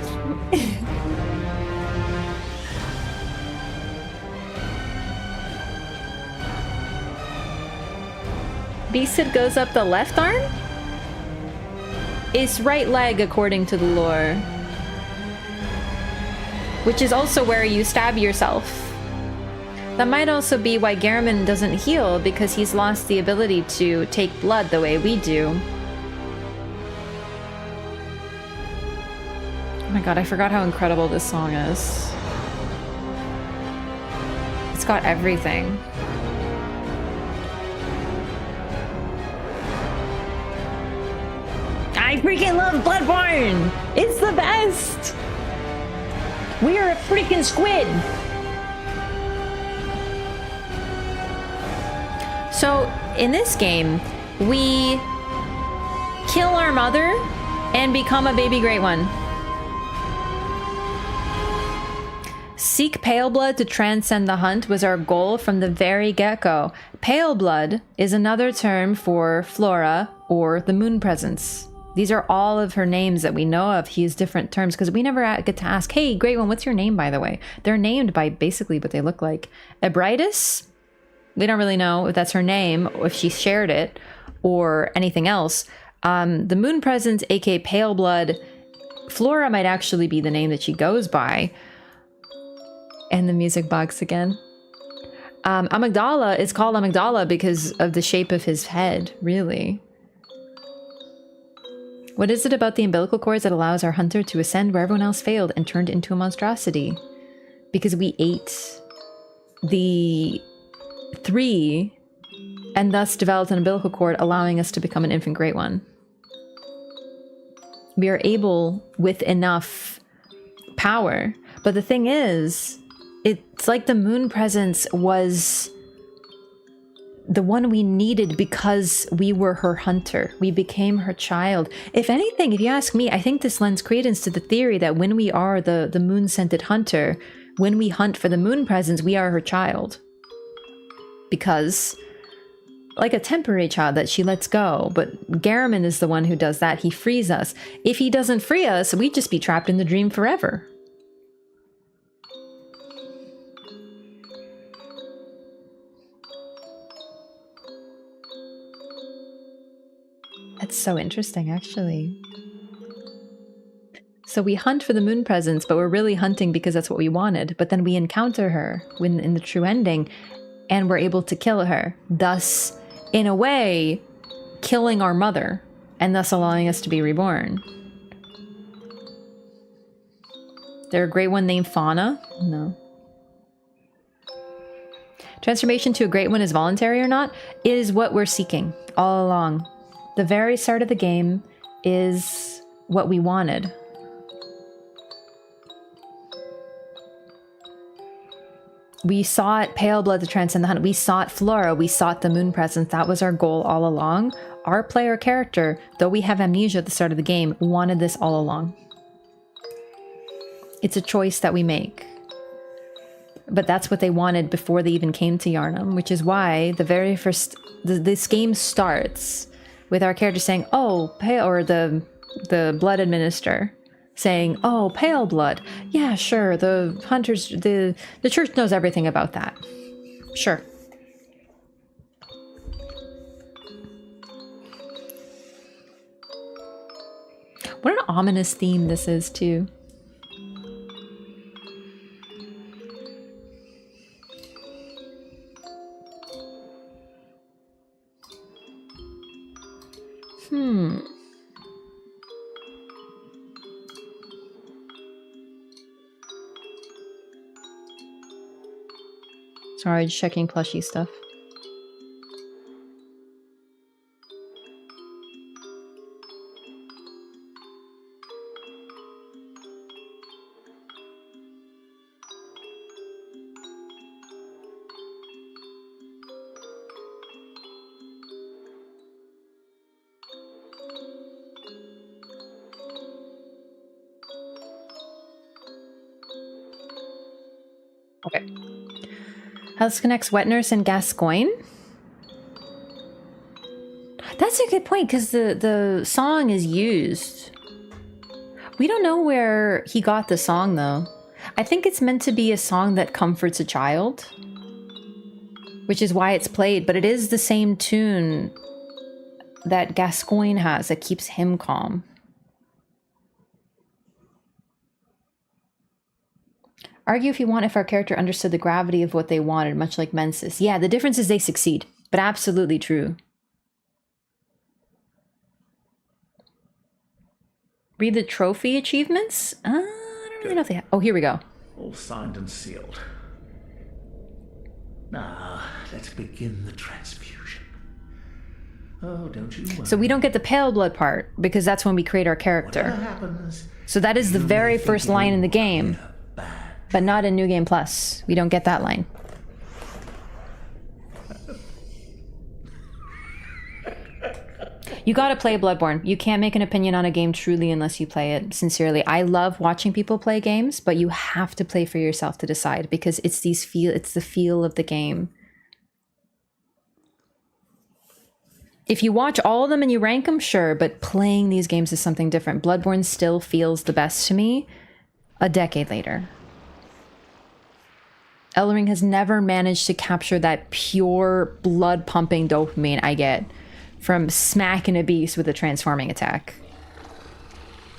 Beasted goes up the left arm? It's right leg according to the lore. Which is also where you stab yourself. That might also be why Gehrman doesn't heal, because he's lost the ability to take blood the way we do. Oh my god, I forgot how incredible this song is. It's got everything. I freaking love Bloodborne! It's the best! We are a freaking squid! So, in this game, we kill our mother and become a baby great one. Seek pale blood to transcend the hunt was our goal from the very get-go. Pale blood is another term for Flora or the moon presence. These are all of her names that we know of. He has different terms because we never get to ask, hey, great one, what's your name, by the way? They're named by basically what they look like. Ebritis? We don't really know if that's her name, or if she shared it, or anything else. The moon presence, aka pale blood, Flora might actually be the name that she goes by. And the music box again. Amygdala is called Amygdala because of the shape of his head, really. What is it about the umbilical cords that allows our hunter to ascend where everyone else failed and turned into a monstrosity? Because we ate the 3 and thus developed an umbilical cord, allowing us to become an infant Great One. We are able with enough power. But the thing is, it's like the moon presence was the one we needed because we were her hunter. We became her child. If anything, if you ask me, I think this lends credence to the theory that when we are the moon-scented hunter, when we hunt for the moon presence, we are her child. Because, like a temporary child that she lets go, but Gehrman is the one who does that. He frees us. If he doesn't free us, we'd just be trapped in the dream forever. That's so interesting, actually. So we hunt for the moon presence, but we're really hunting because that's what we wanted. But then we encounter her when in the true ending, and we're able to kill her. Thus, in a way, killing our mother, and thus allowing us to be reborn. There a great one named Fauna? No. Transformation to a great one is voluntary or not? It is what we're seeking all along. The very start of the game is what we wanted. We sought pale blood to transcend the hunt. We sought Flora. We sought the moon presence. That was our goal all along. Our player character, though we have amnesia at the start of the game, wanted this all along. It's a choice that we make. But that's what they wanted before they even came to Yharnam, which is why the very first... this game starts with our character saying, oh, pale, or the blood administrator saying, oh, pale blood. Yeah, sure, the hunters, the church knows everything about that. Sure. What an ominous theme this is, too. Sorry, just checking plushie stuff. Okay. How this connects Wet Nurse and Gascoigne? That's a good point, because the song is used. We don't know where he got the song, though. I think it's meant to be a song that comforts a child, which is why it's played, but it is the same tune that Gascoigne has that keeps him calm. Argue if you want if our character understood the gravity of what they wanted, much like Mensis. Yeah, the difference is they succeed, but absolutely true. Read the trophy achievements? I don't really know if they have... Oh, here we go. All signed and sealed. Now, let's begin the transfusion. Oh, don't you worry. So we don't get the pale blood part, because that's when we create our character. Whatever happens, so that is the very first line in the game. bad. But not in New Game Plus. We don't get that line. You gotta play Bloodborne. You can't make an opinion on a game truly unless you play it sincerely. I love watching people play games, but you have to play for yourself to decide, because it's the feel of the game. If you watch all of them and you rank them, sure, but playing these games is something different. Bloodborne still feels the best to me a decade later. Elden Ring has never managed to capture that pure blood-pumping dopamine I get from smacking a beast with a transforming attack.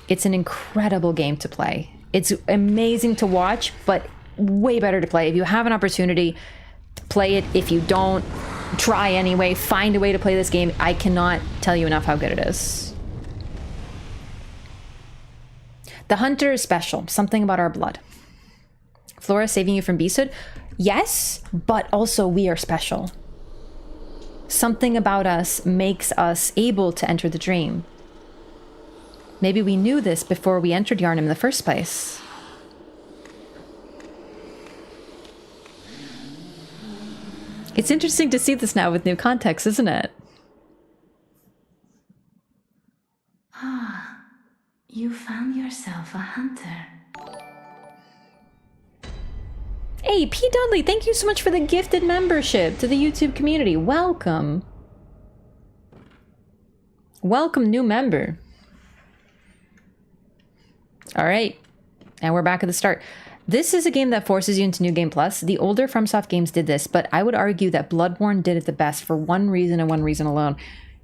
It's an incredible game to play. It's amazing to watch, but way better to play. If you have an opportunity, play it. If you don't, try anyway. Find a way to play this game. I cannot tell you enough how good it is. The Hunter is special. Something about our blood. Flora saving you from beasthood. Yes, but also we are special. Something about us makes us able to enter the dream. Maybe we knew this before we entered Yharnam in the first place. It's interesting to see this now with new context, isn't it? Ah, you found yourself a hunter. Hey, P. Dudley, thank you so much for the gifted membership to the YouTube community. Welcome. Welcome, new member. All right, and we're back at the start. This is a game that forces you into New Game Plus. The older FromSoft games did this, but I would argue that Bloodborne did it the best for one reason and one reason alone.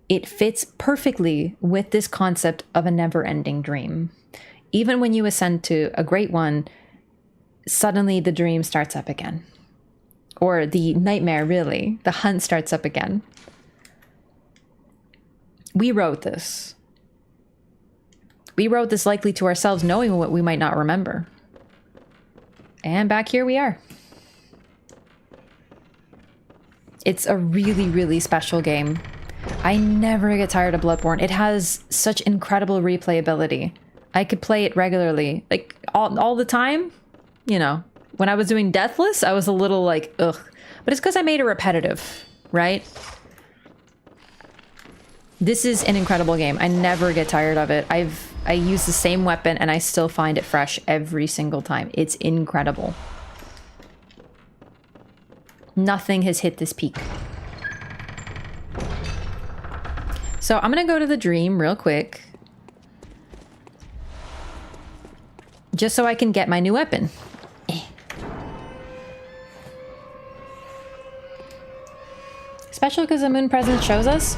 It fits perfectly with this concept of a never-ending dream. Even when you ascend to a great one, suddenly the dream starts up again. Or the nightmare, really. The hunt starts up again. We wrote this. We wrote this likely to ourselves, knowing what we might not remember. And back here we are. It's a really, really special game. I never get tired of Bloodborne. It has such incredible replayability. I could play it regularly. Like, all the time. You know, when I was doing Deathless, I was a little like, ugh. But it's because I made it repetitive, right? This is an incredible game. I never get tired of it. I use the same weapon and I still find it fresh every single time. It's incredible. Nothing has hit this peak. So I'm gonna go to the dream real quick. Just so I can get my new weapon. Special because the moon presence shows us?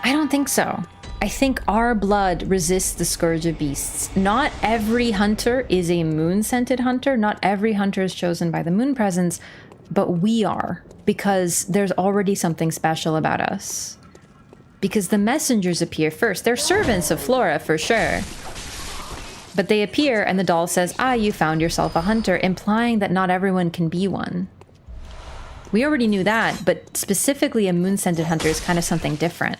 I don't think so. I think our blood resists the scourge of beasts. Not every hunter is a moon-scented hunter. Not every hunter is chosen by the moon presence, but we are, because there's already something special about us. Because the messengers appear first. They're servants of Flora, for sure. But they appear and the doll says, ah, you found yourself a hunter, implying that not everyone can be one. We already knew that, but specifically a moon-scented hunter is kind of something different.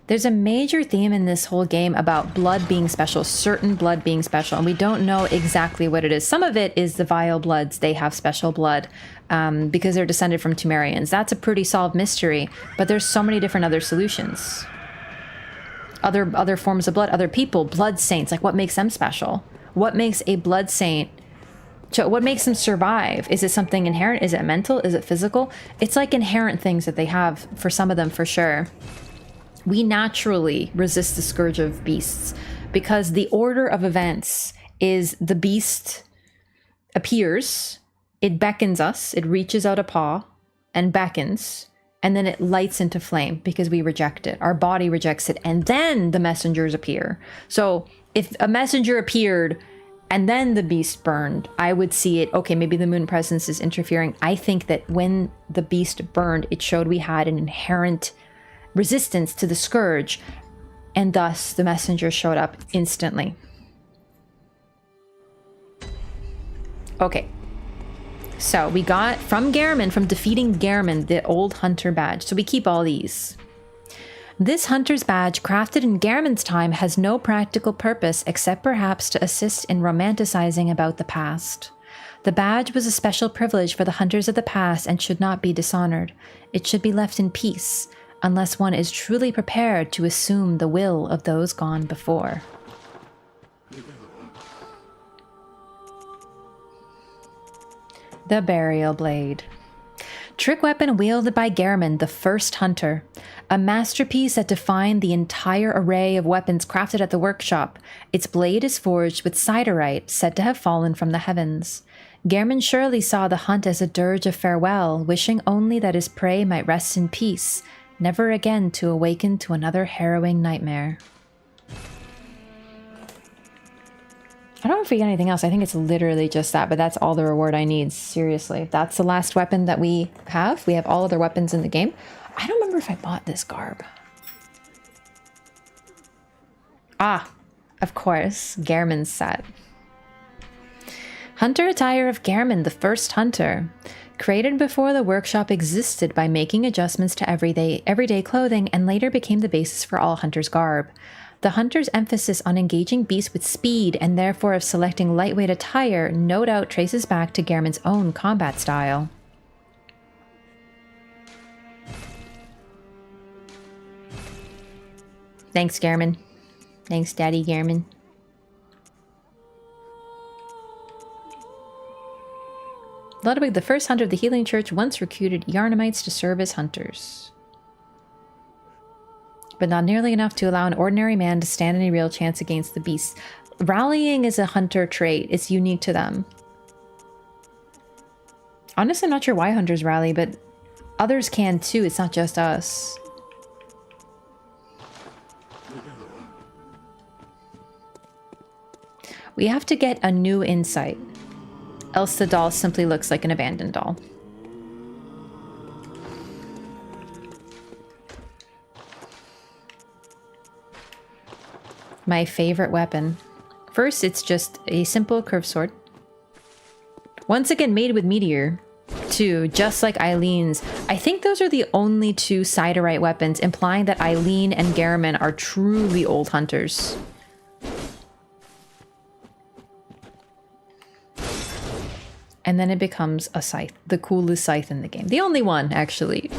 There's a major theme in this whole game about blood being special, certain blood being special, and we don't know exactly what it is. Some of it is the vile bloods. They have special blood because they're descended from Pthumerians. That's a pretty solved mystery, but there's so many different other solutions. Other forms of blood, other people, blood saints, like what makes them special? What makes a blood saint, what makes them survive? Is it something inherent? Is it mental? Is it physical? It's like inherent things that they have for some of them, for sure. We naturally resist the scourge of beasts because the order of events is the beast appears, it beckons us, it reaches out a paw and beckons, and then it lights into flame because we reject it. Our body rejects it, and then the messengers appear. So if a messenger appeared and then the beast burned, I would see it, okay, maybe the moon presence is interfering. I think that when the beast burned, it showed we had an inherent resistance to the scourge, and thus the messenger showed up instantly. Okay, so we got from Gehrman, from defeating Gehrman, the old hunter badge. So we keep all these. This hunter's badge, crafted in Gehrman's time, has no practical purpose except perhaps to assist in romanticizing about the past. The badge was a special privilege for the hunters of the past and should not be dishonored. It should be left in peace, unless one is truly prepared to assume the will of those gone before. The Burial Blade. Trick weapon wielded by Gehrman, the first hunter. A masterpiece that defined the entire array of weapons crafted at the workshop. Its blade is forged with siderite, said to have fallen from the heavens. Gehrman surely saw the hunt as a dirge of farewell, wishing only that his prey might rest in peace, never again to awaken to another harrowing nightmare. I don't know if we get anything else. I think it's literally just that, but that's all the reward I need. Seriously, that's the last weapon that we have. We have all other weapons in the game. I don't remember if I bought this garb. Ah, Of course, Gehrman's set. Hunter attire of Gehrman, the first hunter. Created before the workshop existed by making adjustments to everyday clothing and later became the basis for all hunters' garb. The hunter's emphasis on engaging beasts with speed and therefore of selecting lightweight attire no doubt traces back to Gehrman's own combat style. Thanks, Gehrman. Thanks, Daddy Gehrman. Ludwig, the first hunter of the Healing Church, once recruited Yharnamites to serve as hunters. But not nearly enough to allow an ordinary man to stand any real chance against the beasts. Rallying is a hunter trait. It's unique to them. Honestly, I'm not sure why hunters rally, but others can too. It's not just us. We have to get a new insight. Else the doll simply looks like an abandoned doll. My favorite weapon. First, it's just a simple curved sword. Once again, made with meteor. Two, just like Eileen's. I think those are the only two Siderite weapons, implying that Eileen and Gehrman are truly old hunters. And then it becomes a scythe. The coolest scythe in the game. The only one, actually.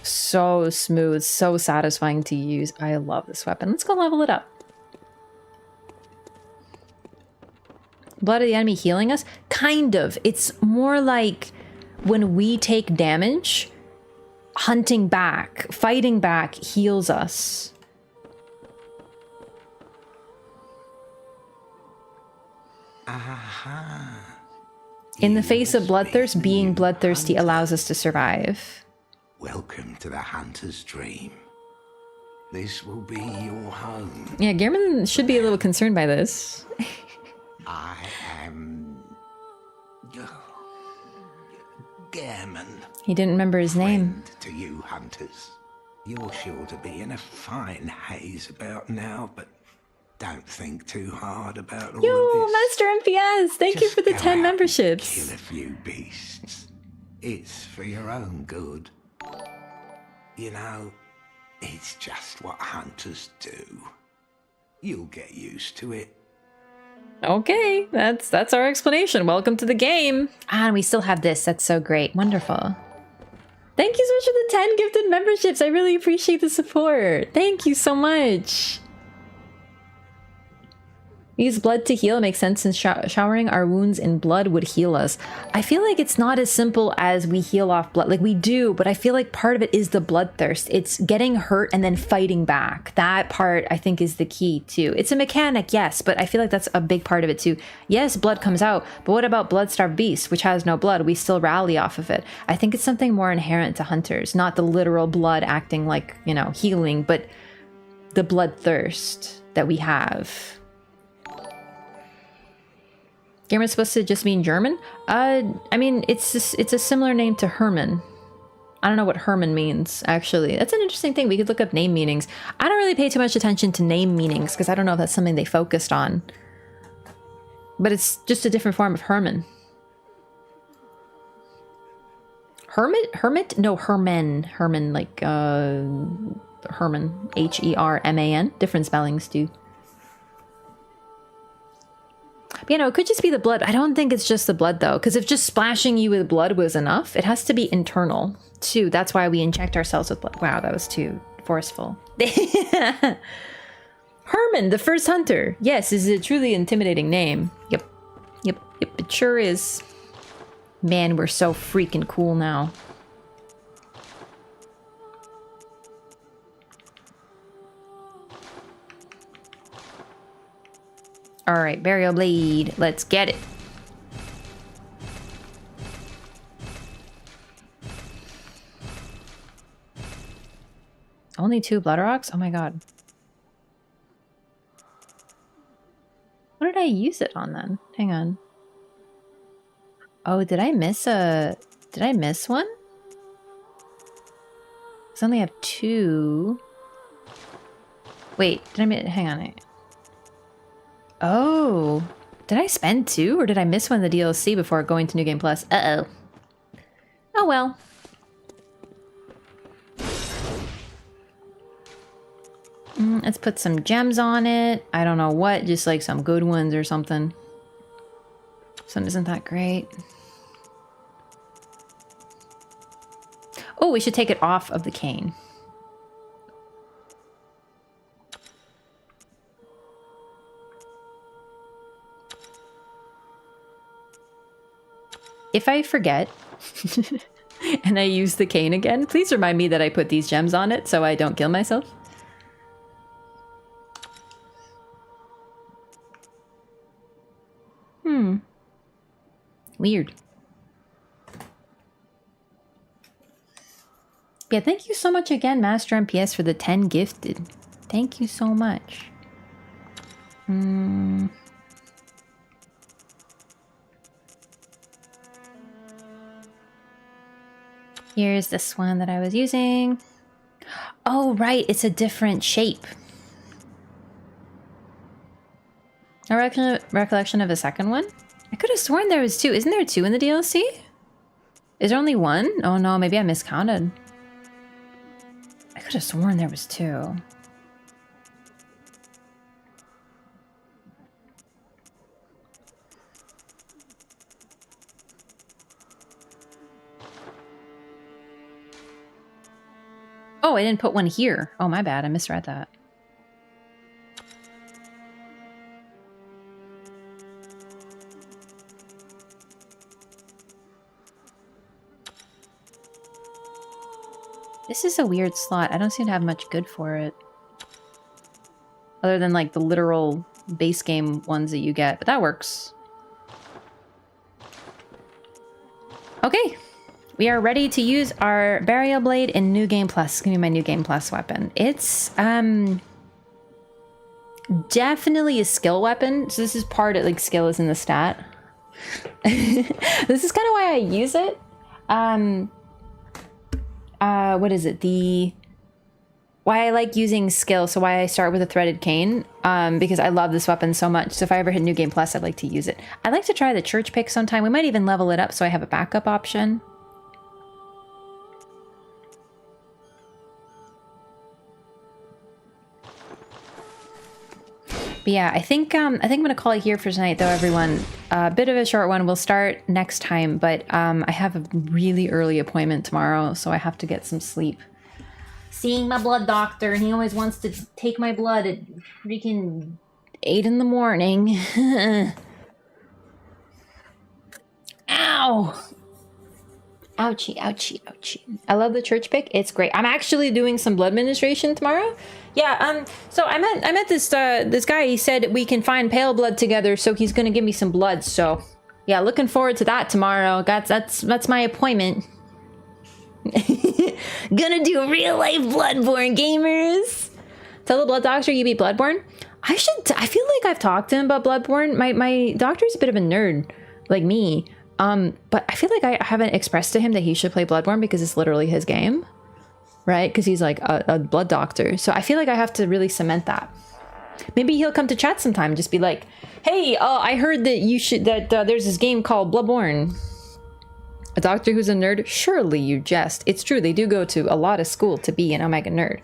So smooth, so satisfying to use. I love this weapon. Let's go level it up. Blood of the enemy healing us? Kind of. It's more like when we take damage, hunting back, fighting back heals us. Aha. In the face of bloodthirst, being bloodthirsty allows us to survive. Welcome to the hunter's dream. This will be your home. Yeah, Gehrman should be a little concerned by this. I am Gehrman. He didn't remember his name. Friend to you hunters. You're sure to be in a fine haze about now, but don't think too hard about all of Yo, this. Master MPS! Thank you Just for the go 10 out and memberships. Kill a few beasts. It's for your own good. You know, it's just what hunters do. You'll get used to it. Okay, that's our explanation. Welcome to the game. Ah, and we still have this. That's so great. Wonderful. Thank you so much for the 10 gifted memberships. I really appreciate the support. Thank you so much. Use blood to heal. Makes sense since showering our wounds in blood would heal us. I feel like it's not as simple as we heal off blood. Like we do, but I feel like part of it is the bloodthirst. It's getting hurt and then fighting back. That part I think is the key too. It's a mechanic, yes, but I feel like that's a big part of it too. Yes, blood comes out, but what about blood-starved beast, which has no blood? We still rally off of it. I think it's something more inherent to hunters, not the literal blood acting like, you know, healing, but the bloodthirst that we have. Gehrman's supposed to just mean German? I mean, it's a similar name to Herman. I don't know what Herman means, actually. That's an interesting thing. We could look up name meanings. I don't really pay too much attention to name meanings because I don't know if that's something they focused on. But it's just a different form of Herman. Hermit? No, Herman. Herman, like, Herman. Herman. Different spellings, too. You know, it could just be the blood. I don't think it's just the blood, though, because if just splashing you with blood was enough, it has to be internal, too. That's why we inject ourselves with blood. Wow, that was too forceful. Herman, the first hunter. Yes, is a truly intimidating name. Yep, it sure is. Man, we're so freaking cool now. All right, burial blade. Let's get it. Only 2 blood rocks? Oh my god. I use it on then? Hang on. Oh, did I miss one? I only have 2. Wait, hang on. Oh, did I spend 2 or did I miss one of the DLC before going to New Game Plus? Uh-oh. Oh well. Let's put some gems on it. I don't know what, just like some good ones or something. This one isn't that great. Oh, we should take it off of the cane. If I forget and I use the cane again, please remind me that I put these gems on it so I don't kill myself. Weird. Yeah, thank you so much again, Master MPS, for the 10 gifted. Thank you so much. Here's this one that I was using. Oh, right, it's a different shape. A recollection of a second one? I could have sworn there was 2. Isn't there 2 in the DLC? Is there only 1? Oh no, maybe I miscounted. I could have sworn there was 2. Oh, I didn't put one here. Oh, my bad. I misread that. This is a weird slot. I don't seem to have much good for it. Other than like the literal base game ones that you get, but that works. Okay. We are ready to use our Burial Blade in New Game Plus. It's gonna be my New Game Plus weapon. It's definitely a skill weapon. So this is part of like skill is in the stat. This is kind of why I use it. What is it? Why I like using skill, so why I start with a threaded cane, because I love this weapon so much. So if I ever hit New Game Plus, I'd like to use it. I'd like to try the church pick sometime. We might even level it up so I have a backup option. But yeah, I think I'm gonna call it here for tonight, though, everyone. A bit of a short one. We'll start next time, but I have a really early appointment tomorrow, so I have to get some sleep. Seeing my blood doctor, and he always wants to take my blood at freaking 8 in the morning. Ow! Ouchie, ouchie, ouchie. I love the church pick. It's great. I'm actually doing some blood administration tomorrow. Yeah, so I met this this guy. He said we can find pale blood together, so he's gonna give me some blood. So yeah, looking forward to that tomorrow. That's my appointment. Gonna do real life Bloodborne, gamers. Tell the blood doctor you beat Bloodborne. I feel like I've talked to him about Bloodborne. My doctor's a bit of a nerd, like me. But I feel like I haven't expressed to him that he should play Bloodborne because it's literally his game, right? Because he's like a blood doctor. So I feel like I have to really cement that. Maybe he'll come to chat sometime and just be like, hey, I heard that there's this game called Bloodborne. A doctor who's a nerd? Surely you jest. It's true, they do go to a lot of school to be an Omega nerd.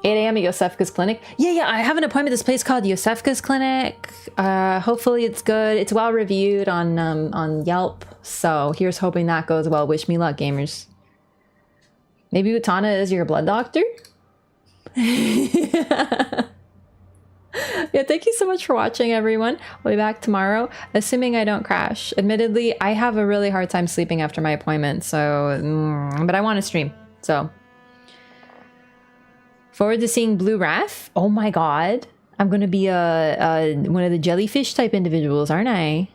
8 a.m. at Yosefka's clinic. Yeah, I have an appointment at this place called Yosefka's clinic. Hopefully it's good. It's well reviewed on Yelp. So here's hoping that goes well. Wish me luck, gamers. Maybe Utana is your blood doctor? Yeah, thank you so much for watching, everyone. We'll be back tomorrow, assuming I don't crash. Admittedly, I have a really hard time sleeping after my appointment, so... but I want to stream, so... Forward to seeing Blue Wrath. Oh my god. I'm gonna be one of the jellyfish type individuals, aren't I?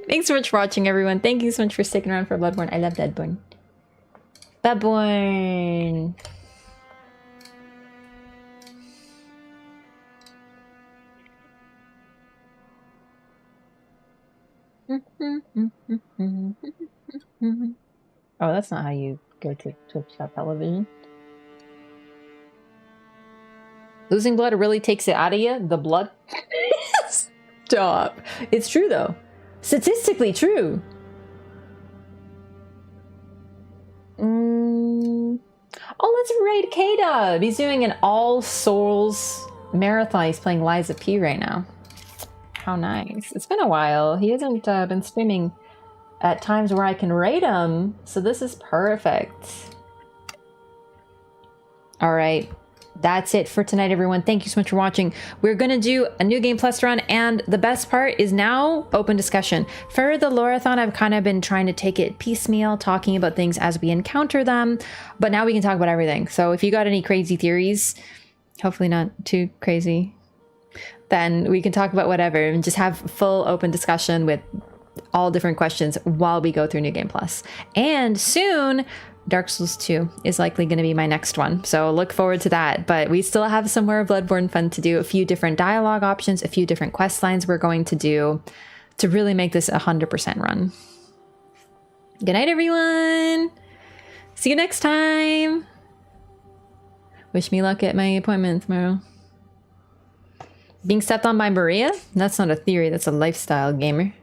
Thanks so much for watching, everyone. Thank you so much for sticking around for Bloodborne. I love Bloodborne. Bloodborne. Oh, that's not how you go to Twitch.television. Losing blood really takes it out of you? The blood? Stop. It's true, though. Statistically true. Oh, let's raid K-Dub. He's doing an All Souls marathon. He's playing Lies of P right now. How nice. It's been a while. He hasn't been streaming at times where I can raid him, so this is perfect. All right. That's it for tonight, everyone. Thank you so much for watching. We're going to do a New Game Plus run, and the best part is now open discussion. For the Lorathon, I've kind of been trying to take it piecemeal, talking about things as we encounter them, but now we can talk about everything. So if you got any crazy theories, hopefully not too crazy, then we can talk about whatever and just have full open discussion with all different questions while we go through New Game Plus. And soon, Dark Souls 2 is likely going to be my next one, so look forward to that. But we still have some more Bloodborne fun to do, a few different dialogue options, a few different quest lines we're going to do to really make this 100% run. Good night, everyone! See you next time! Wish me luck at my appointment tomorrow. Being stepped on by Maria? That's not a theory, that's a lifestyle, gamer.